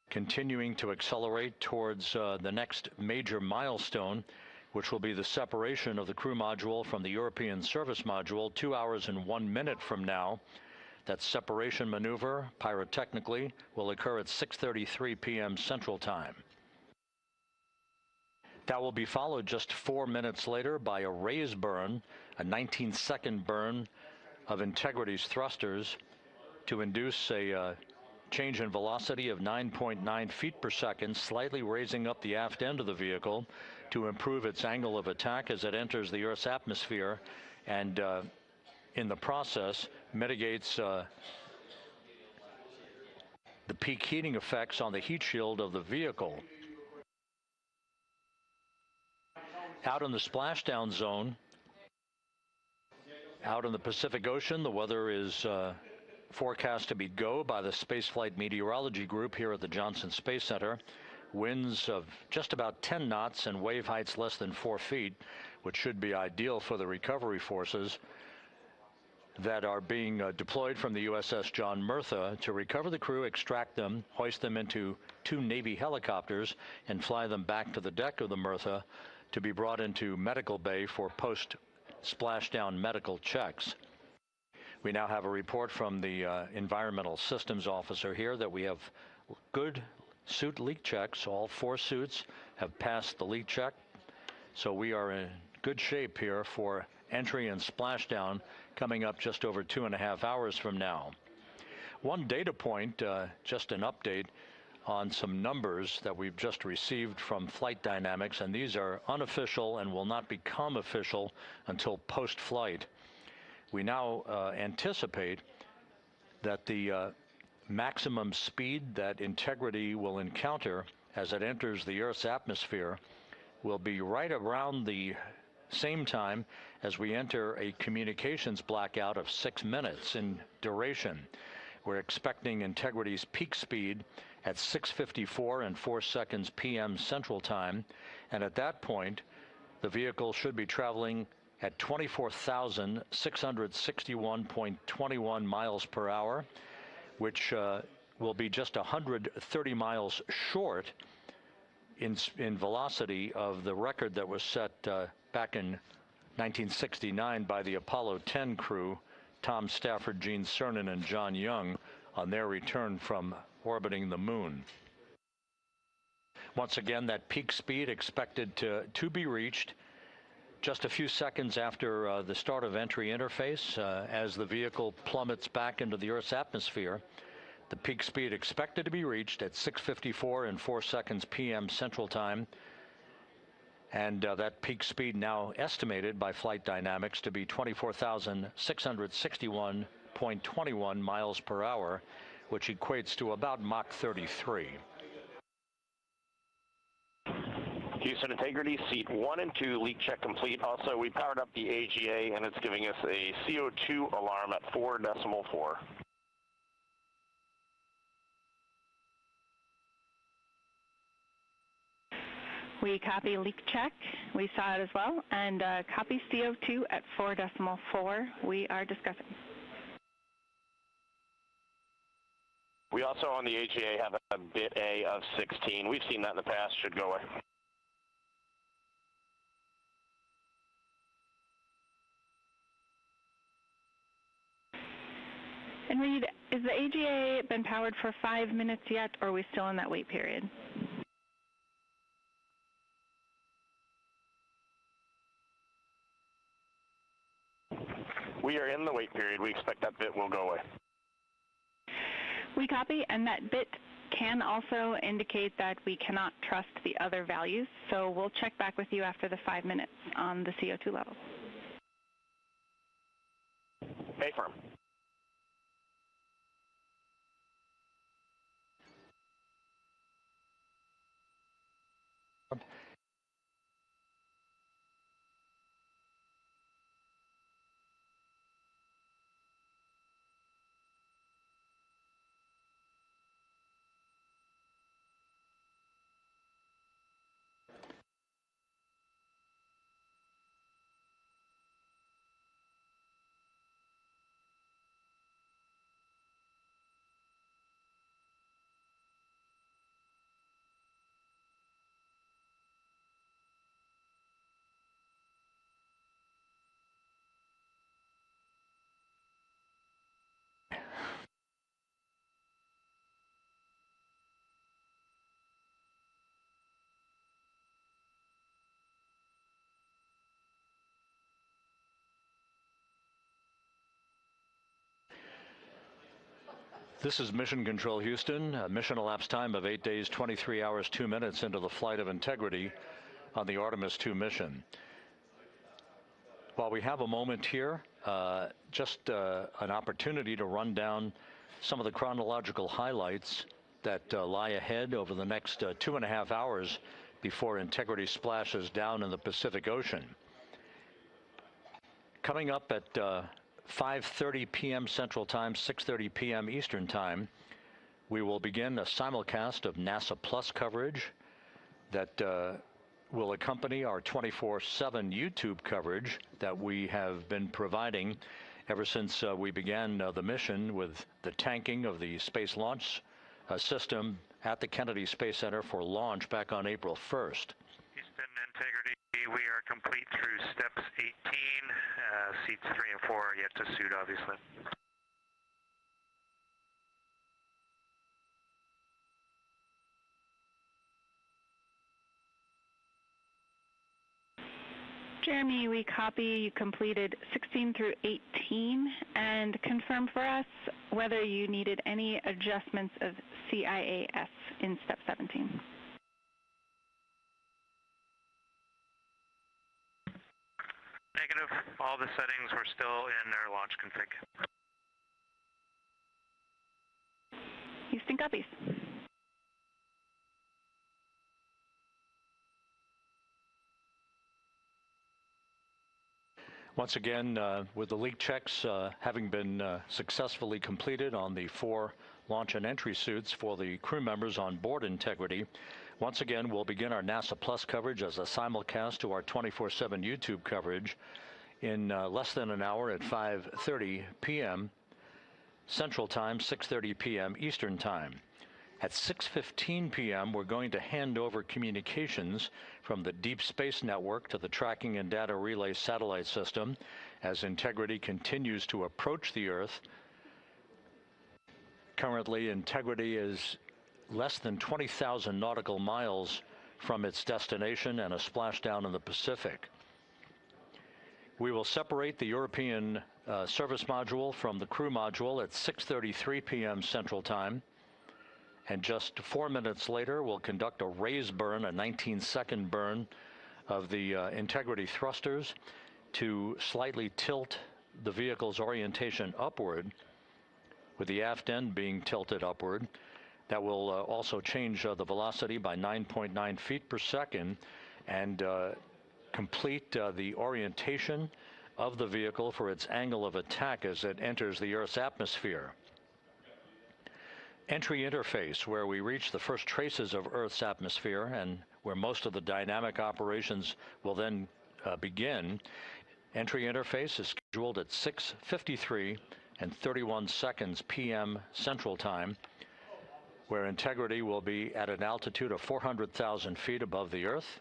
Speaker 6: continuing to accelerate towards the next major milestone, which will be the separation of the crew module from the European service module 2 hours and 1 minute from now. That separation maneuver, pyrotechnically, will occur at 6:33 p.m. Central Time. That will be followed just 4 minutes later by a raise burn, a 19-second burn of Integrity's thrusters to induce a change in velocity of 9.9 feet per second, slightly raising up the aft end of the vehicle to improve its angle of attack as it enters the Earth's atmosphere, and in the process mitigates the peak heating effects on the heat shield of the vehicle. Out in the splashdown zone, out in the Pacific Ocean, the weather is forecast to be go by the Spaceflight Meteorology Group here at the Johnson Space Center. Winds of just about 10 knots and wave heights less than 4 feet, which should be ideal for the recovery forces that are being deployed from the USS John Murtha to recover the crew, extract them, hoist them into 2 Navy helicopters, and fly them back to the deck of the Murtha to be brought into medical bay for post-splashdown medical checks. We now have a report from the environmental systems officer here that we have good suit leak checks. All 4 suits have passed the leak check, so we are in good shape here for entry and splashdown coming up just over 2.5 hours from now. One data point, just an update on some numbers that we've just received from Flight Dynamics, and these are unofficial and will not become official until post-flight. We now anticipate that the maximum speed that Integrity will encounter as it enters the Earth's atmosphere will be right around the same time as we enter a communications blackout of 6 minutes in duration. We're expecting Integrity's peak speed at 6:54 and 4 seconds p.m. Central Time, and at that point, the vehicle should be traveling at 24,661.21 miles per hour, which will be just 130 miles short in velocity of the record that was set back in 1969 by the Apollo 10 crew, Tom Stafford, Gene Cernan, and John Young, on their return from orbiting the moon. Once again, that peak speed expected to be reached just a few seconds after the start of entry interface, as the vehicle plummets back into the Earth's atmosphere. The peak speed expected to be reached at 6:54 and 4 seconds p.m. Central Time, and that peak speed now estimated by Flight Dynamics to be 24,661.21 miles per hour, which equates to about Mach 33.
Speaker 19: Houston Integrity, seat 1 and 2, leak check complete. Also, we powered up the AGA, and it's giving us a CO2 alarm at 4.4.
Speaker 14: We copy leak check. We saw it as well. And copy CO2 at 4.4. We are discussing.
Speaker 19: We also on the AGA have a bit A of 16. We've seen that in the past. Should go away.
Speaker 14: And Reed, is the AGA been powered for 5 minutes yet, or are we still in that wait period?
Speaker 19: We are in the wait period. We expect that bit will go away.
Speaker 14: We copy, and that bit can also indicate that we cannot trust the other values, so we'll check back with you after the 5 minutes on the CO2 levels.
Speaker 19: A firm.
Speaker 6: This is Mission Control Houston. Mission elapsed time of 8 days, 23 hours, 2 minutes into the flight of Integrity on the Artemis II mission. While we have a moment here, just an opportunity to run down some of the chronological highlights that lie ahead over the next 2.5 hours before Integrity splashes down in the Pacific Ocean. Coming up at 5:30 p.m. Central Time, 6:30 p.m. Eastern Time, we will begin a simulcast of NASA Plus coverage that will accompany our 24/7 YouTube coverage that we have been providing ever since we began the mission with the tanking of the Space Launch System at the Kennedy Space Center for launch back on April 1st.
Speaker 3: Houston, Integrity, we are complete through steps 18. Seats 3 and 4 are yet to suit, obviously.
Speaker 14: Jeremy, we copy you completed 16 through 18 and confirm for us whether you needed any adjustments of CIAS in step 17.
Speaker 3: Negative. All the settings were still in their launch config.
Speaker 14: Houston copies.
Speaker 6: Once again, with the leak checks having been successfully completed on the 4 launch and entry suits for the crew members on board Integrity, once again, we'll begin our NASA Plus coverage as a simulcast to our 24/7 YouTube coverage in less than an hour at 5:30 p.m. Central Time, 6:30 p.m. Eastern Time. At 6:15 p.m., we're going to hand over communications from the Deep Space Network to the Tracking and Data Relay Satellite System as Integrity continues to approach the Earth. Currently, Integrity is less than 20,000 nautical miles from its destination and a splashdown in the Pacific. We will separate the European service module from the crew module at 6:33 p.m. Central Time. And just 4 minutes later, we'll conduct a raise burn, a 19-second burn of the Integrity thrusters to slightly tilt the vehicle's orientation upward, with the aft end being tilted upward. That will also change the velocity by 9.9 feet per second and complete the orientation of the vehicle for its angle of attack as it enters the Earth's atmosphere. Entry interface, where we reach the first traces of Earth's atmosphere and where most of the dynamic operations will then begin. Entry interface is scheduled at 6:53 and 31 seconds p.m. Central Time, where Integrity will be at an altitude of 400,000 feet above the Earth,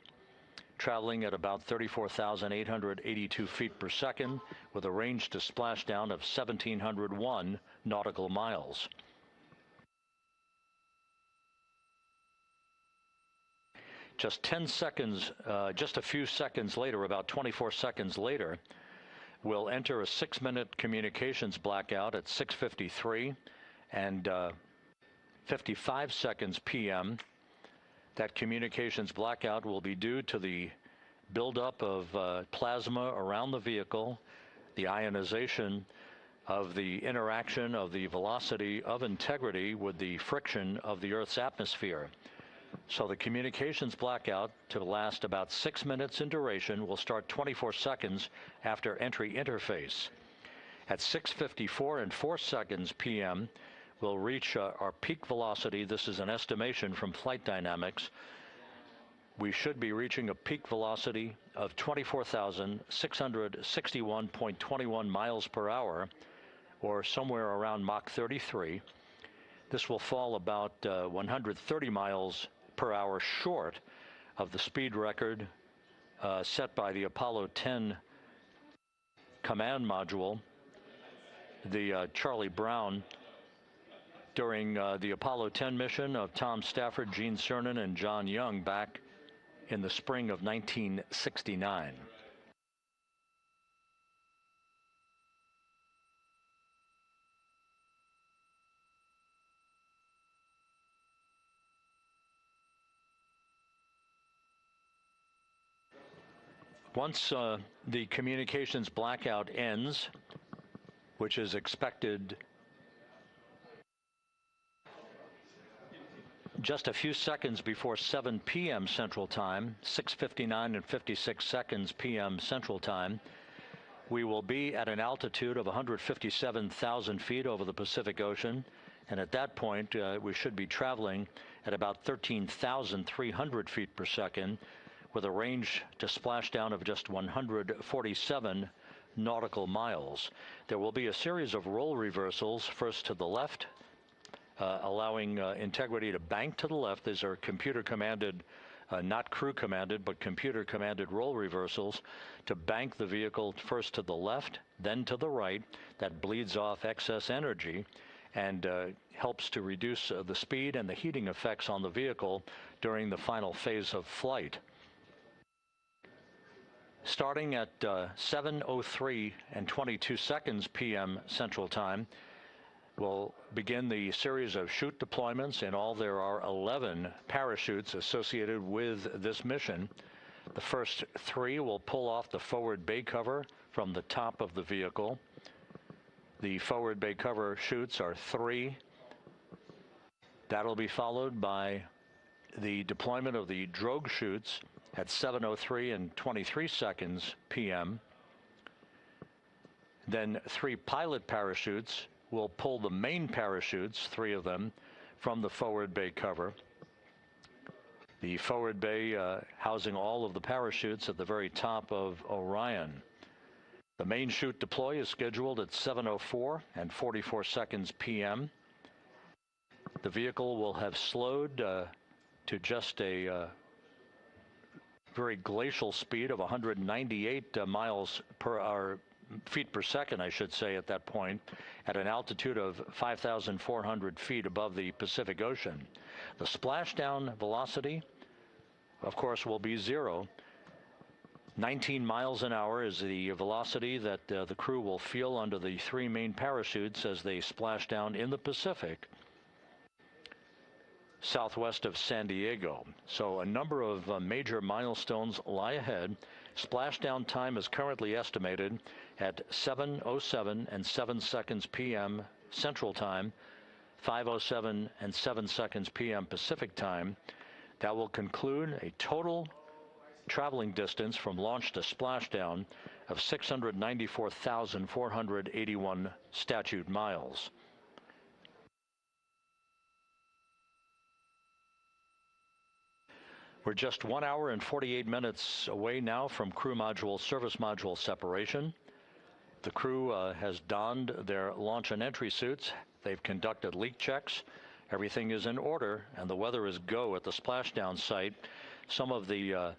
Speaker 6: traveling at about 34,882 feet per second with a range to splashdown of 1,701 nautical miles. Just 10 seconds, just a few seconds later, about 24 seconds later, we'll enter a 6-minute communications blackout at 6:53 and 55 seconds p.m. That communications blackout will be due to the buildup of plasma around the vehicle, the ionization of the interaction of the velocity of Integrity with the friction of the Earth's atmosphere. So the communications blackout, to last about 6 minutes in duration, will start 24 seconds after entry interface. At 6:54 and 4 seconds p.m., we'll reach our peak velocity. This is an estimation from Flight Dynamics. We should be reaching a peak velocity of 24,661.21 miles per hour, or somewhere around Mach 33. This will fall about 130 miles per hour short of the speed record set by the Apollo 10 command module, the Charlie Brown, during the Apollo 10 mission of Tom Stafford, Gene Cernan, and John Young back in the spring of 1969. Once the communications blackout ends, which is expected just a few seconds before 7 p.m. Central Time, 6:59 and 56 seconds p.m. Central Time, we will be at an altitude of 157,000 feet over the Pacific Ocean, and at that point we should be traveling at about 13,300 feet per second with a range to splashdown of just 147 nautical miles. There will be a series of roll reversals, first to the left, allowing Integrity to bank to the left. These are computer-commanded, not crew-commanded, but computer-commanded roll reversals to bank the vehicle first to the left, then to the right. That bleeds off excess energy and helps to reduce the speed and the heating effects on the vehicle during the final phase of flight. Starting at 7:03 and 22 seconds p.m. Central Time, we'll begin the series of chute deployments. In all, there are 11 parachutes associated with this mission. The first 3 will pull off the forward bay cover from the top of the vehicle. The forward bay cover chutes are 3. That'll be followed by the deployment of the drogue chutes at 7:03 and 23 seconds p.m. Then 3 pilot parachutes will pull the main parachutes, 3 of them, from the forward bay cover. The forward bay housing all of the parachutes at the very top of Orion. The main chute deploy is scheduled at 7:04 and 44 seconds p.m. The vehicle will have slowed to just a very glacial speed of 198 miles per hour, feet per second, I should say, at that point, at an altitude of 5,400 feet above the Pacific Ocean. The splashdown velocity, of course, will be 0. 19 miles an hour is the velocity that the crew will feel under the 3 main parachutes as they splash down in the Pacific, southwest of San Diego. So a number of major milestones lie ahead. Splashdown time is currently estimated at 7:07 and 7 seconds p.m. Central Time, 5:07 and 7 seconds p.m. Pacific Time. That will conclude a total traveling distance from launch to splashdown of 694,481 statute miles. We're just 1 hour and 48 minutes away now from crew module, service module separation. The crew has donned their launch and entry suits. They've conducted leak checks. Everything is in order, and the weather is go at the splashdown site. Some of the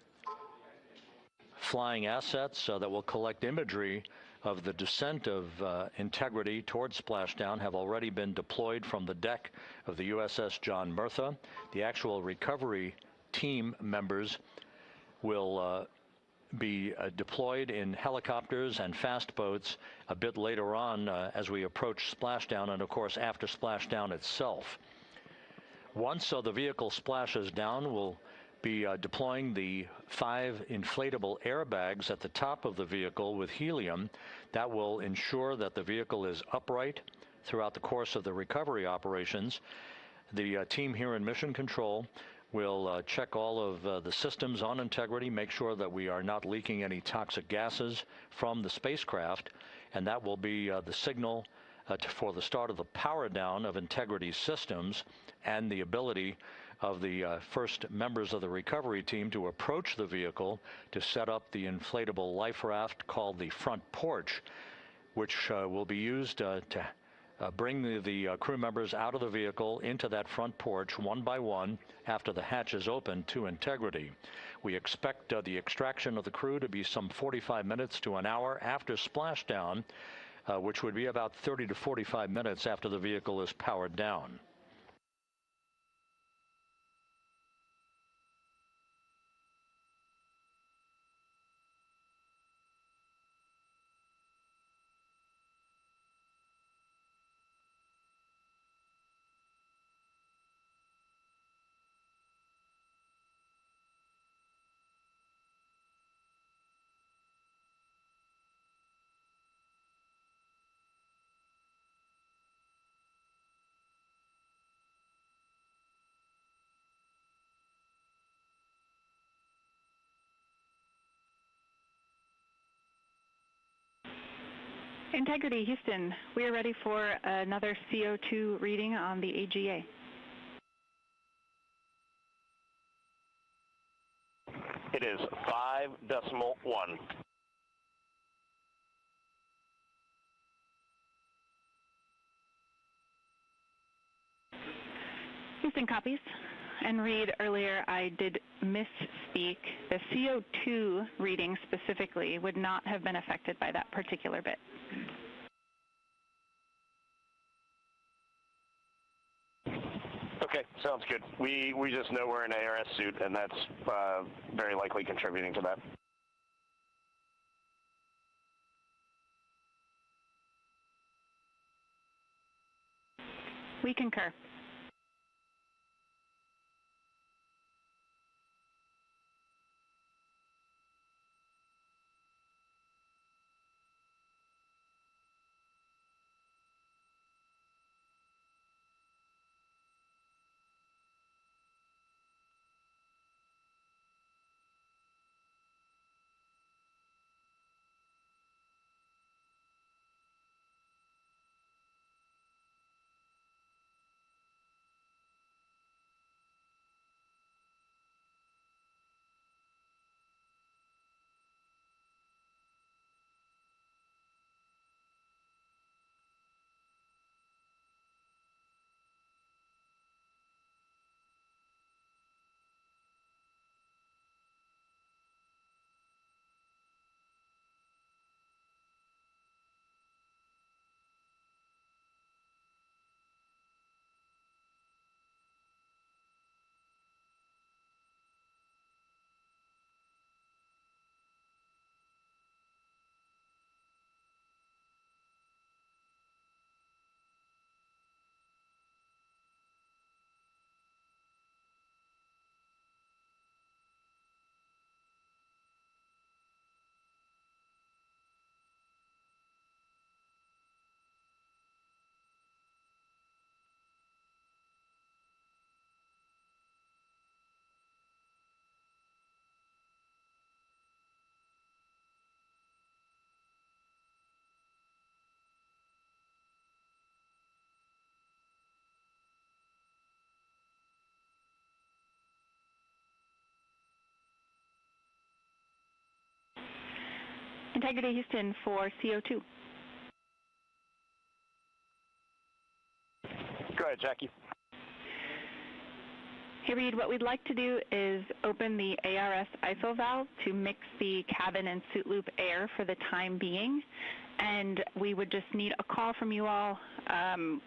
Speaker 6: flying assets that will collect imagery of the descent of Integrity towards splashdown have already been deployed from the deck of the USS John Murtha. The actual recovery team members will be deployed in helicopters and fast boats a bit later on as we approach splashdown, and of course after splashdown itself. Once the vehicle splashes down, we'll be deploying the 5 inflatable airbags at the top of the vehicle with helium. That will ensure that the vehicle is upright throughout the course of the recovery operations. The team here in Mission Control will check all of the systems on Integrity, make sure that we are not leaking any toxic gases from the spacecraft, and that will be the signal for the start of the power down of Integrity systems and the ability of the first members of the recovery team to approach the vehicle to set up the inflatable life raft called the front porch, which will be used to bring the crew members out of the vehicle into that front porch one by one after the hatch is open to Integrity. We expect the extraction of the crew to be some 45 minutes to an hour after splashdown, which would be about 30 to 45 minutes after the vehicle is powered down.
Speaker 14: Integrity, Houston, we are ready for another CO2 reading on the AGA.
Speaker 19: It is 5.1.
Speaker 14: Houston copies. And Reed, earlier I did misspeak. The CO2 reading specifically would not have been affected by that particular bit.
Speaker 19: Okay, sounds good. We just know we're in an ARS suit, and that's very likely contributing to that.
Speaker 14: We concur. Integrity, Houston, for CO2.
Speaker 19: Go ahead, Jackie.
Speaker 14: Hey, Reed, what we'd like to do is open the ARS ISO valve to mix the cabin and suit loop air for the time being. And we would just need a call from you all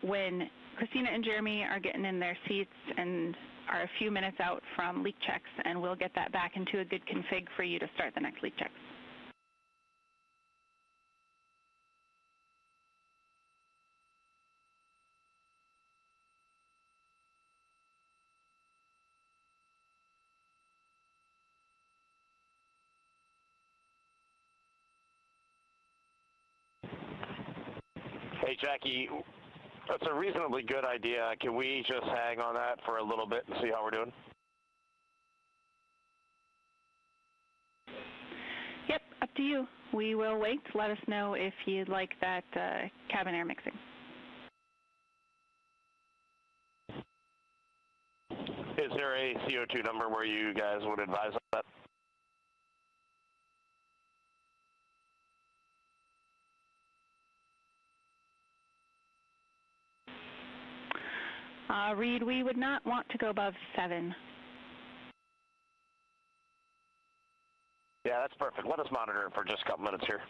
Speaker 14: when Christina and Jeremy are getting in their seats and are a few minutes out from leak checks, and we'll get that back into a good config for you to start the next leak checks.
Speaker 19: Hey, Jackie, that's a reasonably good idea. Can we just hang on that for a little bit and see how we're doing?
Speaker 14: Yep, up to you. We will wait. Let us know if you'd like that cabin air mixing.
Speaker 19: Is there a CO2 number where you guys would advise that?
Speaker 14: Reed, we would not want to go above 7.
Speaker 19: Yeah, that's perfect. Let us monitor it for just a couple minutes here.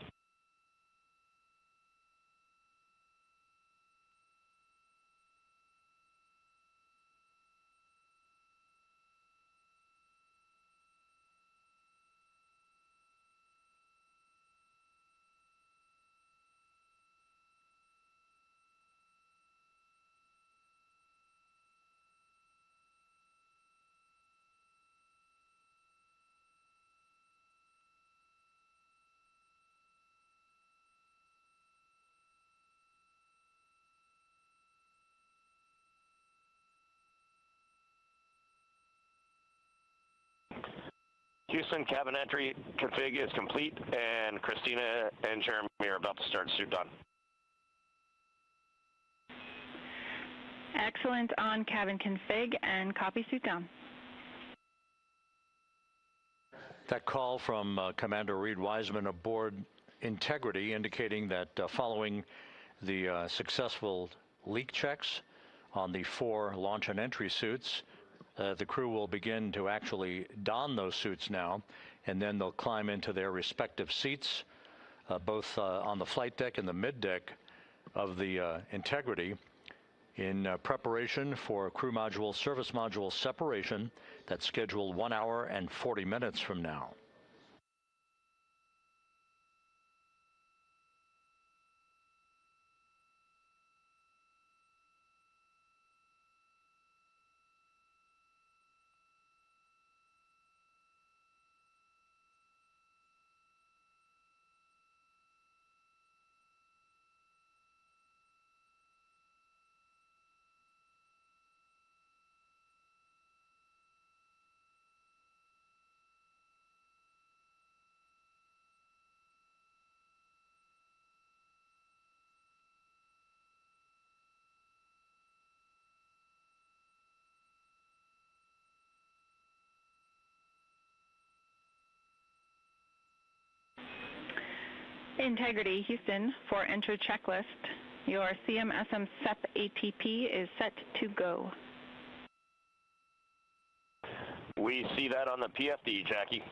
Speaker 19: Houston, cabin entry config is complete, and Christina and Jeremy are about to start suit on.
Speaker 14: Excellent on cabin config, and copy suit down.
Speaker 6: That call from Commander Reed Wiseman aboard Integrity indicating that following the successful leak checks on the 4 launch and entry suits, the crew will begin to actually don those suits now, and then they'll climb into their respective seats, both on the flight deck and the mid deck of the Integrity, in preparation for crew module, service module separation that's scheduled 1 hour and 40 minutes from now.
Speaker 14: Integrity, Houston, for enter checklist. Your CMSM SEP ATP is set to go.
Speaker 19: We see that on the PFD, Jackie.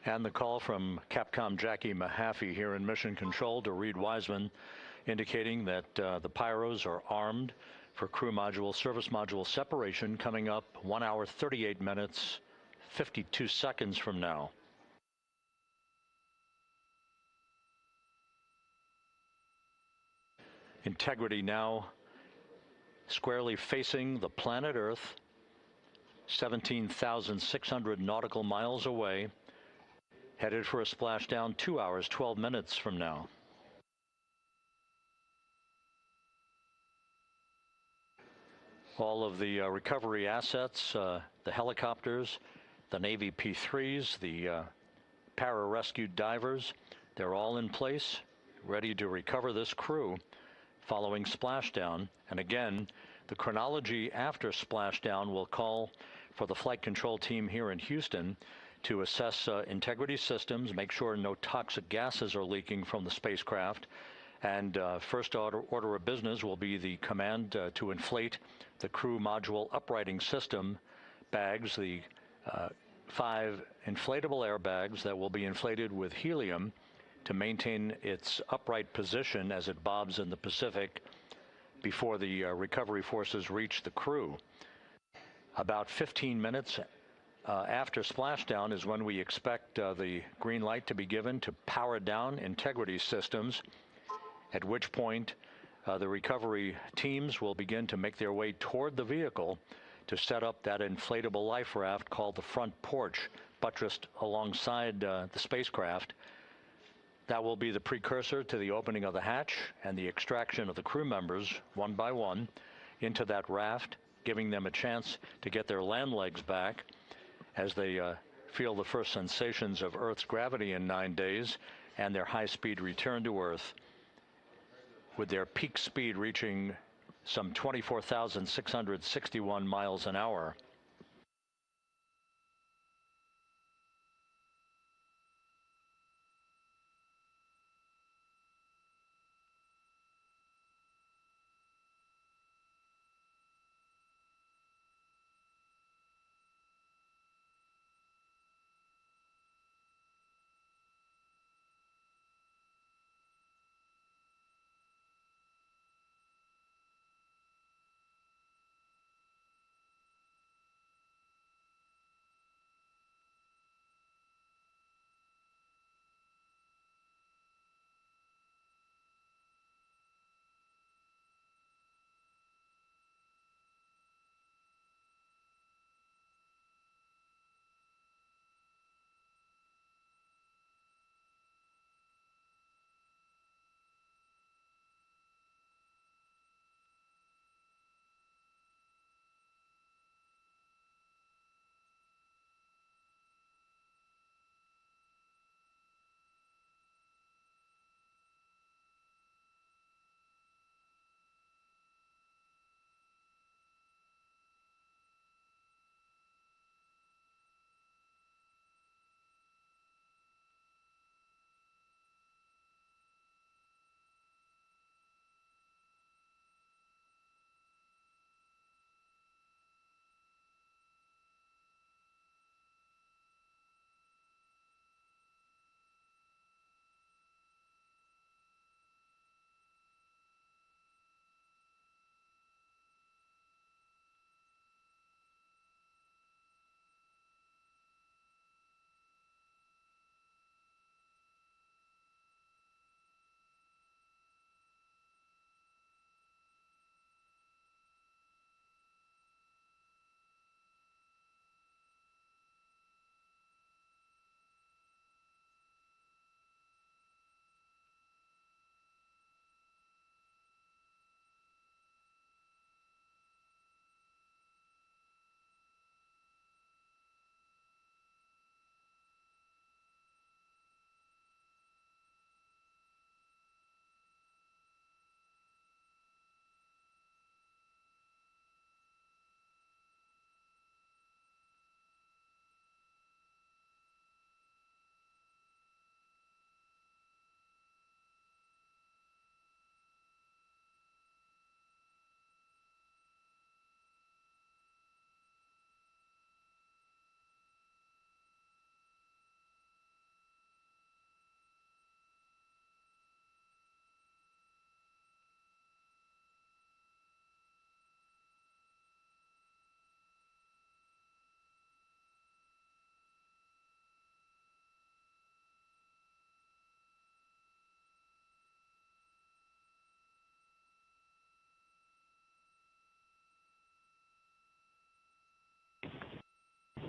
Speaker 6: And the call from Capcom Jackie Mahaffey here in Mission Control to Reed Wiseman, indicating that the pyros are armed for crew module, service module separation coming up 1 hour, 38 minutes, 52 seconds from now. Integrity now squarely facing the planet Earth, 17,600 nautical miles away, headed for a splashdown 2 hours, 12 minutes from now. All of the recovery assets, the helicopters, the Navy P-3s, the para-rescue divers, they're all in place, ready to recover this crew following splashdown. And again, the chronology after splashdown will call for the flight control team here in Houston to assess integrity systems, make sure no toxic gases are leaking from the spacecraft. And first order of business will be the command to inflate the crew module uprighting system bags, the 5 inflatable airbags that will be inflated with helium to maintain its upright position as it bobs in the Pacific before the recovery forces reach the crew. About 15 minutes after splashdown is when we expect the green light to be given to power down integrity systems, at which point the recovery teams will begin to make their way toward the vehicle to set up that inflatable life raft called the front porch, buttressed alongside the spacecraft. That will be the precursor to the opening of the hatch and the extraction of the crew members one by one into that raft, giving them a chance to get their land legs back as they feel the first sensations of Earth's gravity in 9 days and their high-speed return to Earth, with their peak speed reaching some 24,661 miles an hour.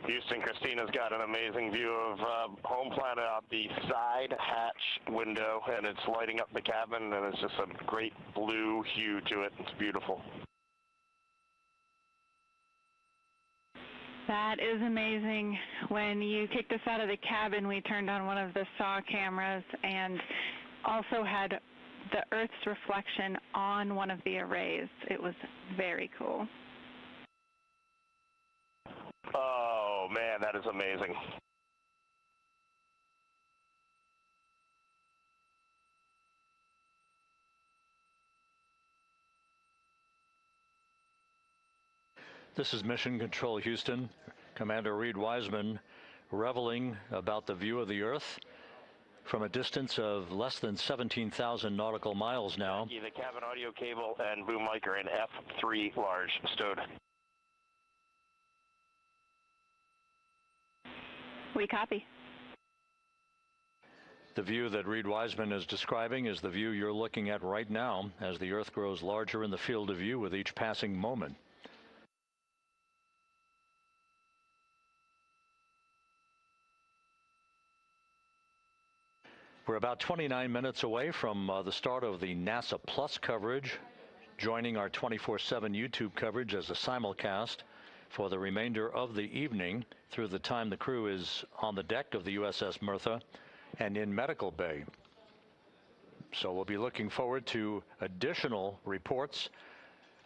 Speaker 19: Houston, Christina's got an amazing view of home planet out the side hatch window, and it's lighting up the cabin, and it's just a great blue hue to it. It's beautiful.
Speaker 14: That is amazing. When you kicked us out of the cabin, we turned on one of the SAW cameras and also had the Earth's reflection on one of the arrays. It was very cool.
Speaker 19: Oh, man, that is amazing.
Speaker 6: This is Mission Control Houston. Commander Reed Wiseman reveling about the view of the Earth from a distance of less than 17,000 nautical miles now.
Speaker 19: The cabin audio cable and boom mic are in F3 large stowed.
Speaker 14: We copy.
Speaker 6: The view that Reed Wiseman is describing is the view you're looking at right now as the Earth grows larger in the field of view with each passing moment. We're about 29 minutes away from the start of the NASA Plus coverage, joining our 24/7 YouTube coverage as a simulcast for the remainder of the evening through the time the crew is on the deck of the USS Mertha and in medical bay. So we'll be looking forward to additional reports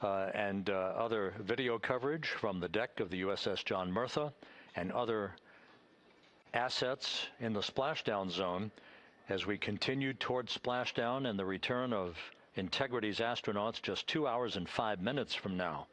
Speaker 6: and other video coverage from the deck of the USS John Mertha and other assets in the splashdown zone as we continue toward splashdown and the return of Integrity's astronauts just 2 hours and 5 minutes from now.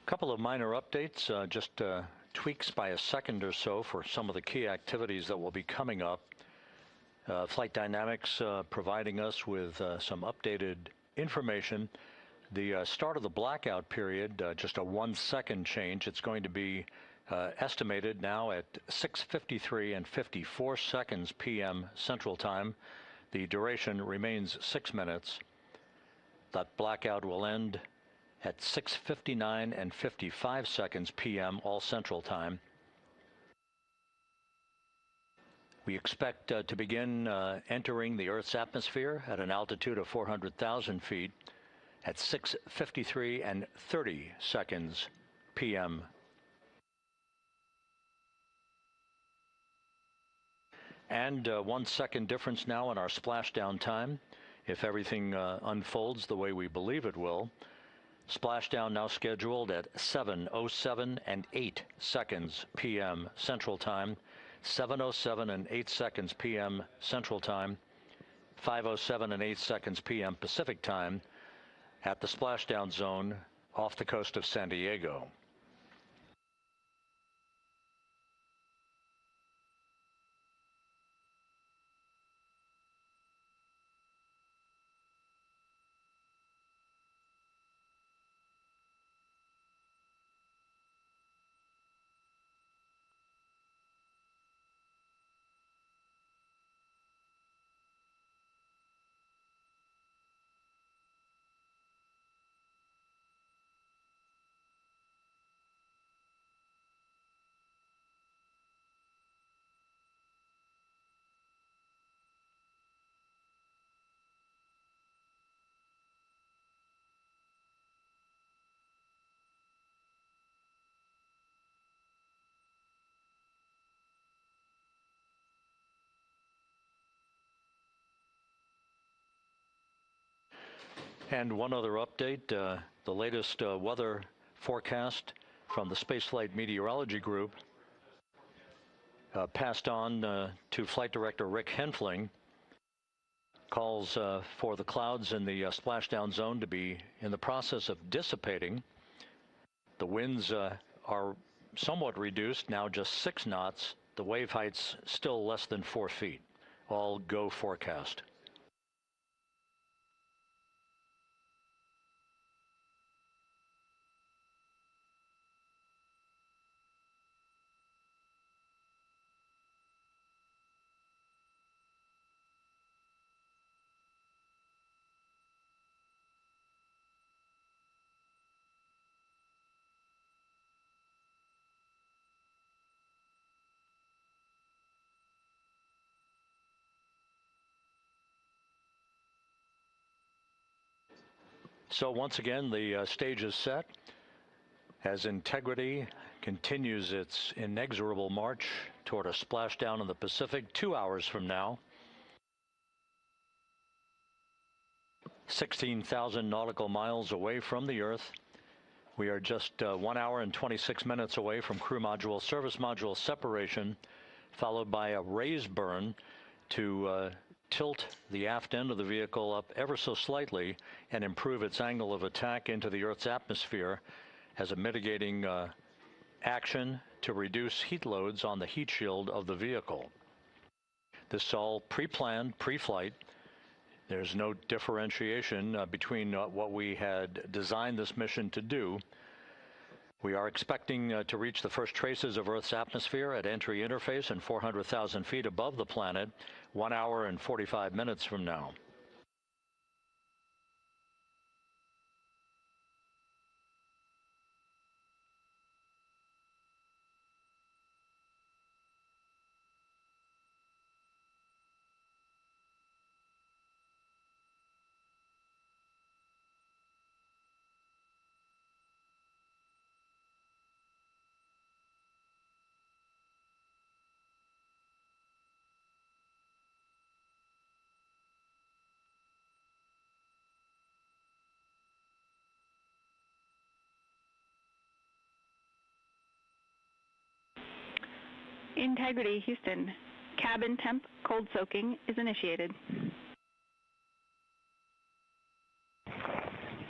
Speaker 6: Couple of minor updates, just tweaks by a second or so for some of the key activities that will be coming up. Flight Dynamics providing us with some updated information. The start of the blackout period, just a 1-second change. It's going to be estimated now at 6:53 and 54 seconds p.m. Central Time. The duration remains 6 minutes. That blackout will end at 6:59 and 55 seconds p.m. all Central Time. We expect to begin entering the Earth's atmosphere at an altitude of 400,000 feet at 6:53 and 30 seconds p.m. And 1 second difference now in our splashdown time, if everything unfolds the way we believe it will. Splashdown now scheduled at 7:07 and 8 seconds p.m. Central Time, 7:07 and 8 seconds p.m. Central Time, 5:07 and 8 seconds p.m. Pacific Time at the splashdown zone off the coast of San Diego. And one other update, the latest weather forecast from the Spaceflight Meteorology Group passed on to Flight Director Rick Henfling, calls for the clouds in the splashdown zone to be in the process of dissipating. The winds are somewhat reduced, now just 6 knots. The wave height's still less than 4 feet. All go forecast. So once again, the stage is set as Integrity continues its inexorable march toward a splashdown in the Pacific 2 hours from now. 16,000 nautical miles away from the Earth. We are just 1 hour and 26 minutes away from crew module, service module separation, followed by a raise burn to tilt the aft end of the vehicle up ever so slightly and improve its angle of attack into the Earth's atmosphere as a mitigating action to reduce heat loads on the heat shield of the vehicle. This is all pre-planned, pre-flight. There's no differentiation between what we had designed this mission to do. We are expecting to reach the first traces of Earth's atmosphere at entry interface and 400,000 feet above the planet 1 hour and 45 minutes from now.
Speaker 14: Integrity, Houston. Cabin temp cold soaking is initiated.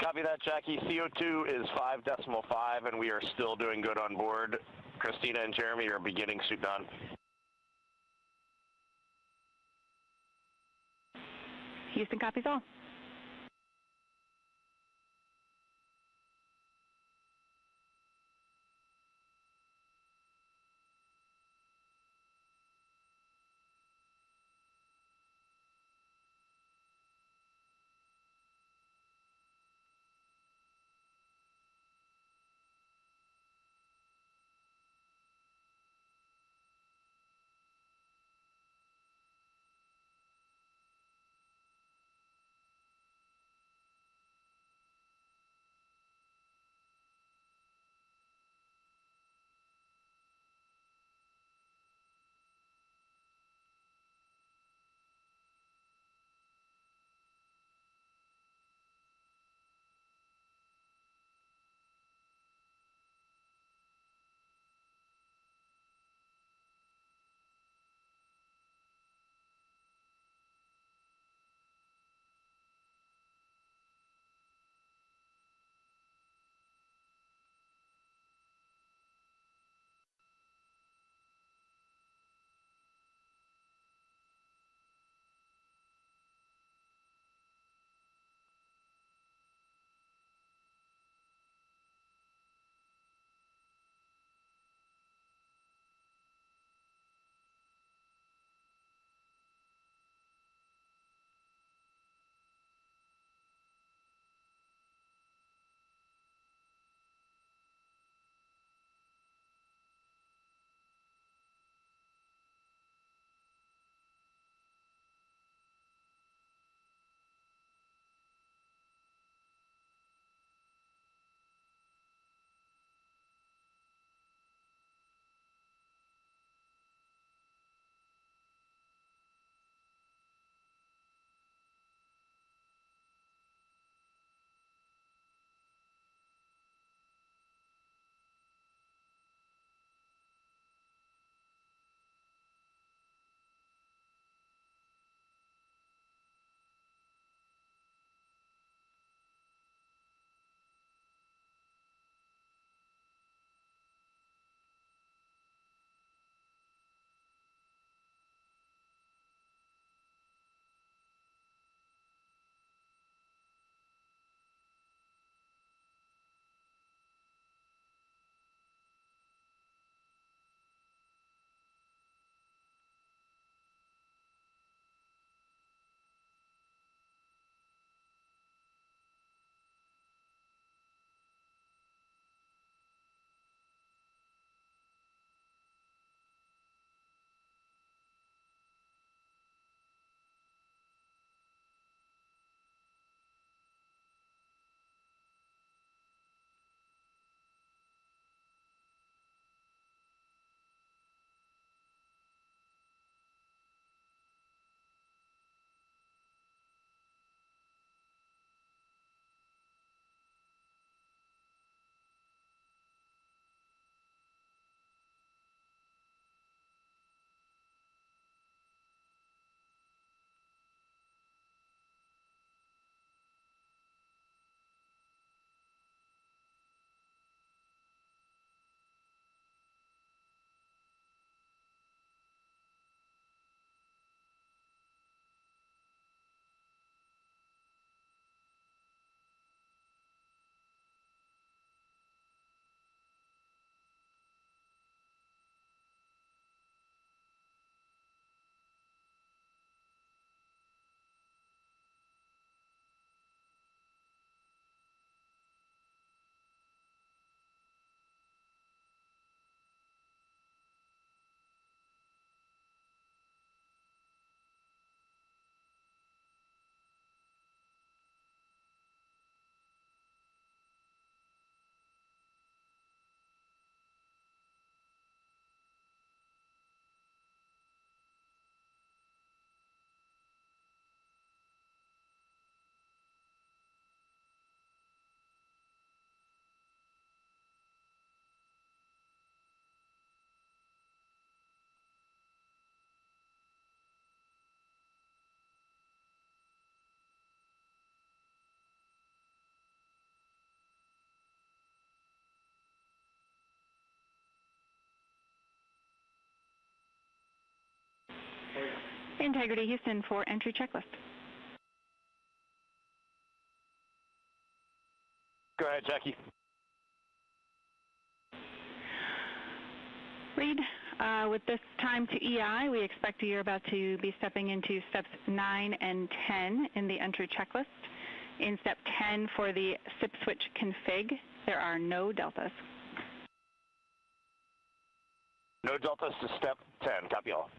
Speaker 19: Copy that, Jackie. CO2 is 5.5, and we are still doing good on board. Christina and Jeremy are beginning suit down.
Speaker 14: Houston copies all. Integrity Houston for entry checklist.
Speaker 19: Go ahead, Jackie.
Speaker 14: Reed, with this time to EI, we expect you're about to be stepping into steps 9 and 10 in the entry checklist. In step 10 for the SIP switch config, there are no deltas.
Speaker 19: No deltas to step 10. Copy all.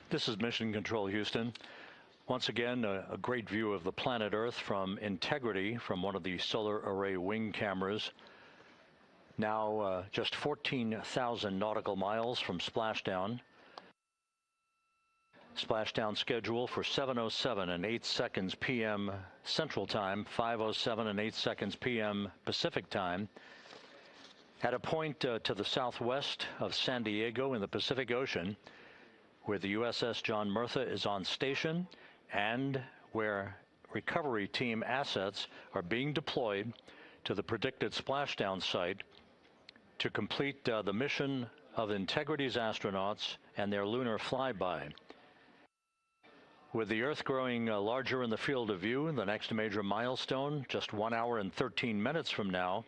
Speaker 6: This is Mission Control Houston. Once again, a great view of the planet Earth from Integrity from one of the solar array wing cameras. Now just 14,000 nautical miles from splashdown. Splashdown schedule for 7:07 and 8 seconds p.m. Central Time, 5:07 and 8 seconds p.m. Pacific Time. At a point to the southwest of San Diego in the Pacific Ocean, where the USS John Murtha is on station and where recovery team assets are being deployed to the predicted splashdown site to complete the mission of Integrity's astronauts and their lunar flyby. With the Earth growing larger in the field of view, the next major milestone, just 1 hour and 13 minutes from now,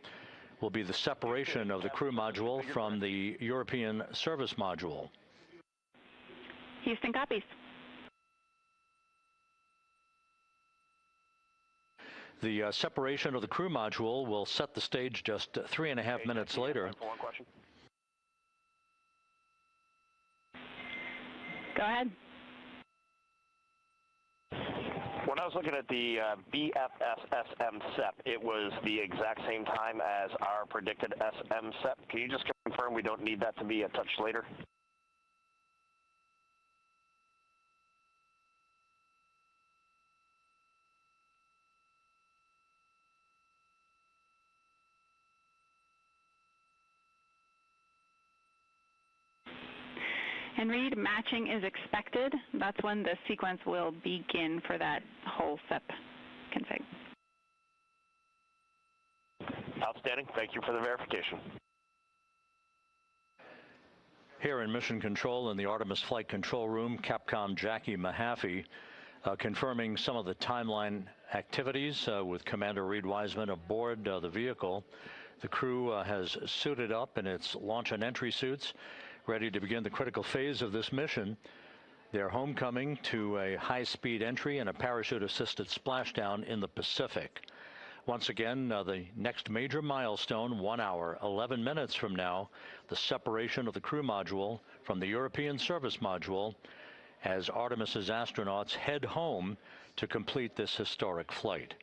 Speaker 6: will be the separation of the crew module from the European service module.
Speaker 14: Houston copies.
Speaker 6: The separation of the crew module will set the stage just 3.5 minutes later.
Speaker 19: One question.
Speaker 14: Go ahead.
Speaker 19: When I was looking at the BFS SM SEP, it was the exact same time as our predicted SM SEP. Can you just confirm we don't need that to be a touch later?
Speaker 14: And Reed, matching is expected. That's when the sequence will begin for that whole SEP config.
Speaker 19: Outstanding. Thank you for the verification.
Speaker 6: Here in Mission Control in the Artemis Flight Control Room, Capcom Jackie Mahaffey confirming some of the timeline activities with Commander Reed Wiseman aboard the vehicle. The crew has suited up in its launch and entry suits, ready to begin the critical phase of this mission. Their homecoming to a high-speed entry and a parachute-assisted splashdown in the Pacific. Once again, the next major milestone, 1 hour, 11 minutes from now, the separation of the crew module from the European service module as Artemis's astronauts head home to complete this historic flight.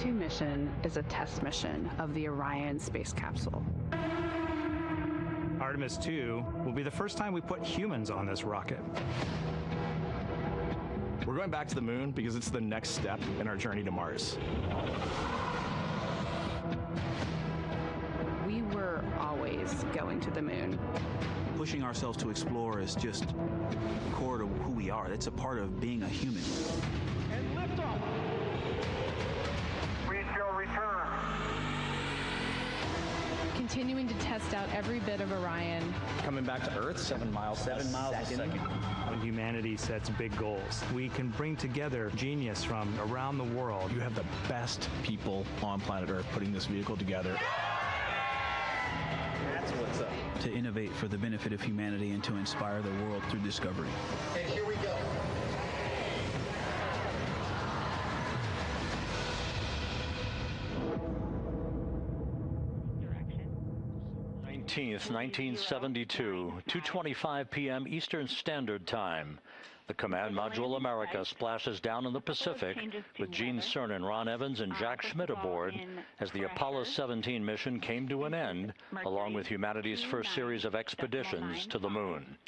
Speaker 20: II mission is a test mission of the Orion space capsule.
Speaker 21: Artemis II will be the first time we put humans on this rocket.
Speaker 22: We're going back to the moon because it's the next step in our journey to Mars.
Speaker 20: We were always going to the moon.
Speaker 23: Pushing ourselves to explore is just core to who we are. That's a part of being a human.
Speaker 15: And liftoff. We shall return.
Speaker 8: Continuing to test out every bit of Orion.
Speaker 22: Coming back to Earth, 7 miles a second.
Speaker 21: When humanity sets big goals, we can bring together genius from around the world.
Speaker 22: You have the best people on planet Earth putting this vehicle together.
Speaker 23: That's what's up. To innovate for the benefit of humanity and to inspire the world through discovery.
Speaker 15: And here we go.
Speaker 6: th 1972, 2:25 p.m. Eastern Standard Time. The Command Module America splashes down in the Pacific with Gene Cernan, Ron Evans, and Jack Schmidt aboard as the Apollo 17 mission came to an end, along with humanity's first series of expeditions to the moon.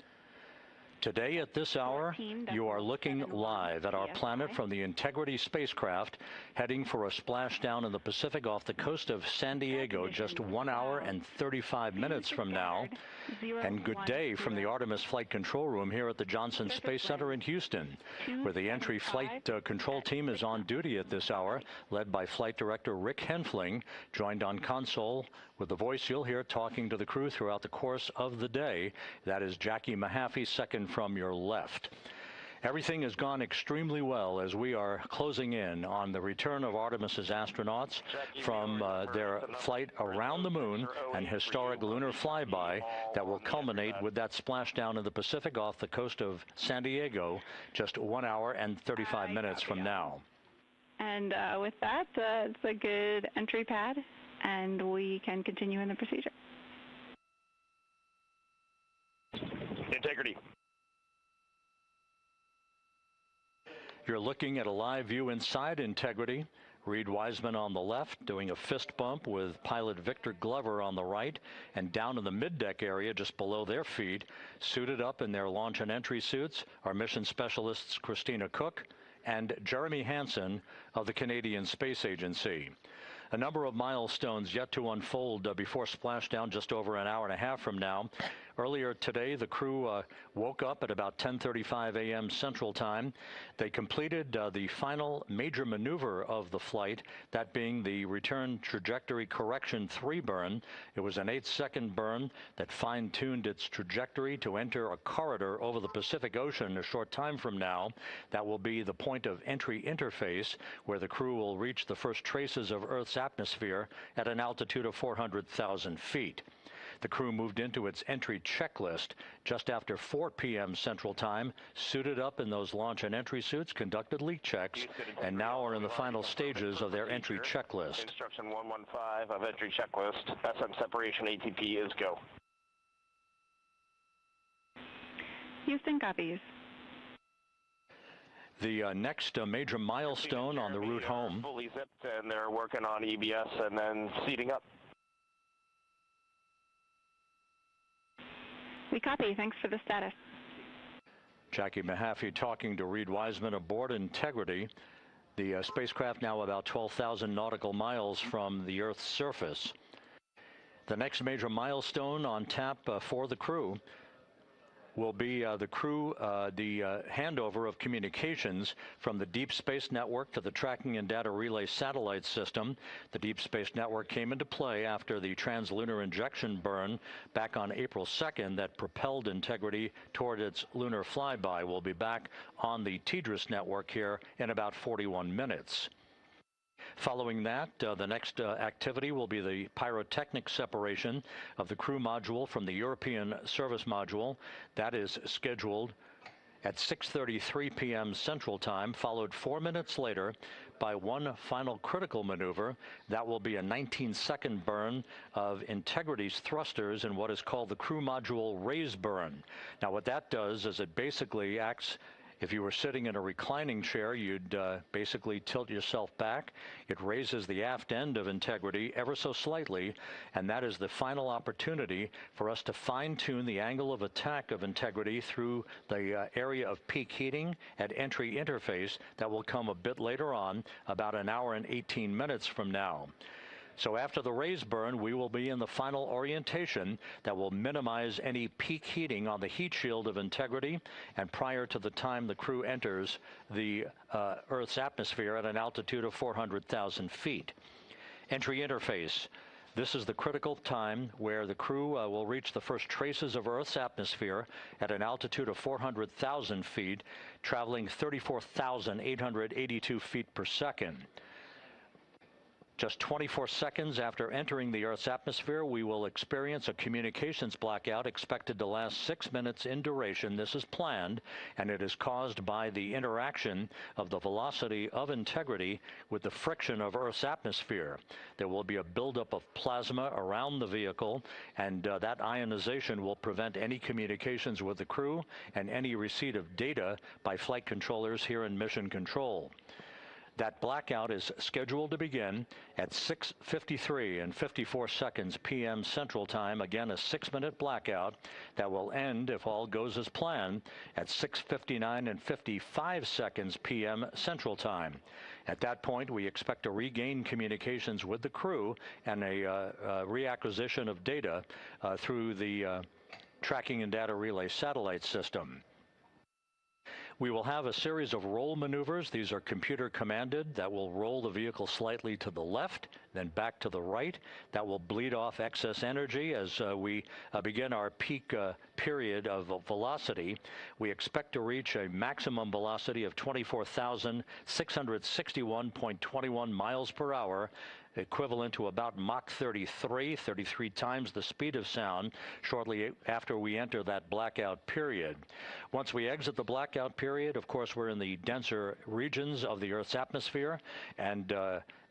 Speaker 6: Today at this hour, you are looking live at our planet from the Integrity spacecraft, heading for a splashdown in the Pacific off the coast of San Diego just 1 hour and 35 minutes from now. And good day from the Artemis Flight Control Room here at the Johnson Space Center in Houston, where the entry flight control team is on duty at this hour, led by Flight Director Rick Henfling, joined on console with the voice you'll hear talking to the crew throughout the course of the day. That is Jackie Mahaffey, second from your left. Everything has gone extremely well as we are closing in on the return of Artemis's astronauts from their flight around the moon, an historic lunar flyby that will culminate with that splashdown in the Pacific off the coast of San Diego just 1 hour and 35 minutes from now.
Speaker 14: And with that, it's a good entry pad, and we can continue in the procedure.
Speaker 19: Integrity.
Speaker 6: You're looking at a live view inside Integrity. Reed Wiseman on the left doing a fist bump with pilot Victor Glover on the right, and down in the middeck area just below their feet, suited up in their launch and entry suits, are mission specialists Christina Cook and Jeremy Hansen of the Canadian Space Agency. A number of milestones yet to unfold before splashdown just over an hour and a half from now. Earlier today, the crew woke up at about 10:35 a.m. Central Time. They completed the final major maneuver of the flight, that being the return trajectory correction 3 burn. It was an 8-second burn that fine-tuned its trajectory to enter a corridor over the Pacific Ocean a short time from now. That will be the point of entry interface where the crew will reach the first traces of Earth's atmosphere at an altitude of 400,000 feet. The crew moved into its entry checklist just after 4 p.m. Central Time, suited up in those launch and entry suits, conducted leak checks, and now are in the final stages of their entry checklist.
Speaker 19: Instruction 115 of entry checklist. SM separation ATP is go.
Speaker 14: Houston copies.
Speaker 6: The next major milestone on the route home.
Speaker 19: Fully zipped, and they're working on EBS and then seating up.
Speaker 14: We copy. Thanks for the status.
Speaker 6: Jackie Mahaffey talking to Reed Wiseman aboard Integrity. The spacecraft now about 12,000 nautical miles from the Earth's surface. The next major milestone on tap for the crew will be the handover of communications from the Deep Space Network to the Tracking and Data Relay Satellite System. The Deep Space Network came into play after the translunar injection burn back on April 2nd that propelled Integrity toward its lunar flyby. We'll be back on the TDRS network here in about 41 minutes. Following that, the next activity will be the pyrotechnic separation of the crew module from the European service module. That is scheduled at 6:33 p.m. Central Time, followed 4 minutes later by one final critical maneuver. That will be a 19-second burn of Integrity's thrusters in what is called the crew module raise burn. Now, what that does is it basically acts If you were sitting in a reclining chair, you'd basically tilt yourself back. It raises the aft end of Integrity ever so slightly, and that is the final opportunity for us to fine-tune the angle of attack of Integrity through the area of peak heating at entry interface that will come a bit later on, about an hour and 18 minutes from now. So after the raise burn, we will be in the final orientation that will minimize any peak heating on the heat shield of Integrity and prior to the time the crew enters the Earth's atmosphere at an altitude of 400,000 feet. Entry interface. This is the critical time where the crew will reach the first traces of Earth's atmosphere at an altitude of 400,000 feet, traveling 34,882 feet per second. Just 24 seconds after entering the Earth's atmosphere, we will experience a communications blackout expected to last 6 minutes in duration. This is planned, and it is caused by the interaction of the velocity of Integrity with the friction of Earth's atmosphere. There will be a buildup of plasma around the vehicle, and that ionization will prevent any communications with the crew and any receipt of data by flight controllers here in Mission Control. That blackout is scheduled to begin at 6:53 and 54 seconds p.m. Central Time. Again, a 6-minute blackout that will end, if all goes as planned, at 6:59 and 55 seconds p.m. Central Time. At that point, we expect to regain communications with the crew and a reacquisition of data through the Tracking and Data Relay satellite system. We will have a series of roll maneuvers. These are computer commanded that will roll the vehicle slightly to the left, then back to the right. That will bleed off excess energy as we begin our peak period of velocity. We expect to reach a maximum velocity of 24,661.21 miles per hour, equivalent to about Mach 33 times the speed of sound, shortly after we enter that blackout period. Once we exit the blackout period, of course, we're in the denser regions of the Earth's atmosphere, and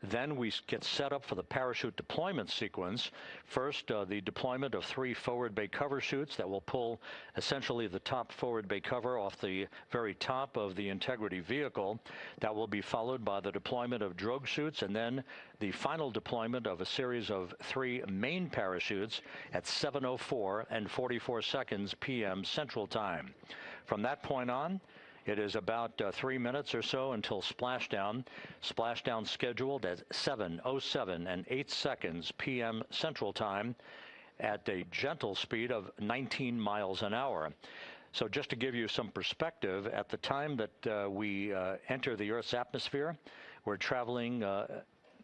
Speaker 6: then we get set up for the parachute deployment sequence. First, the deployment of 3 forward bay cover chutes that will pull essentially the top forward bay cover off the very top of the Integrity vehicle. That will be followed by the deployment of drogue chutes, and then the final deployment of a series of 3 main parachutes at 7:04 and 44 seconds p.m. Central Time. From that point on, it is about 3 minutes or so until splashdown. Splashdown scheduled at 7:07 and 8 seconds p.m. Central Time at a gentle speed of 19 miles an hour. So just to give you some perspective, at the time that we enter the Earth's atmosphere, we're traveling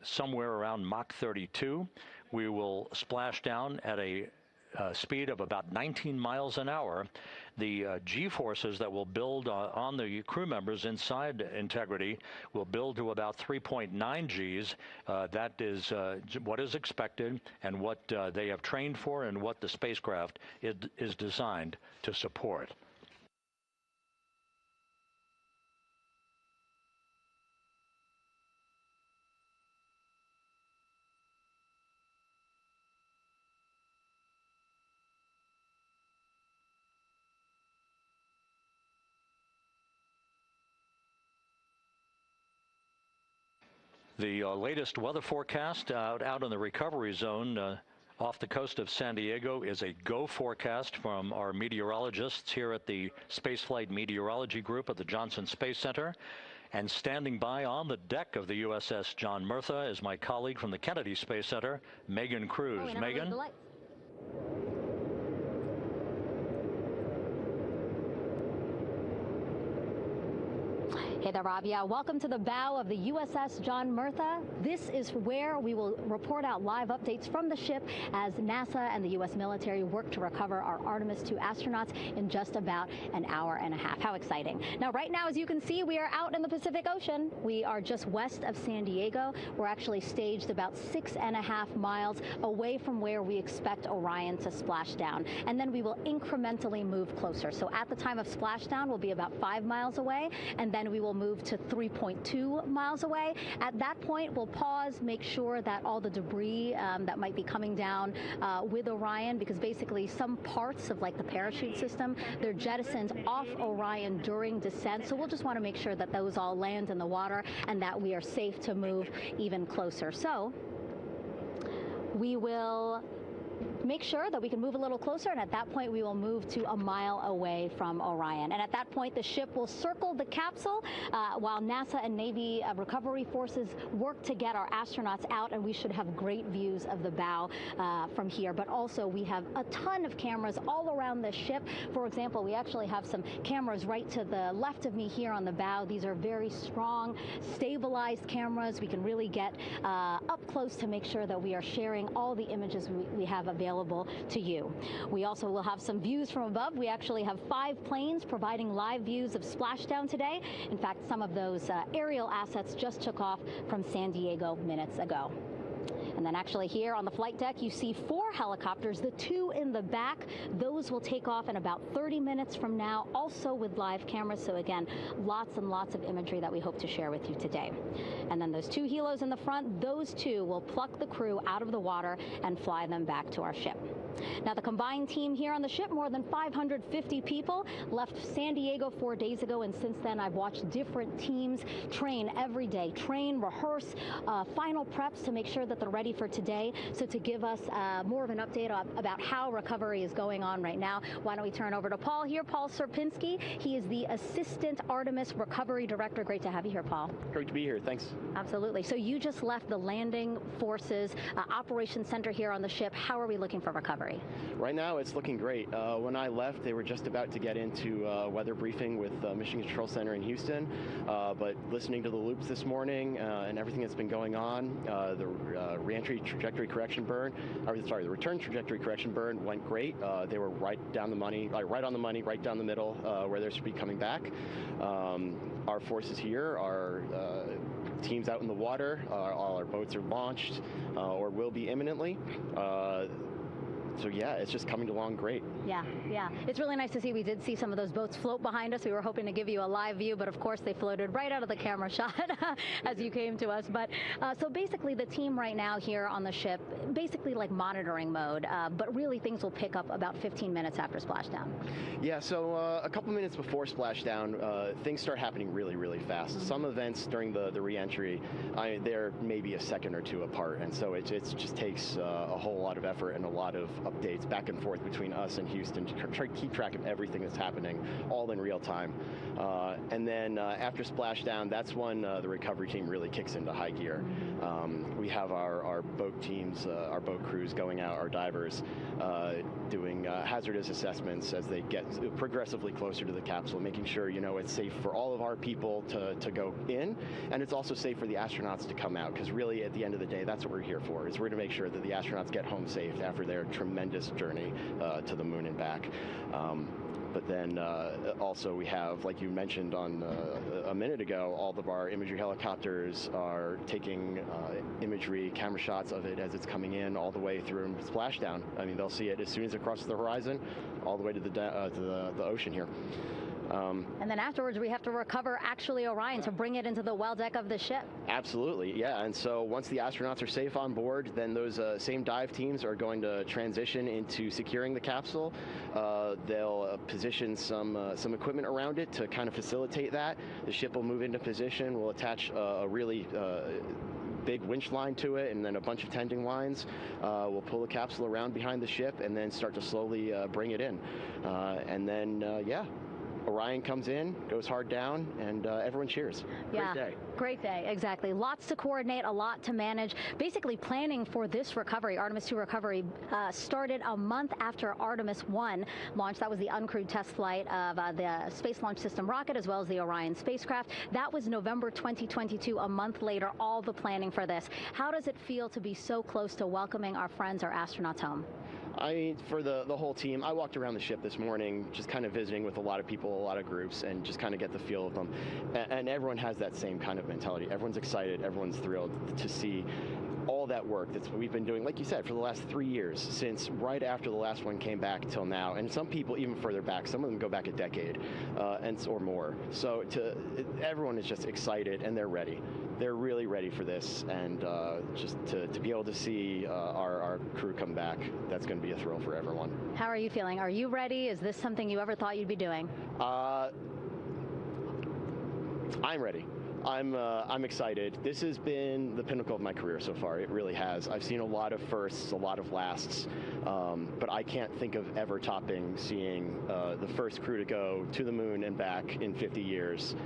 Speaker 6: somewhere around Mach 32. We will splash down at a speed of about 19 miles an hour. The G-forces that will build on the crew members inside Integrity will build to about 3.9 Gs. That is what is expected and what they have trained for and what the spacecraft is designed to support. The latest weather forecast out in the recovery zone off the coast of San Diego is a go forecast from our meteorologists here at the Spaceflight Meteorology Group at the Johnson Space Center. And standing by on the deck of the USS John Murtha is my colleague from the Kennedy Space Center, Megan Cruz. Megan?
Speaker 17: Hey there, Rob. Yeah, welcome to the bow of the USS John Murtha. This is where we will report out live updates from the ship as NASA and the U.S. military work to recover our Artemis II astronauts in just about an hour and a half. How exciting. Now, right now, as you can see, we are out in the Pacific Ocean. We are just west of San Diego. We're actually staged about 6.5 miles away from where we expect Orion to splash down. And then we will incrementally move closer. So at the time of splashdown, we'll be about 5 miles away, and then we will will move to 3.2 miles away. At that point, we'll pause, make sure that all the debris that might be coming down with Orion, because basically some parts of like the parachute system, they're jettisoned off Orion during descent. So we'll just want to make sure that those all land in the water and that we are safe to move even closer. So we will make sure that we can move a little closer, and at that point we will move to a mile away from Orion. And at that point the ship will circle the capsule while NASA and Navy recovery forces work to get our astronauts out, and we should have great views of the bow from here. But also we have a ton of cameras all around the ship. For example, we actually have some cameras right to the left of me here on the bow. These are very strong, stabilized cameras. We can really get up close to make sure that we are sharing all the images we have available to you. We also will have some views from above. We actually have 5 planes providing live views of splashdown today. In fact, some of those aerial assets just took off from San Diego minutes ago. And then actually here on the flight deck, you see 4 helicopters, the 2 in the back. Those will take off in about 30 minutes from now, also with live cameras. So again, lots and lots of imagery that we hope to share with you today. And then those 2 helos in the front, those 2 will pluck the crew out of the water and fly them back to our ship. Now, the combined team here on the ship, more than 550 people, left San Diego 4 days ago, and since then I've watched different teams train every day, rehearse, final preps to make sure that they're ready for today. So to give us more of an update about how recovery is going on right now, why don't we turn over to Paul here, Paul Serpinski. He is the Assistant Artemis Recovery Director. Great to have you here, Paul.
Speaker 1: Great to be here. Thanks.
Speaker 17: Absolutely. So you just left the landing forces operations center here on the ship. How are we looking for recovery?
Speaker 1: Right now, it's looking great. When I left, they were just about to get into weather briefing with Mission Control Center in Houston. But listening to the loops this morning and everything that's been going on, the reentry trajectory correction burn, the return trajectory correction burn went great. They were right on the money, right down the middle where they should be coming back. Our forces here are teams out in the water. All our boats are launched or will be imminently. So yeah, it's just coming along great.
Speaker 17: Yeah. It's really nice to see. We did see some of those boats float behind us. We were hoping to give you a live view, but of course they floated right out of the camera shot as you came to us. But so basically the team right now here on the ship, basically like monitoring mode, but really things will pick up about 15 minutes after splashdown.
Speaker 1: Yeah, so a couple minutes before splashdown, things start happening really, really fast. Mm-hmm. Some events during the reentry, they're maybe a second or 2 apart, and so it just takes a whole lot of effort and a lot of updates back and forth between us and Houston to try to keep track of everything that's happening, all in real time. And then after splashdown, that's when the recovery team really kicks into high gear. We have our boat teams, our boat crews going out, our divers doing hazardous assessments as they get progressively closer to the capsule, making sure it's safe for all of our people to go in, and it's also safe for the astronauts to come out, because really at the end of the day, that's what we're here for, is we're to make sure that the astronauts get home safe after their tremendous journey to the moon and back. But then also we have, like you mentioned on a minute ago, all of our imagery helicopters are taking imagery, camera shots of it as it's coming in all the way through splashdown. I mean, they'll see it as soon as it crosses the horizon, all the way to the ocean here.
Speaker 17: And then afterwards, we have to recover actually Orion to bring it into the well deck of the ship.
Speaker 1: Absolutely, yeah. And so once the astronauts are safe on board, then those same dive teams are going to transition into securing the capsule. They'll position some equipment around it to kind of facilitate that. The ship will move into position. We'll attach a really big winch line to it, and then a bunch of tending lines. We'll pull the capsule around behind the ship and then start to slowly bring it in. And then, Orion comes in, goes hard down, and everyone cheers.
Speaker 17: Yeah,
Speaker 1: great day.
Speaker 17: Great day, exactly. Lots to coordinate, a lot to manage. Basically, planning for this recovery, Artemis II recovery, started a month after Artemis I launched. That was the uncrewed test flight of the Space Launch System rocket, as well as the Orion spacecraft. That was November 2022, a month later, all the planning for this. How does it feel to be so close to welcoming our friends, our astronauts, home?
Speaker 1: For the whole team, I walked around the ship this morning, just kind of visiting with a lot of people, a lot of groups, and just kind of get the feel of them. And everyone has that same kind of mentality. Everyone's excited, everyone's thrilled to see all that work that we've been doing, like you said, for the last 3 years, since right after the last one came back till now, and some people even further back. Some of them go back a decade or more. So everyone is just excited, and they're ready. They're really ready for this, and just to be able to see our crew come back, that's going to be a thrill for everyone.
Speaker 17: How are you feeling? Are you ready? Is this something you ever thought you'd be doing?
Speaker 1: I'm ready. I'm excited. This has been the pinnacle of my career so far. It really has. I've seen a lot of firsts, a lot of lasts, but I can't think of ever topping seeing the first crew to go to the moon and back in 50 years,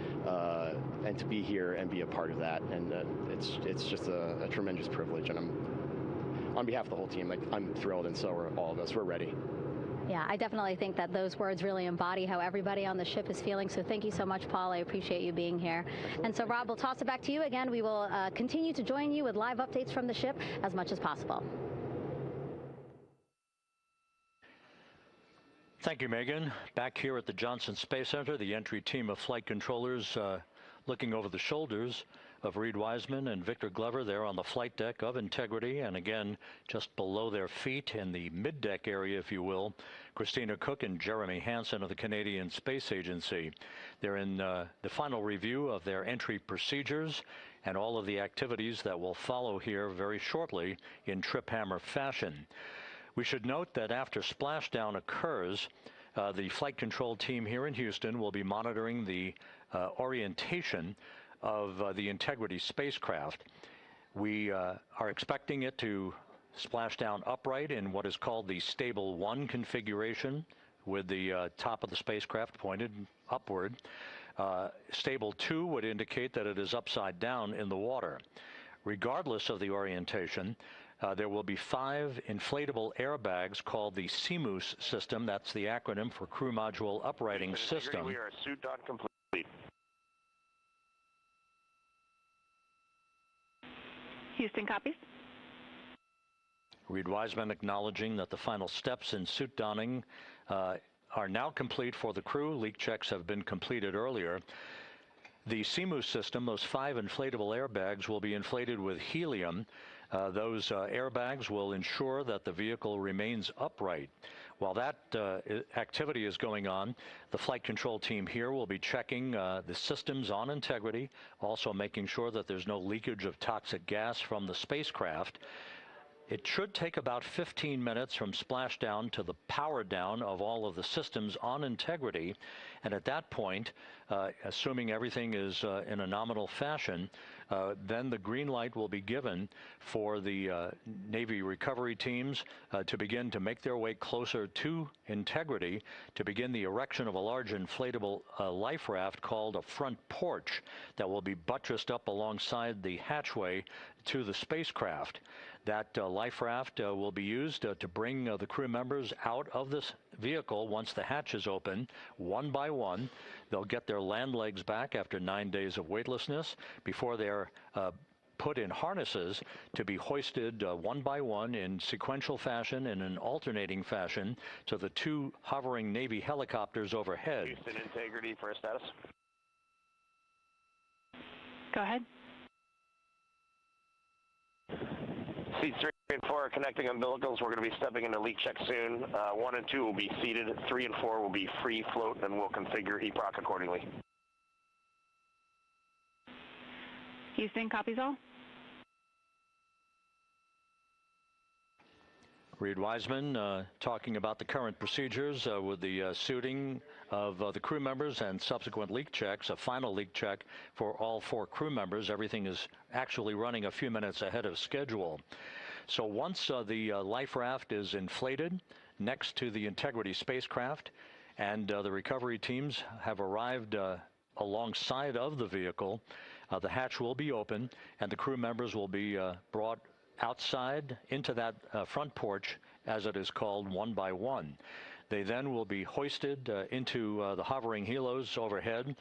Speaker 1: and to be here and be a part of that. And it's just a tremendous privilege. And on behalf of the whole team, I'm thrilled, and so are all of us. We're ready.
Speaker 17: Yeah, I definitely think that those words really embody how everybody on the ship is feeling. So thank you so much, Paul. I appreciate you being here. And so, Rob, we'll toss it back to you again. We will continue to join you with live updates from the ship as much as possible.
Speaker 6: Thank you, Megan. Back here at the Johnson Space Center, the entry team of flight controllers looking over the shoulders of Reed Wiseman and Victor Glover there on the flight deck of Integrity, and again just below their feet in the mid-deck area, if you will, Christina Cook and Jeremy Hansen of the Canadian Space Agency. They're in the final review of their entry procedures and all of the activities that will follow here very shortly in trip hammer fashion. We should note that after splashdown occurs, the flight control team here in Houston will be monitoring the orientation of the Integrity spacecraft. We are expecting it to splash down upright in what is called the Stable 1 configuration, with the top of the spacecraft pointed upward. Stable 2 would indicate that it is upside down in the water. Regardless of the orientation, there will be 5 inflatable airbags called the CMOOS system. That's the acronym for Crew Module Uprighting System.
Speaker 19: We are suit on complete.
Speaker 14: Houston copies.
Speaker 6: Reed Wiseman acknowledging that the final steps in suit donning are now complete for the crew. Leak checks have been completed earlier. The CMOOS system, those 5 inflatable airbags, will be inflated with helium. Those airbags will ensure that the vehicle remains upright. While that activity is going on, the flight control team here will be checking the systems on Integrity, also making sure that there's no leakage of toxic gas from the spacecraft. It should take about 15 minutes from splashdown to the power down of all of the systems on Integrity. And at that point, assuming everything is in a nominal fashion, then the green light will be given for the Navy recovery teams to begin to make their way closer to Integrity, to begin the erection of a large inflatable life raft called a front porch that will be buttressed up alongside the hatchway to the spacecraft. That life raft will be used to bring the crew members out of this vehicle once the hatch is open, one by one. They'll get their land legs back after 9 days of weightlessness before they're put in harnesses to be hoisted one by one in sequential fashion, in an alternating fashion, to the 2 hovering Navy helicopters overhead.
Speaker 19: Houston Integrity for status.
Speaker 14: Go ahead.
Speaker 19: Seats 3 and 4 are connecting umbilicals. We're going to be stepping into leak check soon. 1 and 2 will be seated. 3 and 4 will be free float, and we'll configure EPROC accordingly.
Speaker 14: Houston copies all.
Speaker 6: Reed Wiseman talking about the current procedures with the suiting of the crew members and subsequent leak checks, a final leak check for all 4 crew members. Everything is actually running a few minutes ahead of schedule. So once the life raft is inflated next to the Integrity spacecraft and the recovery teams have arrived alongside of the vehicle, the hatch will be open and the crew members will be brought outside into that front porch, as it is called, one by one. They then will be hoisted into the hovering helos overhead.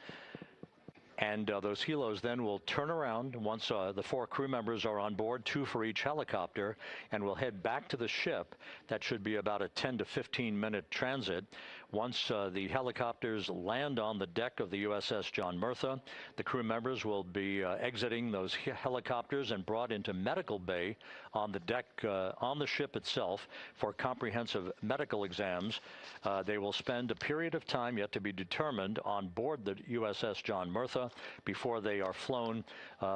Speaker 6: And those helos then will turn around once the 4 crew members are on board, 2 for each helicopter, and will head back to the ship. That should be about a 10 to 15-minute transit. Once the helicopters land on the deck of the USS John Murtha, the crew members will be exiting those helicopters and brought into medical bay on the deck on the ship itself for comprehensive medical exams. They will spend a period of time yet to be determined on board the USS John Murtha before they are flown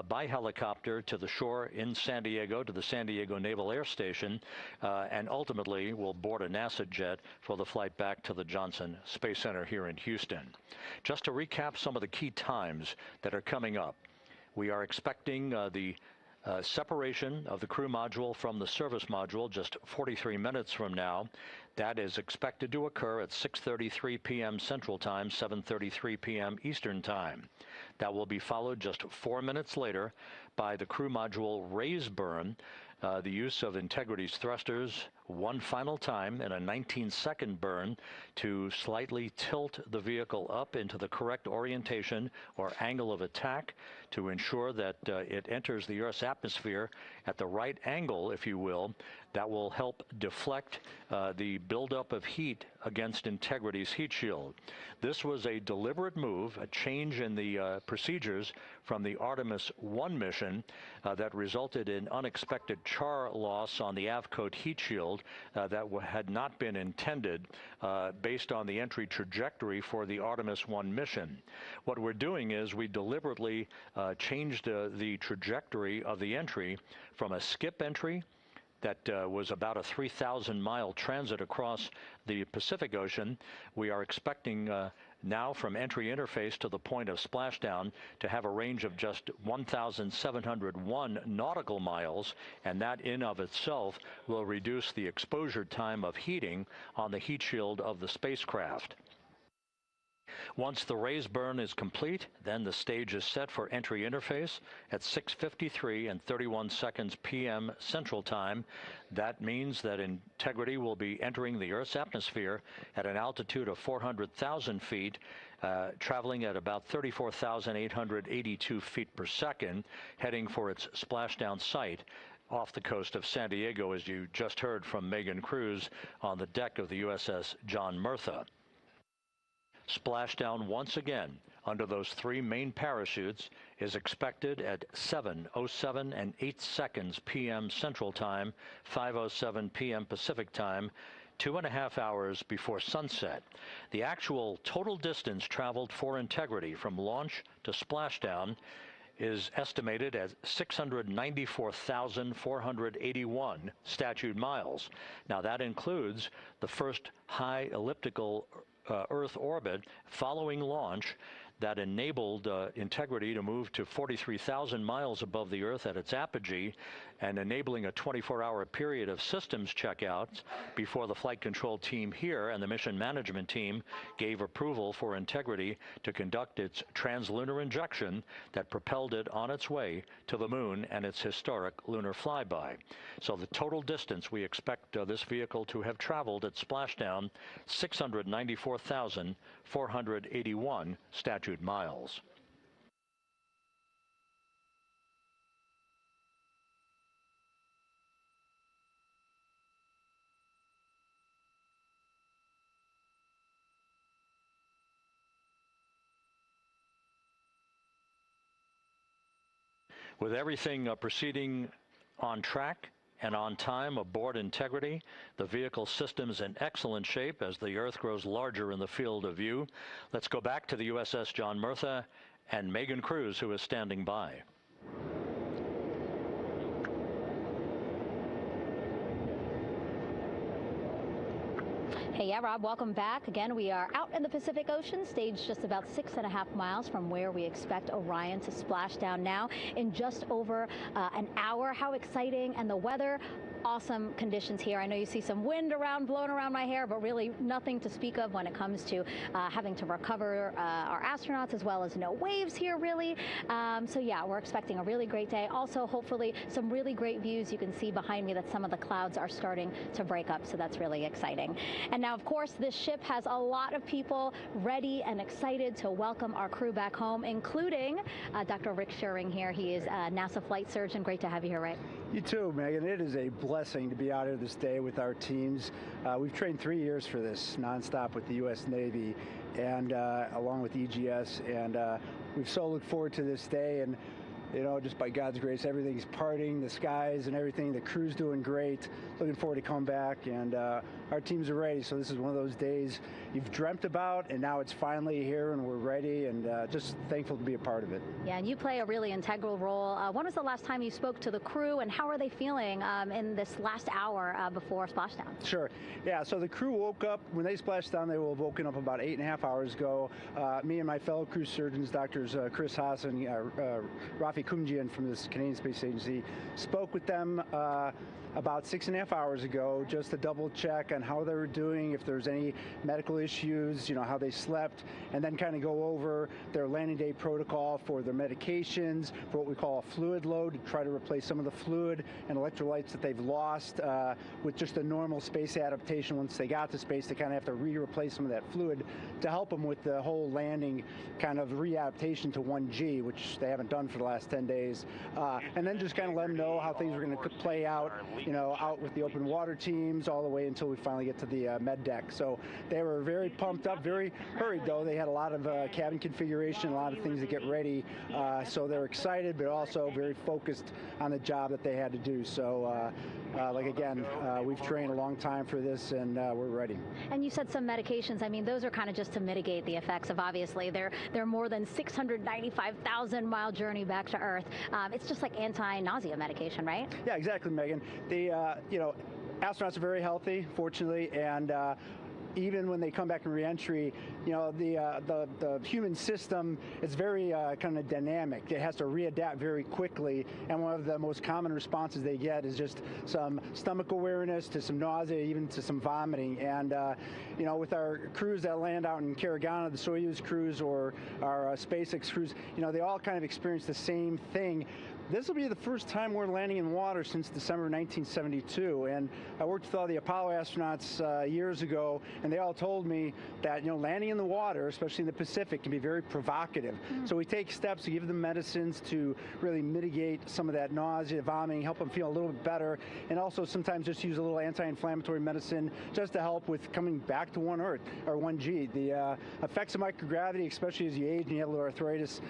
Speaker 6: by helicopter to the shore in San Diego, to the San Diego Naval Air Station, and ultimately will board a NASA jet for the flight back to the Johnson Space Center here in Houston. Just to recap some of the key times that are coming up, we are expecting the separation of the crew module from the service module just 43 minutes from now. That is expected to occur at 6:33 p.m. Central Time, 7:33 p.m. Eastern Time. That will be followed just 4 minutes later by the crew module raise burn, the use of Integrity's thrusters one final time in a 19-second burn to slightly tilt the vehicle up into the correct orientation or angle of attack to ensure that it enters the Earth's atmosphere at the right angle, if you will. That will help deflect the buildup of heat against Integrity's heat shield. This was a deliberate move, a change in the procedures from the Artemis I mission that resulted in unexpected char loss on the Avcoat heat shield that had not been intended based on the entry trajectory for the Artemis I mission. What we're doing is we deliberately changed the trajectory of the entry from a skip entry that was about a 3,000-mile transit across the Pacific Ocean. We are expecting now from entry interface to the point of splashdown to have a range of just 1,701 nautical miles, and that in of itself will reduce the exposure time of heating on the heat shield of the spacecraft. Once the raise burn is complete, then the stage is set for entry interface at 6:53 and 31 seconds p.m. Central Time. That means that Integrity will be entering the Earth's atmosphere at an altitude of 400,000 feet, traveling at about 34,882 feet per second, heading for its splashdown site off the coast of San Diego, as you just heard from Megan Cruz on the deck of the USS John Murtha. Splashdown once again under those 3 main parachutes is expected at 7:07 and 8 seconds p.m. Central Time, 5:07 p.m. Pacific Time, 2.5 hours before sunset. The actual total distance traveled for Integrity from launch to splashdown is estimated at 694,481 statute miles. Now that includes the first high elliptical Earth orbit following launch that enabled Integrity to move to 43,000 miles above the Earth at its apogee, and enabling a 24-hour period of systems checkouts before the flight control team here and the mission management team gave approval for Integrity to conduct its translunar injection that propelled it on its way to the moon and its historic lunar flyby. So the total distance we expect this vehicle to have traveled at splashdown, 694,481 statute miles. With everything proceeding on track and on time aboard Integrity, the vehicle system is in excellent shape as the Earth grows larger in the field of view. Let's go back to the USS John Murtha and Megan Cruz, who is standing by.
Speaker 17: Hey, yeah, Rob, welcome back. Again, we are out in the Pacific Ocean, staged just about 6.5 miles from where we expect Orion to splash down now in just over an hour. How exciting, and the weather awesome conditions here. I know you see some wind blowing around my hair, but really nothing to speak of when it comes to having to recover our astronauts, as well as no waves here, really. So yeah, we're expecting a really great day. Also, hopefully, some really great views. You can see behind me that some of the clouds are starting to break up, so that's really exciting. And now, of course, this ship has a lot of people ready and excited to welcome our crew back home, including Dr. Rick Schuring here. He is a NASA flight surgeon. Great to have you here, Rick.
Speaker 7: You too, Megan. It is a blessing to be out here this day with our teams. We've trained 3 years for this, nonstop with the U.S. Navy, and along with EGS, and we've so looked forward to this day. And you know, just by God's grace, everything's parting, the skies and everything. The crew's doing great. Looking forward to coming back, and our teams are ready. So this is one of those days you've dreamt about, and now it's finally here, and we're ready, and just thankful to be a part of it.
Speaker 17: Yeah, and you play a really integral role. When was the last time you spoke to the crew, and how are they feeling in this last hour before splashdown? Sure.
Speaker 7: Yeah, so the crew woke up. When they splashed down, they will have woken up about 8.5 hours ago. Me and my fellow crew surgeons, Doctors Chris Haas and Rafi Kumjian from this Canadian Space Agency, spoke with them about 6.5 hours ago, just to double check on how they were doing, if there's any medical issues, you know, how they slept, and then kind of go over their landing day protocol for their medications, for what we call a fluid load, to try to replace some of the fluid and electrolytes that they've lost with just a normal space adaptation. Once they got to space, they kind of have to replace some of that fluid to help them with the whole landing kind of readaptation to 1G, which they haven't done for the last 10 days. And then just kind of let them know how things are going to play out, you know, out with the open water teams all the way until we finally get to the med deck. So they were very pumped up, very hurried though. They had a lot of cabin configuration, a lot of things to get ready. So they're excited, but also very focused on the job that they had to do. So like again, we've trained a long time for this, and we're ready.
Speaker 17: And you said some medications. I mean, those are kind of just to mitigate the effects of, obviously, their more than 695,000-mile journey back to Earth. It's just like anti-nausea medication, right?
Speaker 7: Yeah, exactly, Megan. You know, astronauts are very healthy, fortunately, and even when they come back in reentry, you know, the human system is very kind of dynamic. It has to readapt very quickly, and one of the most common responses they get is just some stomach awareness, to some nausea, even to some vomiting. And you know, with our crews that land out in Karagana, the Soyuz crews or our SpaceX crews, you know, they all kind of experience the same thing. This will be the first time we're landing in water since December 1972, and I worked with all the Apollo astronauts years ago, and they all told me that, you know, landing in the water, especially in the Pacific, can be very provocative. So we take steps to give them medicines to really mitigate some of that nausea, vomiting, help them feel a little bit better, and also sometimes just use a little anti-inflammatory medicine just to help with coming back to 1 Earth, or 1G. The effects of microgravity, especially as you age and you have a little arthritis,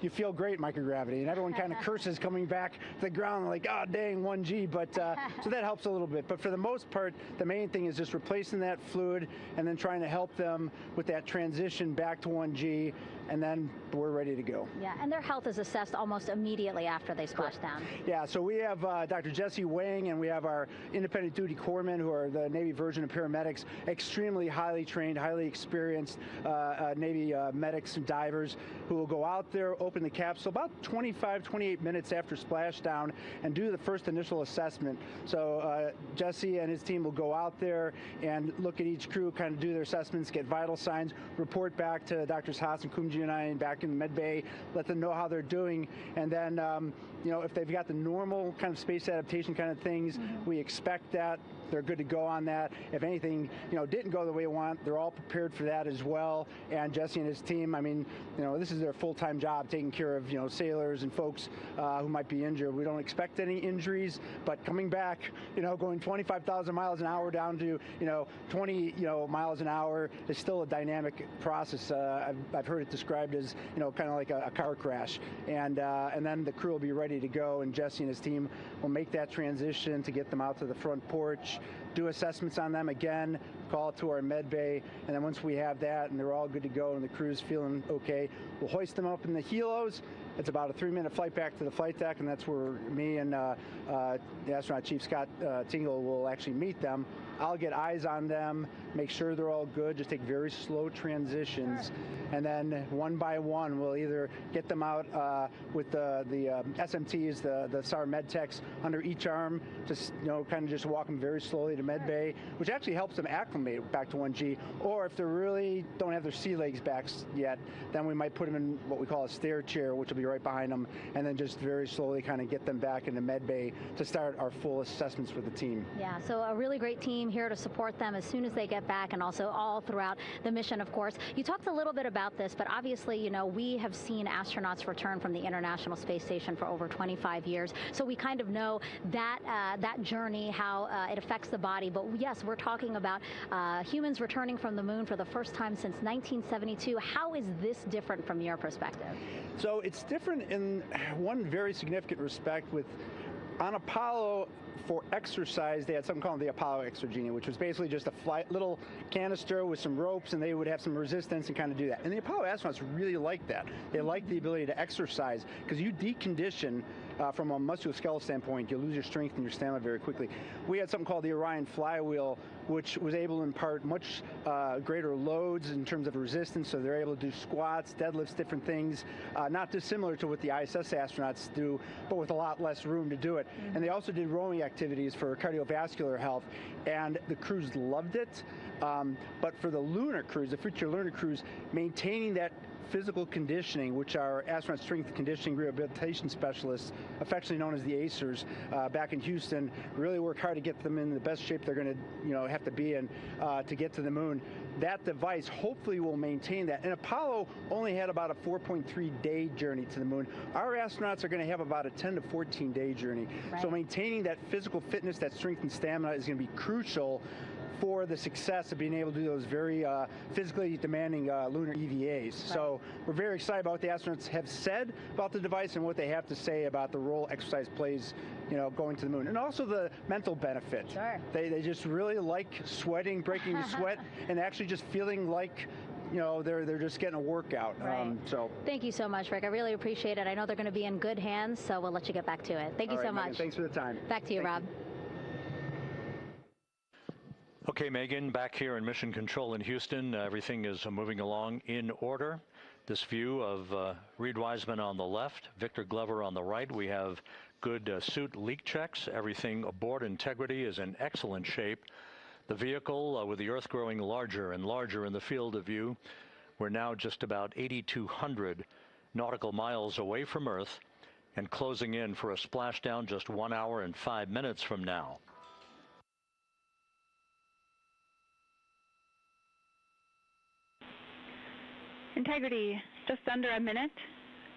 Speaker 7: you feel great in microgravity, and everyone kind of curses coming back to the ground like, oh dang, 1G, but so that helps a little bit. But for the most part, the main thing is just replacing that fluid and then trying to help them with that transition back to 1G, and then we're ready to go.
Speaker 17: Yeah, and their health is assessed almost immediately after they splash down.
Speaker 7: Yeah, so we have Dr. Jesse Wang, and we have our independent duty corpsmen, who are the Navy version of paramedics, extremely highly trained, highly experienced Navy medics and divers, who will go out there, open the capsule about 25, 28 minutes after splashdown and do the first initial assessment. So Jesse and his team will go out there and look at each crew, kind of do their assessments, get vital signs, report back to Drs. Haas and Kumji and I back in the med bay, let them know how they're doing, and then you know, if they've got the normal kind of space adaptation kind of things, we expect that they're good to go on that. If anything, you know, didn't go the way we want, they're all prepared for that as well. And Jesse and his team, I mean, you know, this is their full-time job, taking care of, you know, sailors and folks who might be injured. We don't expect any injuries, but coming back, you know, going 25,000 miles an hour down to, you know, 20, you know, miles an hour is still a dynamic process. I've heard it described as, you know, kind of like a car crash. And then the crew will be ready to go, and Jesse and his team will make that transition to get them out to the front porch, do assessments on them again, call it to our med bay, and then once we have that and they're all good to go and the crew's feeling okay, we'll hoist them up in the helos. It's about a 3-minute flight back to the flight deck, and that's where me and the astronaut chief, Scott Tingle, will actually meet them. I'll get eyes on them, make sure they're all good, just take very slow transitions, and then one by one we'll either get them out with the SMTs, the SAR med techs under each arm, just kind of just walk them very slowly to med bay, which actually helps them acclimate back to 1G. Or if they really don't have their sea legs back yet, then we might put them in what we call a stair chair, which will be right behind them, and then just very slowly kind of get them back into med bay to start our full assessments for the team.
Speaker 17: Yeah, so a really great team here to support them as soon as they get back, and also all throughout the mission, of course. You talked a little bit about this, but obviously, we have seen astronauts return from the International Space Station for over 25 years, so we kind of know that that journey, how it affects the body. But yes, we're talking about humans returning from the moon for the first time since 1972. How is this different from your perspective?
Speaker 7: So it's different in one very significant respect. On Apollo, for exercise, they had something called the Apollo Exergenia, which was basically just a little canister with some ropes, and they would have some resistance and kind of do that. And the Apollo astronauts really liked that. They liked the ability to exercise, because you decondition from a musculoskeletal standpoint, you lose your strength and your stamina very quickly. We had something called the Orion flywheel, which was able to impart much greater loads in terms of resistance, so they're able to do squats, deadlifts, different things, not dissimilar to what the ISS astronauts do, but with a lot less room to do it. And they also did rowing activities for cardiovascular health, and the crews loved it. But for the lunar crews, the future lunar crews, maintaining that physical conditioning, which our astronaut strength conditioning rehabilitation specialists, affectionately known as the ACERs, back in Houston, really work hard to get them in the best shape they're going to have to be in to get to the moon. That device hopefully will maintain that. And Apollo only had about a 4.3-day journey to the moon. Our astronauts are going to have about a 10 to 14-day journey. Right. So maintaining that physical fitness, that strength and stamina is going to be crucial for the success of being able to do those very physically demanding lunar EVAs. Right. So we're very excited about what the astronauts have said about the device and what they have to say about the role exercise plays, going to the moon. And also the mental benefit. Sure. They just really like sweating, breaking the sweat, and actually just feeling like they're just getting a workout.
Speaker 17: Right.
Speaker 7: So
Speaker 17: thank you so much, Rick. I really appreciate it. I know they're going to be in good hands, so we'll let you get back to it. Thank you so much.
Speaker 7: Megan, thanks for the time.
Speaker 17: Back to you, Rob.
Speaker 6: Okay, Megan, back here in Mission Control in Houston, everything is moving along in order. This view of Reed Wiseman on the left, Victor Glover on the right. We have good suit leak checks. Everything aboard integrity is in excellent shape. The vehicle, with the Earth growing larger and larger in the field of view, we're now just about 8,200 nautical miles away from Earth and closing in for a splashdown just 1 hour and 5 minutes from now.
Speaker 14: Integrity, just under a minute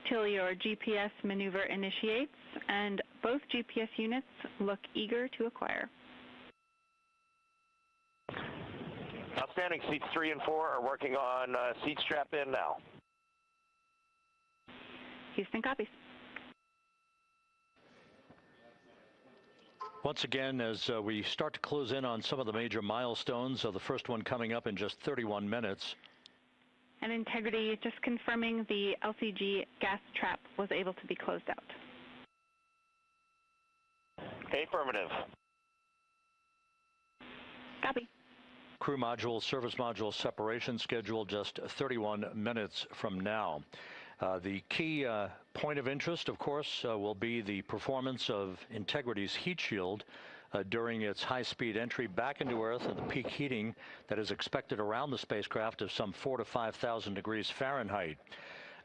Speaker 14: till your GPS maneuver initiates, and both GPS units look eager to acquire.
Speaker 19: Outstanding. Seats 3 and 4 are working on seat strap in now.
Speaker 14: Houston copies.
Speaker 6: Once again, as we start to close in on some of the major milestones, the first one coming up in just 31 minutes.
Speaker 14: And Integrity, just confirming the LCG gas trap was able to be closed out.
Speaker 19: Affirmative.
Speaker 14: Copy.
Speaker 6: Crew module, service module separation scheduled just 31 minutes from now. The key point of interest, of course, will be the performance of Integrity's heat shield during its high-speed entry back into Earth and the peak heating that is expected around the spacecraft of some 4,000 to 5,000 degrees Fahrenheit.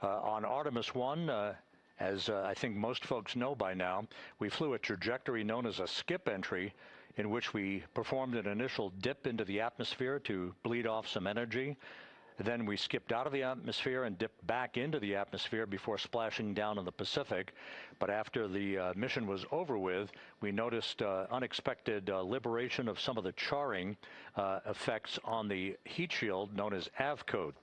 Speaker 6: On Artemis I, as I think most folks know by now, we flew a trajectory known as a skip entry, in which we performed an initial dip into the atmosphere to bleed off some energy. Then we skipped out of the atmosphere and dipped back into the atmosphere before splashing down in the Pacific. But after the mission was over with, we noticed unexpected liberation of some of the charring effects on the heat shield known as AVCOAT.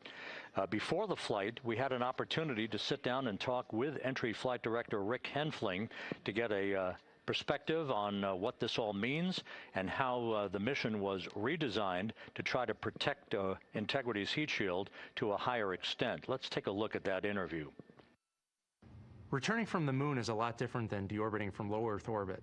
Speaker 6: Before the flight, we had an opportunity to sit down and talk with Entry Flight Director Rick Henfling to get a perspective on what this all means and how the mission was redesigned to try to protect Integrity's heat shield to a higher extent. Let's take a look at that interview.
Speaker 21: Returning from the moon is a lot different than deorbiting from low Earth orbit.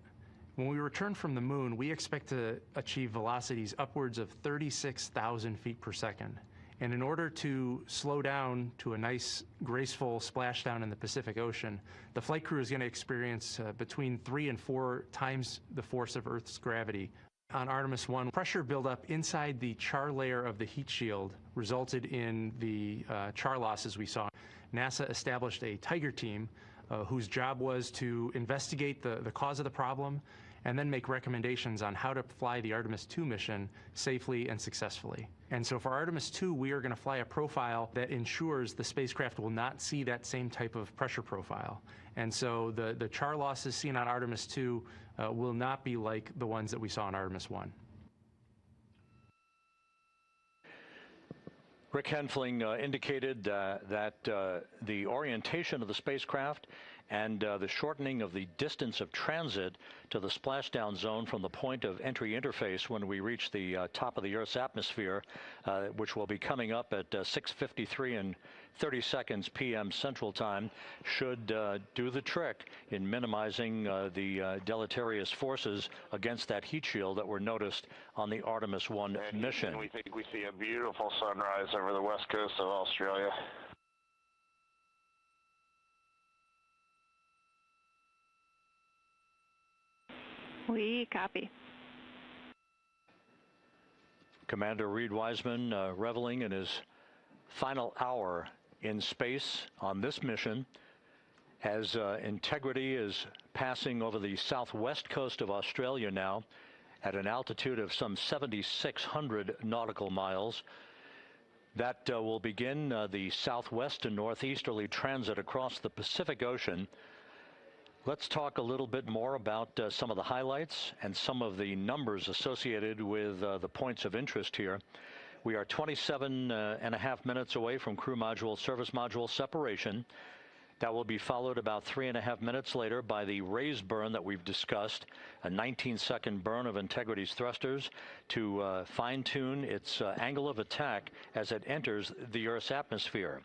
Speaker 21: When we return from the moon, we expect to achieve velocities upwards of 36,000 feet per second. And in order to slow down to a nice, graceful splashdown in the Pacific Ocean, the flight crew is going to experience between 3 and 4 times the force of Earth's gravity. On Artemis I, pressure buildup inside the char layer of the heat shield resulted in the char losses we saw. NASA established a Tiger team whose job was to investigate the cause of the problem and then make recommendations on how to fly the Artemis II mission safely and successfully. And so for Artemis II, we are going to fly a profile that ensures the spacecraft will not see that same type of pressure profile. And so the char losses seen on Artemis II will not be like the ones that we saw on Artemis I.
Speaker 6: Rick Henfling indicated that the orientation of the spacecraft and the shortening of the distance of transit to the splashdown zone from the point of entry interface when we reach the top of the Earth's atmosphere, which will be coming up at 6:53 and 30 seconds p.m. Central Time, should do the trick in minimizing the deleterious forces against that heat shield that were noticed on the Artemis I mission.
Speaker 19: We think we see a beautiful sunrise over the west coast of Australia.
Speaker 14: We copy.
Speaker 6: Commander Reed Wiseman reveling in his final hour in space on this mission as Integrity is passing over the southwest coast of Australia now at an altitude of some 7,600 nautical miles. That will begin the southwest and northeasterly transit across the Pacific Ocean. Let's talk a little bit more about some of the highlights and some of the numbers associated with the points of interest here. We are 27.5 minutes away from crew module, service module separation. That will be followed about 3.5 minutes later by the raise burn that we've discussed, a 19-second burn of Integrity's thrusters to fine-tune its angle of attack as it enters the Earth's atmosphere.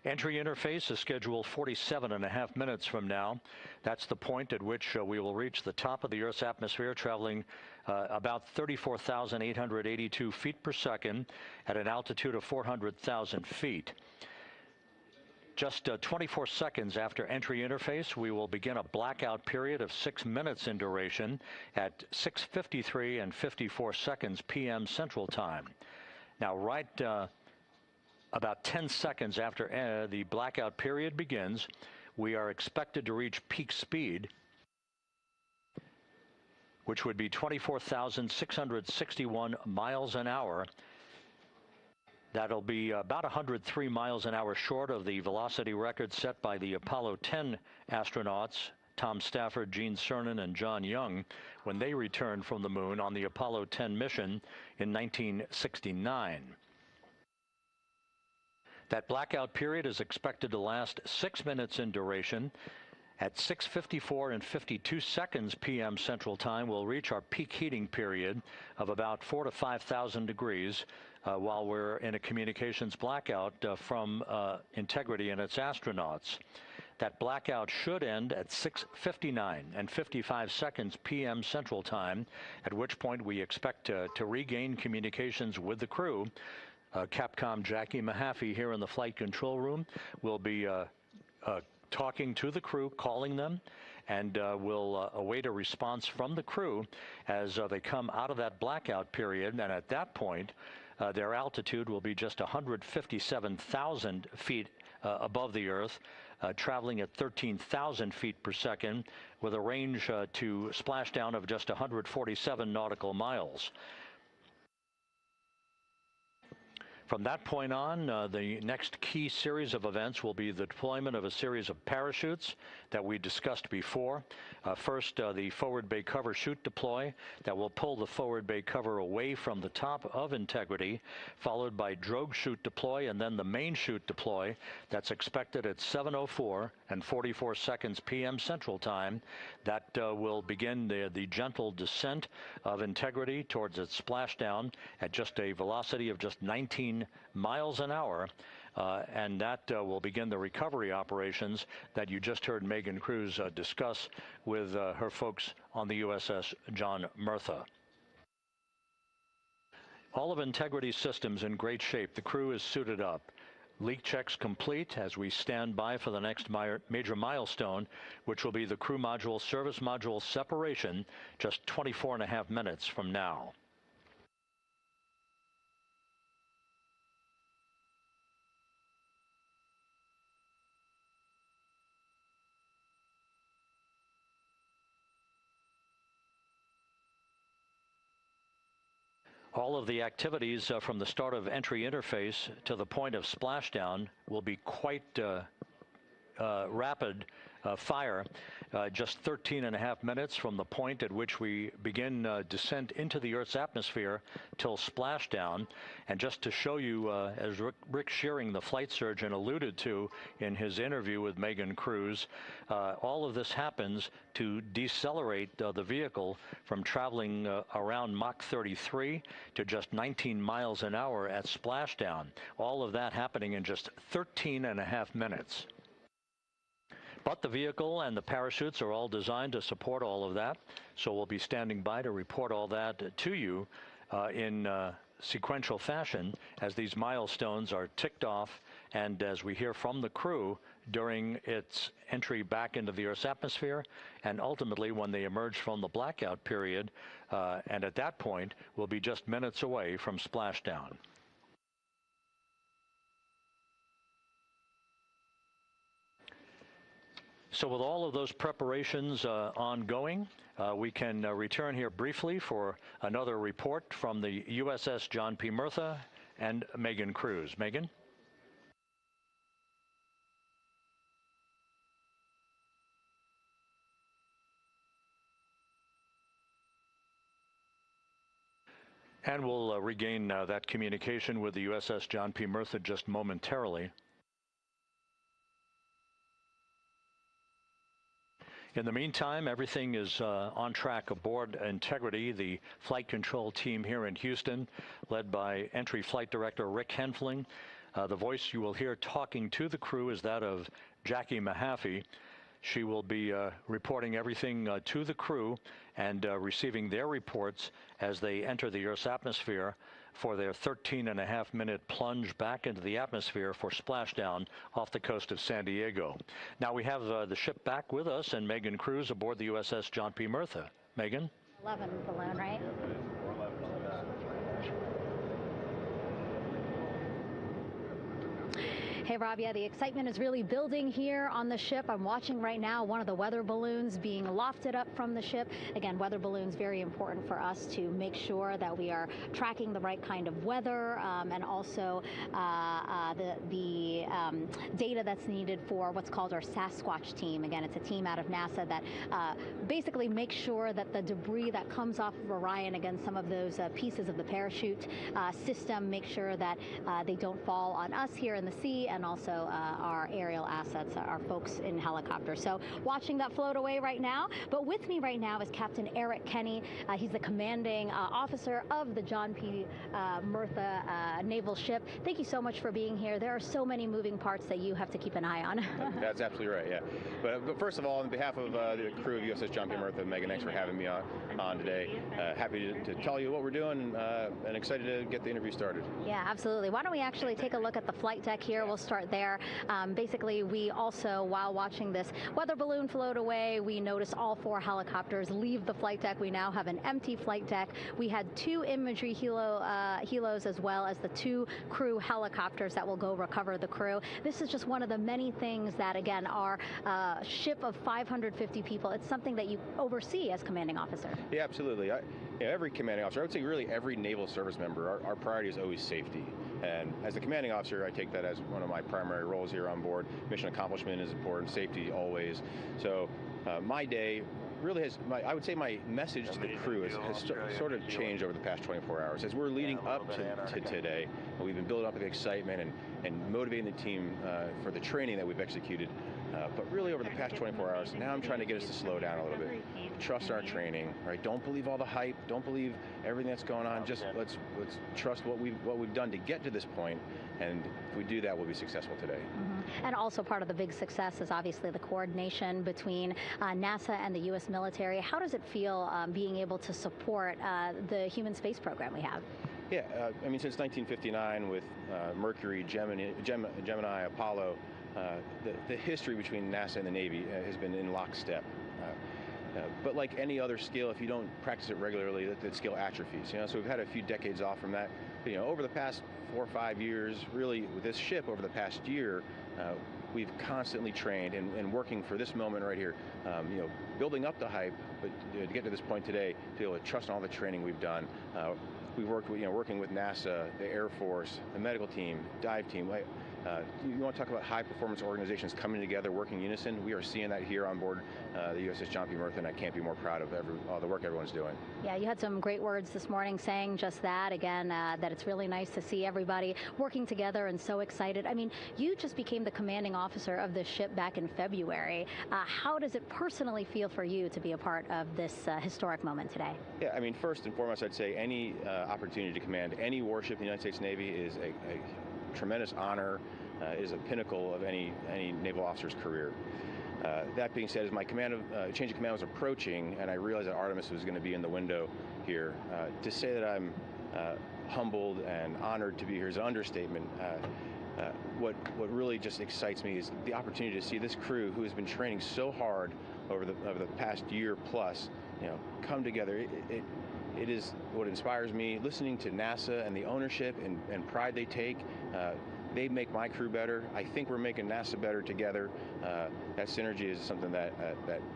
Speaker 6: Entry interface is scheduled 47.5 minutes from now. That's the point at which we will reach the top of the Earth's atmosphere, traveling about 34,882 feet per second at an altitude of 400,000 feet. Just 24 seconds after entry interface, we will begin a blackout period of 6 minutes in duration at 6:53 and 54 seconds p.m. Central Time. Now, right about 10 seconds after the blackout period begins, we are expected to reach peak speed, which would be 24,661 miles an hour. That'll be about 103 miles an hour short of the velocity record set by the Apollo 10 astronauts, Tom Stafford, Gene Cernan, and John Young, when they returned from the moon on the Apollo 10 mission in 1969. That blackout period is expected to last 6 minutes in duration. At 6:54 and 52 seconds p.m. Central Time, we'll reach our peak heating period of about 4,000 to 5,000 degrees while we're in a communications blackout from Integrity and its astronauts. That blackout should end at 6:59 and 55 seconds p.m. Central Time, at which point we expect to regain communications with the crew. Capcom Jackie Mahaffey here in the flight control room will be talking to the crew, calling them, and we'll await a response from the crew as they come out of that blackout period. And at that point, their altitude will be just 157,000 feet above the Earth, traveling at 13,000 feet per second with a range to splashdown of just 147 nautical miles. From that point on, the next key series of events will be the deployment of a series of parachutes that we discussed before. First, the forward bay cover chute deploy that will pull the forward bay cover away from the top of Integrity, followed by drogue chute deploy, and then the main chute deploy that's expected at 7:04 and 44 seconds p.m. Central Time. That will begin the gentle descent of Integrity towards its splashdown at just a velocity of just 19 miles an hour. And that will begin the recovery operations that you just heard Megan Cruz discuss with her folks on the USS John Murtha. All of Integrity's systems in great shape. The crew is suited up. Leak checks complete as we stand by for the next major milestone, which will be the crew module service module separation just 24.5 minutes from now. All of the activities from the start of entry interface to the point of splashdown will be quite rapid fire, just 13.5 minutes from the point at which we begin descent into the Earth's atmosphere till splashdown. And just to show you, as Rick Shearing, the flight surgeon, alluded to in his interview with Megan Cruz, all of this happens to decelerate the vehicle from traveling around Mach 33 to just 19 miles an hour at splashdown. All of that happening in just 13.5 minutes. But the vehicle and the parachutes are all designed to support all of that, so we'll be standing by to report all that to you in sequential fashion as these milestones are ticked off and as we hear from the crew during its entry back into the Earth's atmosphere and ultimately when they emerge from the blackout period, and at that point we'll be just minutes away from splashdown. So with all of those preparations ongoing, we can return here briefly for another report from the USS John P. Murtha and Megan Cruz. Megan? And we'll regain that communication with the USS John P. Murtha just momentarily. In the meantime, everything is on track aboard Integrity, the flight control team here in Houston, led by Entry Flight Director Rick Henfling. The voice you will hear talking to the crew is that of Jackie Mahaffey. She will be reporting everything to the crew and receiving their reports as they enter the Earth's atmosphere for their 13.5-minute plunge back into the atmosphere for splashdown off the coast of San Diego. Now we have the ship back with us and Megan Cruz aboard the USS John P. Murtha. Megan?
Speaker 17: 11 balloon, right? Hey, Rob, yeah, the excitement is really building here on the ship. I'm watching right now one of the weather balloons being lofted up from the ship. Again, weather balloons, very important for us to make sure that we are tracking the right kind of weather and also the data that's needed for what's called our Sasquatch team. Again, it's a team out of NASA that basically makes sure that the debris that comes off of Orion, again, some of those pieces of the parachute system, make sure that they don't fall on us here in the sea, and also our aerial assets, our folks in helicopters. So watching that float away right now. But with me right now is Captain Eric Kenny. He's the commanding officer of the John P. Murtha naval ship. Thank you so much for being here. There are so many moving parts that you have to keep an eye on.
Speaker 9: That's absolutely right, yeah. But first of all, on behalf of the crew of USS John P. Murtha, Megan, thanks for having me on today. Happy to tell you what we're doing and excited to get the interview started.
Speaker 17: Yeah, absolutely. Why don't we actually take a look at the flight deck here? We'll start there. Basically, we also, while watching this weather balloon float away, we notice all 4 helicopters leave the flight deck. We now have an empty flight deck. We had 2 imagery helos as well as the 2 crew helicopters that will go recover the crew. This is just one of the many things that, again, our ship of 550 people, it's something that you oversee as commanding officer.
Speaker 9: Yeah, absolutely. Every commanding officer, I would say really every naval service member, our priority is always safety. And as the commanding officer, I take that as one of my primary roles here on board. Mission accomplishment is important, safety always. So my day really has, I would say my message to the crew has sort of changed over the past 24 hours. As we're leading up to today, we've been building up the excitement and motivating the team for the training that we've executed. But really over the past 24 hours, now I'm trying to get us to slow down a little bit. Trust our training, right? Don't believe all the hype. Don't believe everything that's going on. Just let's trust what we've done to get to this point, and if we do that, we'll be successful today.
Speaker 17: And also part of the big success is obviously the coordination between NASA and the U.S. military. How does it feel being able to support the human space program we have?
Speaker 9: Yeah, I mean, since 1959 with Mercury, Gemini, Apollo, the history between NASA and the Navy has been in lockstep. But like any other skill, if you don't practice it regularly, that skill atrophies. So we've had a few decades off from that. But, over the past 4 or 5 years, really with this ship over the past year, we've constantly trained and working for this moment right here. Building up the hype, but to get to this point today, to be able to trust in all the training we've done. We've worked with, working with NASA, the Air Force, the medical team, dive team. You want to talk about high-performance organizations coming together, working in unison? We are seeing that here on board the USS John P. Murtha, and I can't be more proud of all the work everyone's doing.
Speaker 17: Yeah, you had some great words this morning saying just that, again, that it's really nice to see everybody working together and so excited. I mean, you just became the commanding officer of this ship back in February. How does it personally feel for you to be a part of this historic moment today?
Speaker 9: Yeah, I mean, first and foremost, I'd say any opportunity to command any warship in the United States Navy is a tremendous honor, is a pinnacle of any naval officer's career. That being said, as my change of command was approaching, and I realized that Artemis was going to be in the window here, to say that I'm humbled and honored to be here is an understatement. What really just excites me is the opportunity to see this crew, who has been training so hard over the past year plus, come together. It is what inspires me. Listening to NASA and the ownership and pride they take, they make my crew better. I think we're making NASA better together. That synergy is something that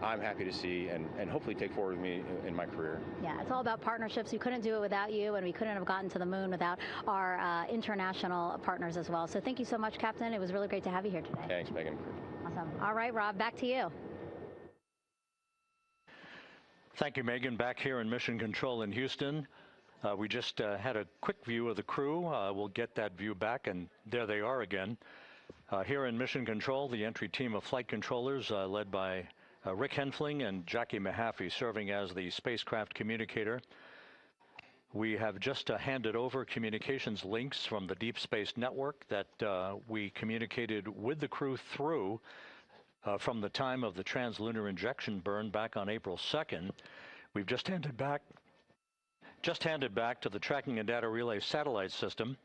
Speaker 9: I'm happy to see and hopefully take forward with me in my career.
Speaker 17: Yeah, it's all about partnerships. We couldn't do it without you, and we couldn't have gotten to the moon without our international partners as well. So thank you so much, Captain. It was really great to have you here today.
Speaker 9: Thanks, Megan.
Speaker 17: Awesome. All right, Rob, back to you.
Speaker 6: Thank you, Megan. Back here in Mission Control in Houston. We just had a quick view of the crew. We'll get that view back, and there they are again. Here in Mission Control, the entry team of flight controllers led by Rick Henfling and Jackie Mahaffey serving as the spacecraft communicator. We have just handed over communications links from the Deep Space Network that we communicated with the crew through from the time of the translunar injection burn back on April 2nd. We've just handed back to the Tracking and Data Relay satellite system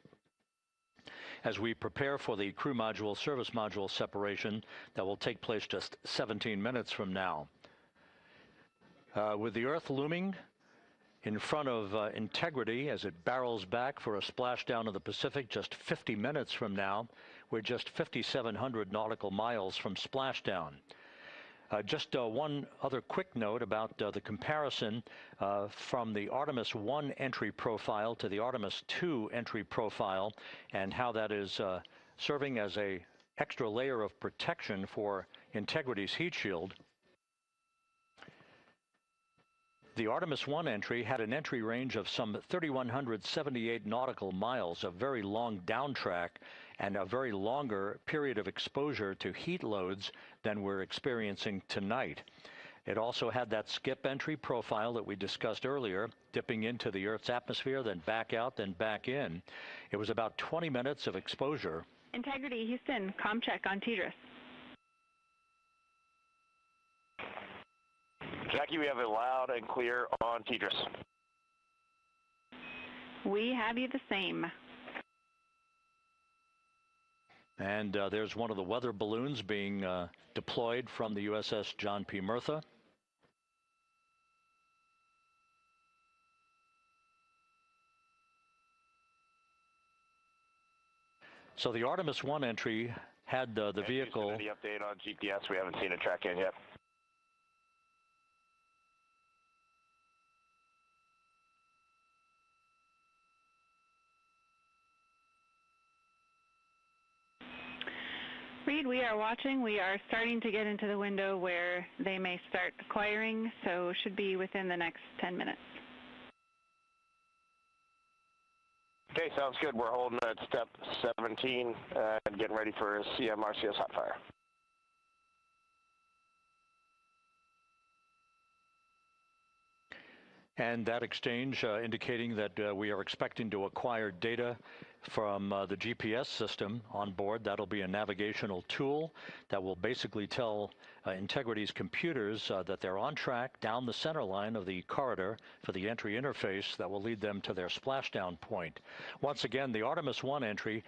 Speaker 6: as we prepare for the crew module service module separation that will take place just 17 minutes from now. With the Earth looming in front of Integrity as it barrels back for a splashdown of the Pacific just 50 minutes from now, we're just 5,700 nautical miles from splashdown. Just one other quick note about the comparison from the Artemis I entry profile to the Artemis II entry profile and how that is serving as an extra layer of protection for Integrity's heat shield. The Artemis I entry had an entry range of some 3,178 nautical miles, a very long downtrack, and a very longer period of exposure to heat loads than we're experiencing tonight. It also had that skip entry profile that we discussed earlier, dipping into the Earth's atmosphere, then back out, then back in. It was about 20 minutes of exposure.
Speaker 14: Integrity, Houston, comm check on TDRS.
Speaker 19: Jackie, we have it loud and clear on TDRS.
Speaker 14: We have you the same.
Speaker 6: And there's one of the weather balloons being deployed from the USS John P. Murtha. So the Artemis I entry had the vehicle.
Speaker 19: The update on GPS, we haven't seen it track in yet.
Speaker 14: Reed, we are watching. We are starting to get into the window where they may start acquiring, so should be within the next 10 minutes.
Speaker 19: Okay, sounds good. We're holding at step 17 and getting ready for CMRCS hot fire.
Speaker 6: And that exchange indicating that we are expecting to acquire data from the GPS system on board. That'll be a navigational tool that will basically tell Integrity's computers that they're on track down the center line of the corridor for the entry interface that will lead them to their splashdown point. Once again, the Artemis I entry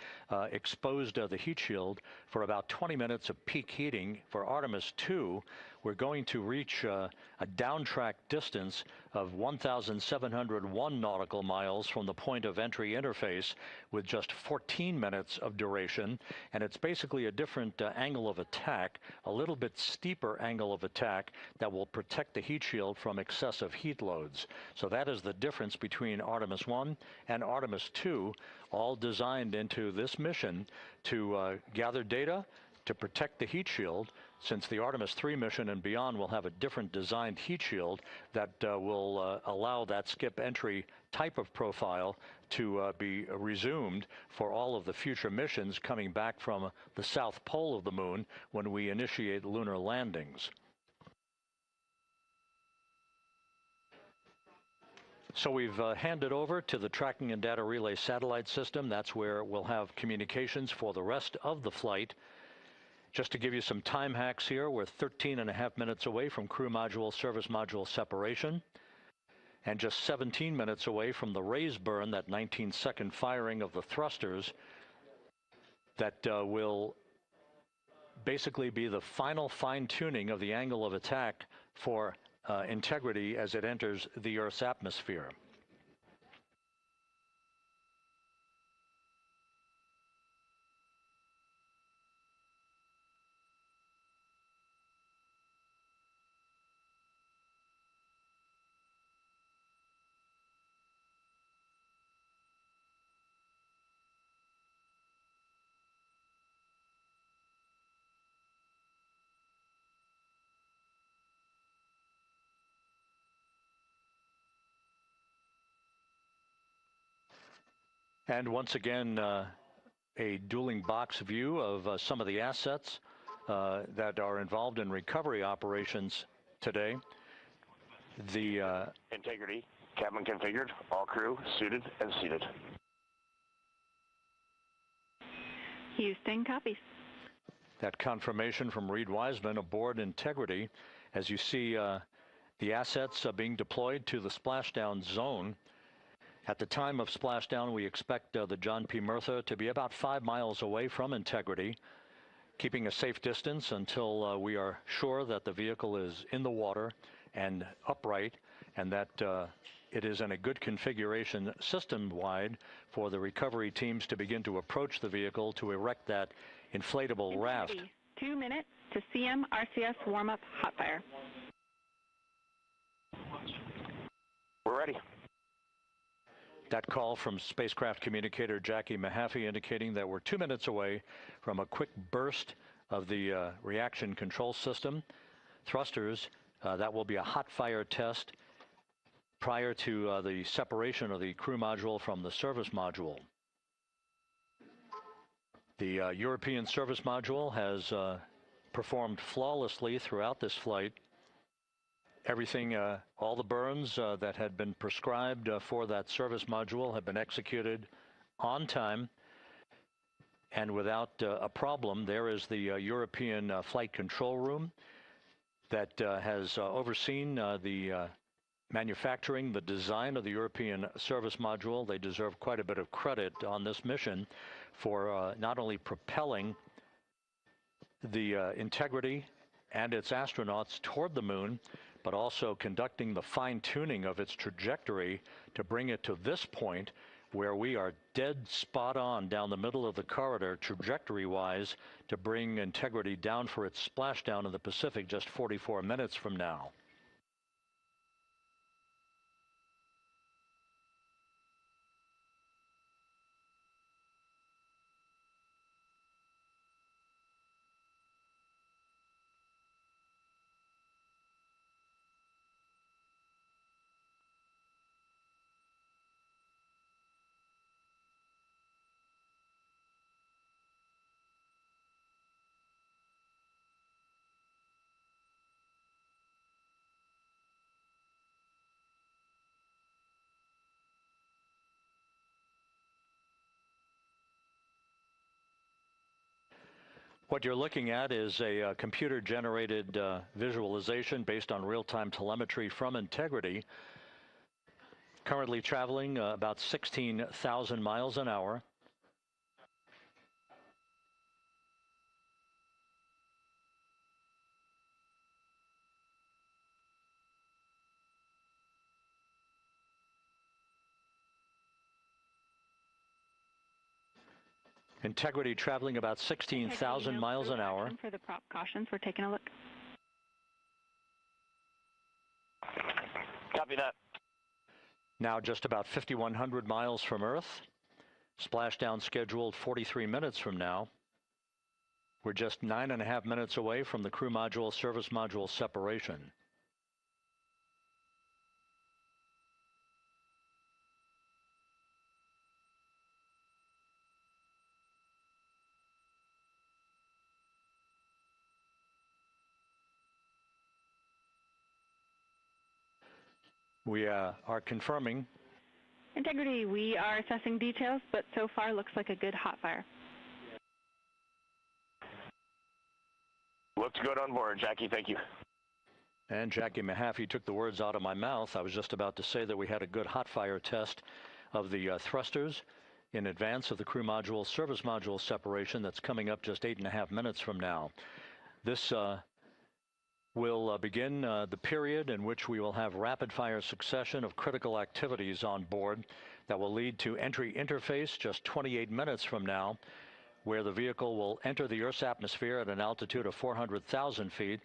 Speaker 6: exposed the heat shield for about 20 minutes of peak heating. For Artemis II, we're going to reach a downtrack distance of 1,701 nautical miles from the point of entry interface, with just 14 minutes of duration. And it's basically a different angle of attack, a little bit steeper angle of attack that will protect the heat shield from excessive heat loads. So that is the difference between Artemis I and Artemis II, all designed into this mission to gather data, to protect the heat shield, since the Artemis III mission and beyond will have a different designed heat shield that will allow that skip entry type of profile to be resumed for all of the future missions coming back from the south pole of the moon when we initiate lunar landings. So we've handed over to the tracking and data relay satellite system. That's where we'll have communications for the rest of the flight. Just to give you some time hacks here, we're 13.5 minutes away from crew module, service module separation, and just 17 minutes away from the raise burn, that 19-second firing of the thrusters that will basically be the final fine-tuning of the angle of attack for Integrity as it enters the Earth's atmosphere. And once again, a dueling box view of some of the assets that are involved in recovery operations today. The
Speaker 19: Integrity, cabin configured, all crew suited and seated.
Speaker 14: Houston, copies.
Speaker 6: That confirmation from Reed Wiseman aboard Integrity, as you see the assets being deployed to the splashdown zone. At the time of splashdown, we expect the John P. Murtha to be about 5 miles away from Integrity, keeping a safe distance until we are sure that the vehicle is in the water and upright, and that it is in a good configuration system-wide for the recovery teams to begin to approach the vehicle to erect that inflatable raft.
Speaker 14: 2 minutes to CMRCS warm-up hot fire.
Speaker 19: We're ready.
Speaker 6: That call from spacecraft communicator Jackie Mahaffey indicating that we're 2 minutes away from a quick burst of the reaction control system. Thrusters, that will be a hot fire test prior to the separation of the crew module from the service module. The European service module has performed flawlessly throughout this flight. Everything, all the burns that had been prescribed for that service module have been executed on time and without a problem. There is the European flight control room that has overseen the manufacturing, the design of the European service module. They deserve quite a bit of credit on this mission for not only propelling the Integrity and its astronauts toward the moon, but also conducting the fine-tuning of its trajectory to bring it to this point where we are dead spot on down the middle of the corridor trajectory-wise to bring Integrity down for its splashdown in the Pacific just 44 minutes from now. What you're looking at is a computer-generated visualization based on real-time telemetry from Integrity. Currently traveling about 16,000 miles an hour. Integrity traveling about 16,000 miles an hour.
Speaker 14: For the prop cautions, we're taking a look.
Speaker 19: Copy that.
Speaker 6: Now just about 5,100 miles from Earth. Splashdown scheduled 43 minutes from now. We're just 9.5 minutes away from the crew module service module separation. We are confirming.
Speaker 14: Integrity, we are assessing details, but so far looks like a good hot fire.
Speaker 19: Looks good on board, Jackie. Thank you.
Speaker 6: And Jackie Mahaffey took the words out of my mouth. I was just about to say that we had a good hot fire test of the thrusters in advance of the crew module service module separation that's coming up just 8.5 minutes from now. This will begin the period in which we will have rapid-fire succession of critical activities on board that will lead to entry interface just 28 minutes from now, where the vehicle will enter the Earth's atmosphere at an altitude of 400,000 feet.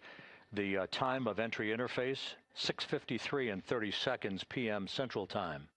Speaker 6: The time of entry interface, 6:53 and 30 seconds p.m. Central Time.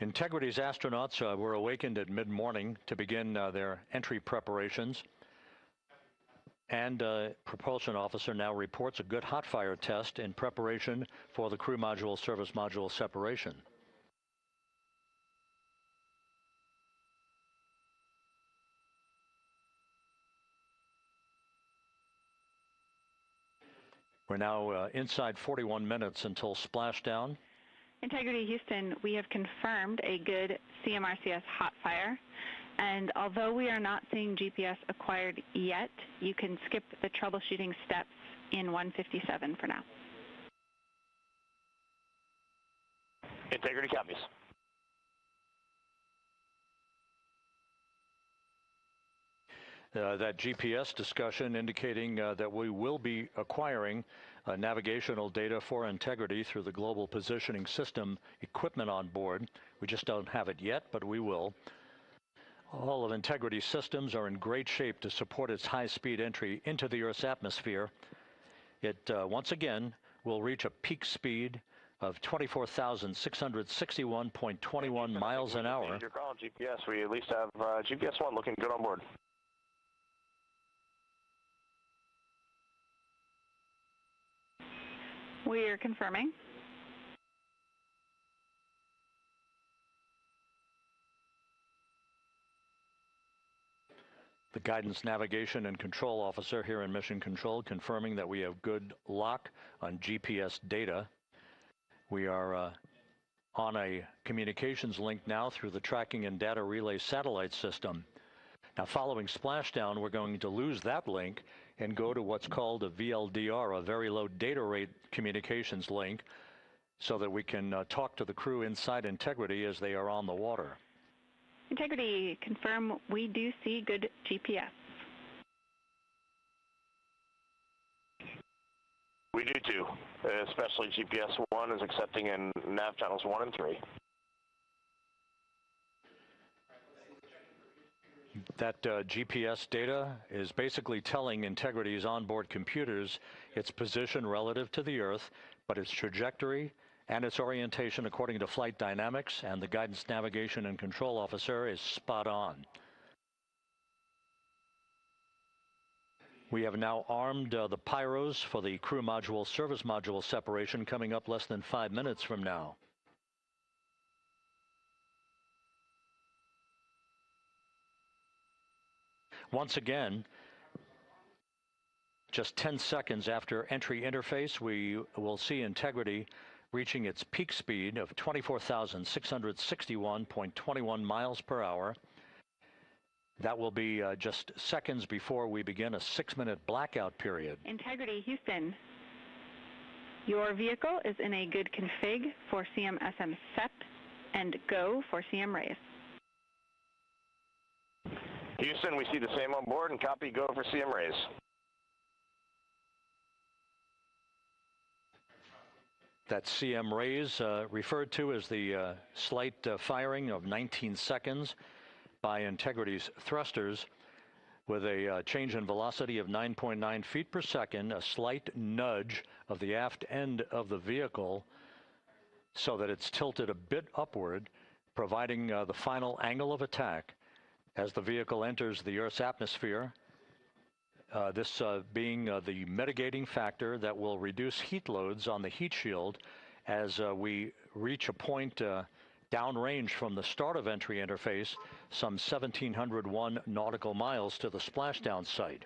Speaker 6: Integrity's astronauts were awakened at mid-morning to begin their entry preparations. And propulsion officer now reports a good hot fire test in preparation for the crew module service module separation. We're now inside 41 minutes until splashdown.
Speaker 14: Integrity Houston, we have confirmed a good CMRCS hot fire, and although we are not seeing GPS acquired yet, you can skip the troubleshooting steps in 157 for now.
Speaker 19: Integrity copies.
Speaker 6: That GPS discussion indicating that we will be acquiring navigational data for Integrity through the Global Positioning System equipment on board. We just don't have it yet, but we will. All of Integrity's systems are in great shape to support its high-speed entry into the Earth's atmosphere. It, once again, will reach a peak speed of 24,661.21 miles an hour.
Speaker 19: Your call, GPS. We at least have GPS 1 looking good on board.
Speaker 14: We are confirming.
Speaker 6: The guidance, navigation, and control officer here in Mission Control confirming that we have good lock on GPS data. We are on a communications link now through the tracking and data relay satellite system. Now, following splashdown, we're going to lose that link and go to what's called a VLDR, a very low data rate communications link, so that we can talk to the crew inside Integrity as they are on the water.
Speaker 14: Integrity, confirm we do see good GPS.
Speaker 19: We do too, especially GPS 1 is accepting in nav channels 1 and 3.
Speaker 6: That GPS data is basically telling Integrity's onboard computers its position relative to the Earth, but its trajectory And its orientation according to flight dynamics and the guidance, navigation, and control officer is spot on. We have now armed the pyros for the crew module service module separation coming up less than 5 minutes from now. Once again, just 10 seconds after entry interface, we will see Integrity reaching its peak speed of 24,661.21 miles per hour. That will be just seconds before we begin a 6-minute blackout period.
Speaker 14: Integrity, Houston. Your vehicle is in a good config for CM-SM SEP and go for CM raise.
Speaker 19: Houston, we see the same on board and copy go for CM raise.
Speaker 6: That CM raise referred to as the slight firing of 19 seconds by Integrity's thrusters with a change in velocity of 9.9 feet per second, a slight nudge of the aft end of the vehicle so that it's tilted a bit upward, providing the final angle of attack as the vehicle enters the Earth's atmosphere. This being the mitigating factor that will reduce heat loads on the heat shield as we reach a point downrange from the start of entry interface, some 1,701 nautical miles to the splashdown site.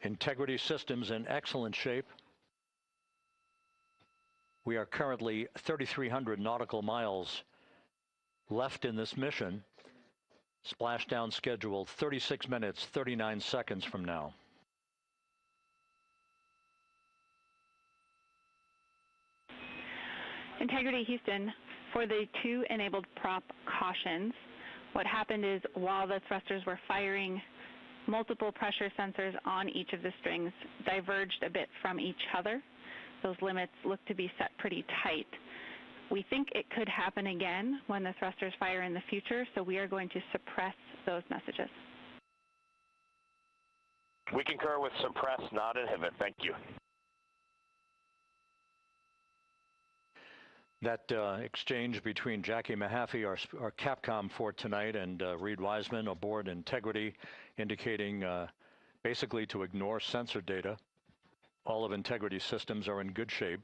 Speaker 6: Integrity systems in excellent shape. We are currently 3,300 nautical miles left in this mission. Splashdown scheduled 36 minutes, 39 seconds from now.
Speaker 14: Integrity, Houston. For the 2 enabled prop cautions, what happened is while the thrusters were firing, multiple pressure sensors on each of the strings diverged a bit from each other. Those limits look to be set pretty tight. We think it could happen again when the thrusters fire in the future, so we are going to suppress those messages.
Speaker 19: We concur with suppress, not inhibit. Thank you.
Speaker 6: That exchange between Jackie Mahaffey, our Capcom for tonight, and Reed Wiseman aboard Integrity, indicating basically to ignore sensor data. All of Integrity's systems are in good shape.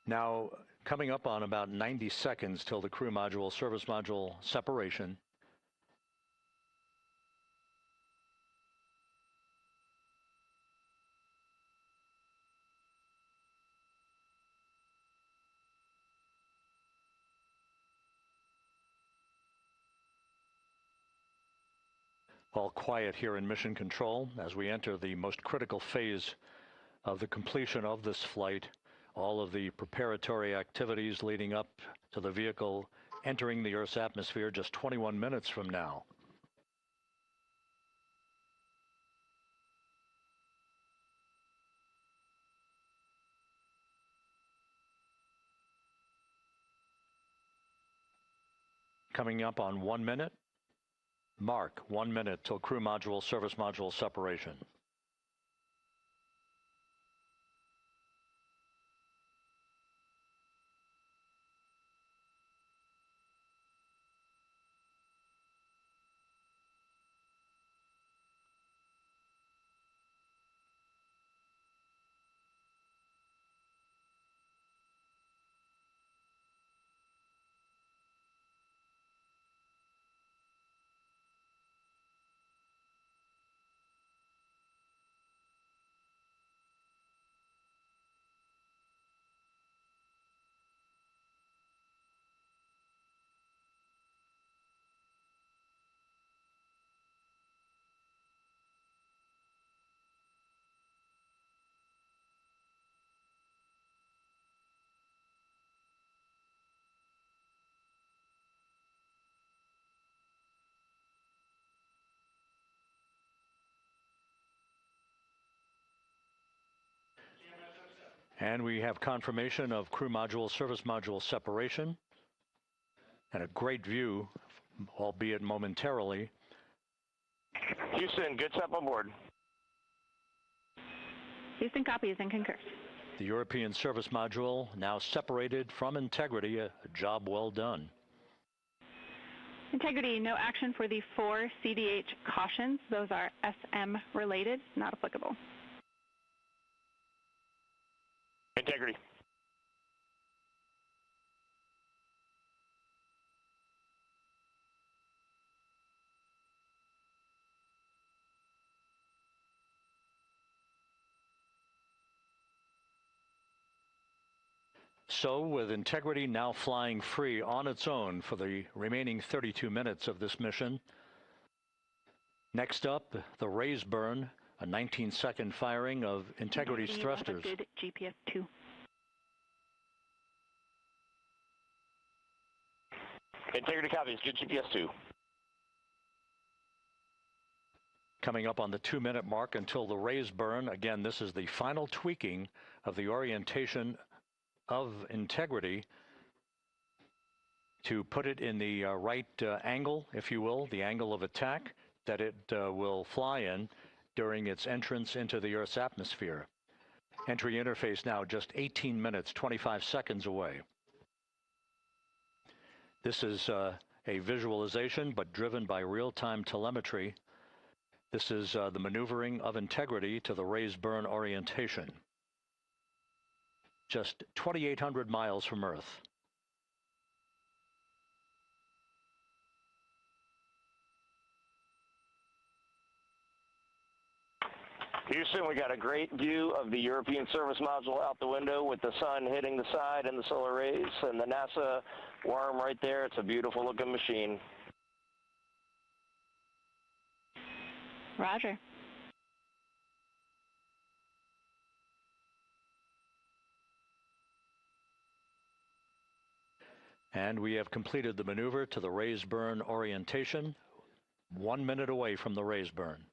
Speaker 6: Now, coming up on about 90 seconds till the crew module, service module separation. All quiet here in Mission Control as we enter the most critical phase of the completion of this flight. All of the preparatory activities leading up to the vehicle entering the Earth's atmosphere just 21 minutes from now. Coming up on 1 minute. Mark 1 minute till crew module, service module separation. And we have confirmation of crew module, service module separation, and a great view, albeit momentarily.
Speaker 19: Houston, good step on board.
Speaker 14: Houston copies and concurs.
Speaker 6: The European service module now separated from Integrity, a job well done.
Speaker 14: Integrity, no action for the 4 CDH cautions. Those are SM related, not applicable.
Speaker 19: Integrity.
Speaker 6: So, with Integrity now flying free on its own for the remaining 32 minutes of this mission, next up, the raise burn, a 19-second firing of Integrity's thrusters.
Speaker 14: Good GPS 2.
Speaker 19: Integrity copies, good GPS 2.
Speaker 6: Coming up on the 2-minute mark until the raise burn. Again, this is the final tweaking of the orientation of Integrity to put it in the right angle, if you will, the angle of attack that it will fly in during its entrance into the Earth's atmosphere. Entry interface now just 18 minutes, 25 seconds away. This is a visualization, but driven by real-time telemetry. This is the maneuvering of Integrity to the raise burn orientation. Just 2,800 miles from Earth.
Speaker 19: Houston, we got a great view of the European service module out the window with the sun hitting the side and the solar rays and the NASA worm right there. It's a beautiful looking machine.
Speaker 14: Roger.
Speaker 6: And we have completed the maneuver to the raise burn orientation, 1 minute away from the raise burn.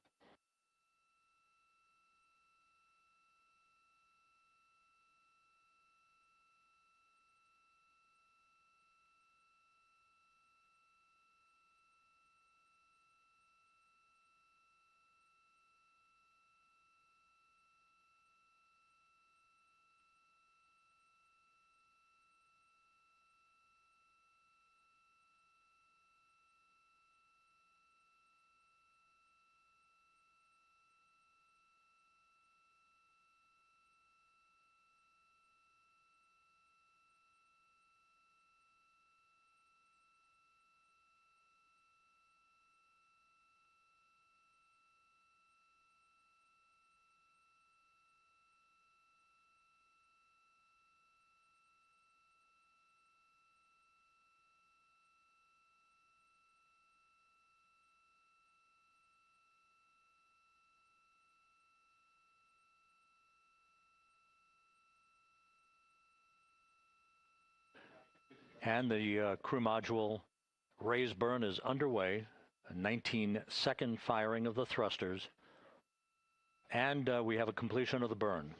Speaker 6: And the crew module raise burn is underway, a 19-second firing of the thrusters, and we have a completion of the burn.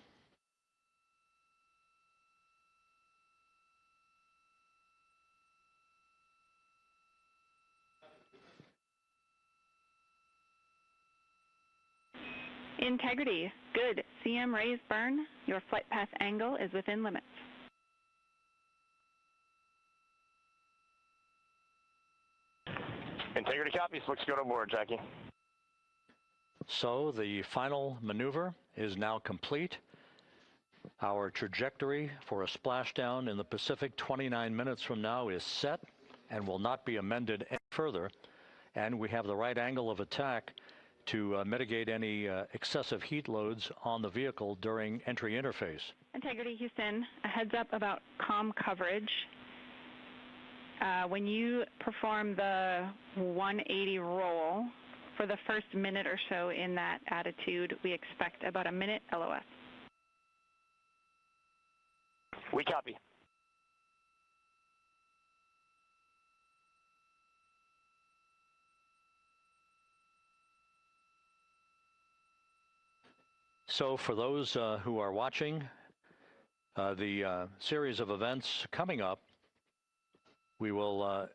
Speaker 14: Integrity, good. CM raise burn. Your flight path angle is within limits.
Speaker 19: Integrity copies. Looks good on board, Jackie.
Speaker 6: So the final maneuver is now complete. Our trajectory for a splashdown in the Pacific 29 minutes from now is set and will not be amended any further. And we have the right angle of attack to mitigate any excessive heat loads on the vehicle during entry interface.
Speaker 14: Integrity, Houston, a heads up about comm coverage. When you perform the 180 roll, for the first minute or so in that attitude, we expect about a minute LOS.
Speaker 19: We copy.
Speaker 6: So for those who are watching, The series of events coming up, we will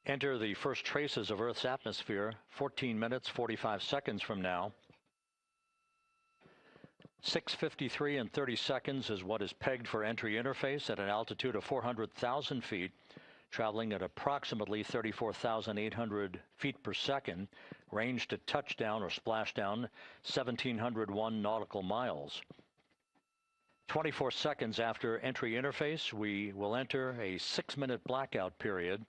Speaker 6: enter the first traces of Earth's atmosphere 14 minutes, 45 seconds from now. 6:53 and 30 seconds is what is pegged for entry interface at an altitude of 400,000 feet, traveling at approximately 34,800 feet per second, range to touchdown or splashdown 1,701 nautical miles. 24 seconds after entry interface, we will enter a 6-minute blackout period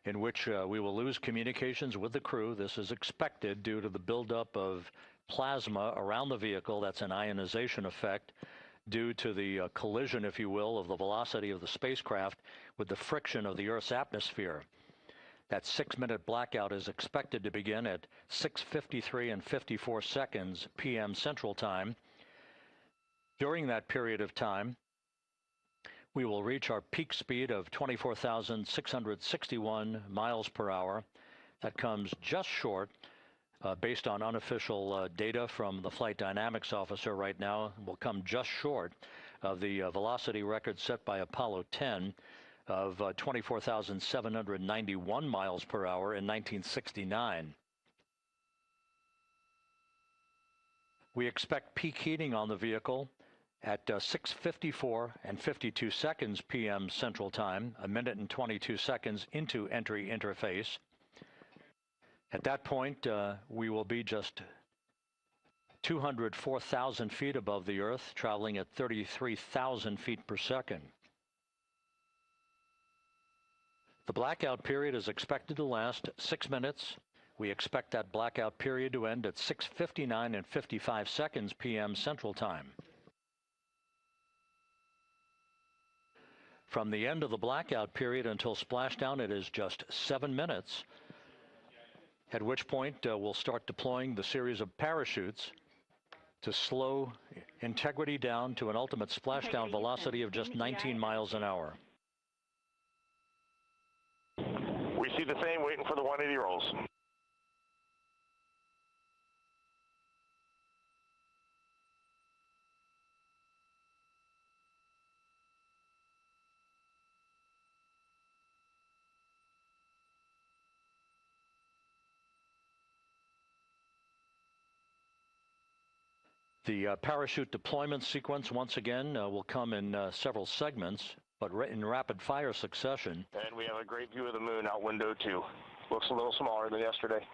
Speaker 6: in which we will lose communications with the crew. This is expected due to the buildup of plasma around the vehicle. That's an ionization effect due to the collision, if you will, of the velocity of the spacecraft with the friction of the Earth's atmosphere. That 6-minute blackout is expected to begin at 6:53 and 54 seconds p.m. Central Time. During that period of time, we will reach our peak speed of 24,661 miles per hour. That comes just short, based on unofficial data from the flight dynamics officer right now, will come just short of the velocity record set by Apollo 10 of 24,791 miles per hour in 1969. We expect peak heating on the vehicle at 6:54 and 52 seconds p.m. Central Time, a minute and 22 seconds into entry interface. At that point, we will be just 204,000 feet above the Earth, traveling at 33,000 feet per second. The blackout period is expected to last 6 minutes. We expect that blackout period to end at 6:59 and 55 seconds p.m. Central Time. From the end of the blackout period until splashdown, it is just 7 minutes, at which point we'll start deploying the series of parachutes to slow integrity down to an ultimate splashdown velocity of just 19 miles an hour.
Speaker 19: We see the same, waiting for the 180 rolls.
Speaker 6: The parachute deployment sequence, once again, will come in several segments, but in rapid fire succession.
Speaker 19: And we have a great view of the moon out window 2. Looks a little smaller than yesterday.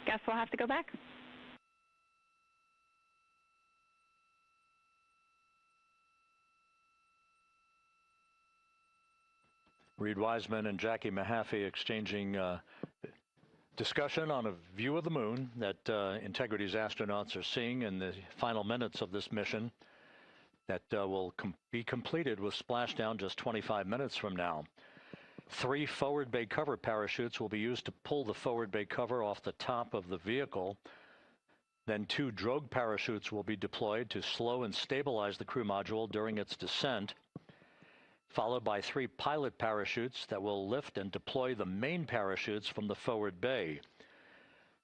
Speaker 14: Guess we'll have to go back.
Speaker 6: Reed Wiseman and Jackie Mahaffey exchanging discussion on a view of the moon that Integrity's astronauts are seeing in the final minutes of this mission that will be completed with splashdown just 25 minutes from now. 3 forward bay cover parachutes will be used to pull the forward bay cover off the top of the vehicle. Then 2 drogue parachutes will be deployed to slow and stabilize the crew module during its descent, followed by 3 pilot parachutes that will lift and deploy the main parachutes from the forward bay.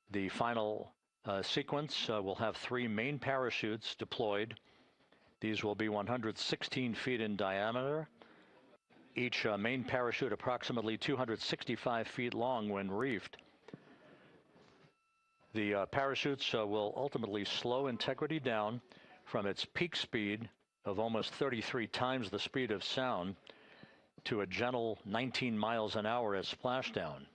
Speaker 6: The final sequence will have 3 main parachutes deployed. These will be 116 feet in diameter, each main parachute approximately 265 feet long when reefed. The parachutes will ultimately slow Integrity down from its peak speed of almost 33 times the speed of sound to a gentle 19 miles an hour at splashdown.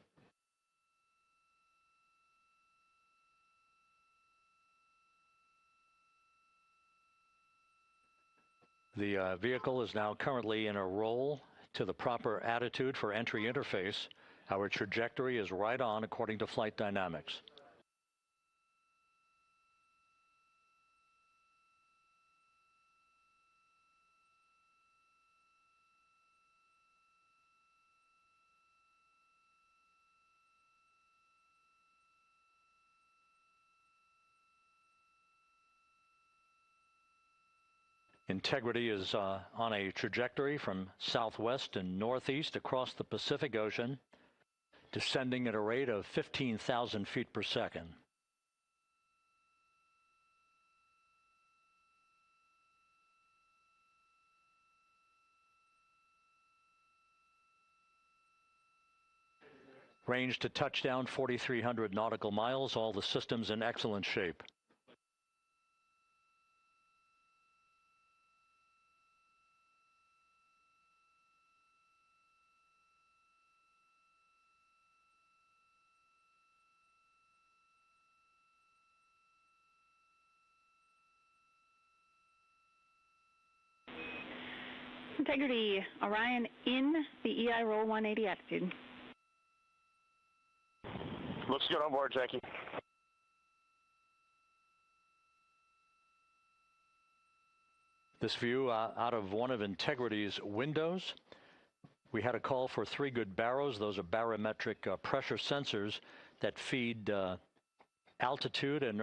Speaker 6: The vehicle is now currently in a roll to the proper attitude for entry interface. Our trajectory is right on according to flight dynamics. Integrity is on a trajectory from southwest and northeast across the Pacific Ocean, descending at a rate of 15,000 feet per second. Range to touchdown 4,300 nautical miles, all the systems in excellent shape.
Speaker 14: Integrity, Orion in the EI roll 180 attitude.
Speaker 19: Looks good on board, Jackie.
Speaker 6: This view out of one of Integrity's windows. We had a call for 3 good baros. Those are barometric pressure sensors that feed altitude and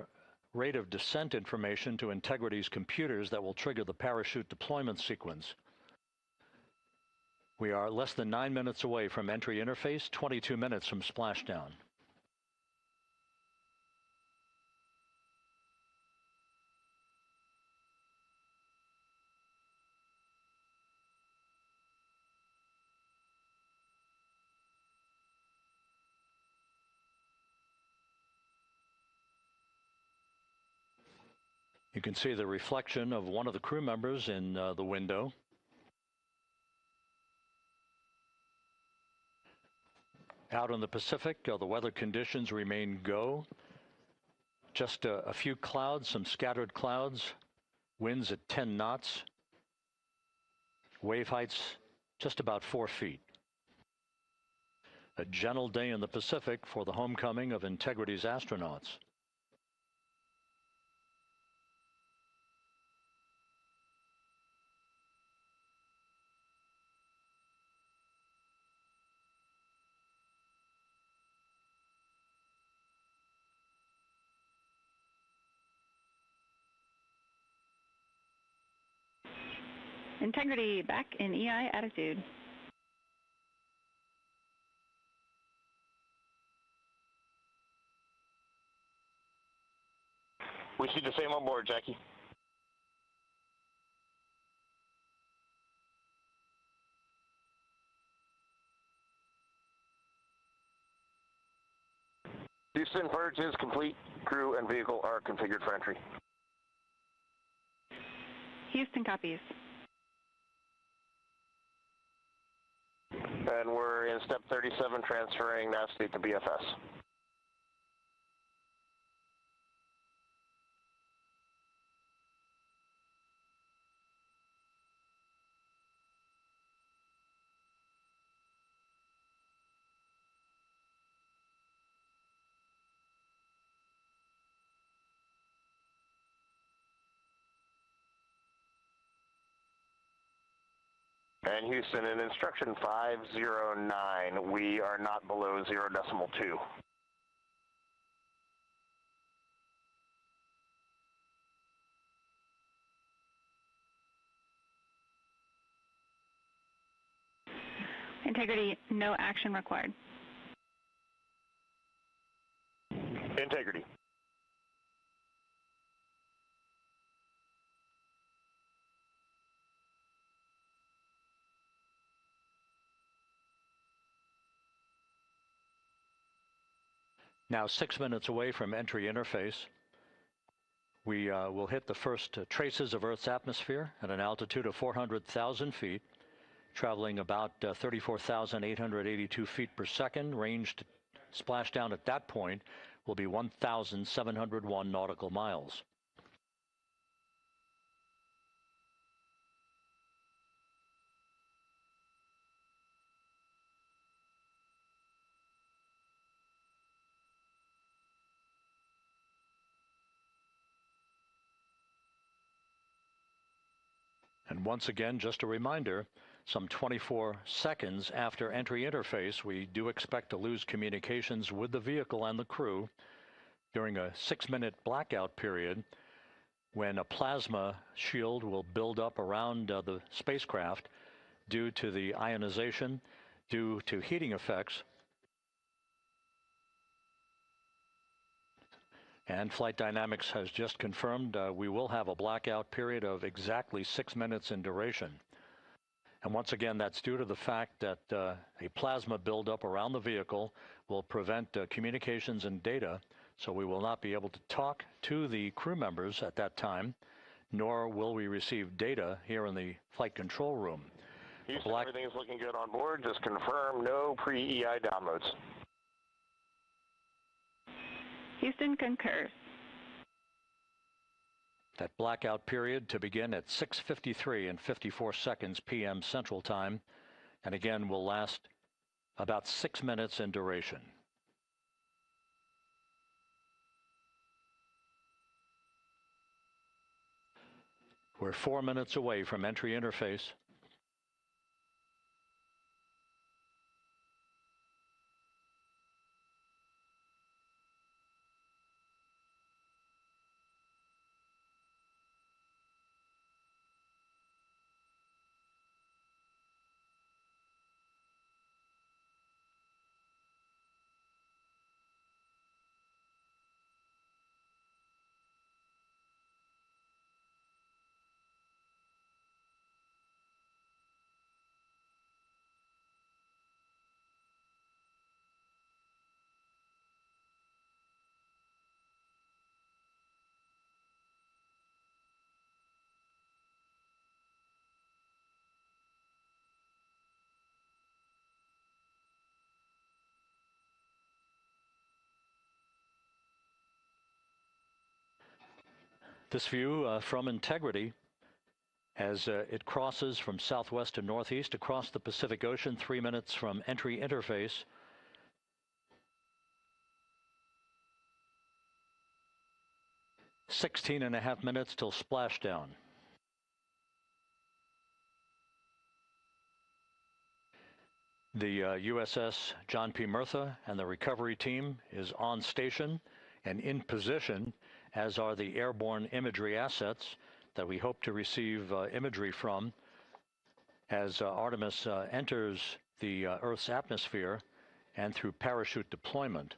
Speaker 6: rate of descent information to Integrity's computers that will trigger the parachute deployment sequence. We are less than 9 minutes away from entry interface, 22 minutes from splashdown. You can see the reflection of one of the crew members in the window. Out in the Pacific, the weather conditions remain go. Just a few clouds, some scattered clouds, winds at 10 knots, wave heights just about 4 feet. A gentle day in the Pacific for the homecoming of Integrity's astronauts.
Speaker 14: Integrity back in EI attitude.
Speaker 19: We see the same on board, Jackie. Houston, purge is complete. Crew and vehicle are configured for entry.
Speaker 14: Houston copies.
Speaker 19: And we're in step 37, transferring nav state to BFS. And Houston, in instruction 509, we are not below 0.2.
Speaker 14: Integrity, no action required.
Speaker 19: Integrity.
Speaker 6: Now 6 minutes away from entry interface. We will hit the first traces of Earth's atmosphere at an altitude of 400,000 feet, traveling about 34,882 feet per second. Range to splashdown at that point will be 1,701 nautical miles. And once again, just a reminder, some 24 seconds after entry interface, we do expect to lose communications with the vehicle and the crew during a 6-minute blackout period when a plasma shield will build up around the spacecraft due to the ionization, due to heating effects. And Flight Dynamics has just confirmed we will have a blackout period of exactly 6 minutes in duration. And once again, that's due to the fact that a plasma buildup around the vehicle will prevent communications and data, so we will not be able to talk to the crew members at that time, nor will we receive data here in the flight control room.
Speaker 19: Houston, everything's looking good on board. Just confirm no pre-EI downloads.
Speaker 14: Houston concurs.
Speaker 6: That blackout period to begin at 6:53 and 54 seconds p.m. Central Time, and again will last about 6 minutes in duration. We're 4 minutes away from entry interface. This view from Integrity as it crosses from southwest to northeast across the Pacific Ocean, 3 minutes from entry interface. "16.5 minutes till splashdown." The USS John P. Murtha and the recovery team is on station and in position, as are the airborne imagery assets that we hope to receive imagery from as Artemis enters the Earth's atmosphere and through parachute deployment.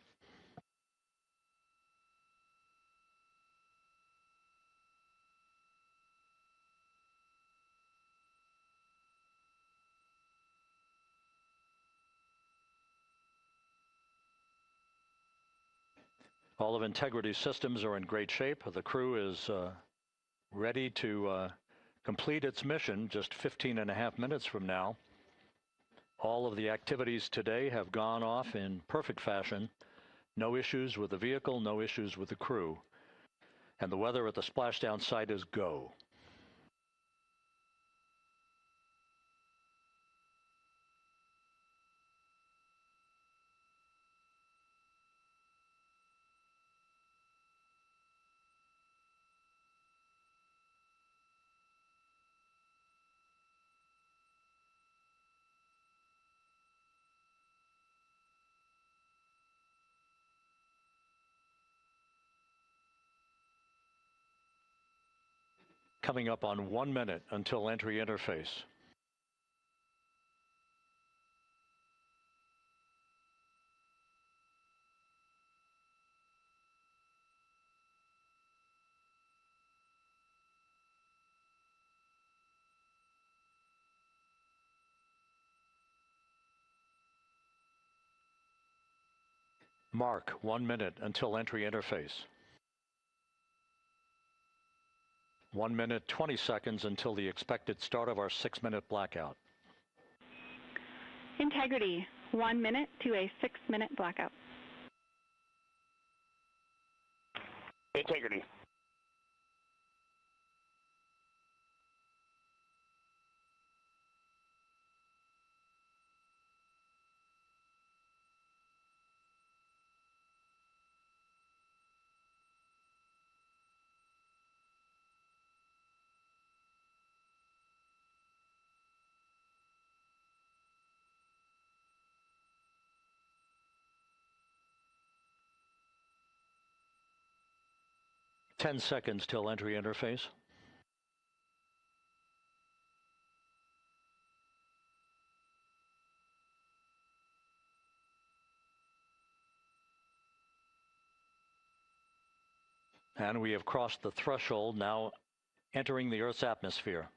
Speaker 6: All of Integrity's systems are in great shape. The crew is ready to complete its mission just 15.5 minutes from now. All of the activities today have gone off in perfect fashion. No issues with the vehicle, no issues with the crew. And the weather at the splashdown site is go. Coming up on 1 minute until entry interface. Mark 1 minute until entry interface. 1 minute, 20 seconds until the expected start of our 6-minute blackout.
Speaker 14: Integrity, 1 minute to a 6-minute blackout.
Speaker 19: Integrity.
Speaker 6: Ten seconds till entry interface. And we have crossed the threshold, now entering the Earth's atmosphere.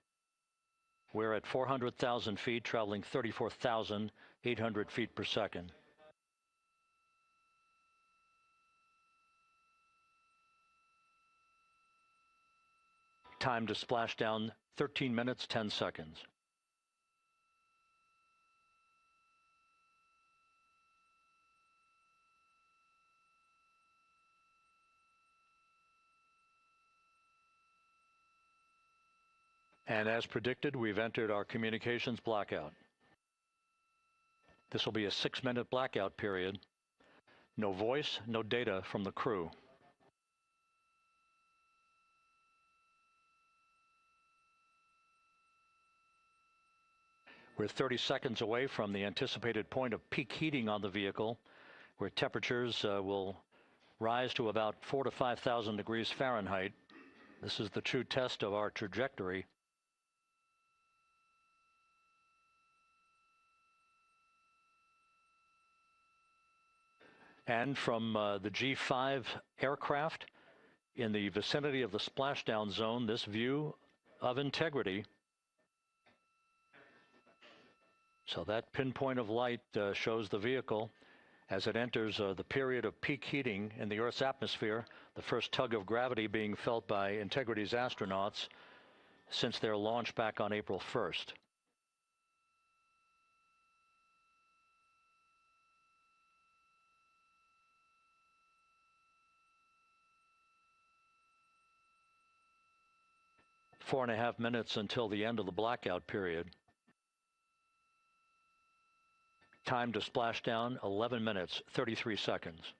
Speaker 6: We're at 400,000 feet, traveling 34,800 feet per second. Time to splash down, 13 minutes, 10 seconds. And as predicted, we've entered our communications blackout. This will be a 6-minute blackout period. No voice, no data from the crew. We're 30 seconds away from the anticipated point of peak heating on the vehicle, where temperatures will rise to about 4,000 to 5,000 degrees Fahrenheit. This is the true test of our trajectory. And from the G5 aircraft in the vicinity of the splashdown zone, this view of integrity. So that pinpoint of light shows the vehicle as it enters the period of peak heating in the Earth's atmosphere, the first tug of gravity being felt by Integrity's astronauts since their launch back on April 1st. Four and a half minutes until the end of the blackout period. Time to splash down, 11 minutes, 33 seconds.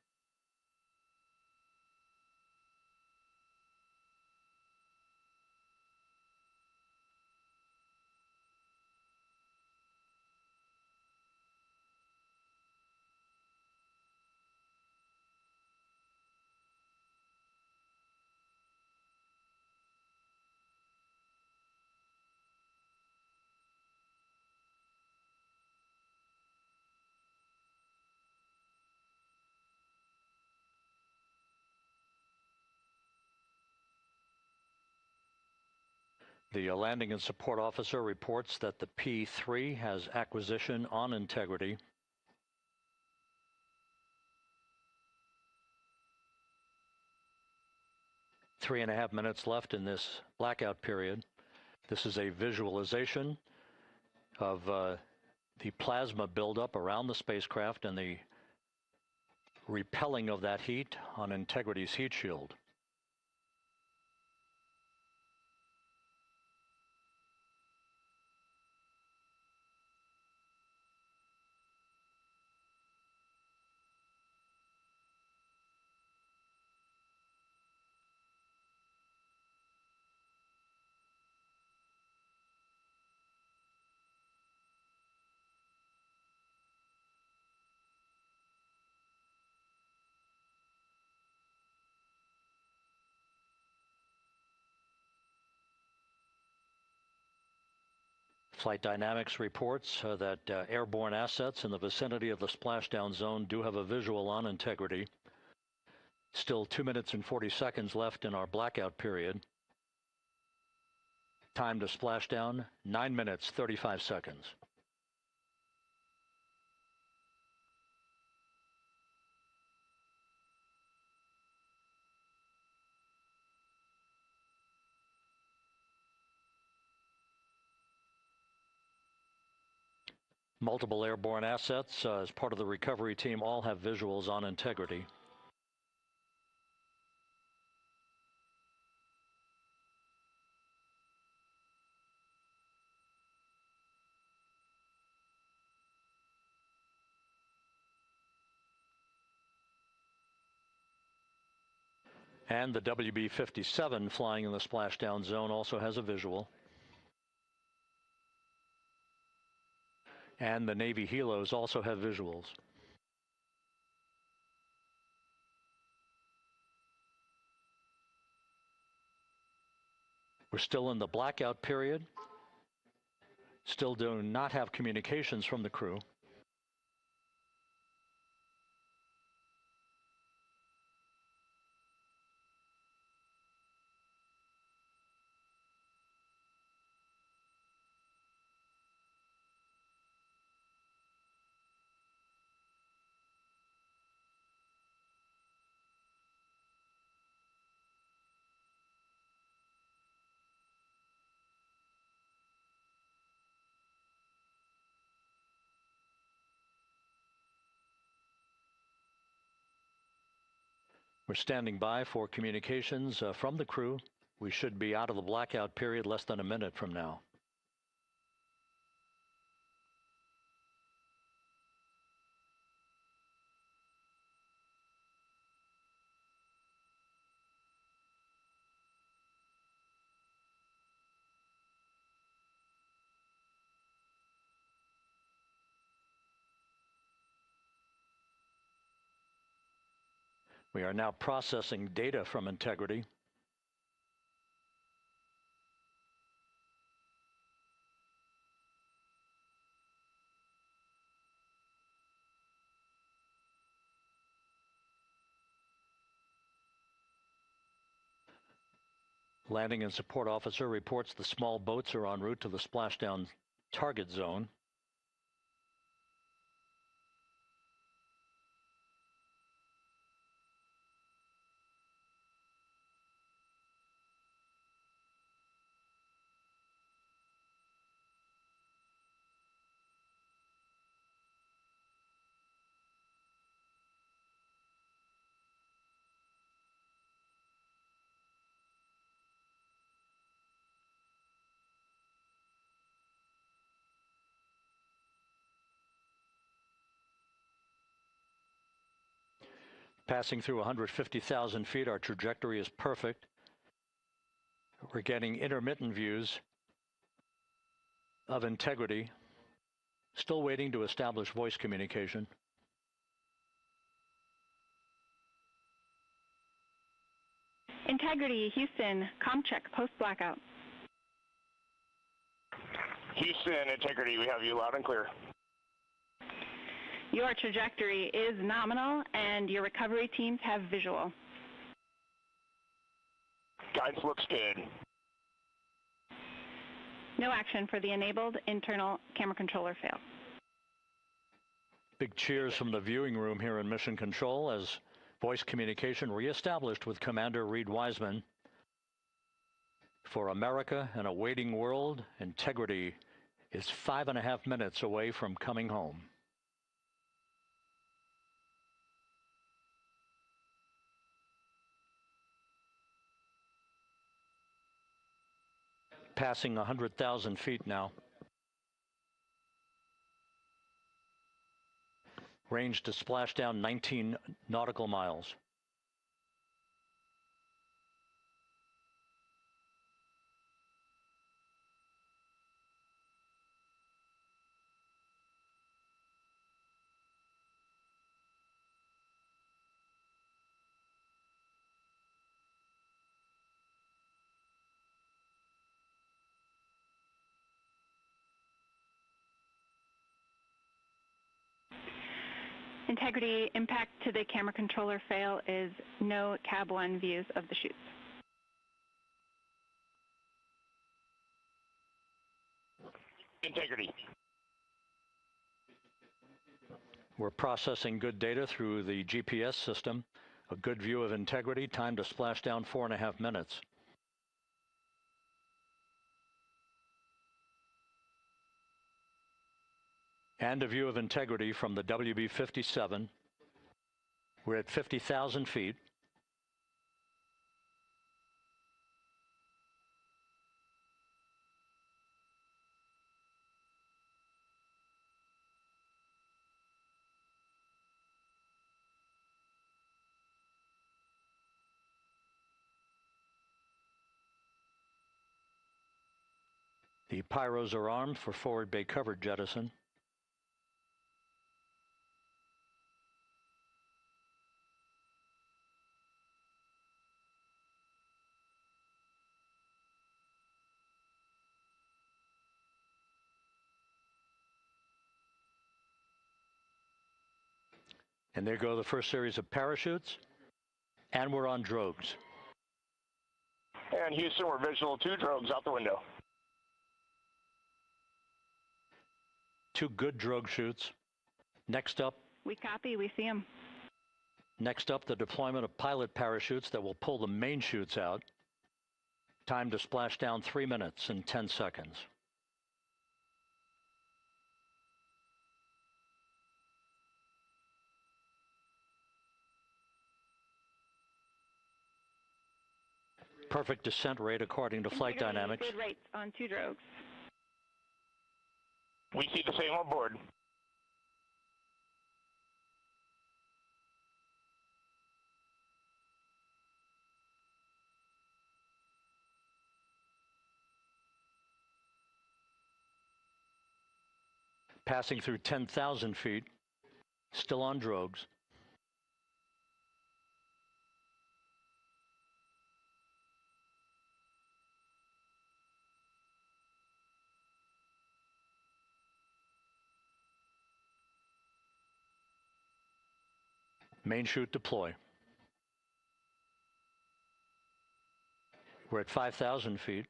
Speaker 6: The landing and support officer reports that the P3 has acquisition on Integrity. Three and a half minutes left in this blackout period. This is a visualization of the plasma buildup around the spacecraft and the repelling of that heat on Integrity's heat shield. Flight Dynamics reports that airborne assets in the vicinity of the splashdown zone do have a visual on Integrity. Still 2 minutes and 40 seconds left in our blackout period. Time to splashdown, 9 minutes, 35 seconds. Multiple airborne assets as part of the recovery team all have visuals on Integrity. And the WB-57 flying in the splashdown zone also has a visual. And the Navy helos also have visuals. We're still in the blackout period. Still do not have communications from the crew. We're standing by for communications from the crew. We should be out of the blackout period less than a minute from now. We are now processing data from Integrity. Landing and support officer reports the small boats are en route to the splashdown target zone. Passing through 150,000 feet, our trajectory is perfect. We're getting intermittent views of Integrity. Still waiting to establish voice communication.
Speaker 14: Integrity, Houston, comm check, post-blackout.
Speaker 19: Houston, Integrity, we have you loud and clear.
Speaker 14: Your trajectory is nominal, and your recovery teams have visual.
Speaker 19: Guidance looks good.
Speaker 14: No action for the enabled internal camera controller fail.
Speaker 6: Big cheers from the viewing room here in Mission Control as voice communication reestablished with Commander Reed Wiseman. For America and a waiting world, Integrity is 5.5 minutes away from coming home. Passing 100,000 feet now. Range to splashdown 19 nautical miles.
Speaker 14: Integrity, impact to the camera controller fail is no Cab 1 views of the chutes.
Speaker 19: Integrity.
Speaker 6: We're processing good data through the GPS system. A good view of Integrity, time to splashdown 4.5 minutes. And a view of Integrity from the WB-57. We're at 50,000 feet. The pyros are armed for forward bay cover jettison. And there go the first series of parachutes. And we're on drogues.
Speaker 19: And Houston, we're visual 2 drogues out the window.
Speaker 6: 2 good drogue chutes. Next up.
Speaker 14: We copy, we see them.
Speaker 6: Next up, the deployment of pilot parachutes that will pull the main chutes out. Time to splash down 3 minutes and 10 seconds. Perfect descent rate according to flight dynamics.
Speaker 14: Good rates on 2 drogues.
Speaker 19: We see the same on board.
Speaker 6: Passing through 10,000 feet, still on drogues. Main chute deploy. We're at 5,000 feet.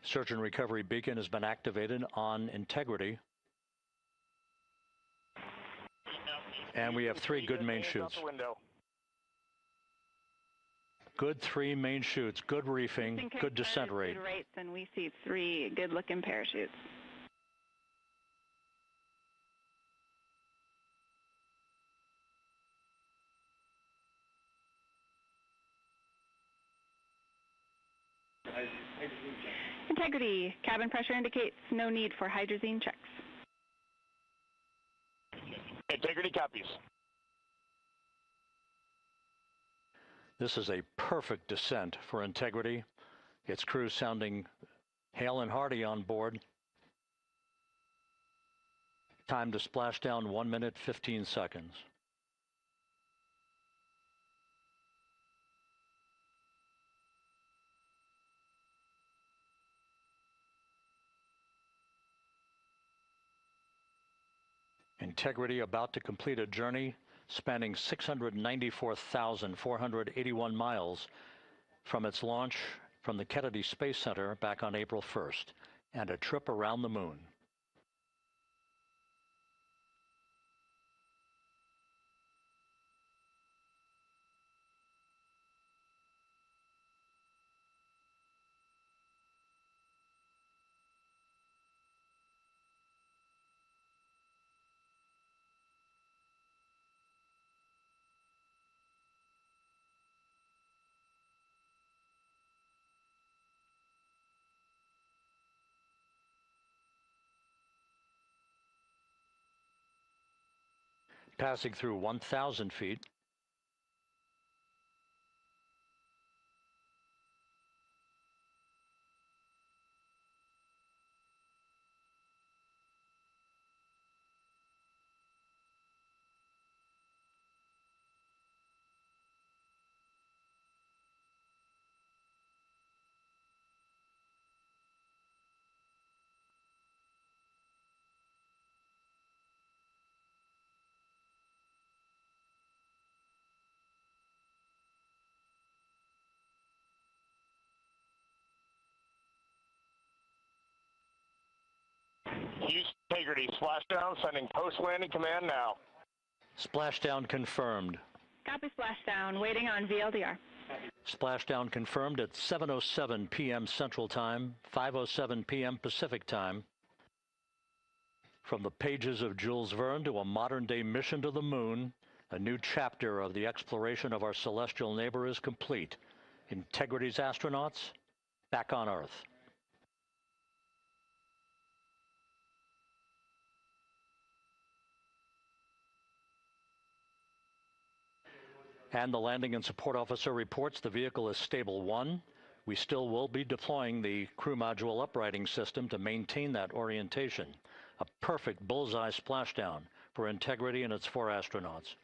Speaker 6: Search and recovery beacon has been activated on integrity. And we have 3 good main chutes. Good 3 main chutes, good reefing, good descent rate.
Speaker 14: Good rates, and we see 3 good-looking parachutes. Integrity. Cabin pressure indicates no need for hydrazine checks.
Speaker 19: Integrity copies.
Speaker 6: This is a perfect descent for integrity. Its crew sounding hale and hearty on board. Time to splash down 1 minute, 15 seconds. Integrity about to complete a journey spanning 694,481 miles from its launch from the Kennedy Space Center back on April 1st, and a trip around the moon. Passing through 1,000 feet.
Speaker 19: Houston Integrity, splashdown, sending post-landing command now.
Speaker 6: Splashdown confirmed.
Speaker 14: Copy splashdown, waiting on VLDR.
Speaker 6: Splashdown confirmed at 7:07 p.m. Central Time, 5:07 p.m. Pacific Time. From the pages of Jules Verne to a modern-day mission to the moon, a new chapter of the exploration of our celestial neighbor is complete. Integrity's astronauts back on Earth. And the landing and support officer reports the vehicle is stable 1. We still will be deploying the crew module uprighting system to maintain that orientation. A perfect bullseye splashdown for Integrity and its 4 astronauts.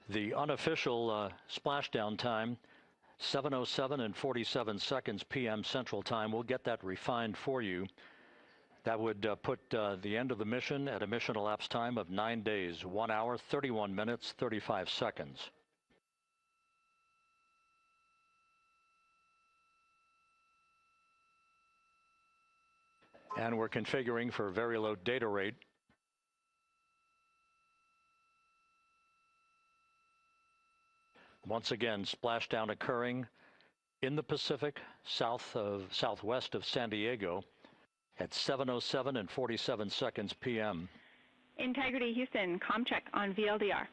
Speaker 6: The unofficial splashdown time, 7:07 and 47 seconds p.m. Central Time. We'll get that refined for you. That would put the end of the mission at a mission elapsed time of 9 days, 1 hour, 31 minutes, 35 seconds. And we're configuring for very low data rate. Once again, splashdown occurring in the Pacific, southwest of San Diego at 7:07 and 47 seconds p.m.
Speaker 14: Integrity Houston, comm check on VLDR.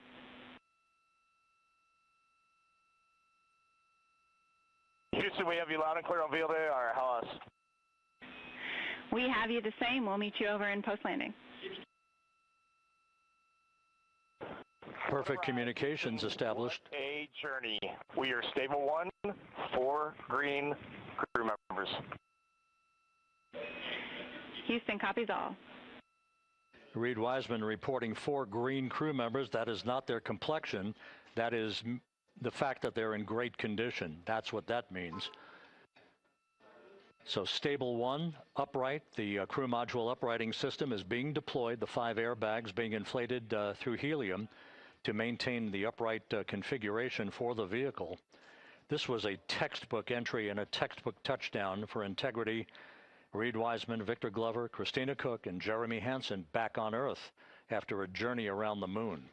Speaker 19: Houston, we have you loud and clear on VLDR. How us?
Speaker 14: We have you the same. We'll meet you over in post-landing.
Speaker 6: Perfect communications established.
Speaker 19: A journey. We are stable 1, 4 green crew members.
Speaker 14: Houston copies all.
Speaker 6: Reed Wiseman reporting 4 green crew members. That is not their complexion. That is the fact that they're in great condition. That's what that means. So stable 1, upright. The crew module uprighting system is being deployed. The 5 airbags being inflated through helium to maintain the upright configuration for the vehicle. This was a textbook entry and a textbook touchdown for Integrity. Reed Wiseman, Victor Glover, Christina Cook, and Jeremy Hansen back on Earth after a journey around the moon.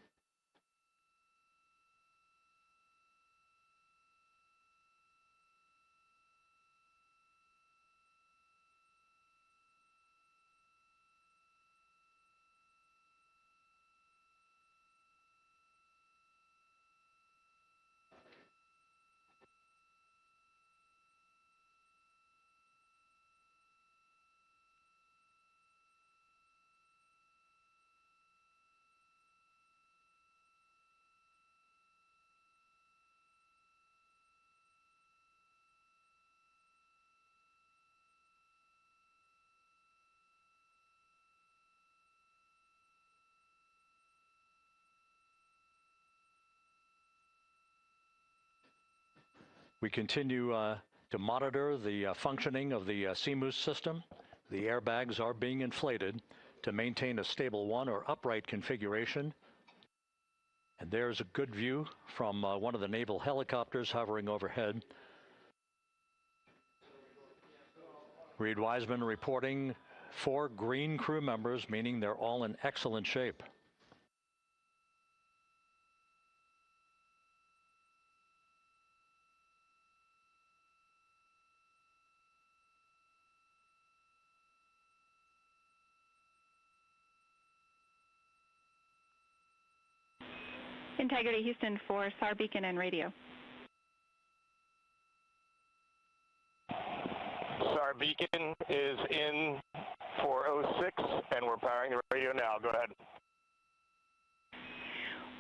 Speaker 6: We continue to monitor the functioning of the CMOOS system. The airbags are being inflated to maintain a stable 1 or upright configuration. And there's a good view from one of the naval helicopters hovering overhead. Reed Wiseman reporting 4 green crew members, meaning they're all in excellent shape.
Speaker 14: Integrity Houston for SAR beacon and radio.
Speaker 19: SAR beacon is in for 06, and we're powering the radio now. Go ahead.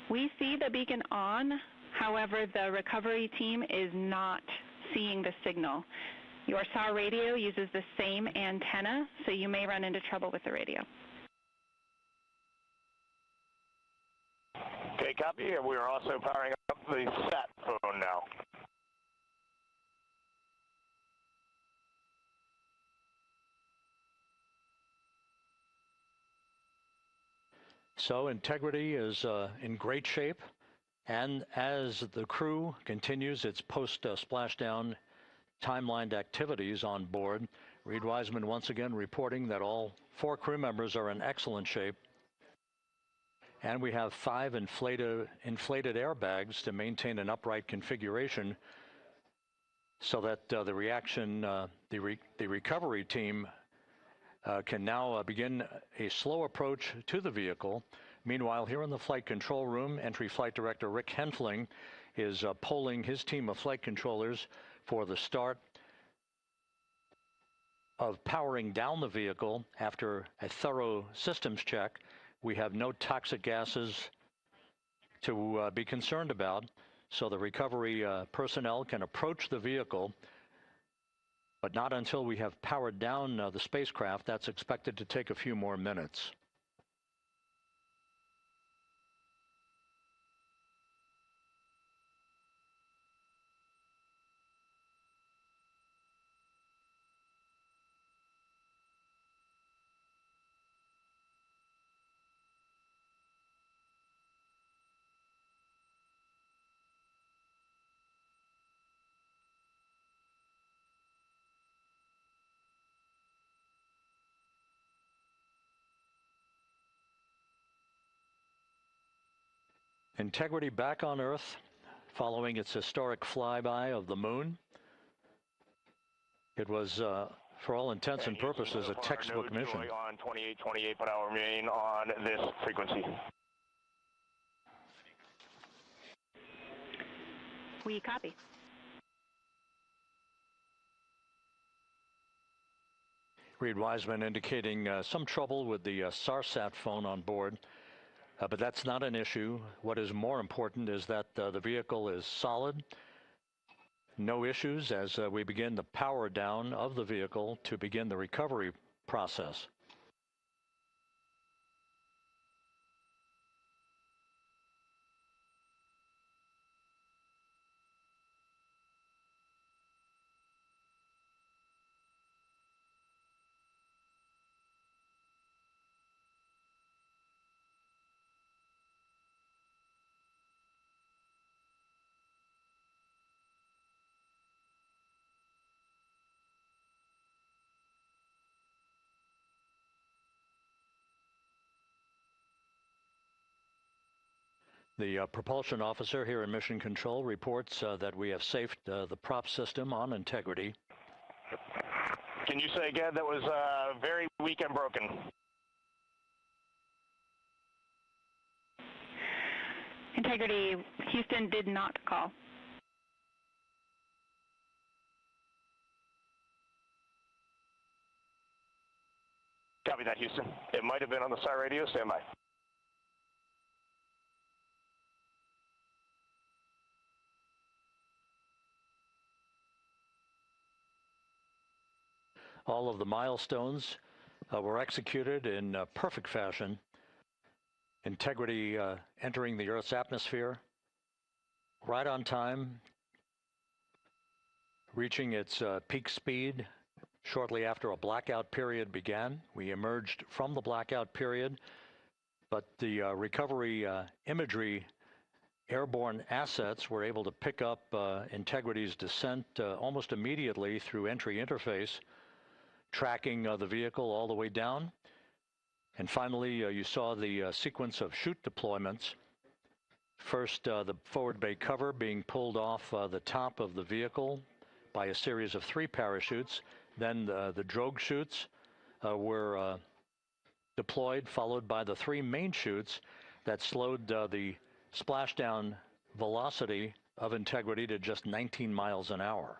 Speaker 14: We see the beacon on. However, the recovery team is not seeing the signal. Your SAR radio uses the same antenna, so you may run into trouble with the radio.
Speaker 19: Okay, copy. And we are also powering up the sat phone now.
Speaker 6: So Integrity is in great shape, and as the crew continues its post-splashdown timelined activities on board, Reed Wiseman once again reporting that all 4 crew members are in excellent shape. And we have 5 inflated airbags to maintain an upright configuration so that the recovery team can now begin a slow approach to the vehicle. Meanwhile, here in the flight control room, Entry Flight Director Rick Henfling is polling his team of flight controllers for the start of powering down the vehicle after a thorough systems check. We have no toxic gases to be concerned about, so the recovery personnel can approach the vehicle, but not until we have powered down the spacecraft. That's expected to take a few more minutes. Integrity back on Earth following its historic flyby of the moon. It was, for all intents and purposes, a textbook mission.
Speaker 19: On 2828, but I'll remain on this frequency.
Speaker 14: We copy.
Speaker 6: Reed Wiseman indicating some trouble with the SARSAT phone on board, but that's not an issue. What is more important is that the vehicle is solid. No issues as we begin the power down of the vehicle to begin the recovery process. The propulsion officer here in Mission Control reports that we have safed the prop system on Integrity.
Speaker 19: Can you say again? That was very weak and broken.
Speaker 14: Integrity, Houston did not call.
Speaker 19: Copy that, Houston. It might have been on the SAR radio. Stand by.
Speaker 6: All of the milestones were executed in perfect fashion. Integrity entering the Earth's atmosphere right on time, reaching its peak speed shortly after a blackout period began. We emerged from the blackout period, but the recovery imagery airborne assets were able to pick up Integrity's descent almost immediately through entry interface, tracking the vehicle all the way down. And finally, you saw the sequence of chute deployments. First, the forward bay cover being pulled off the top of the vehicle by a series of 3 parachutes. Then the drogue chutes were deployed, followed by the 3 main chutes that slowed the splashdown velocity of Integrity to just 19 miles an hour.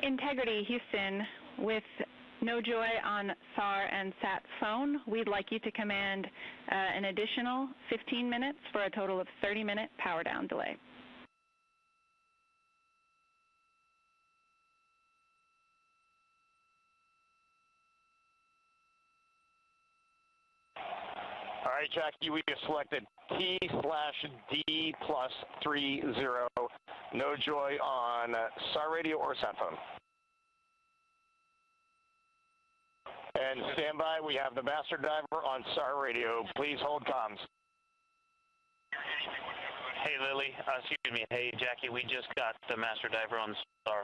Speaker 14: Integrity, Houston, with no joy on SAR and SAT phone, we'd like you to command an additional 15 minutes for a total of 30-minute power down delay.
Speaker 19: All right, Jackie, we have selected T/D+30. No joy on SAR radio or sat phone. And stand by, we have the master diver on SAR radio. Please hold comms.
Speaker 10: Hey, Lily. Excuse me. Hey, Jackie, we just got the master diver on SAR.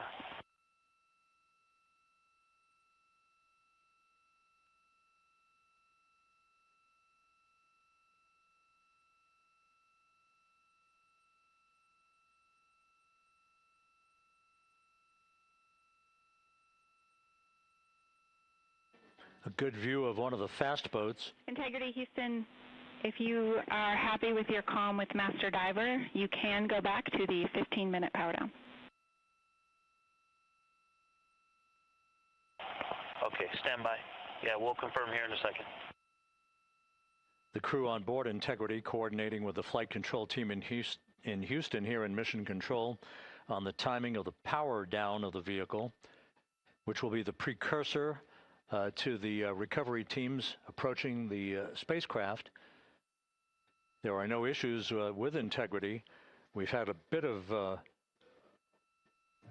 Speaker 6: A good view of one of the fast boats.
Speaker 14: Integrity, Houston, if you are happy with your comm with master diver, you can go back to the 15-minute power down.
Speaker 10: Okay, stand by. Yeah, we'll confirm here in a second.
Speaker 6: The crew on board Integrity coordinating with the flight control team in Houston here in Mission Control on the timing of the power down of the vehicle, which will be the precursor to the recovery teams approaching the spacecraft. There are no issues with integrity. We've had a bit of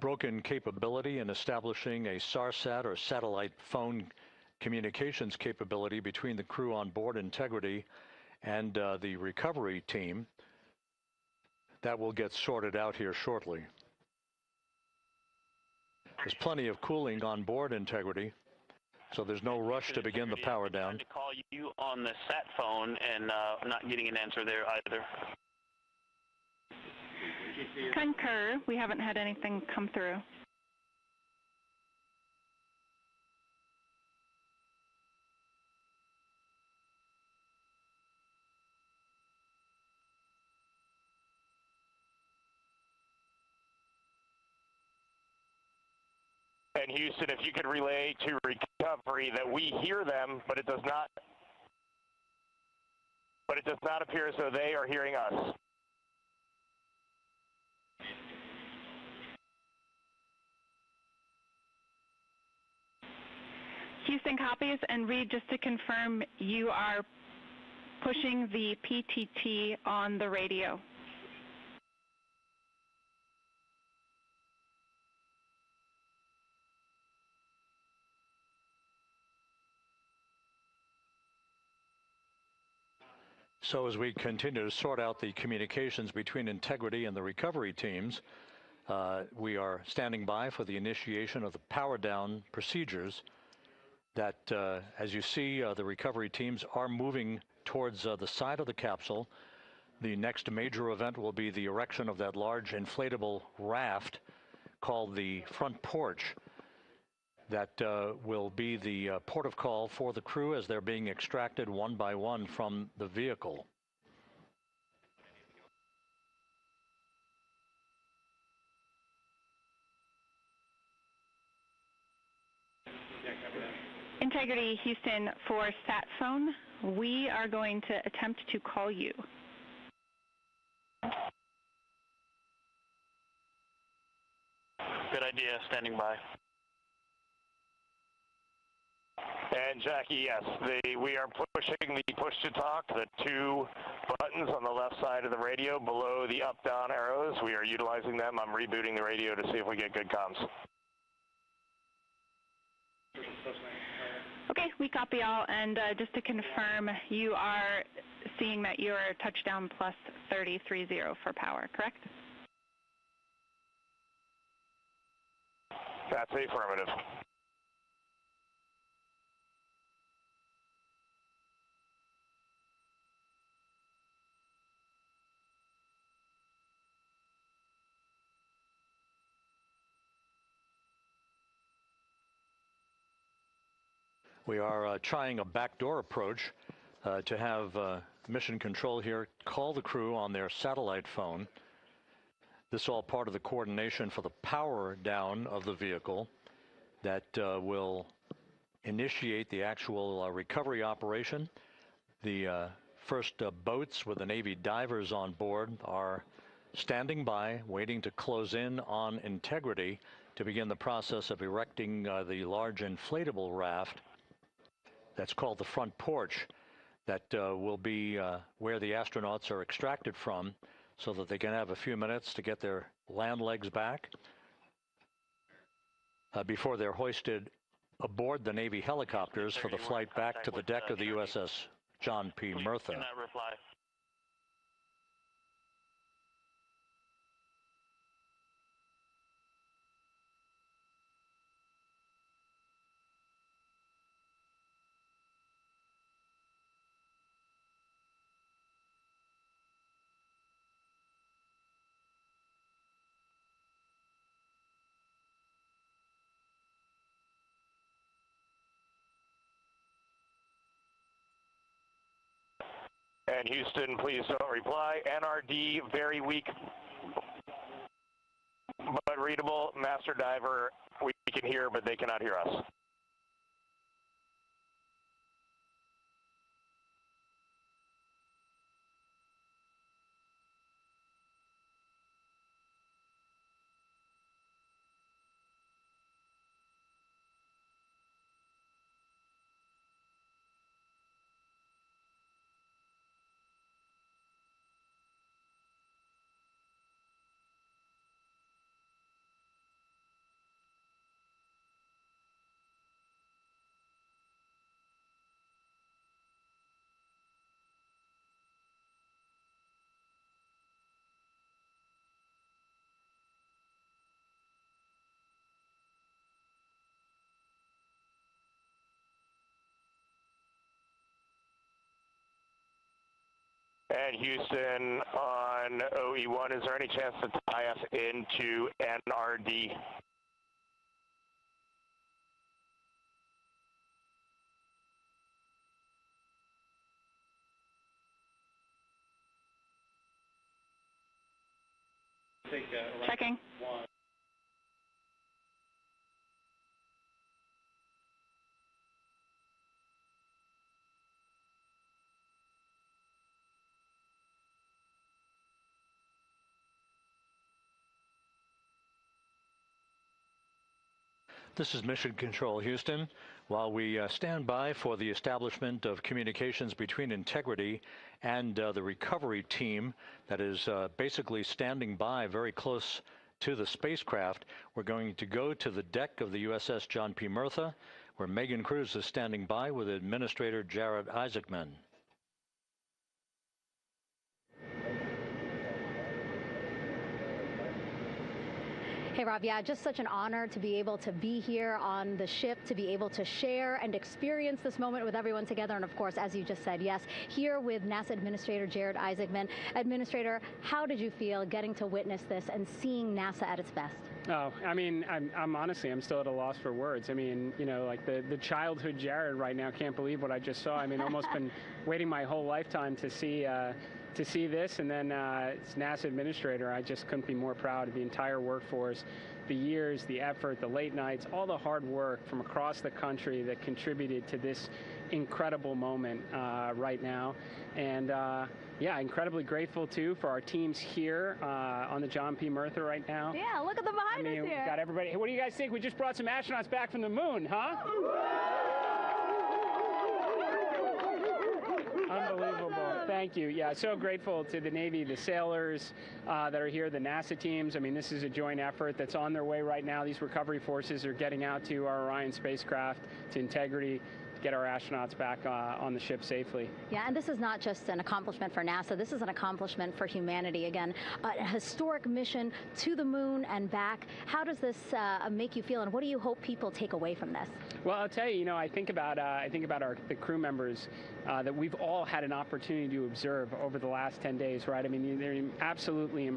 Speaker 6: broken capability in establishing a SARSAT or satellite phone communications capability between the crew on board Integrity and the recovery team. That will get sorted out here shortly. There's plenty of cooling on board Integrity, so there's no rush to begin the power down.
Speaker 10: To call you on the sat phone and not getting an answer there either.
Speaker 2: Concur. We haven't had anything come through.
Speaker 19: And Houston, if you could relay to recovery that we hear them, but it does not appear as though they are hearing us.
Speaker 2: Houston copies, and Reed, just to confirm, you are pushing the PTT on the radio.
Speaker 6: So as we continue to sort out the communications between Integrity and the recovery teams, we are standing by for the initiation of the power down procedures that, as you see, the recovery teams are moving towards the side of the capsule. The next major event will be the erection of that large inflatable raft called the front porch. That will be the port of call for the crew as they're being extracted one by one from the vehicle.
Speaker 2: Integrity, Houston, for sat phone, we are going to attempt to call you.
Speaker 10: Good idea, standing by.
Speaker 19: And Jackie, yes, we are pushing the push to talk, the two buttons on the left side of the radio below the up-down arrows. We are utilizing them. I'm rebooting the radio to see if we get good comms.
Speaker 2: Okay, we copy all, and just to confirm, you are seeing that you're touchdown plus 3030 for power, correct?
Speaker 19: That's the affirmative.
Speaker 6: We are trying a backdoor approach to have mission control here call the crew on their satellite phone. This is all part of the coordination for the power down of the vehicle that will initiate the actual recovery operation. The first boats with the Navy divers on board are standing by, waiting to close in on Integrity to begin the process of erecting the large inflatable raft that's called the front porch that will be where the astronauts are extracted from so that they can have a few minutes to get their land legs back before they're hoisted aboard the Navy helicopters for the flight back to the deck of the USS John P. Murtha.
Speaker 10: Cannot reply.
Speaker 19: And Houston, please don't reply. NRD, very weak, but readable. Master diver, we can hear, but they cannot hear us. And Houston on OE1, is there any chance to tie us into NRD?
Speaker 14: Checking.
Speaker 6: This is Mission Control, Houston. While we stand by for the establishment of communications between Integrity and the recovery team that is basically standing by very close to the spacecraft, we're going to go to the deck of the USS John P. Murtha, where Megan Cruz is standing by with Administrator Jared Isaacman.
Speaker 17: Hey, Rob, yeah, just such an honor to be able to be here on the ship, to be able to share and experience this moment with everyone together. And of course, as you just said, yes, here with NASA Administrator Jared Isaacman. Administrator, how did you feel getting to witness this and seeing NASA at its best?
Speaker 11: Oh, I mean, I'm honestly, I'm still at a loss for words. I mean, you know, like the childhood Jared right now can't believe what I just saw. I mean, almost been waiting my whole lifetime to see this, and then it's NASA Administrator. I just couldn't be more proud of the entire workforce, the years, the effort, the late nights, all the hard work from across the country that contributed to this incredible moment right now. And yeah, incredibly grateful too for our teams here on the John P. Murtha right now.
Speaker 17: Yeah, look at them behind us here.
Speaker 11: We've got everybody. Hey, what do you guys think? We just brought some astronauts back from the moon, huh? Unbelievable. Thank you. Yeah, so grateful to the Navy, the sailors that are here, the NASA teams. I mean, this is a joint effort that's on their way right now. These recovery forces are getting out to our Orion spacecraft, to Integrity, to get our astronauts back on the ship safely.
Speaker 17: Yeah, and this is not just an accomplishment for NASA. This is an accomplishment for humanity. Again, a historic mission to the moon and back. How does this make you feel, and what do you hope people take away from this?
Speaker 11: Well, I'll tell you, you know, I think about the crew members that we've all had an opportunity to observe over the last 10 days, right? I mean, they're absolutely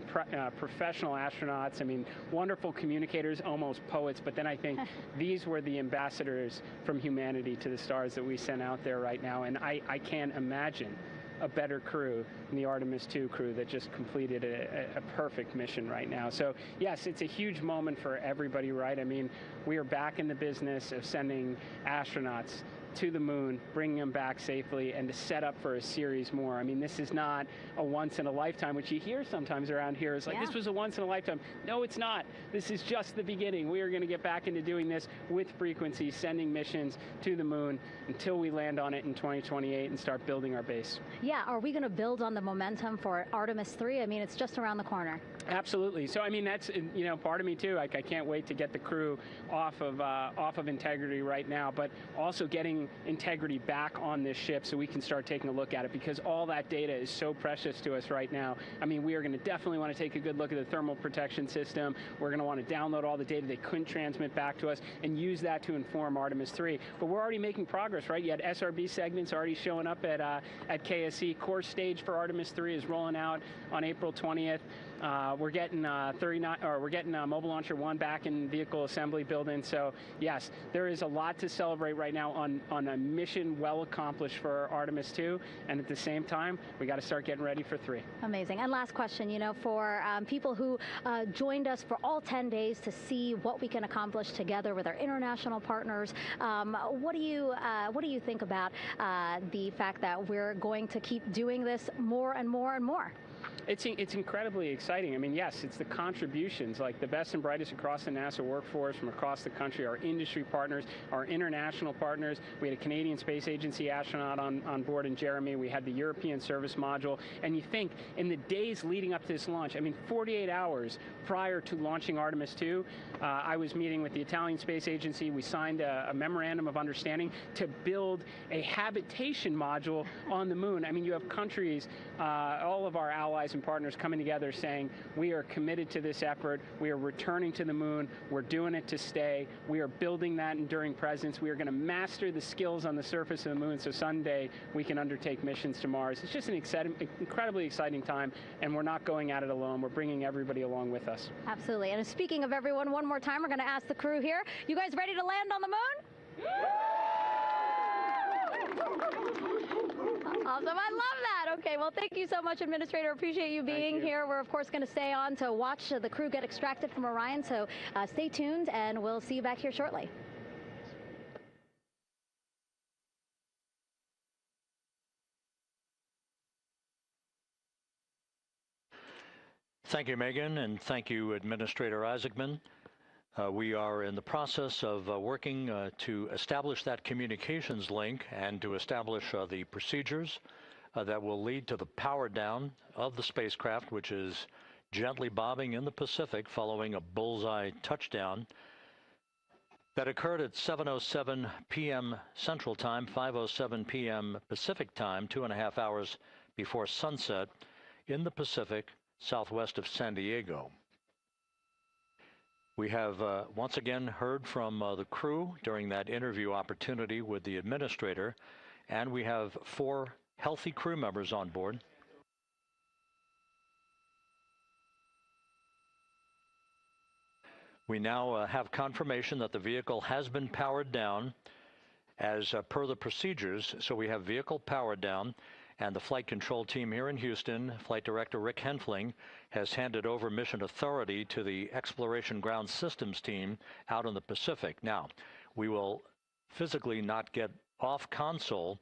Speaker 11: professional astronauts. I mean, wonderful communicators, almost poets. But then I think these were the ambassadors from humanity to the stars that we sent out there right now. And I can't imagine a better crew than the Artemis II crew that just completed a perfect mission right now. So yes, it's a huge moment for everybody, right? I mean, we are back in the business of sending astronauts to the moon, bringing them back safely, and to set up for a series more. I mean, this is not a once in a lifetime, which you hear sometimes around here. It's like, this was a once in a lifetime. No, it's not. This is just the beginning. We are going to get back into doing this with frequency, sending missions to the moon until we land on it in 2028 and start building our base.
Speaker 17: Yeah, are we going to build on the momentum for Artemis III? I mean, it's just around the corner.
Speaker 11: Absolutely. So, I mean, that's, you know, part of me too. Like, I can't wait to get the crew off of Integrity right now, but also getting Integrity back on this ship so we can start taking a look at it, because all that data is so precious to us right now. I mean, we are going to definitely want to take a good look at the thermal protection system. We're going to want to download all the data they couldn't transmit back to us and use that to inform Artemis III. But we're already making progress, right? You had SRB segments already showing up at KSC. Core stage for Artemis III is rolling out on April 20th. We're getting Mobile Launcher 1 back in vehicle assembly building. So yes, there is a lot to celebrate right now on a mission well accomplished for Artemis II, and at the same time, we got to start getting ready for 3.
Speaker 17: Amazing. And last question, you know, for people who joined us for all 10 days to see what we can accomplish together with our international partners, what do you think about the fact that we're going to keep doing this more and more and more?
Speaker 11: It's incredibly exciting. I mean, yes, it's the contributions, like the best and brightest across the NASA workforce from across the country, our industry partners, our international partners. We had a Canadian Space Agency astronaut on board in Jeremy. We had the European Service Module. And you think, in the days leading up to this launch, I mean, 48 hours prior to launching Artemis II, I was meeting with the Italian Space Agency. We signed a memorandum of understanding to build a habitation module on the moon. I mean, you have countries, all of our allies and and partners coming together saying, we are committed to this effort. We are returning to the moon. We're doing it to stay. We are building that enduring presence. We are going to master the skills on the surface of the moon so someday we can undertake missions to Mars. It's just an incredibly exciting time, and we're not going at it alone. We're bringing everybody along with us.
Speaker 17: Absolutely. And speaking of everyone, one more time, we're going to ask the crew here, you guys ready to land on the moon? Awesome. I love that. Okay, well, thank you so much, Administrator. Appreciate you being here. We're, of course, going to stay on to watch the crew get extracted from Orion, so stay tuned, and we'll see you back here shortly.
Speaker 6: Thank you, Megan, and thank you, Administrator Isaacman. We are in the process of working to establish that communications link and to establish the procedures that will lead to the power down of the spacecraft, which is gently bobbing in the Pacific following a bullseye touchdown that occurred at 7:07 p.m. Central Time, 5:07 p.m. Pacific Time, 2.5 hours before sunset in the Pacific, southwest of San Diego. We have once again heard from the crew during that interview opportunity with the administrator, and we have 4 healthy crew members on board. We now have confirmation that the vehicle has been powered down as per the procedures. So we have vehicle powered down, and the flight control team here in Houston, Flight Director Rick Henfling, has handed over mission authority to the Exploration Ground Systems team out in the Pacific. Now, we will physically not get off console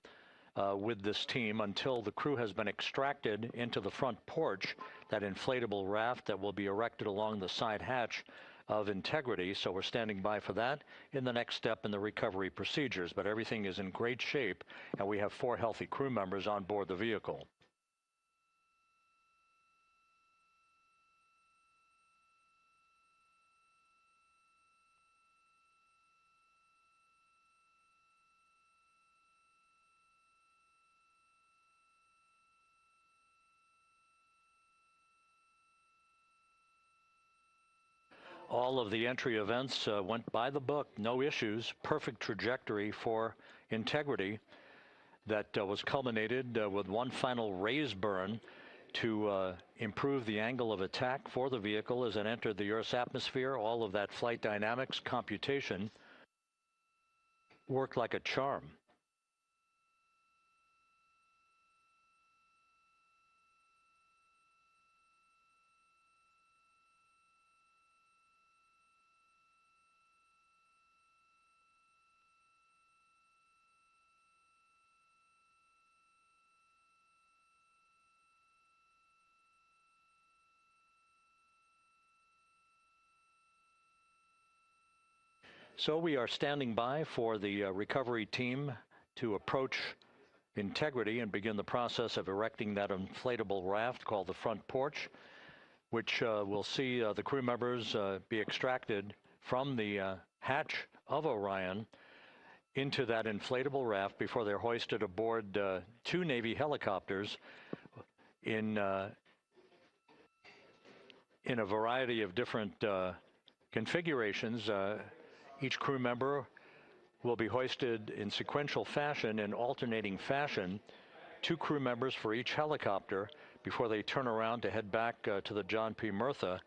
Speaker 6: with this team until the crew has been extracted into the front porch, that inflatable raft that will be erected along the side hatch of Integrity. So we're standing by for that in the next step in the recovery procedures. But everything is in great shape, and we have 4 healthy crew members on board the vehicle. All of the entry events went by the book, no issues, perfect trajectory for Integrity that was culminated with one final raise burn to improve the angle of attack for the vehicle as it entered the Earth's atmosphere. All of that flight dynamics computation worked like a charm. So we are standing by for the recovery team to approach Integrity and begin the process of erecting that inflatable raft called the front porch, which will see the crew members be extracted from the hatch of Orion into that inflatable raft before they're hoisted aboard 2 Navy helicopters in a variety of different configurations. Each crew member will be hoisted in sequential fashion, in alternating fashion, 2 crew members for each helicopter before they turn around to head back to the John P. Murtha.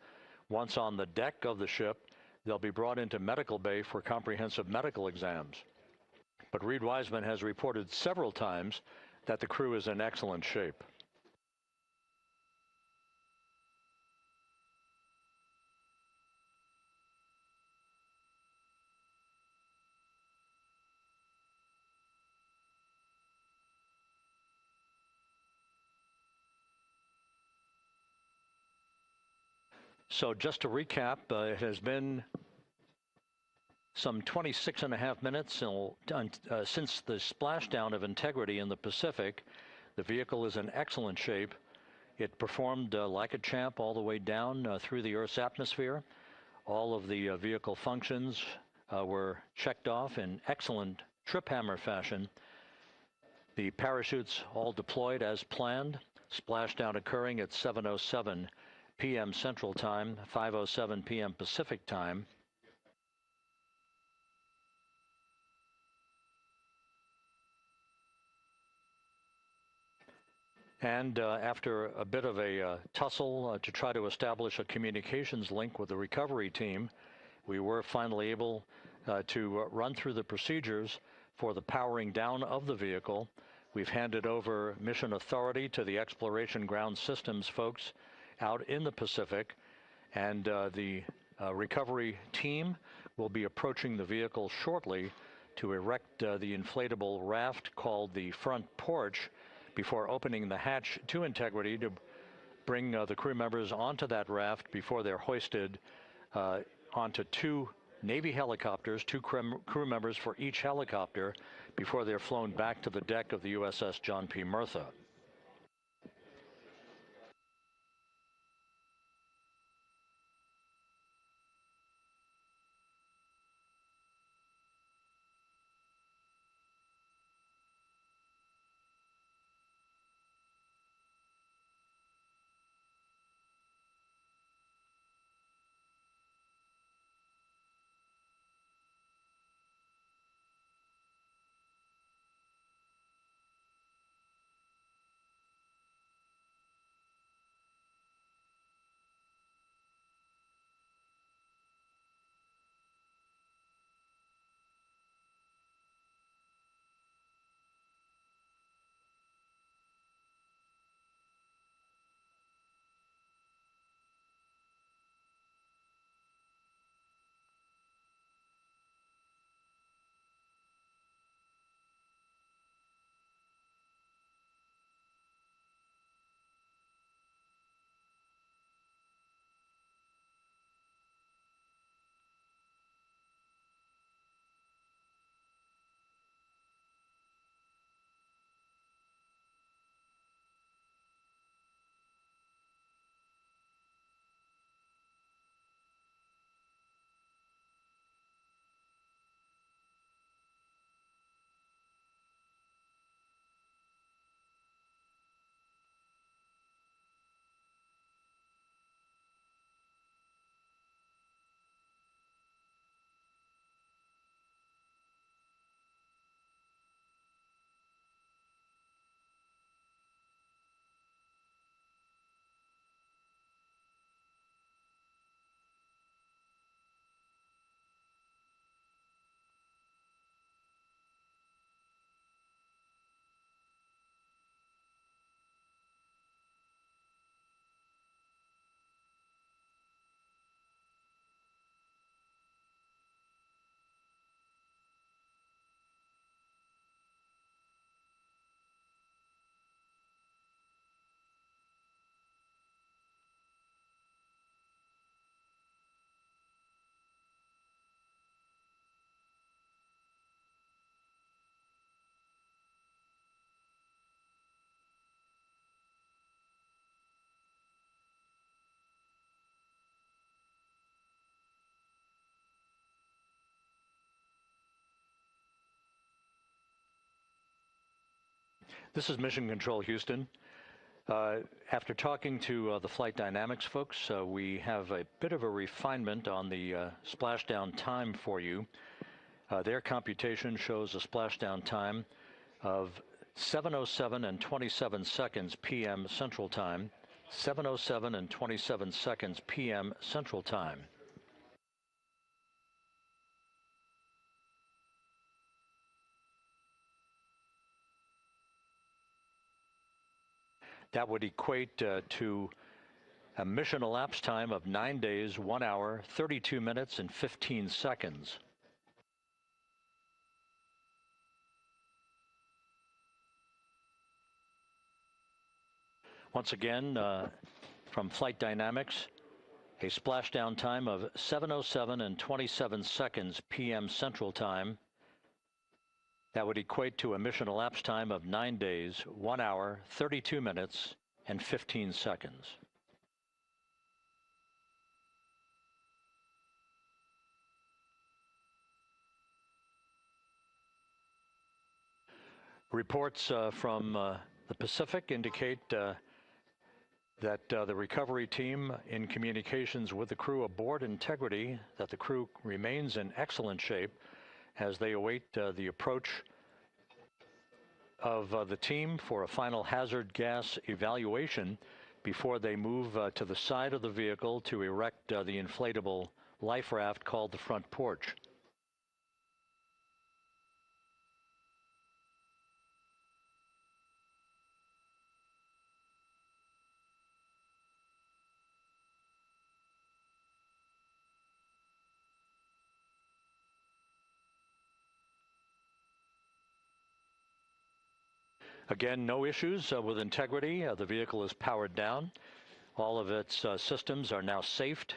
Speaker 6: Once on the deck of the ship, they'll be brought into medical bay for comprehensive medical exams. But Reed Wiseman has reported several times that the crew is in excellent shape. So just to recap, it has been some 26.5 minutes since the splashdown of Integrity in the Pacific. The vehicle is in excellent shape. It performed like a champ all the way down through the Earth's atmosphere. All of the vehicle functions were checked off in excellent trip hammer fashion. The parachutes all deployed as planned. Splashdown occurring at 7:07 p.m. Central Time, 5:07 p.m. Pacific Time. And after a bit of a tussle to try to establish a communications link with the recovery team, we were finally able to run through the procedures for the powering down of the vehicle. We've handed over mission authority to the Exploration Ground Systems folks out in the Pacific, and the recovery team will be approaching the vehicle shortly to erect the inflatable raft called the front porch before opening the hatch to Integrity to bring the crew members onto that raft before they're hoisted onto two Navy helicopters, two crew members for each helicopter, before they're flown back to the deck of the USS John P. Murtha. This is Mission Control Houston. After talking to the flight dynamics folks, we have a bit of a refinement on the splashdown time for you. Their computation shows a splashdown time of 7:07 and 27 seconds p.m. Central Time, 7:07 and 27 seconds p.m. Central Time. That would equate to a mission elapsed time of 9 days, 1 hour, 32 minutes, and 15 seconds. Once again, from Flight Dynamics, a splashdown time of 7:07 and 27 seconds p.m. Central Time. That would equate to a mission elapsed time of 9 days, 1 hour, 32 minutes, and 15 seconds. Reports from the Pacific indicate that the recovery team, in communications with the crew aboard Integrity, that the crew remains in excellent shape as they await the approach of the team for a final hazard gas evaluation before they move to the side of the vehicle to erect the inflatable life raft called the front porch. Again, no issues with Integrity. The vehicle is powered down. All of its systems are now safed.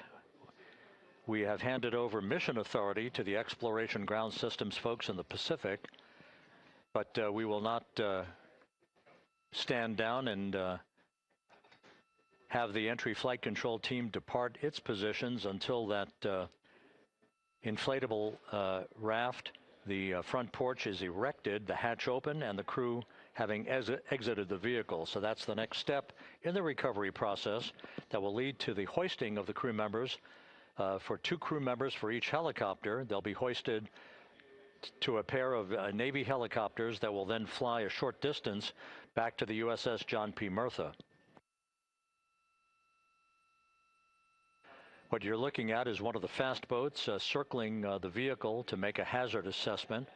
Speaker 6: We have handed over mission authority to the Exploration Ground Systems folks in the Pacific, but we will not stand down and have the entry flight control team depart its positions until that inflatable raft, the front porch, is erected, the hatch open, and the crew having exited the vehicle. So that's the next step in the recovery process that will lead to the hoisting of the crew members. For 2 crew members for each helicopter, they'll be hoisted to a pair of Navy helicopters that will then fly a short distance back to the USS John P. Murtha. What you're looking at is one of the fast boats circling the vehicle to make a hazard assessment.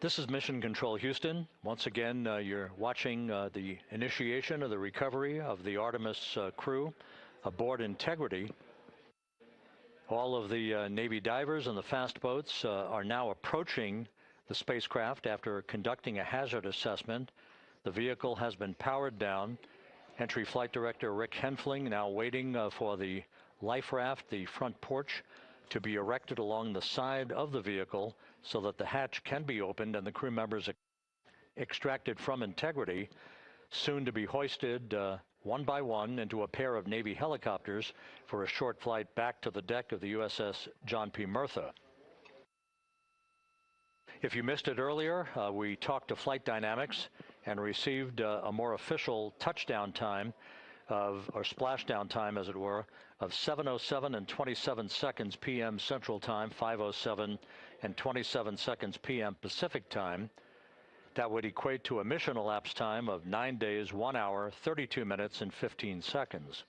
Speaker 6: This is Mission Control Houston. Once again, you're watching the initiation of the recovery of the Artemis crew aboard Integrity. All of the Navy divers and the fast boats are now approaching the spacecraft after conducting a hazard assessment. The vehicle has been powered down. Entry Flight Director Rick Henfling now waiting for the life raft, the front porch, to be erected along the side of the vehicle so that the hatch can be opened and the crew members extracted from Integrity, soon to be hoisted one by one into a pair of Navy helicopters for a short flight back to the deck of the USS John P. Murtha. If you missed it earlier, we talked to Flight Dynamics and received a more official touchdown time or splashdown time, as it were, of 7:07 and 27 seconds p.m. Central Time, 5:07 and 27 seconds p.m. Pacific Time. That would equate to a mission elapsed time of 9 days, 1 hour, 32 minutes, and 15 seconds.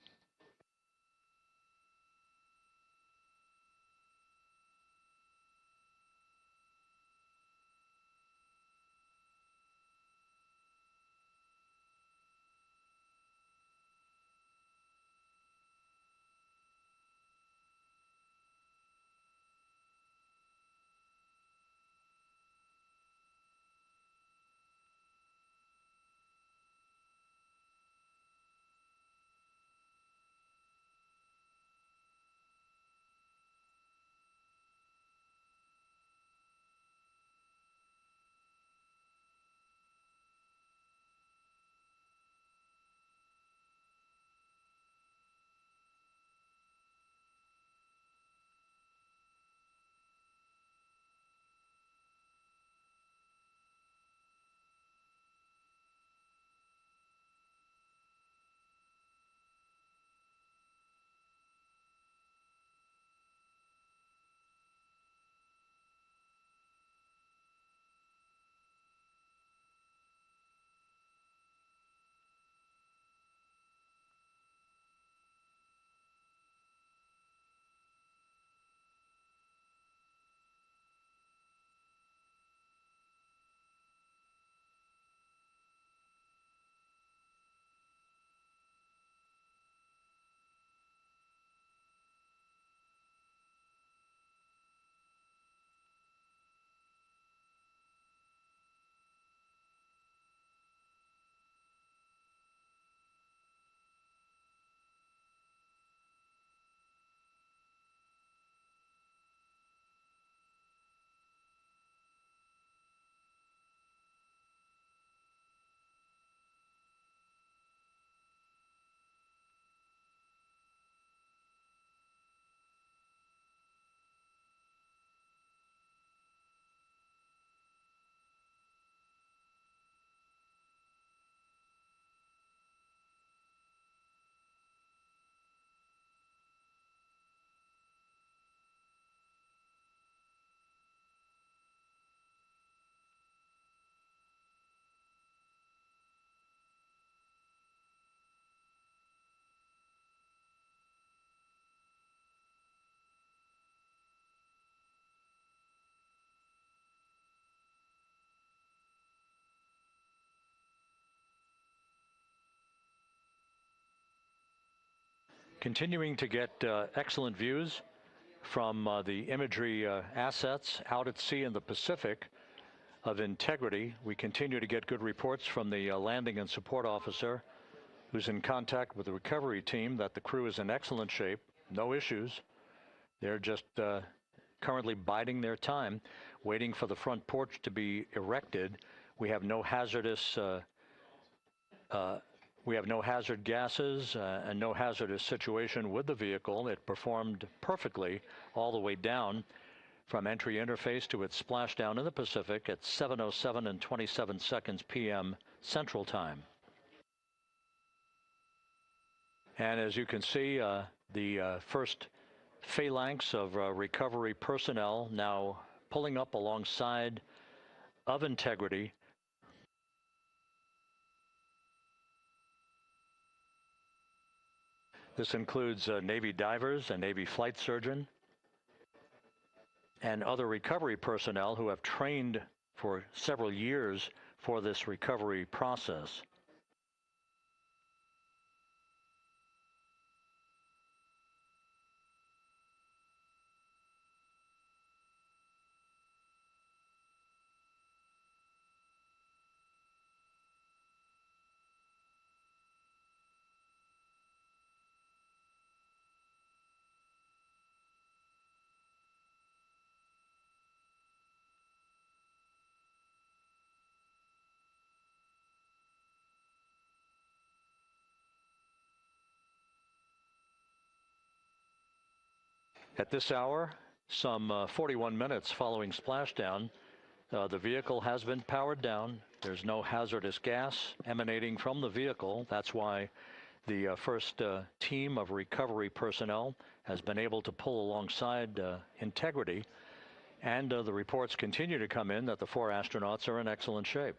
Speaker 6: Continuing to get excellent views from the imagery assets out at sea in the Pacific of integrity. We continue to get good reports from the landing and support officer, who's in contact with the recovery team, that the crew is in excellent shape, no issues. They're just currently biding their time, waiting for the front porch to be erected. We have no hazardous hazard gases and no hazardous situation with the vehicle. It performed perfectly all the way down from entry interface to its splashdown in the Pacific at 7:07 and 27 seconds p.m. Central Time. And as you can see, the first phalanx of recovery personnel now pulling up alongside of integrity. This includes Navy divers, a Navy flight surgeon, and other recovery personnel who have trained for several years for this recovery process. At this hour, some 41 minutes following splashdown, The vehicle has been powered down. There's no hazardous gas emanating from the vehicle. That's why the first team of recovery personnel has been able to pull alongside Integrity. And the reports continue to come in that the 4 astronauts are in excellent shape.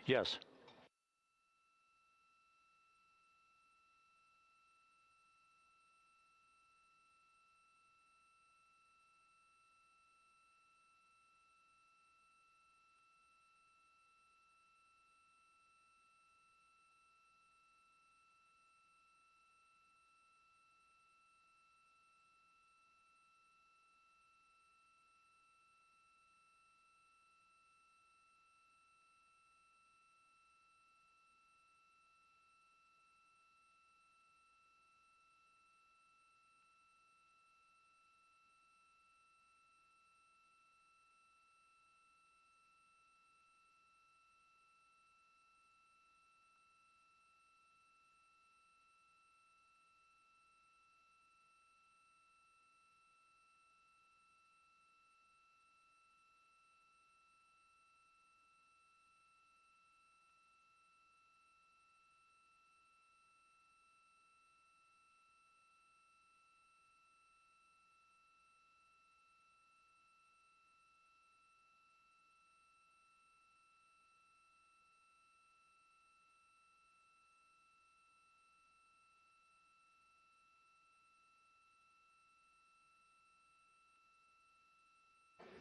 Speaker 6: Yes.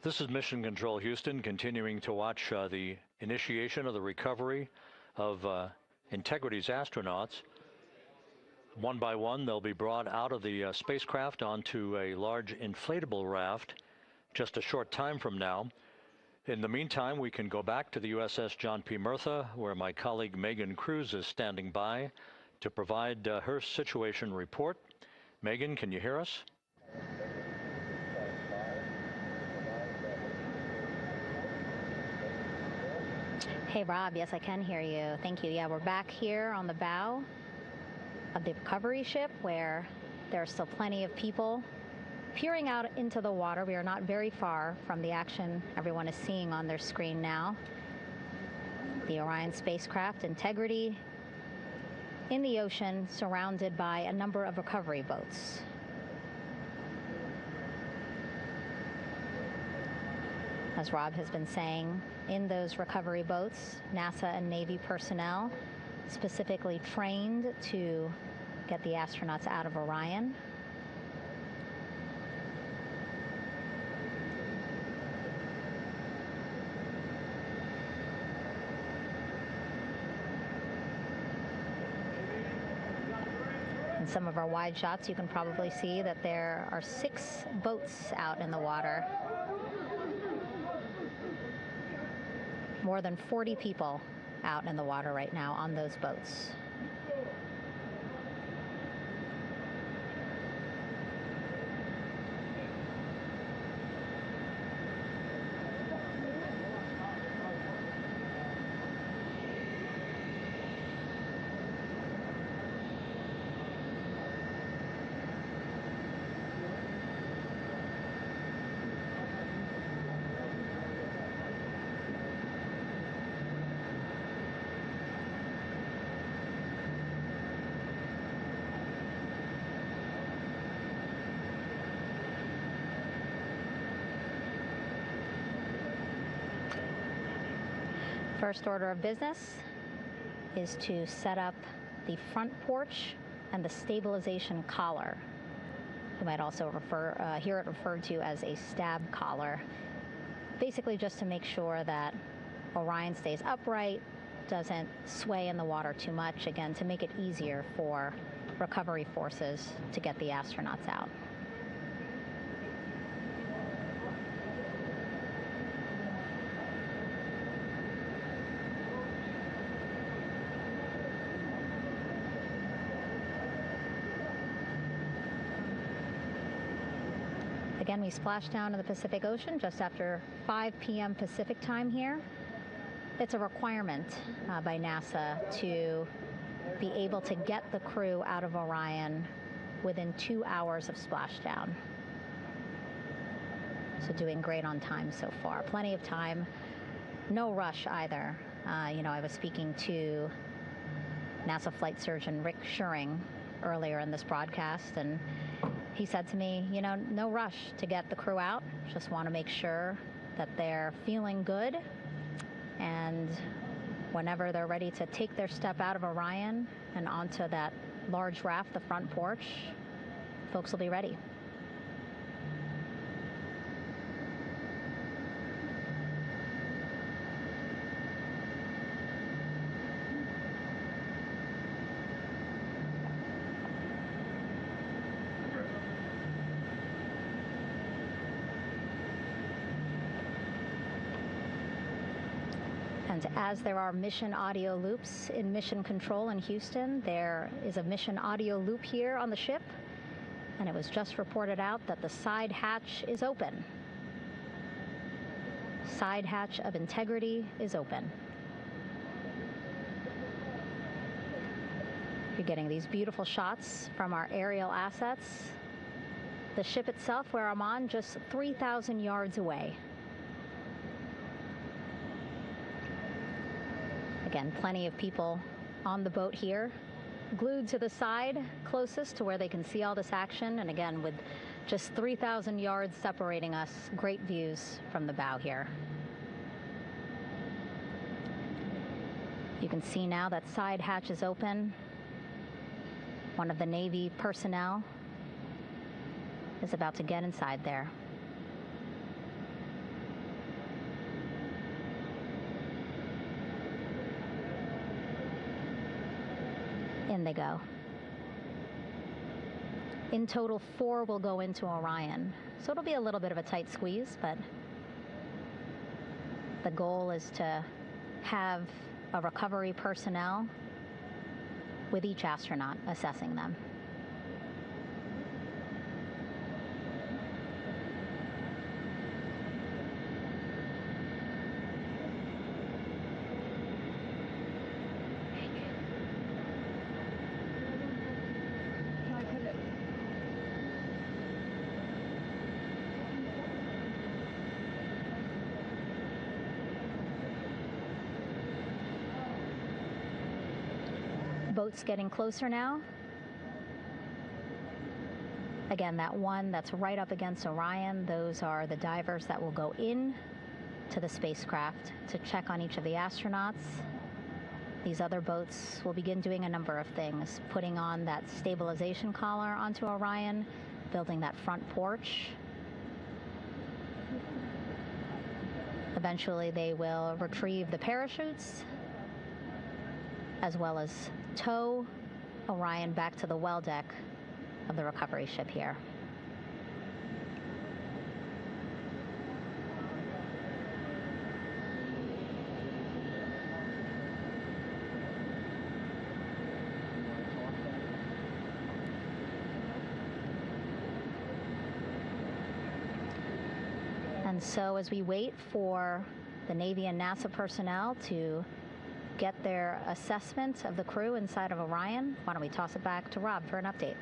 Speaker 6: This is Mission Control Houston, continuing to watch the initiation of the recovery of Integrity's astronauts. One by one, they'll be brought out of the spacecraft onto a large inflatable raft just a short time from now. In the meantime, we can go back to the USS John P. Murtha, where my colleague Megan Cruz is standing by to provide her situation report. Megan, can you hear us?
Speaker 17: Hey, Rob. Yes, I can hear you. Thank you. Yeah, we're back here on the bow of the recovery ship where there are still plenty of people peering out into the water. We are not very far from the action everyone is seeing on their screen now. The Orion spacecraft, Integrity, in the ocean, surrounded by a number of recovery boats. As Rob has been saying, in those recovery boats, NASA and Navy personnel specifically trained to get the astronauts out of Orion. In some of our wide shots, you can probably see that there are 6 boats out in the water. More than 40 people out in the water right now on those boats. First order of business is to set up the front porch and the stabilization collar. You might also hear it referred to as a stab collar. Basically just to make sure that Orion stays upright, doesn't sway in the water too much, again, to make it easier for recovery forces to get the astronauts out. Again, we splashed down in the Pacific Ocean just after 5 p.m. Pacific time here. It's a requirement by NASA to be able to get the crew out of Orion within 2 hours of splashdown. So doing great on time so far. Plenty of time. No rush either. I was speaking to NASA flight surgeon Rick Schuring earlier in this broadcast, and he said to me, no rush to get the crew out. Just want to make sure that they're feeling good, and whenever they're ready to take their step out of Orion and onto that large raft, the front porch, folks will be ready. And as there are mission audio loops in Mission Control in Houston, there is a mission audio loop here on the ship, and it was just reported out that the side hatch is open. Side hatch of Integrity is open. You're getting these beautiful shots from our aerial assets. The ship itself, where I'm on, just 3,000 yards away. Again, plenty of people on the boat here, glued to the side closest to where they can see all this action. And again, with just 3,000 yards separating us, great views from the bow here. You can see now that side hatch is open. One of the Navy personnel is about to get inside there. In they go. In total, 4 will go into Orion. So it'll be a little bit of a tight squeeze, but the goal is to have a recovery personnel with each astronaut assessing them. Boats getting closer now. Again, that one that's right up against Orion, those are the divers that will go in to the spacecraft to check on each of the astronauts. These other boats will begin doing a number of things, putting on that stabilization collar onto Orion, building that front porch. Eventually, they will retrieve the parachutes, as well as tow Orion back to the well deck of the recovery ship here. And so as we wait for the Navy and NASA personnel to get their assessment of the crew inside of Orion, why don't we toss it back to Rob for an update?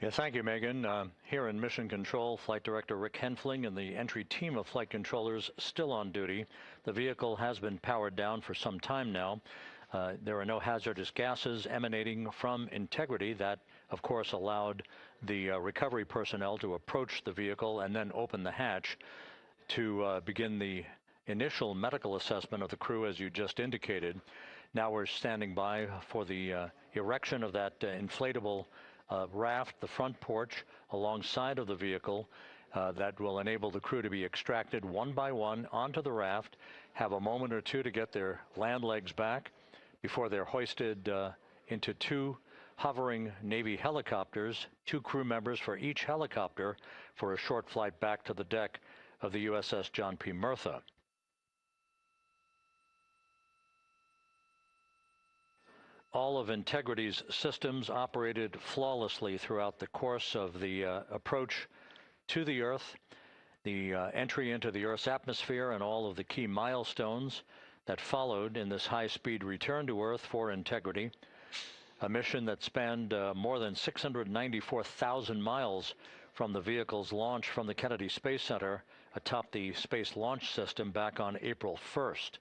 Speaker 6: Yeah, thank you, Megan. Here in Mission Control, Flight Director Rick Henfling and the entry team of flight controllers still on duty. The vehicle has been powered down for some time now. There are no hazardous gases emanating from Integrity. That, of course, allowed the recovery personnel to approach the vehicle and then open the hatch to begin the initial medical assessment of the crew, as you just indicated. Now we're standing by for the erection of that inflatable raft, the front porch, alongside of the vehicle that will enable the crew to be extracted one by one onto the raft, have a moment or two to get their land legs back before they're hoisted into 2 hovering Navy helicopters, 2 crew members for each helicopter, for a short flight back to the deck of the USS John P. Murtha. All of Integrity's systems operated flawlessly throughout the course of the approach to the Earth, the entry into the Earth's atmosphere, and all of the key milestones that followed in this high-speed return to Earth for integrity. A mission that spanned more than 694,000 miles from the vehicle's launch from the Kennedy Space Center atop the Space Launch System back on April 1st.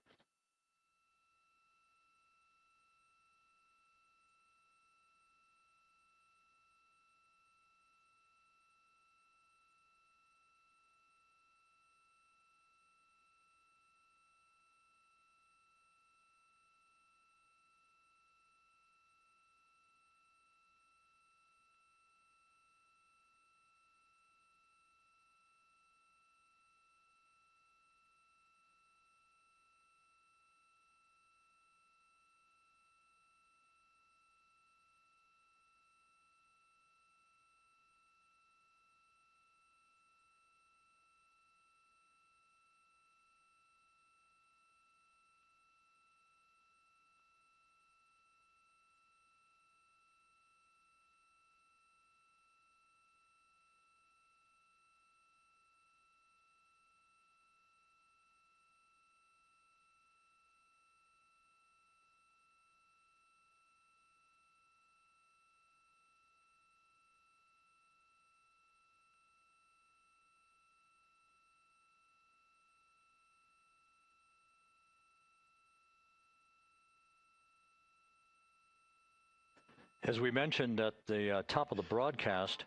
Speaker 6: As we mentioned at the top of the broadcast,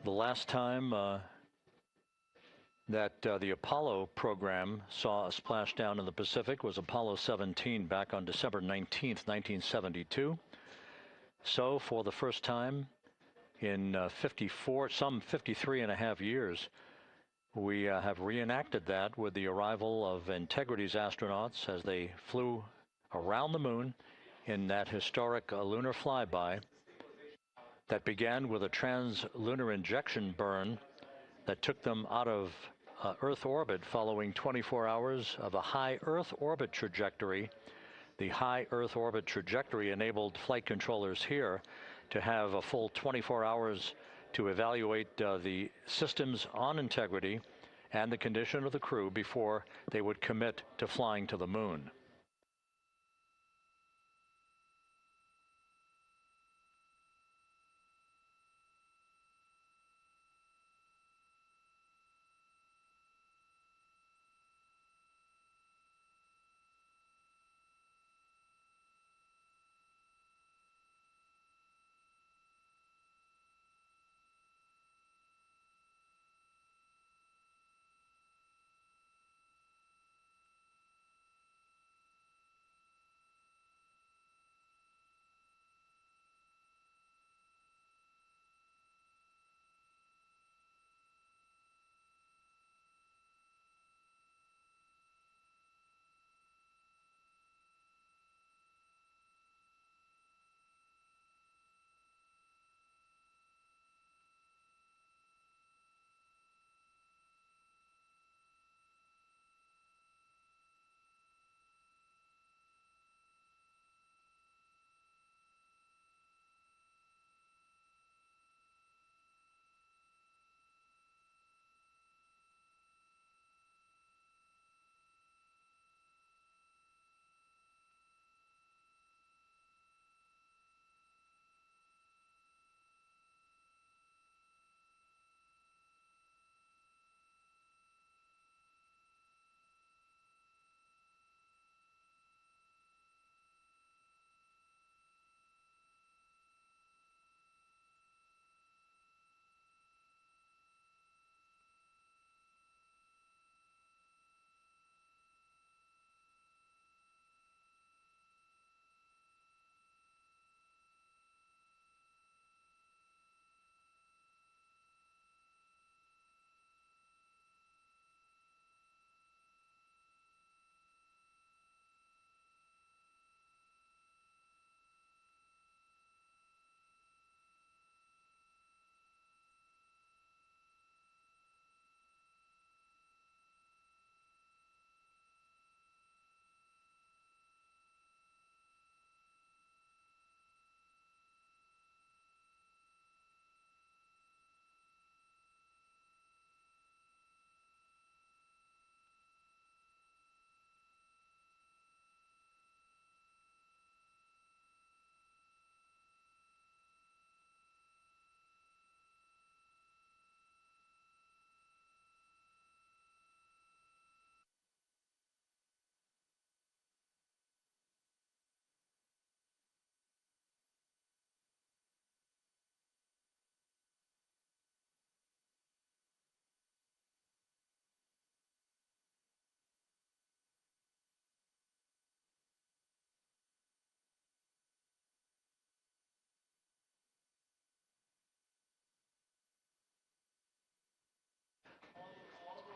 Speaker 6: the last time that the Apollo program saw a splashdown in the Pacific was Apollo 17 back on December 19th, 1972. So for the first time in some 53 and a half years, we have reenacted that with the arrival of Integrity's astronauts as they flew around the moon in that historic lunar flyby that began with a trans-lunar injection burn that took them out of Earth orbit following 24 hours of a high Earth orbit trajectory. The high Earth orbit trajectory enabled flight controllers here to have a full 24 hours to evaluate the systems on Integrity and the condition of the crew before they would commit to flying to the moon.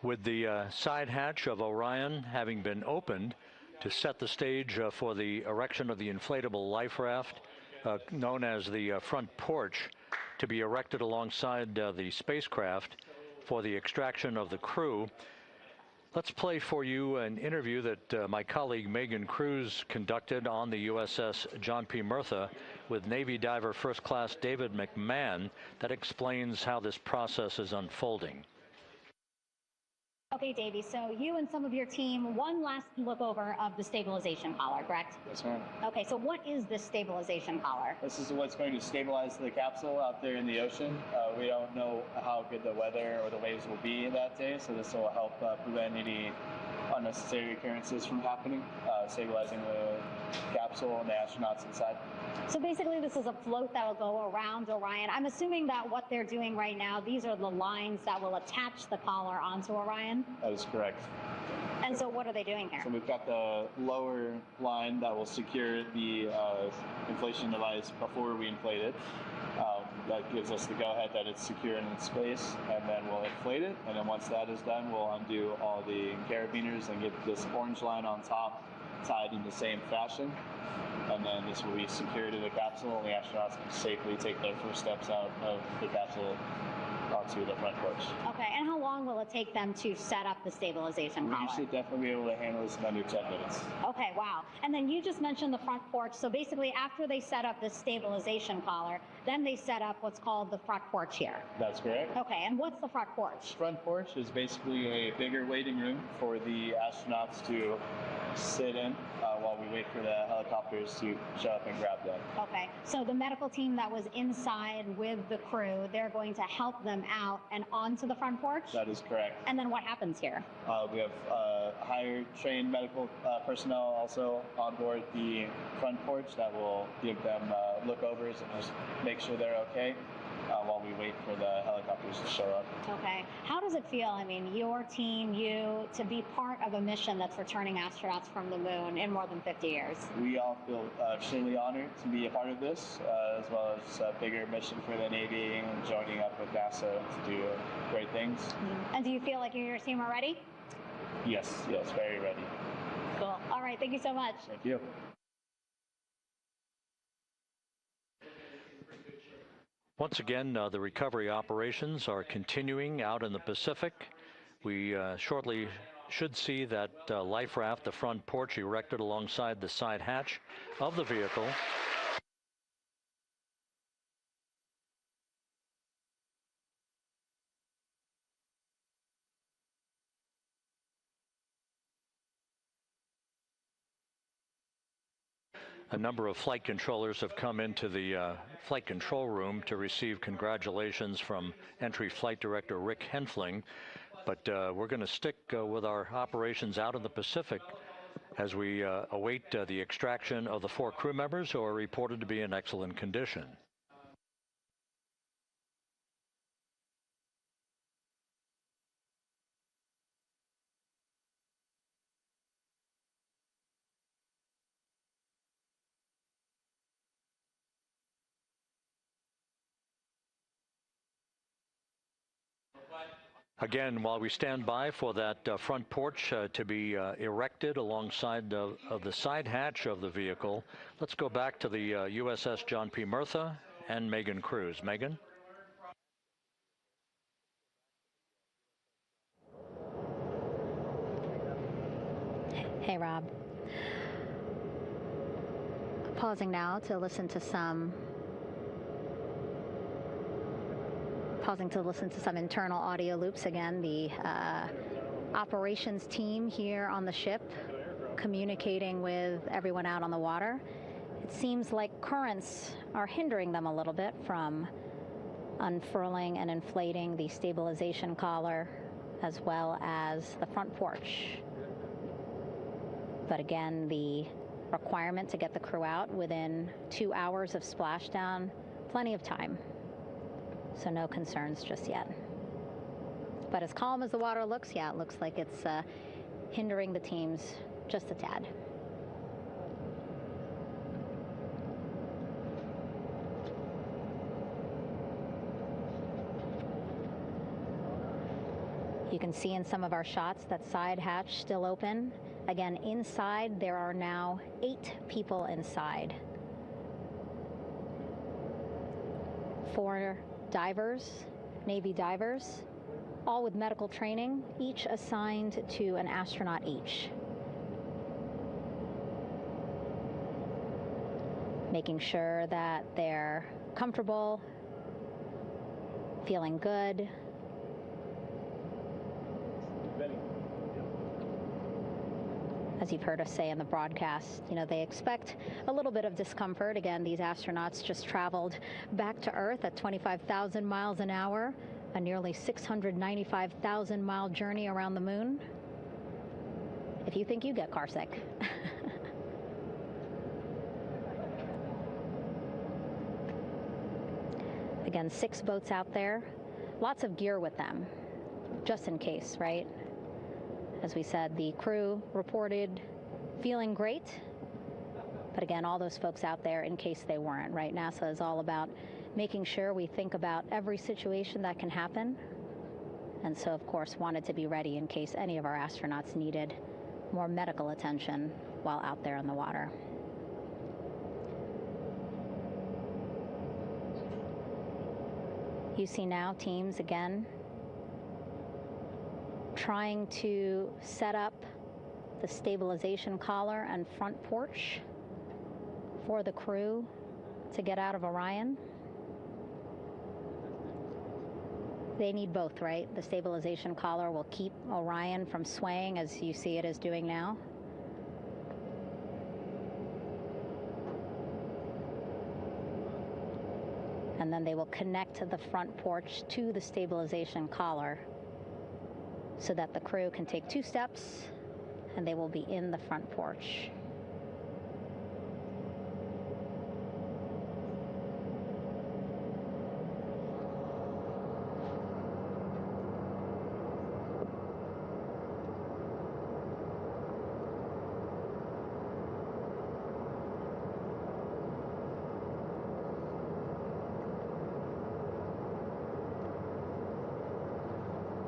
Speaker 6: With the side hatch of Orion having been opened to set the stage for the erection of the inflatable life raft, known as the front porch, to be erected alongside the spacecraft for the extraction of the crew. Let's play for you an interview that my colleague Megan Cruz conducted on the USS John P. Murtha with Navy diver First Class David McMahon that explains how this process is unfolding.
Speaker 17: Okay, Davey, so you and some of your team, one last look over of the stabilization collar, correct?
Speaker 4: Yes, ma'am.
Speaker 17: Okay, so what is this stabilization collar?
Speaker 4: This is what's going to stabilize the capsule out there in the ocean. We don't know how good the weather or the waves will be that day, so this will help prevent any unnecessary occurrences from happening, stabilizing the capsule and the astronauts inside.
Speaker 17: So basically this is a float that will go around Orion. I'm assuming that what they're doing right now, these are the lines that will attach the collar onto Orion?
Speaker 4: That is correct.
Speaker 17: And so what are they doing here?
Speaker 4: So we've got the lower line that will secure the inflation device before we inflate it. That gives us the go-ahead that it's secure in its space, and then we'll inflate it. And then once that is done, we'll undo all the carabiners and get this orange line on top tied in the same fashion. And then this will be secured to the capsule, and the astronauts can safely take their first steps out of the capsule onto the front porch.
Speaker 17: Okay, and how long will it take them to set up the stabilization collar?
Speaker 4: We should definitely be able to handle this in under 10 minutes.
Speaker 17: Okay, wow. And then you just mentioned the front porch. So basically after they set up this stabilization collar, then they set up what's called the front porch here.
Speaker 4: That's correct.
Speaker 17: Okay, and what's the front porch?
Speaker 4: Front porch is basically a bigger waiting room for the astronauts to sit in while we wait for the helicopters to show up and grab them.
Speaker 17: Okay, so the medical team that was inside with the crew, they're going to help them out and onto the front porch?
Speaker 4: That is correct.
Speaker 17: And then what happens here?
Speaker 4: We have higher trained medical personnel also on board the front porch that will give them lookovers and just make sure they're okay while we wait for the helicopters to show up.
Speaker 17: Okay. How does it feel, I mean, your team, you, to be part of a mission that's returning astronauts from the moon in more than 50 years?
Speaker 4: We all feel extremely honored to be a part of this, as well as a bigger mission for the Navy and joining up with NASA to do great things.
Speaker 17: Mm-hmm. And do you feel like you and your team are ready?
Speaker 4: Yes, very ready.
Speaker 17: Cool. All right, thank you so much.
Speaker 4: Thank you.
Speaker 6: Once again, the recovery operations are continuing out in the Pacific. We shortly should see that life raft, the front porch, erected alongside the side hatch of the vehicle. A number of flight controllers have come into the flight control room to receive congratulations from Entry Flight Director Rick Henfling. But we're going to stick with our operations out in the Pacific as we await the extraction of the 4 crew members who are reported to be in excellent condition. Again, while we stand by for that front porch to be erected alongside of the side hatch of the vehicle, let's go back to the USS John P. Murtha and Megan Cruz. Megan?
Speaker 17: Hey, Rob. Pausing now to listen to some internal audio loops. Again, the operations team here on the ship communicating with everyone out on the water. It seems like currents are hindering them a little bit from unfurling and inflating the stabilization collar as well as the front porch. But again, the requirement to get the crew out within 2 hours of splashdown, plenty of time. So no concerns just yet. But as calm as the water looks, yeah, it looks like it's hindering the teams just a tad. You can see in some of our shots that side hatch still open. Again, inside there are now 8 people inside. 4 divers, Navy divers, all with medical training, each assigned to an astronaut each. Making sure that they're comfortable, feeling good. As you've heard us say in the broadcast, you know, they expect a little bit of discomfort. Again, these astronauts just traveled back to Earth at 25,000 miles an hour, a nearly 695,000-mile journey around the moon. If you think you get car sick. Again, 6 boats out there, lots of gear with them, just in case, right? As we said, the crew reported feeling great, but again, all those folks out there in case they weren't, right? NASA is all about making sure we think about every situation that can happen, and so, of course, wanted to be ready in case any of our astronauts needed more medical attention while out there in the water. You see now teams, again, trying to set up the stabilization collar and front porch for the crew to get out of Orion. They need both, right? The stabilization collar will keep Orion from swaying as you see it is doing now. And then they will connect the front porch to the stabilization collar so that the crew can take 2 steps and they will be in the front porch.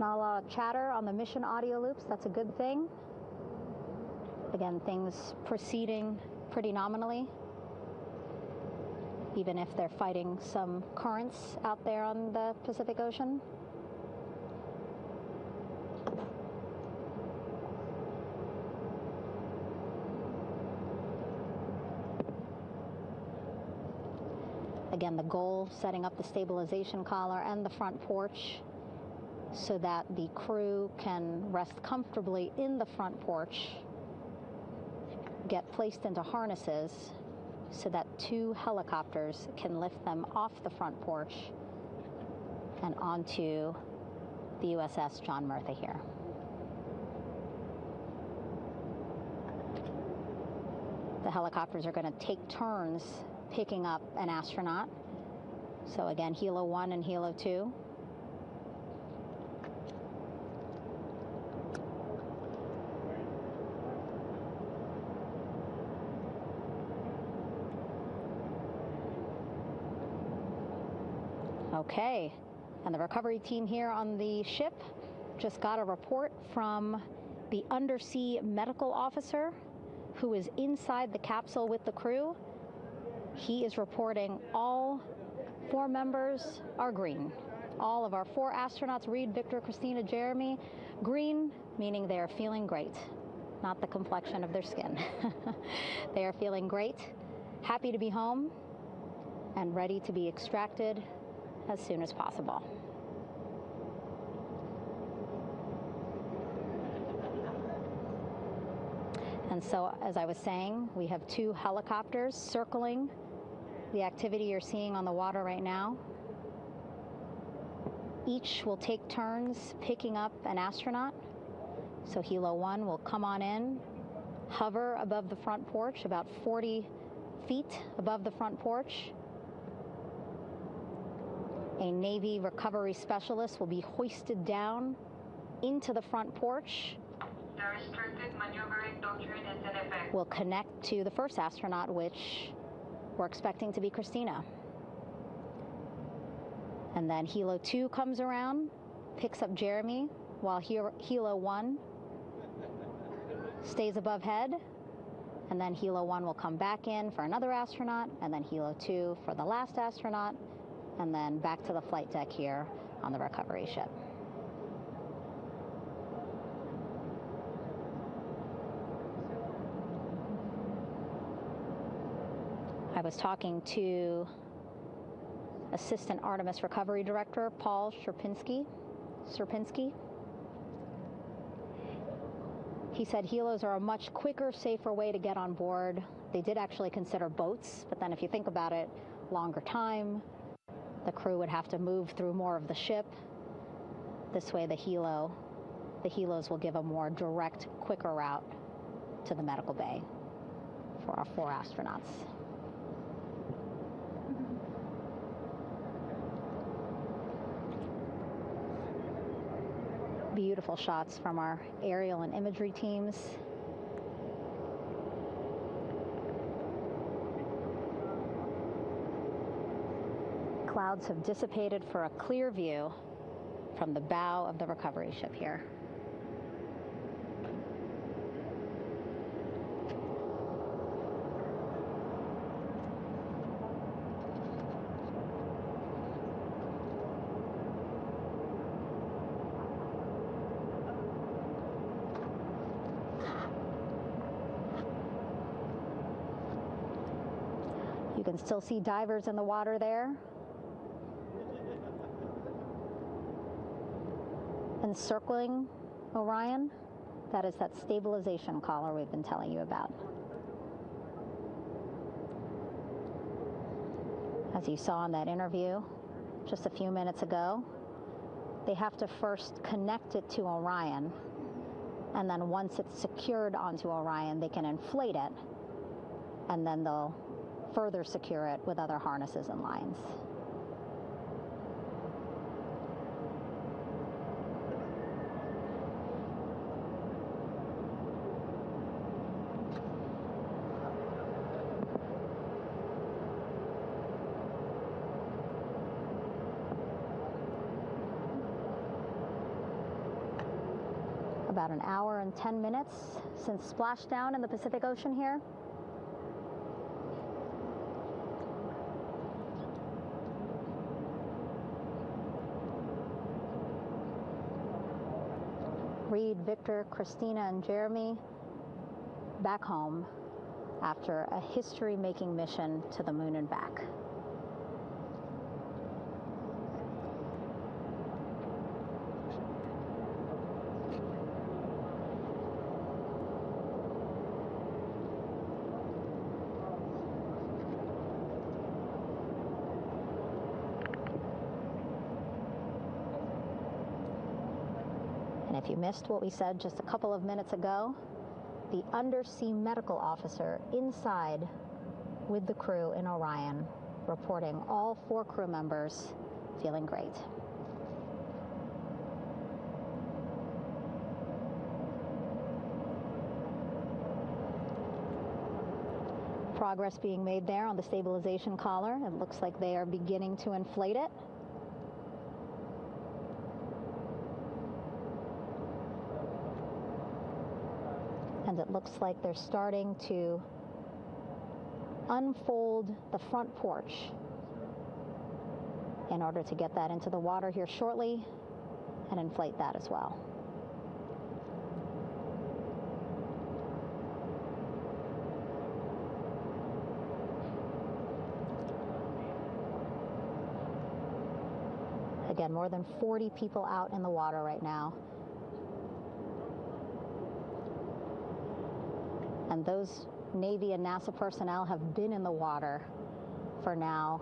Speaker 17: Not a lot of chatter on the mission audio loops. That's a good thing. Again, things proceeding pretty nominally, even if they're fighting some currents out there on the Pacific Ocean. Again, the goal, setting up the stabilization collar and the front porch so that the crew can rest comfortably in the front porch, get placed into harnesses so that 2 helicopters can lift them off the front porch and onto the USS John Murtha here. The helicopters are going to take turns picking up an astronaut. So again, Helo 1 and Helo 2. Okay, and the recovery team here on the ship just got a report from the undersea medical officer who is inside the capsule with the crew. He is reporting all 4 members are green. All of our 4 astronauts, Reed, Victor, Christina, Jeremy, green, meaning they are feeling great, not the complexion of their skin. They are feeling great, happy to be home, and ready to be extracted as soon as possible. And so, as I was saying, we have 2 helicopters circling the activity you're seeing on the water right now. Each will take turns picking up an astronaut. So Helo 1 will come on in, hover above the front porch, about 40 feet above the front porch. A Navy recovery specialist will be hoisted down into the front porch.
Speaker 12: The restricted maneuvering doctrine is in effect.
Speaker 17: Will connect to the first astronaut, which we're expecting to be Christina. And then Helo 2 comes around, picks up Jeremy, while Helo 1 stays above head, and then Helo 1 will come back in for another astronaut, and then Helo 2 for the last astronaut, and then back to the flight deck here on the recovery ship. I was talking to Assistant Artemis Recovery Director Paul Sierpinski. He said helos are a much quicker, safer way to get on board. They did actually consider boats, but then if you think about it, longer time, the crew would have to move through more of the ship. This way the helos will give a more direct, quicker route to the medical bay for our 4 astronauts. Beautiful shots from our aerial and imagery teams. Clouds have dissipated for a clear view from the bow of the recovery ship here. You can still see divers in the water there. Encircling Orion, that is that stabilization collar we've been telling you about. As you saw in that interview just a few minutes ago, they have to first connect it to Orion, and then once it's secured onto Orion, they can inflate it, and then they'll further secure it with other harnesses and lines. About an hour and 10 minutes since splashdown in the Pacific Ocean here. Reed, Victor, Christina, and Jeremy back home after a history-making mission to the moon and back. If you missed what we said just a couple of minutes ago, the undersea medical officer inside with the crew in Orion reporting all 4 crew members feeling great. Progress being made there on the stabilization collar. It looks like they are beginning to inflate it. And it looks like they're starting to unfold the front porch in order to get that into the water here shortly and inflate that as well. Again, more than 40 people out in the water right now. And those Navy and NASA personnel have been in the water for now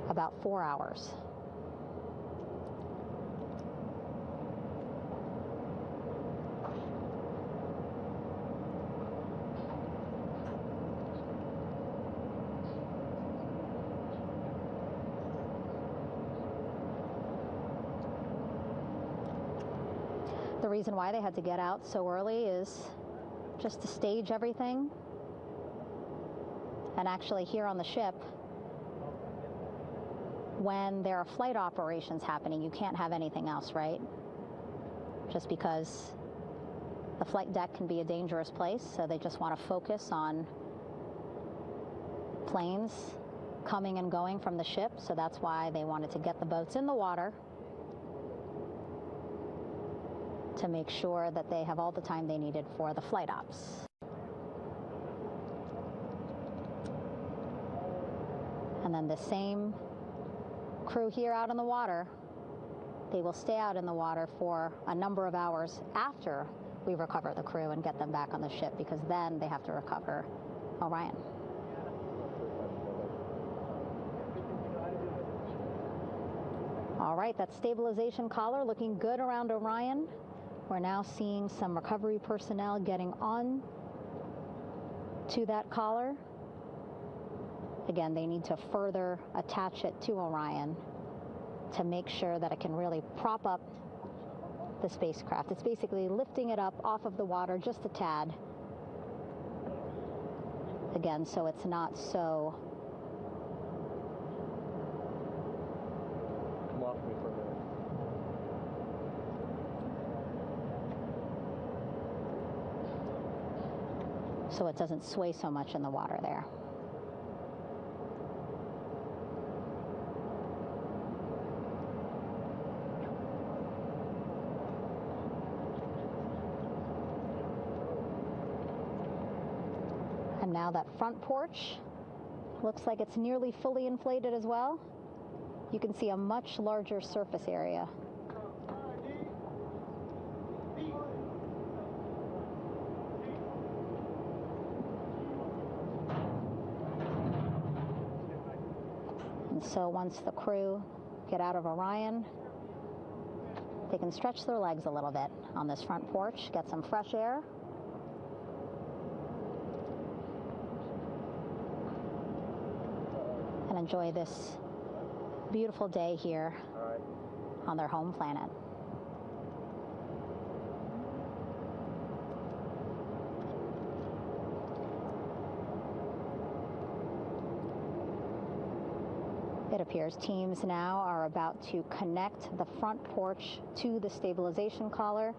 Speaker 17: about 4 hours. The reason why they had to get out so early is just to stage everything. And actually here on the ship, when there are flight operations happening, you can't have anything else, right? Just because the flight deck can be a dangerous place, so they just want to focus on planes coming and going from the ship, so that's why they wanted to get the boats in the water to make sure that they have all the time they needed for the flight ops. And then the same crew here out in the water, they will stay out in the water for a number of hours after we recover the crew and get them back on the ship, because then they have to recover Orion. All right, that stabilization collar looking good around Orion. We're now seeing some recovery personnel getting on to that collar. Again, they need to further attach it to Orion to make sure that it can really prop up the spacecraft. It's basically lifting it up off of the water just a tad. Again, so it's not so
Speaker 1: come off me for a minute.
Speaker 17: so it doesn't sway so much in the water there. And now that front porch looks like it's nearly fully inflated as well. You can see a much larger surface area. And so once the crew get out of Orion, they can stretch their legs a little bit on this front porch, get some fresh air. And enjoy this beautiful day here on their home planet. It appears teams now are about to connect the front porch to the stabilization collar.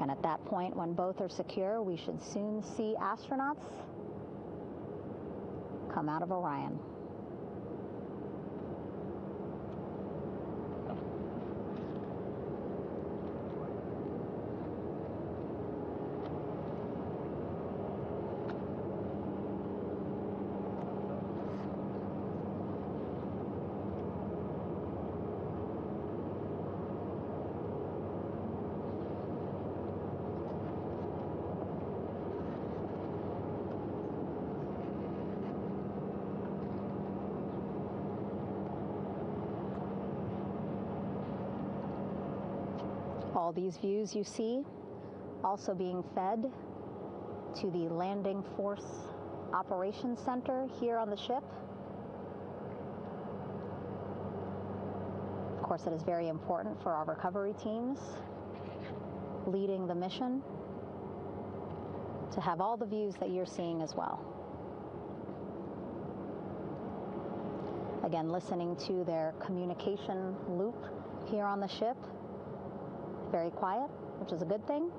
Speaker 17: And at that point, when both are secure, we should soon see astronauts come out of Orion. All these views you see also being fed to the Landing Force Operations Center here on the ship. Of course, it is very important for our recovery teams leading the mission to have all the views that you're seeing as well. Again, listening to their communication loop here on the ship. Very quiet, which is a good thing.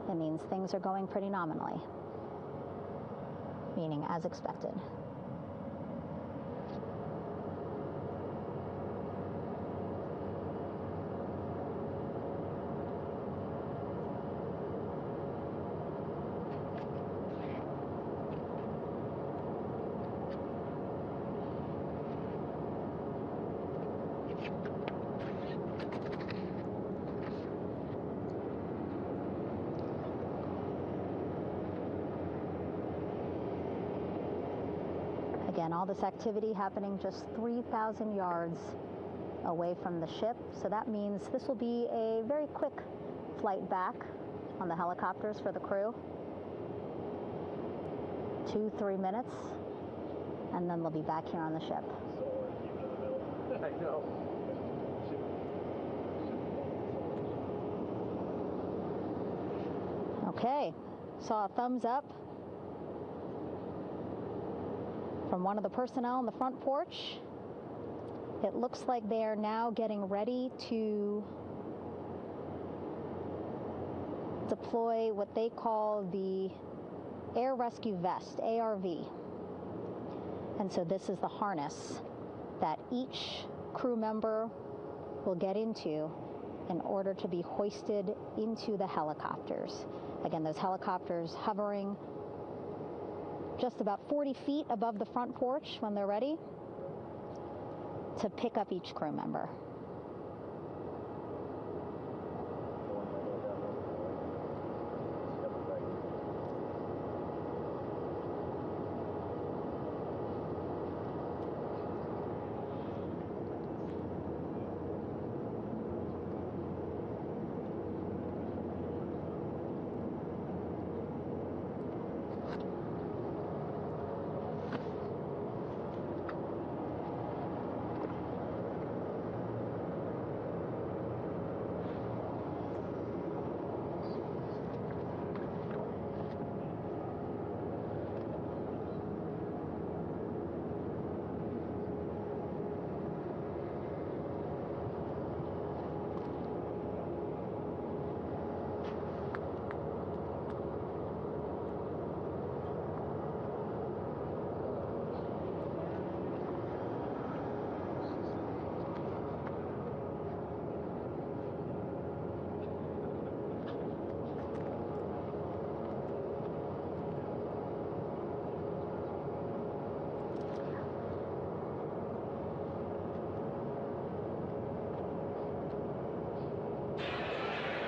Speaker 17: It means things are going pretty nominally, meaning as expected. Again, all this activity happening just 3,000 yards away from the ship. So that means this will be a very quick flight back on the helicopters for the crew. 2-3 minutes, and then they'll be back here on the ship.
Speaker 1: I know.
Speaker 17: Okay, saw a thumbs up from one of the personnel on the front porch. It looks like they are now getting ready to deploy what they call the Air Rescue Vest, ARV. And so this is the harness that each crew member will get into in order to be hoisted into the helicopters. Again, those helicopters hovering just about 40 feet above the front porch when they're ready to pick up each crew member.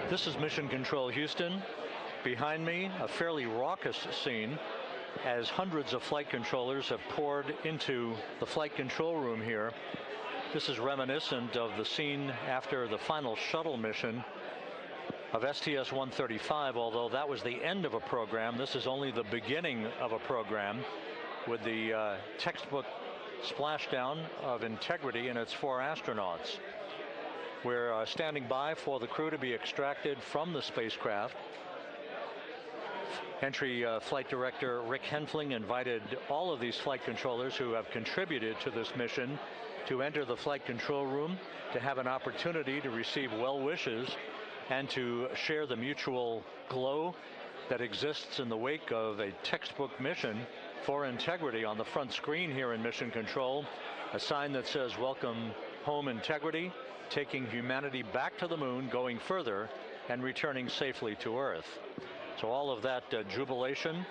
Speaker 6: This is Mission Control Houston. Behind me, a fairly raucous scene as hundreds of flight controllers have poured into the flight control room here. This is reminiscent of the scene after the final shuttle mission of STS-135, although that was the end of a program. This is only the beginning of a program with the textbook splashdown of Integrity and its 4 astronauts. We're standing by for the crew to be extracted from the spacecraft. Entry Flight Director Rick Henfling invited all of these flight controllers who have contributed to this mission to enter the flight control room to have an opportunity to receive well wishes and to share the mutual glow that exists in the wake of a textbook mission for Integrity. On the front screen here in Mission Control, a sign that says "Welcome Home, Integrity, taking humanity back to the moon, going further, and returning safely to Earth." So all of that jubilation,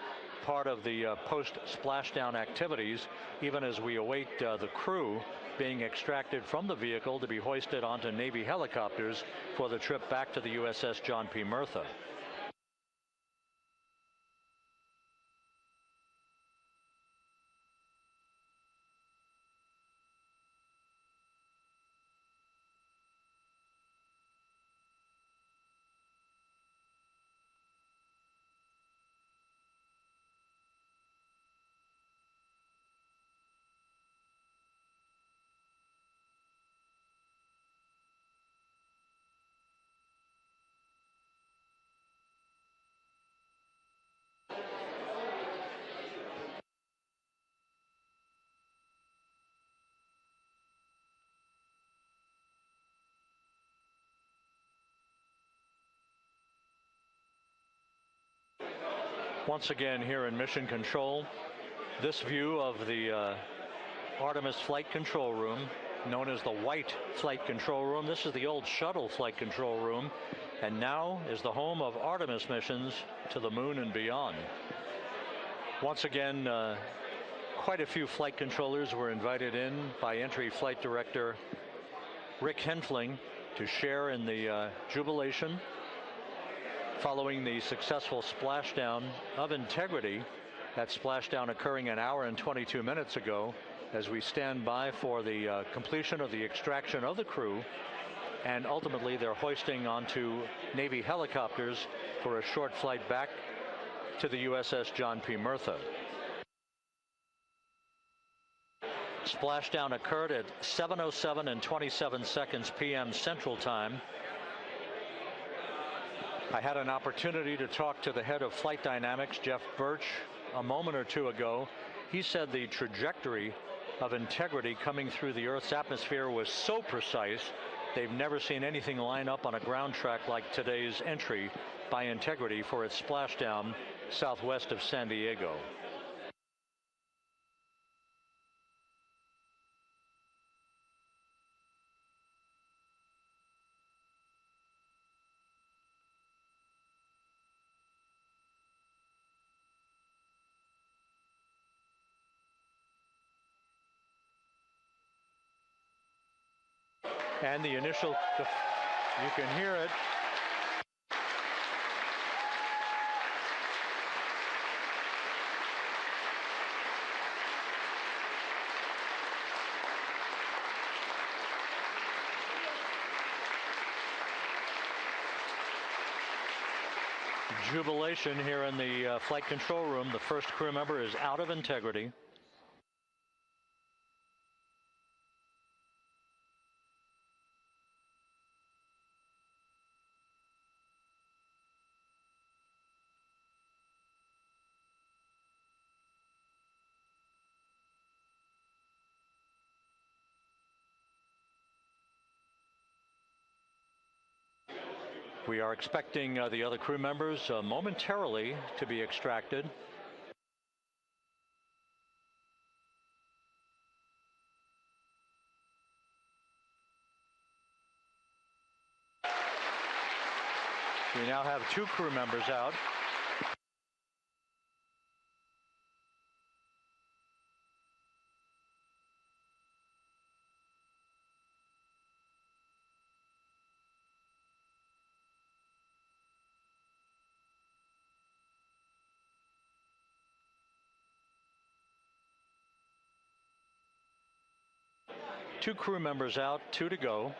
Speaker 6: part of the post-splashdown activities, even as we await the crew being extracted from the vehicle to be hoisted onto Navy helicopters for the trip back to the USS John P. Murtha. Once again here in Mission Control, this view of the Artemis Flight Control Room, known as the White Flight Control Room. This is the old shuttle flight control room, and now is the home of Artemis missions to the moon and beyond. Once again, quite a few flight controllers were invited in by Entry Flight Director Rick Henfling to share in the jubilation following the successful splashdown of Integrity. That splashdown occurring an hour and 22 minutes ago, as we stand by for the completion of the extraction of the crew, and ultimately their hoisting onto Navy helicopters for a short flight back to the USS John P. Murtha. Splashdown occurred at 7:07 and 27 seconds p.m. Central Time. I had an opportunity to talk to the head of flight dynamics, Jeff Birch, a moment or two ago. He said the trajectory of Integrity coming through the Earth's atmosphere was so precise, they've never seen anything line up on a ground track like today's entry by Integrity for its splashdown southwest of San Diego. And the initial, you can hear it. Jubilation here in the flight control room. The first crew member is out of Integrity. We are expecting the other crew members momentarily to be extracted. We now have 2 crew members out. Two crew members out, 2 to go.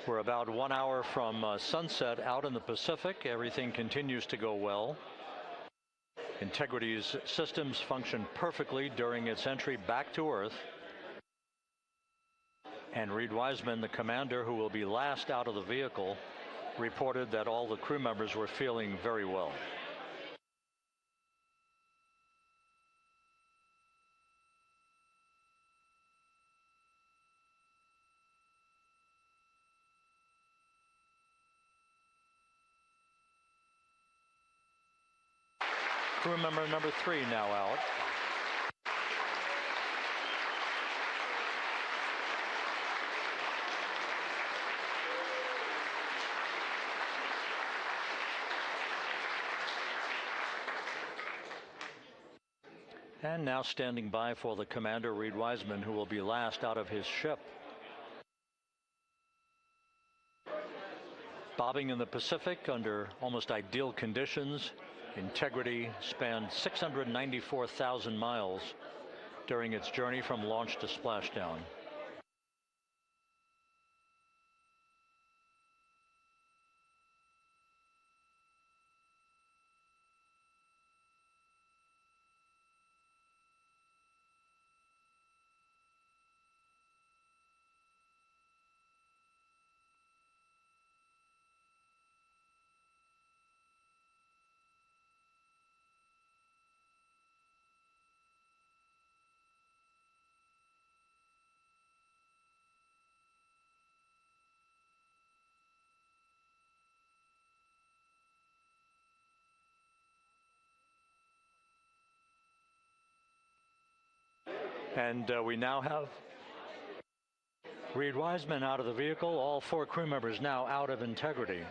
Speaker 6: We're about 1 hour from sunset out in the Pacific. Everything continues to go well. Integrity's systems function perfectly during its entry back to Earth. And Reed Wiseman, the commander who will be last out of the vehicle, reported that all the crew members were feeling very well. Crew member number 3 now out. And now standing by for the commander, Reed Wiseman, who will be last out of his ship. Bobbing in the Pacific under almost ideal conditions, Integrity spanned 694,000 miles during its journey from launch to splashdown. And we now have Reed Wiseman out of the vehicle, all 4 crew members now out of Integrity.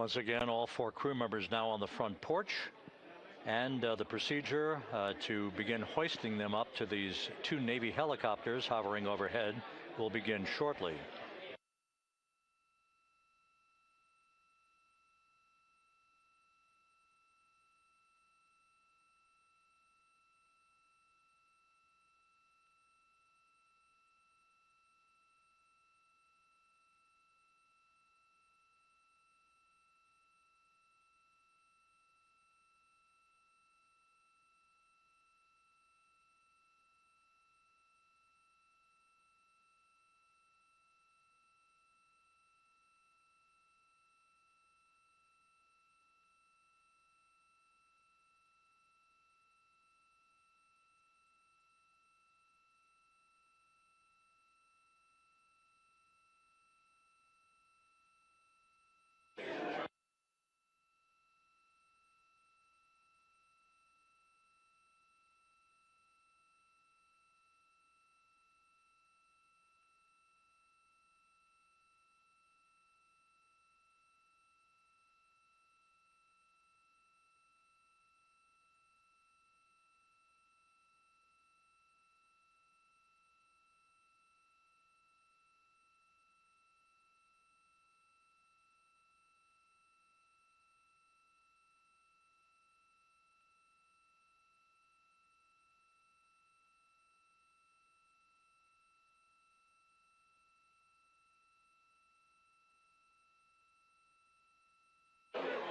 Speaker 6: Once again, all 4 crew members now on the front porch, and the procedure to begin hoisting them up to these 2 Navy helicopters hovering overhead will begin shortly.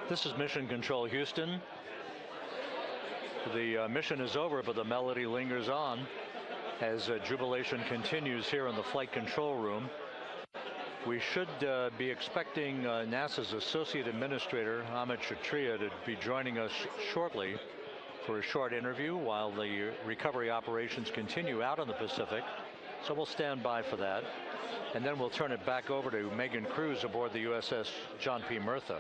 Speaker 6: This is Mission Control Houston. The mission is over, but the melody lingers on as jubilation continues here in the flight control room. We should be expecting NASA's Associate Administrator, Amit Kshatriya, to be joining us shortly for a short interview while the recovery operations continue out in the Pacific. So we'll stand by for that. And then we'll turn it back over to Megan Cruz aboard the USS John P. Murtha.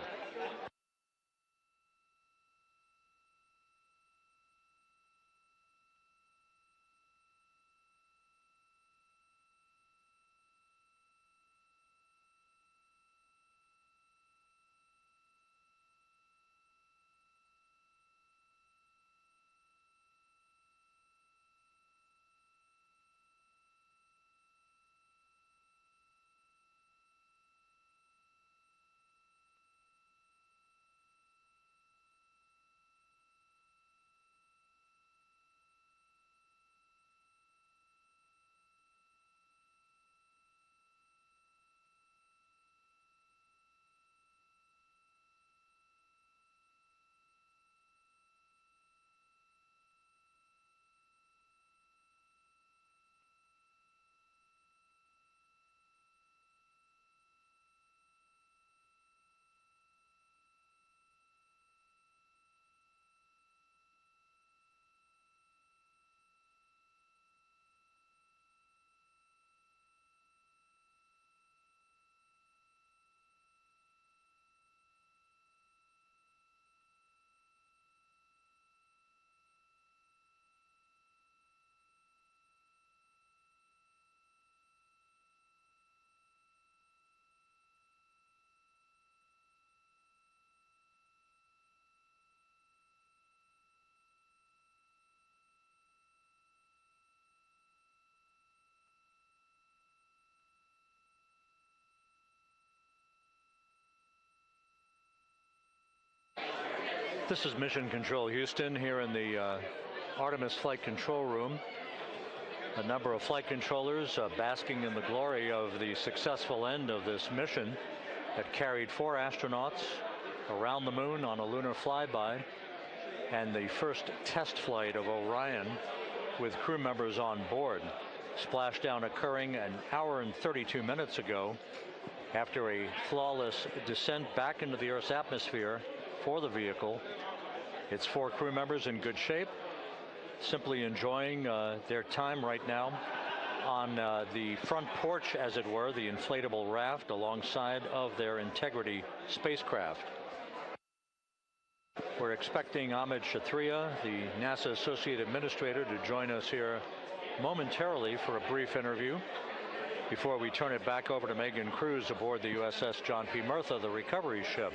Speaker 6: This is Mission Control Houston here in the Artemis Flight Control Room. A number of flight controllers basking in the glory of the successful end of this mission that carried 4 astronauts around the moon on a lunar flyby, and the first test flight of Orion with crew members on board. Splashdown occurring an hour and 32 minutes ago after a flawless descent back into the Earth's atmosphere for the vehicle. Its 4 crew members in good shape, simply enjoying their time right now on the front porch, as it were, the inflatable raft alongside of their Integrity spacecraft. We're expecting Amit Kshatriya, the NASA Associate Administrator, to join us here momentarily for a brief interview before we turn it back over to Megan Cruz aboard the USS John P. Murtha, the recovery ship.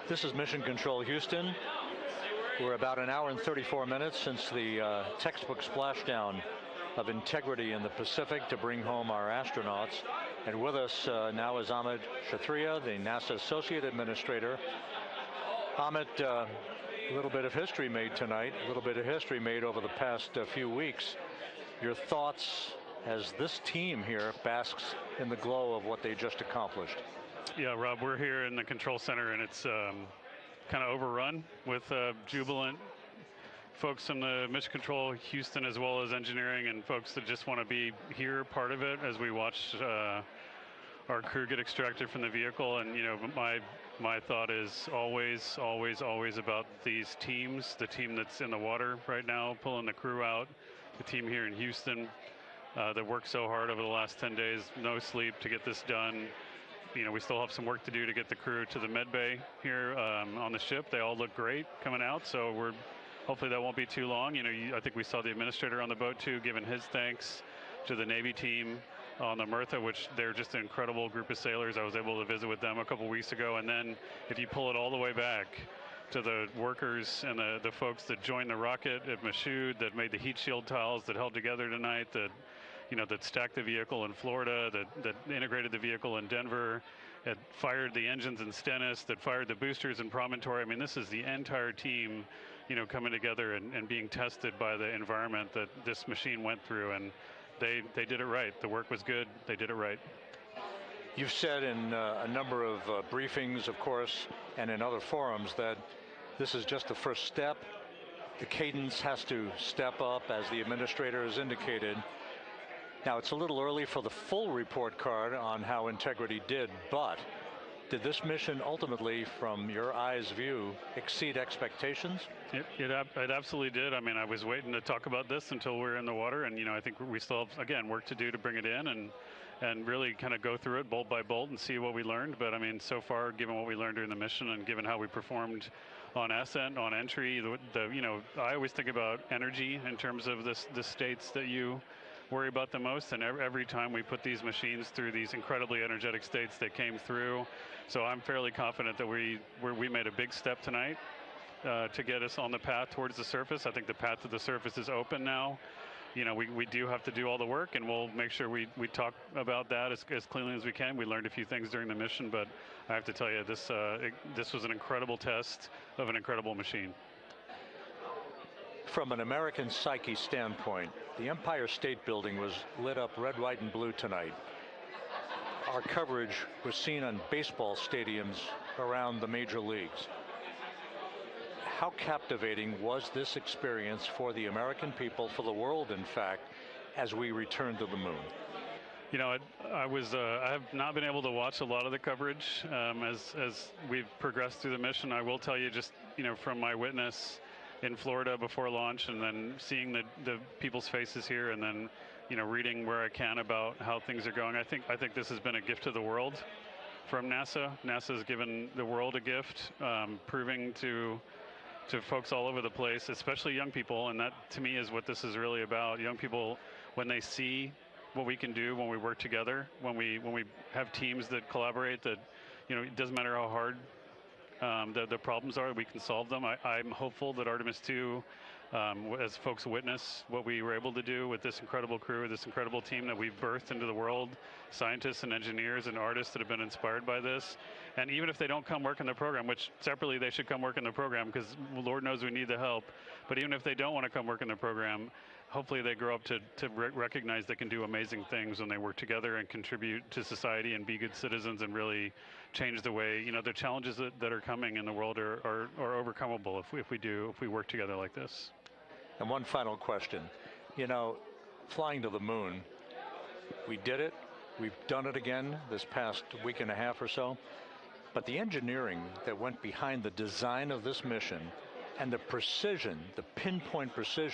Speaker 6: This is Mission Control Houston. We're about an hour and 34 minutes since the textbook splashdown of integrity in the Pacific to bring home our astronauts. And with us now is Amit Kshatriya, the NASA Associate Administrator. Amit, a little bit of history made tonight, a little bit of history made over the past few weeks. Your thoughts as this team here basks in the glow of what they just accomplished?
Speaker 5: Yeah, Rob, we're here in the control center, and it's kind of overrun with jubilant folks in the Mission Control Houston, as well as engineering, and folks that just want to be here, part of it, as we watch our crew get extracted from the vehicle. And, you know, my thought is always about these teams, the team that's in the water right now, pulling the crew out, the team here in Houston that worked so hard over the last 10 days, no sleep to get this done. You know, we still have some work to do to get the crew to the med bay here on the ship. They all look great coming out, so hopefully that won't be too long. You know, I think we saw the administrator on the boat too, giving his thanks to the Navy team on the Mirtha, which they're just an incredible group of sailors. I was able to visit with them a couple weeks ago. And then if you pull it all the way back to the workers and the folks that joined the rocket at Michoud, that made the heat shield tiles, that held together tonight, that stacked the vehicle in Florida, that integrated the vehicle in Denver, that fired the engines in Stennis, that fired the boosters in Promontory. I mean, this is the entire team, coming together and being tested by the environment that this machine went through. And they did it right. The work was good. They did it right.
Speaker 6: You've said in a number of briefings, of course, and in other forums that this is just the first step. The cadence has to step up, as the administrator has indicated. Now, it's a little early for the full report card on how integrity did, but did this mission ultimately, from your eyes view, exceed expectations?
Speaker 5: It absolutely did. I mean, I was waiting to talk about this until we're in the water, and I think we still have, again, work to do to bring it in and really kind of go through it bolt by bolt and see what we learned. But I mean, so far, given what we learned during the mission and given how we performed on ascent, on entry, I always think about energy in terms of the states that you worry about the most, and every time we put these machines through these incredibly energetic states, they came through. So I'm fairly confident that we made a big step tonight to get us on the path towards the surface. I think the path to the surface is open now. We do have to do all the work, and we'll make sure we talk about that as cleanly as we can. We learned a few things during the mission, but I have to tell you, this was an incredible test of an incredible machine.
Speaker 6: From an American psyche standpoint, the Empire State Building was lit up red, white, and blue tonight. Our coverage was seen on baseball stadiums around the major leagues. How captivating was this experience for the American people, for the world, in fact, as we returned to the moon?
Speaker 5: I have not been able to watch a lot of the coverage as we've progressed through the mission. I will tell you, just from my witness in Florida before launch, and then seeing the people's faces here, and then reading where I can about how things are going. I think this has been a gift to the world from NASA. NASA has given the world a gift, proving to folks all over the place, especially young people, and that to me is what this is really about. Young people, when they see what we can do when we work together, when we have teams that collaborate, that it doesn't matter how hard the problems are, we can solve them. I'm hopeful that Artemis II, as folks witness what we were able to do with this incredible crew, this incredible team that we've birthed into the world, scientists and engineers and artists that have been inspired by this. And even if they don't come work in the program, which separately they should come work in the program, because Lord knows we need the help, but even if they don't want to come work in the program, hopefully they grow up to recognize they can do amazing things when they work together and contribute to society and be good citizens and really change the way, the challenges that are coming in the world are overcomable if we work together like this.
Speaker 6: And one final question. Flying to the moon, we did it. We've done it again this past week and a half or so. But the engineering that went behind the design of this mission and the precision, the pinpoint precision